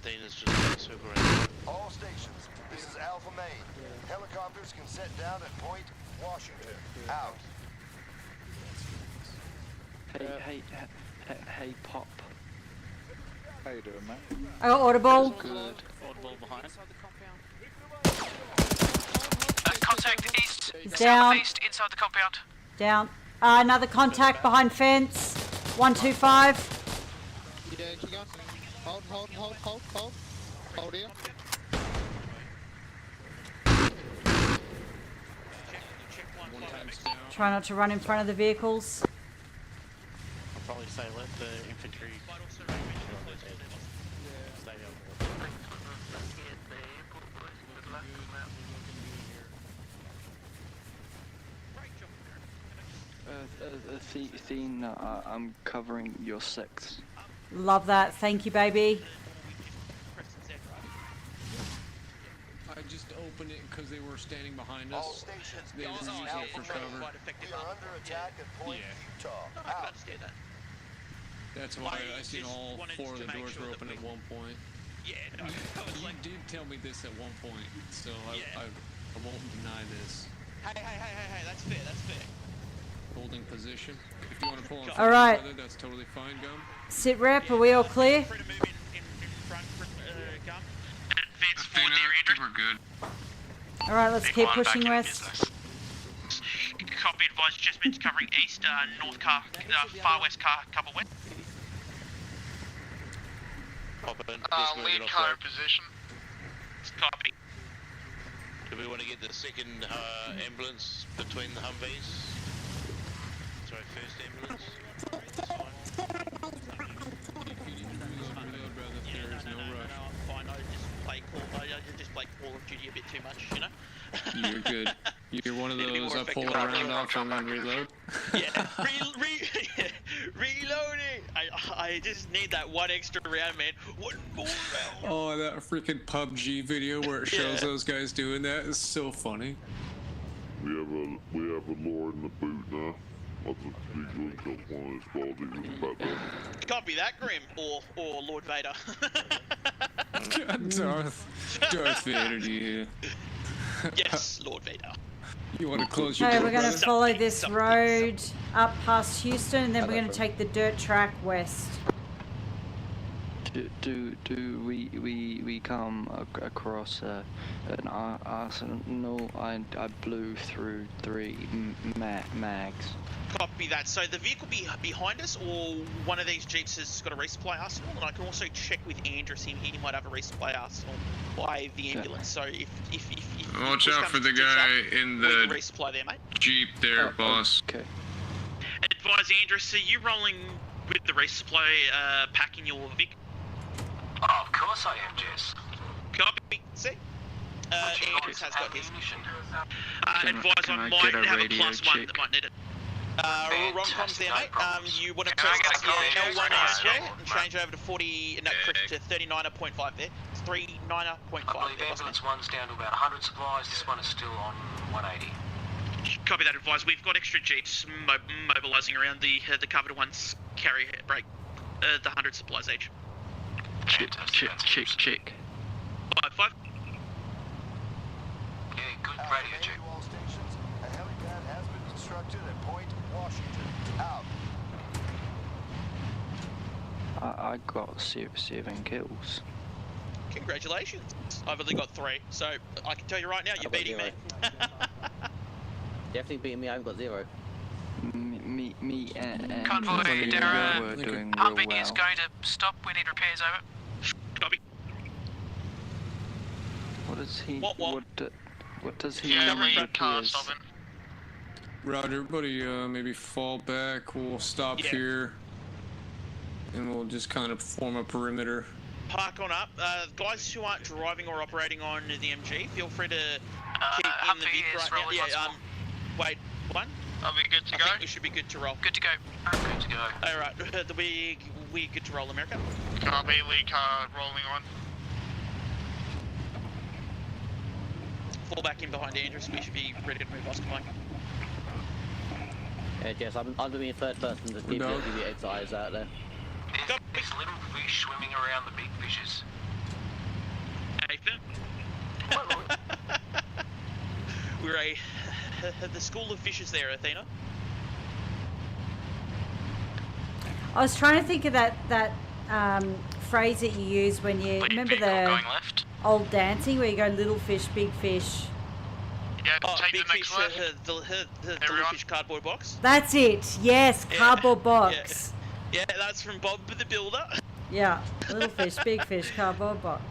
Dana's just gonna circle around. All stations, this is Alpha Main. Helicopters can set down at Point Washington. Out. Hey, Pop. How you doing, mate? I got audible. Good. Audible behind. Contact east, He's down. southeast, inside the compound. Down. Another contact behind fence. 125. Yeah, keep going. Hold here. Try not to run in front of the vehicles. I'll probably say let the infantry make sure they're dead. Stay on board. Athena, I'm covering your 6. Love that. Thank you, baby. I just opened it because they were standing behind All us. stations, They were this is using it Alpha for Main. cover. We are under attack at Point Utah. I can understand that. That's why I seen all 4 of the doors were open at one point. Yeah, no, You did tell me this at one point, so I won't deny this. Hey, that's fair, that's fair. Holding position. If you want to pull on All right. each other, that's totally fine, Gum. Sit rep. Are we all clear? Free to move in front, Gum. Advance Athena, forward there, I Andrew. think we're good. All right, let's keep pushing west. Copy advised, Jessamines covering east, north car, far west car, cover west. Lead car in position. Copy. Do we want to get the second ambulance between the Humvees? Sorry, first ambulance. That's fine. There is no rush. Fine, I just play Call of Duty a bit too much, you know? You're good. You're one of those I pull it around off and then reload. Yeah, reloading! I just need that one extra round, man. One more round. Oh, that freaking PUBG video where it shows those guys doing that is so funny. We have a lord in the boot now. Lots of people don't want his body with Batman. Copy that, Grim, or Lord Vader. Darth Vader, yeah. Yes, Lord Vader. You want to close your Okay, door, we're going to brother? follow this road up past Houston, and then we're going to take the dirt track west. Do we come across an arsenal? I blew through 3 mags. Copy that. So the vehicle behind us, or one of these jeeps has got a resupply arsenal, and I can also check with Andrews. He might have a resupply arsenal by the ambulance. So if Watch out for the guy in we can the resupply there, mate. Jeep there, boss. Okay. Advise Andrews, are you rolling with the resupply pack in your Vic? Oh, of course I am, Jess. Copy. See? Andrews has got his. Advise can I I might get a have a radio +1 check? that might need it. Wrong comms there, mate. You want to Can I press get a copy? L1 Yeah, square yeah. and change over to 40, no, correct, to 39.5 there. It's 39.5. I believe ambulance 1's down to about 100 supplies. This one is still on 180. Copy that, advise. We've got extra jeeps mobilising around the covered ones. Carry break the 100 supplies each. Check. 5-5. Yeah, good radio check. To all stations, a helipad has been constructed at Point Washington. Out. I got 7 kills. Congratulations. I've only got 3, so I can tell you right now, you're beating me. Definitely beating me. I haven't got 0. Me and Convoy, Dara were doing real Humvee well. is going to stop. We need repairs, over. Copy. What does he? What? What does he? Yeah, need lead car repairs? stopping. Roger, everybody, maybe fall back. We'll stop here, and we'll just kind of form a perimeter. Park on up. Guys who aren't driving or operating on the MG, feel free to keep in the Vic right now. Yeah, wait, one? Are we good to I go? think we should be good to roll. Good to go. Good to go. Alright, we good to roll, America? Copy, lead car rolling on. Fall back in behind Andrews, we should be ready to move us. Come on. Yeah, Jess, I'm doing third person to give you exit eyes out there. There's little fish swimming around the big fishes. we're the school of fishes there, Athena. I was trying to think of that phrase that you use when you remember the old dancing where you go little fish, big fish. Yeah, take big the next fish, the little fish cardboard box. That's it. Yes, cardboard box. Yeah, that's from Bob the Builder. Yeah, little fish, big fish, cardboard box.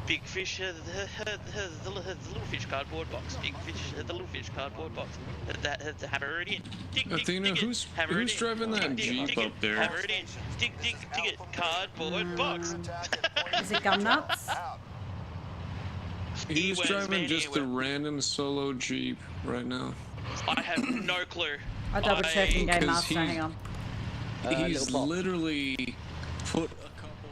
Big fish, the little fish cardboard box. Big fish, the little fish cardboard box. Hammer it in. Athena, who's driving that Jeep up there? Hammer it in. Dig it. Cardboard box. Is it gum nuts? He's driving just a random solo Jeep right now. I have no clue. I'll double check in Game Master, hang on. He's literally put a couple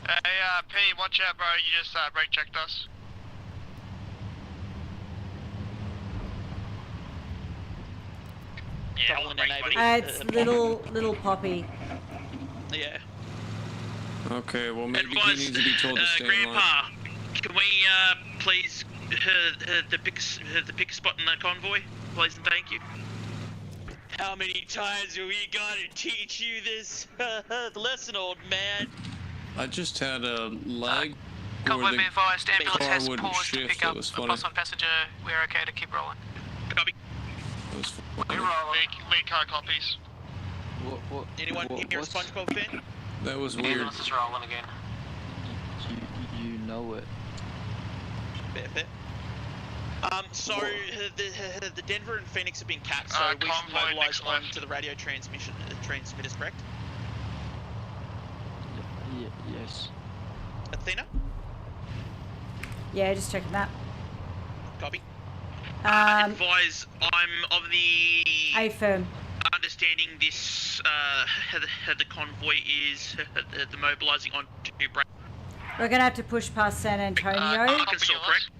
of Hey, P, watch out, bro. You just brake checked us. Yeah, it's little Poppy. Yeah. Okay, well maybe he needs to be told to stay Grandpa, alive. can we please pick a spot in the convoy, please and thank you. How many times are we gonna teach you this lesson, old man? I just had a lag Convoy where be advised, the ambulance car has wouldn't paused to shift. pick That up was a funny. plus one passenger. We're okay to keep rolling. Copy. That was funny. Lead car copies. Anyone hear a SpongeBob fan? That was weird. Ambulance is rolling again. You know it. Fair. So the Denver and Phoenix have been capped, so we should mobilise on to the radio transmitters, correct? Yes. Athena? Yeah, just checking that. Copy. Advise, I'm of the A-firm. understanding this, the convoy is the mobilising on to We're going to have to push past San Antonio. Arkansas, correct?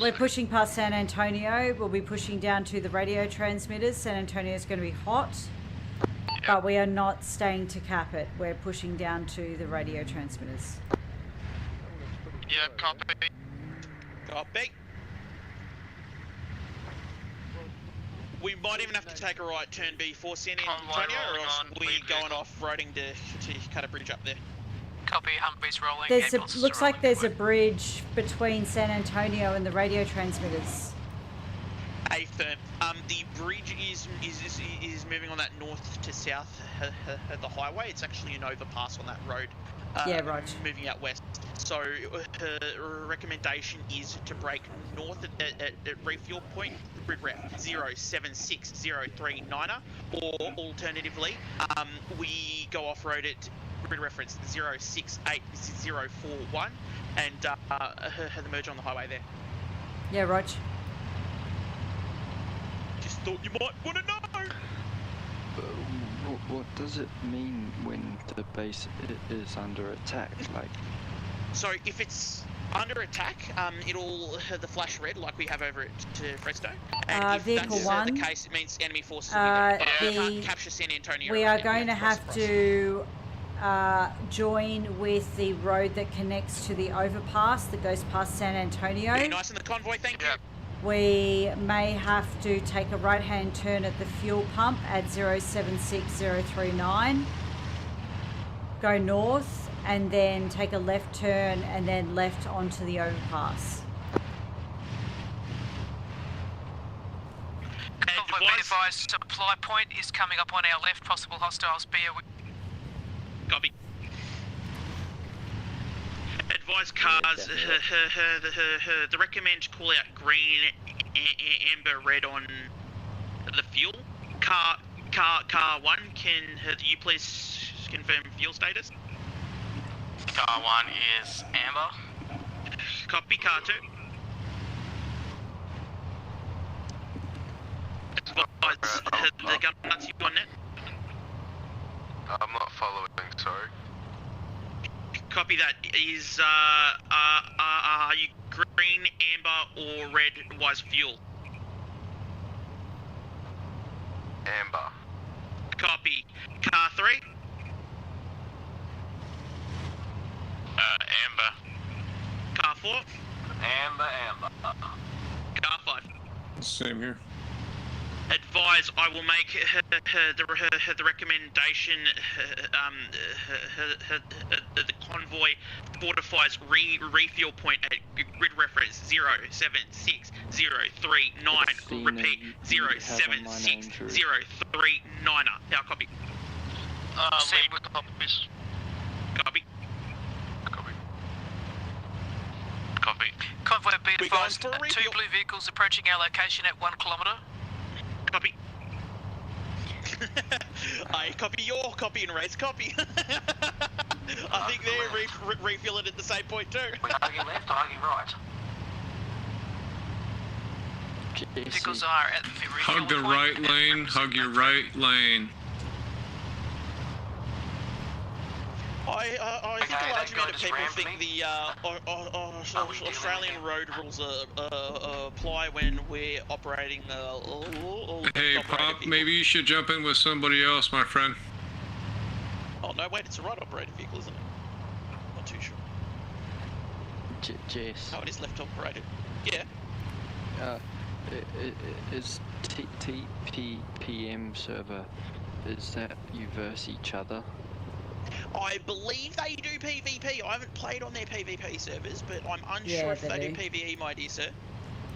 We're pushing past San Antonio. We'll be pushing down to the radio transmitters. San Antonio is going to be hot, but we are not staying to cap it. We're pushing down to the radio transmitters. Yeah, copy. Copy. We might even have to take a right turn before San Antonio, or else we going off-roading to cut a bridge up there. Copy, Humvee's rolling. Looks like there's a bridge between San Antonio and the radio transmitters. A-firm. The bridge is moving on that north to south the highway. It's actually an overpass on that road. Yeah, right. Moving out west. So her recommendation is to break north at refuel point, grid route 076039er, or alternatively, we go off-road at grid reference 068041 and the merge on the highway there. Yeah, Rog. Just thought you might want to know. What does it mean when the base is under attack? Like, so if it's under attack, it'll the flash red like we have over at Fresno. And if vehicle that's one, the case, it means enemy forces will be there. But we can't capture San Antonio. We are going to have to join with the road that connects to the overpass that goes past San Antonio. Be nice in the convoy, thank you. We may have to take a right-hand turn at the fuel pump at 076039, go north, and then take a left turn and then left onto the overpass. Convoy be advised, supply point is coming up on our left, possible hostiles, be aware. Copy. Advise cars, the recommend call out green, amber, red on the fuel. Car 1, can you please confirm fuel status? Car 1 is amber. Copy, car 2. Advise, the gun nuts you on net. I'm not following, sorry. Copy that. Is are you green, amber, or red wise fuel? Amber. Copy. Car 3. 4. Amber. Car 5. Same here. Advise I will make the recommendation. The convoy fortifies refuel point at grid reference 076039. Repeat 076039. How copy? Same with copies. Copy. Copy. Convoy be advised, 2 blue vehicles approaching our location at 1 kilometre. Copy. I copy your copy and Ray's copy. I think they're refueling at the same point too. We're hugging left or hugging right? Vehicles are at the refuel Hug the point. right lane, hug your right lane. I think a large amount of people think the Australian road rules apply when we're operating. Hey, Pop, maybe you should jump in with somebody else, my friend. Oh no, wait, it's a right operated vehicle, isn't it? Not too sure. Jess. Oh, it is left operated. Yeah. Is TPPM server, is that you verse each other? I believe they do PvP. I haven't played on their PvP servers, but I'm unsure if they do PvE, my dear sir.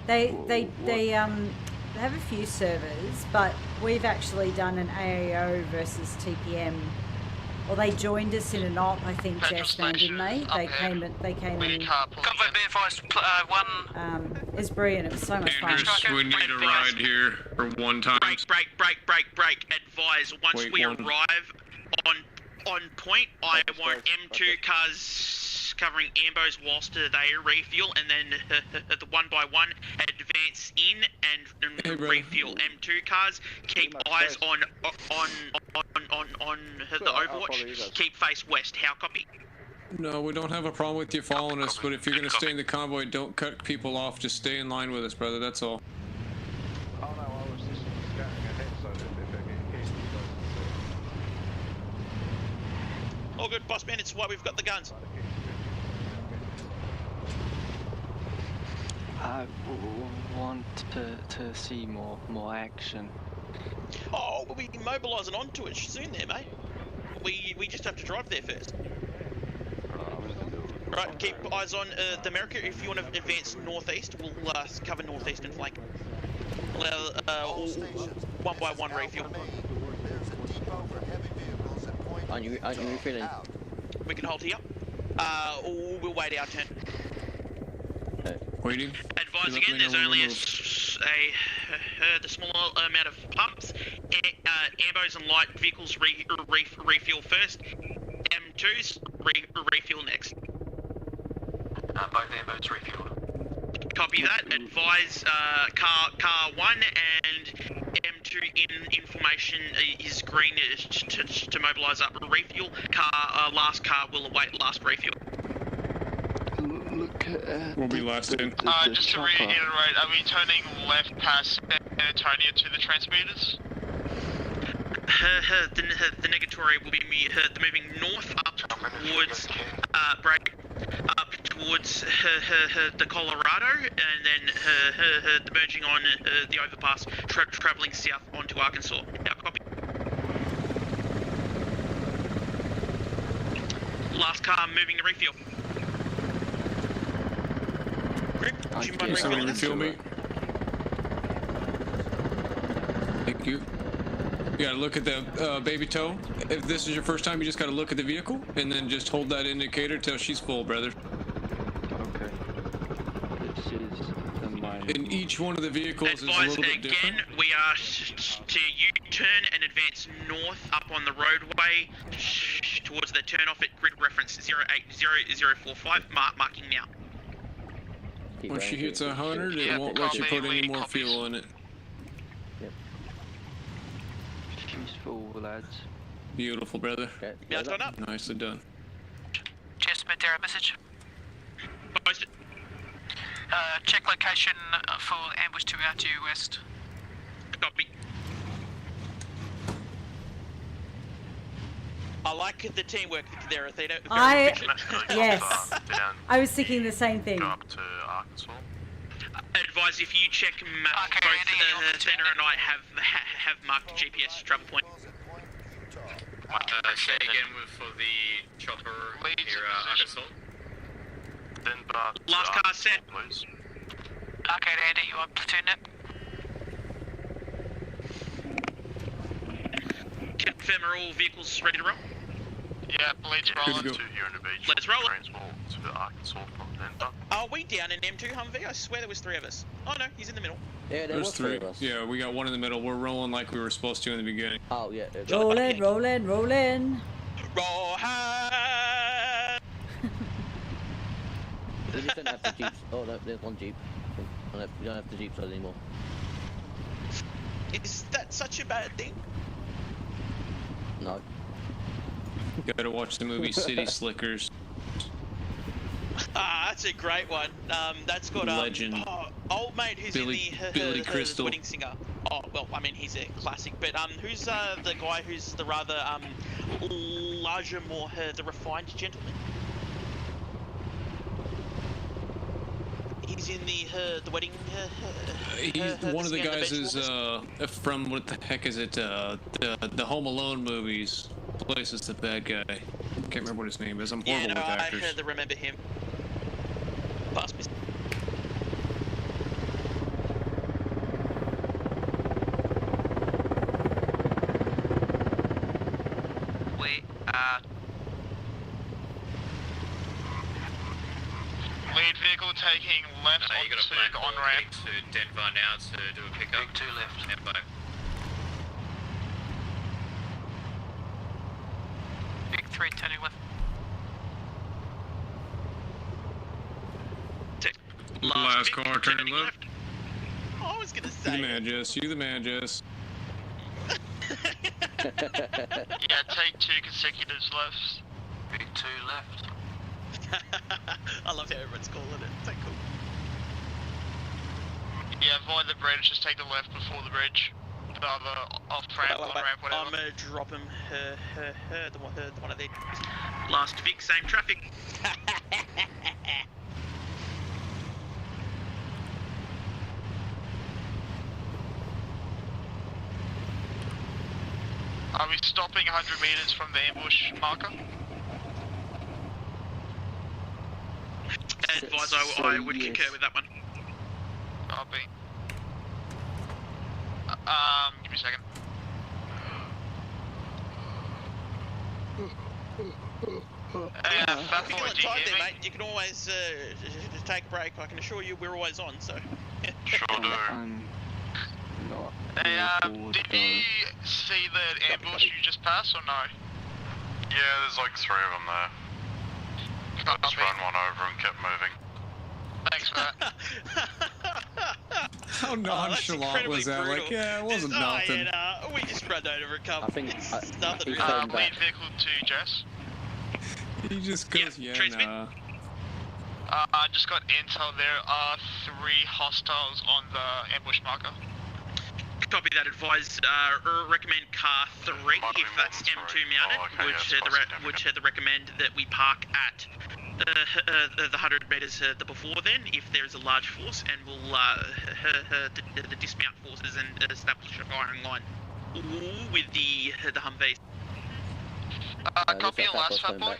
They have a few servers, but we've actually done an AAO versus TPM. Well, they joined us in an op, I think, Jess, didn't they? They came in. Convoy be advised, 1. It was brilliant. It was so much fun. Andrews, we need a ride here for 1 time. Break. Advise once we arrive on point, I want M2 cars covering ambos whilst they refuel, and then the 1 by 1 advance in and refuel M2 cars. Keep eyes on the Overwatch. Keep face west. How copy? No, we don't have a problem with you following us, but if you're going to stay in the convoy, don't cut people off. Just stay in line with us, brother. That's all. Oh no, I was just scouting ahead so that if they get case, All good, boss man. It's why we've got the guns. I want to see more action. Oh, we'll be mobilising onto it soon there, mate. We just have to drive there first. Right, keep eyes on the America. If you want to advance northeast, we'll cover northeast and flank. Allow 1 by 1 refuel. Aren't you refilling? We can hold here. Or we'll wait our turn. Waiting. Advise again, there's only the small amount of pumps. Ambos and light vehicles refuel first. M2s refuel next. Both ambos refueled. Copy that. Advise car 1 and M2 in formation is green to mobilise up refuel. Last car will await last refuel. Look at we'll be last in. Just to reiterate, are we turning left past San Antonio to the transmitters? The negatory will be moving north up towards towards the Colorado, and then the merging on the overpass, travelling south onto Arkansas. Now, copy. Last car moving to refuel. Would you mind refilling this? Refuel me. Thank you. You gotta look at the baby toe. If this is your first time, you just gotta look at the vehicle and then just hold that indicator till she's full, brother. Okay. This is the mine. In each one of the vehicles is a little bit different. Again, we are to U-turn and advance north up on the roadway towards the turn-off at grid reference 080045. Marking now. When she hits 100, it won't let you put any more fuel in it. She's full, lads. Beautiful, brother. Yeah, it's gone up. Nicely done. Just a bit there, a message. Post it. Check location for ambush to our due west. Copy. I like the teamwork there, Athena. Yes. I was thinking the same thing. Go up to Arkansas. Advise if you check maps, both Athena and I have marked GPS travel point. Say again for the chopper here, Arkansas. Then back to Last car set. Please. Okay, Andy, you want platoon it? Confirm are all vehicles ready to roll? Yeah, let's roll Good to go. Here in the beach. Let's roll it. Transport to Arkansas from Denver. Are we down in M2 Humvee? I swear there was 3 of us. Oh no, he's in the middle. Yeah, There's 3 of us. Yeah, we got one in the middle. We're rolling like we were supposed to in the beginning. Oh, yeah. Rolling, rolling, rolling. Roll high! We just don't have the jeeps. Oh no, there's one jeep. Oh, no, we don't have the jeeps anymore. Is that such a bad thing? No. Gotta watch the movie City Slickers. Ah, that's a great one. That's got Legend. Old mate who's Billy in the Crystal. wedding singer. Oh well, I mean he's a classic. But who's the guy who's the rather larger, more the refined gentleman? He's in the wedding. He's one of the guys is from what the heck is it? The Home Alone movies. Plays the bad guy. Can't remember what his name is. I'm horrible with actors. I remember him. Pass me. We are. Lead vehicle taking left You got a onto black the on on-ramp. to Denver now to do a pickup. Big 2 left. Tempo. Big 3 turning left. Last car turning left. I was gonna You say. the man, Jess. You the man, Jess. Yeah, take 2 consecutive lefts. Big 2 left. I love how everyone's calling it. It's so cool. Yeah, avoid the bridge, just take the left before the bridge. The other off-ramp, on-ramp, whatever. I'm gonna drop him, the one of the last Vic, same traffic. Are we stopping 100 meters from the ambush marker? Advise, I would concur with that one. I'll be. Give me a second. Fat If you boy, got do you time hear there, me? mate, you can always take a break. I can assure you we're always on, so. Sure do. Not Hey, bored, did you see the ambush you just passed or no? Yeah, there's like 3 of them there. I just run one over and kept moving. Thanks for that. How nonchalant was that? Brutal. Like, yeah, it wasn't nothing. We just ran over a couple. I think nothing he's really. saying Lead vehicle to Jess. He just goes, yeah, transmit. nah. I just got intel. There are 3 hostiles on the ambush marker. Copy that. Advise. Recommend car 3 if that's M2 mounted. Oh, okay, would recommend that we park at the 100 meters before then if there is a large force, and we'll the dismount forces and establish a firing line with the Humvees. Copy your last fat boy.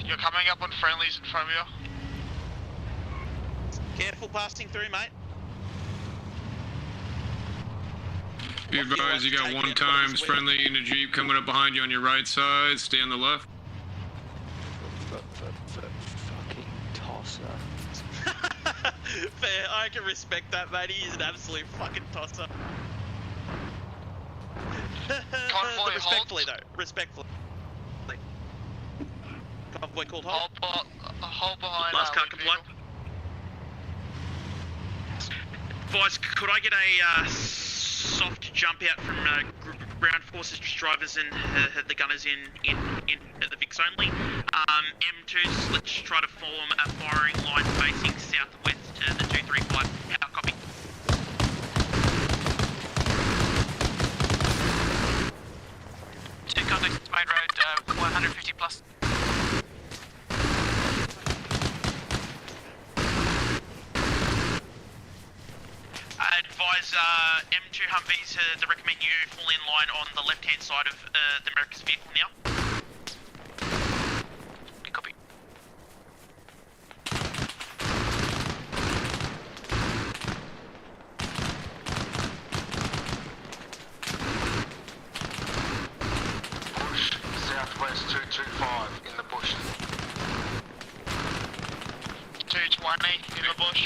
You're coming up on friendlies in front of you. Careful passing through, mate. Be advised, you got 1 times friendly in a Jeep coming up behind you on your right side. Stay on the left. Fucking tosser. Fair, I can respect that, mate. He is an absolute fucking tosser. Convoy respectfully, though. Respectfully. Convoy called hold. Hold behind. Last car compliant. Vice, could I get a soft jump out from ground forces drivers and the gunners in the VIX only? M2s, let's try to form a firing line facing southwest to the 235. How copy? Northeast Main Road, 150 plus. I advise M2 Humvees to recommend you fall in line on the left-hand side of the America's vehicle now. Copy. Bush, southwest 225 in the bush. 220 in the bush.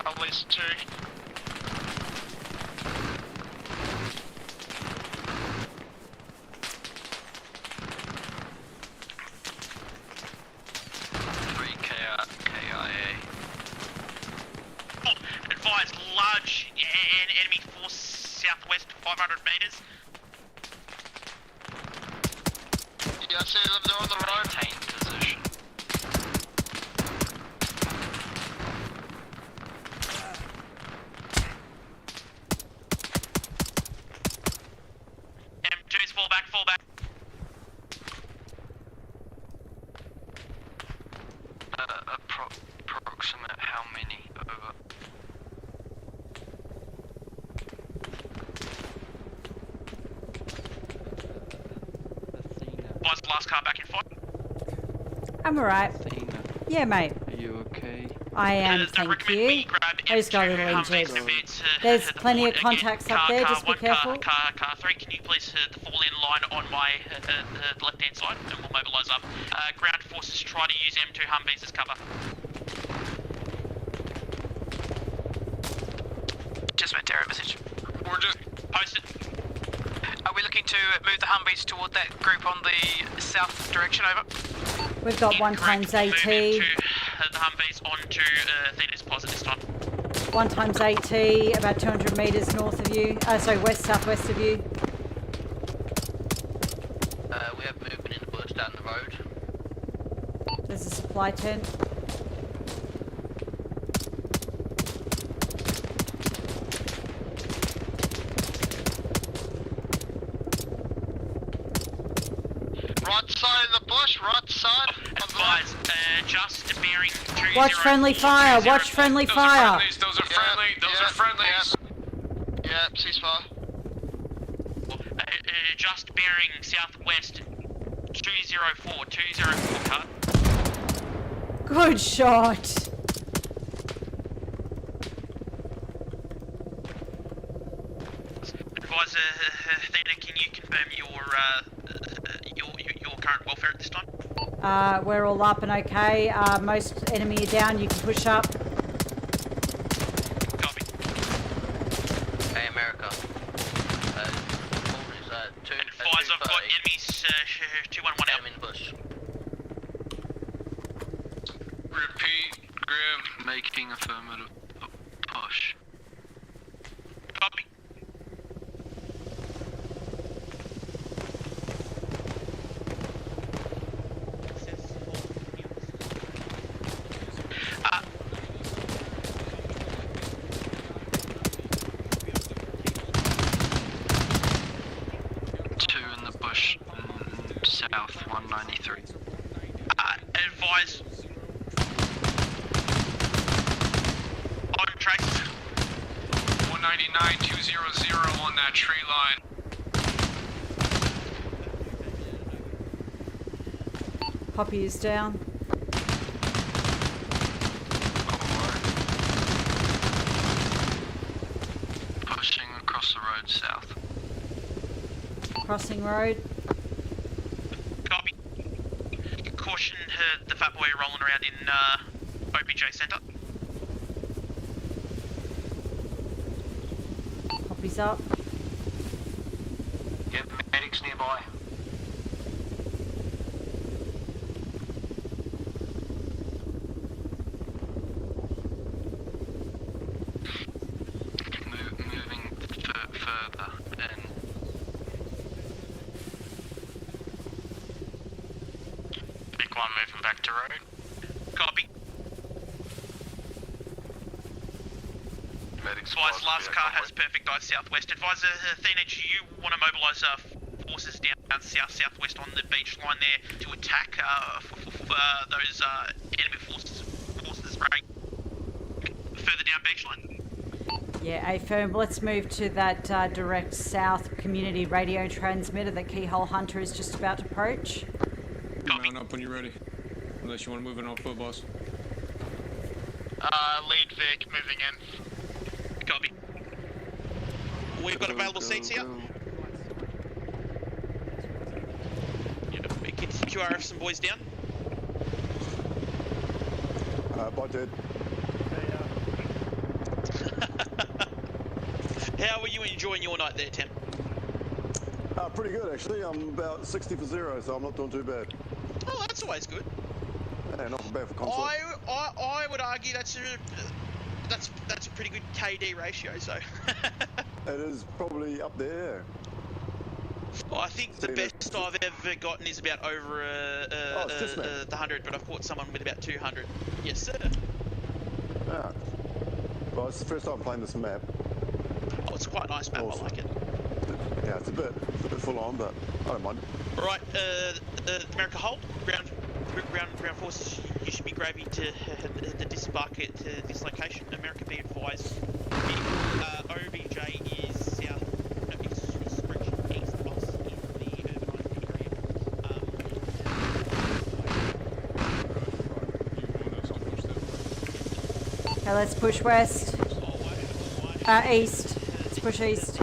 At least 2. KIA. Oh, advise large enemy force southwest 500 meters. Yeah, I see them, they're on the road. Maintain position. M2's fall back, fall back. Approximate how many? Over. Advise the last car back in fight. I'm alright. Yeah, mate. Are you okay? I am, thank you. I just got a little injured. There's plenty of contacts up there, just be careful. Car 3, can you please fall in line on my left-hand side, and we'll mobilise up. Ground forces try to use M2 Humvees as cover. Just went terror message. Or just post it. Are we looking to move the Humvees toward that group on the south direction, over? We've got 1x AT. The Humvees onto Athena's deposit this time. 1x AT, about 200 metres north of you. Sorry, west-southwest of you. We have movement in the bush down the road. There's a supply tent. Right side of the bush, right side. Advise, just bearing 20. Watch friendly fire, watch friendly fire. Those are friendly, those are friendlies. Yeah, ceasefire. Just bearing southwest 204 car. Good shot. Advise, Athena, can you confirm your current welfare at this time? We're all up and okay. Most enemy are down, you can push up. Copy. Hey, America. Advise, I've got enemies 211 out. I'm in the bush. Repeat, Grim. Making affirmative push. Copy. South 193. Advise. On track. 199, 200 on that tree line. Poppy is down. Pushing across the road south. Crossing road. Copy. Caution the fat boy rolling around in OPJ Centre. Poppy's up. Yep, medics nearby. Moving further and Big one moving back to road. Copy. Advise last car has perfect eye southwest. Advise Athena, do you want to mobilise forces down southwest on the beach line there to attack those enemy forces spraying further down beach line. Yeah, A-firm, let's move to that direct south community radio transmitter that Keyhole Hunter is just about to approach. Mount up when you're ready. Unless you want to move in on foot, boss. Lead Vic moving in. Copy. We've got available seats here. Can you QRF some boys down? Bye, Ted. How are you enjoying your night there, Tim? Pretty good, actually. I'm about 60 for 0, so I'm not doing too bad. Oh, that's always good. Yeah, not bad for console. I would argue that's a pretty good KD ratio, so. It is probably up there. Well, I think the best I've ever gotten is about over the 100, but I've caught someone with about 200. Yes, sir. Ah. Well, it's the first time playing this map. Oh, it's quite a nice map. I like it. Yeah, it's a bit full on, but I don't mind. All right, America hold. Ground forces, you should be gravy to the disembark at this location. America, be advised. OBJ is south, it's stretching east of us in the urbanised area. Okay, let's push west. East. Let's push east.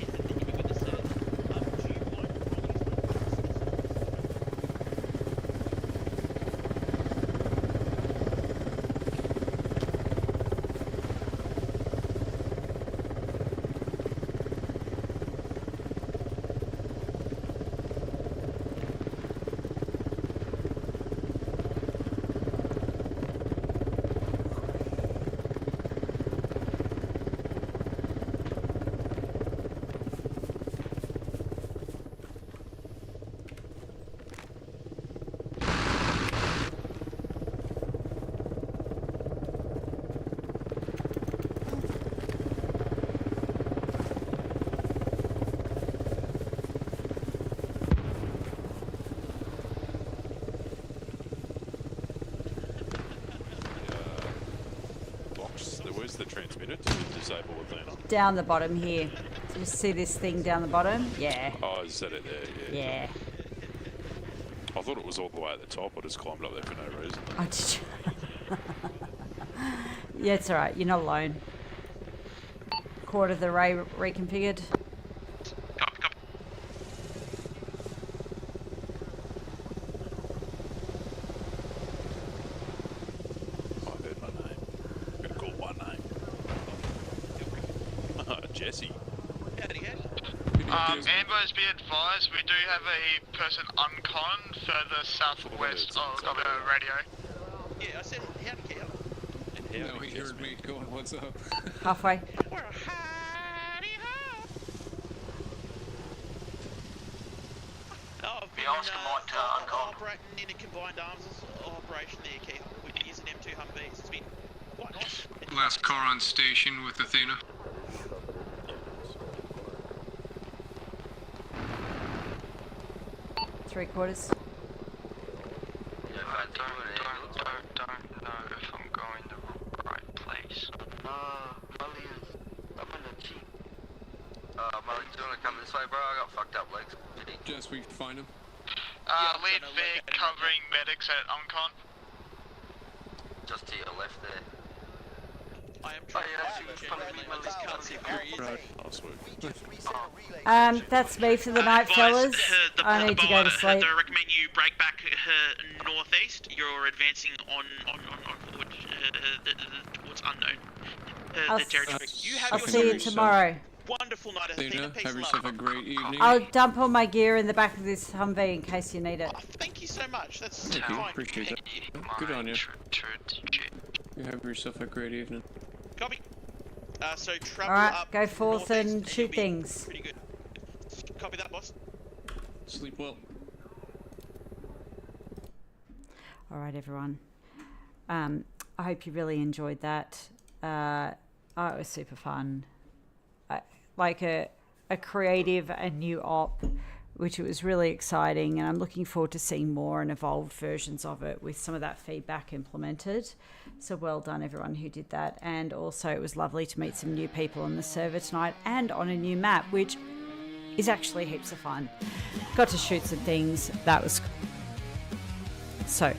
The transmitter to disable Atlanta. Down the bottom here. Do you see this thing down the bottom? Yeah. Oh, is that it there? Yeah. Yeah. I thought it was all the way at the top. I just climbed up there for no reason. Oh, did you? Yeah, it's alright. You're not alone. Quarter of the array reconfigured. Jesse. Ambos, be advised, we do have a person uncon further southwest of the radio. Yeah, I said, howdy, Keo. No, he heard me going, what's up? Halfway. I've been operating in a combined arms operation there, Keith. We've been using M2 Humvees. It's been quite nice. Last car on station with Athena. 3/4. I don't know if I'm going the right place. I'm in a Jeep. Molly, do you want to come this way, bro? I got fucked up legs. Jess, we can find him. Lead Vic covering medics at uncon. Just to your left there. I am trying I just can't see where he is. Right. Oh, sweet. That's me for the night, fellas. I need to go to sleep. I recommend you break back northeast. You're advancing on forward towards unknown. The territory. I'll see you tomorrow. Wonderful night, Athena. Have yourself a great evening. I'll dump all my gear in the back of this Humvee in case you need it. Thank you so much. That's Thank you. fine. Appreciate that. Good on you. You have yourself a great evening. Copy. So travel Alright, up go forth northeast and shoot things. Pretty good. Copy that, boss. Sleep well. Alright, everyone. I hope you really enjoyed that. It was super fun. Like a creative and new op which it was really exciting, and I'm looking forward to seeing more and evolved versions of it with some of that feedback implemented. So well done everyone who did that. And also it was lovely to meet some new people on the server tonight and on a new map, which is actually heaps of fun. Got to shoot some things. That was so,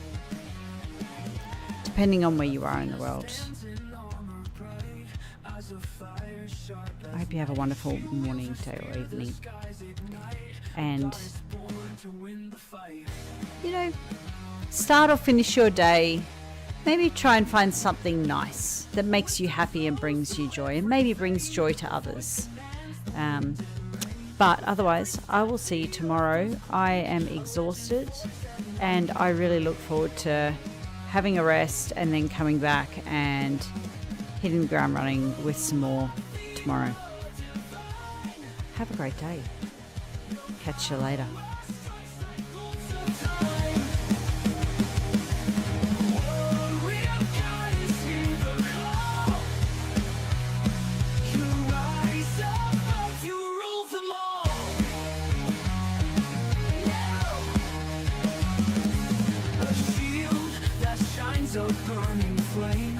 depending on where you are in the world, I hope you have a wonderful morning, day or evening. And, you know, start or finish your day. Maybe try and find something nice that makes you happy and brings you joy, and maybe brings joy to others. But otherwise, I will see you tomorrow. I am exhausted, and I really look forward to having a rest and then coming back and hitting the ground running with some more tomorrow. Have a great day. Catch you later. A burning flame.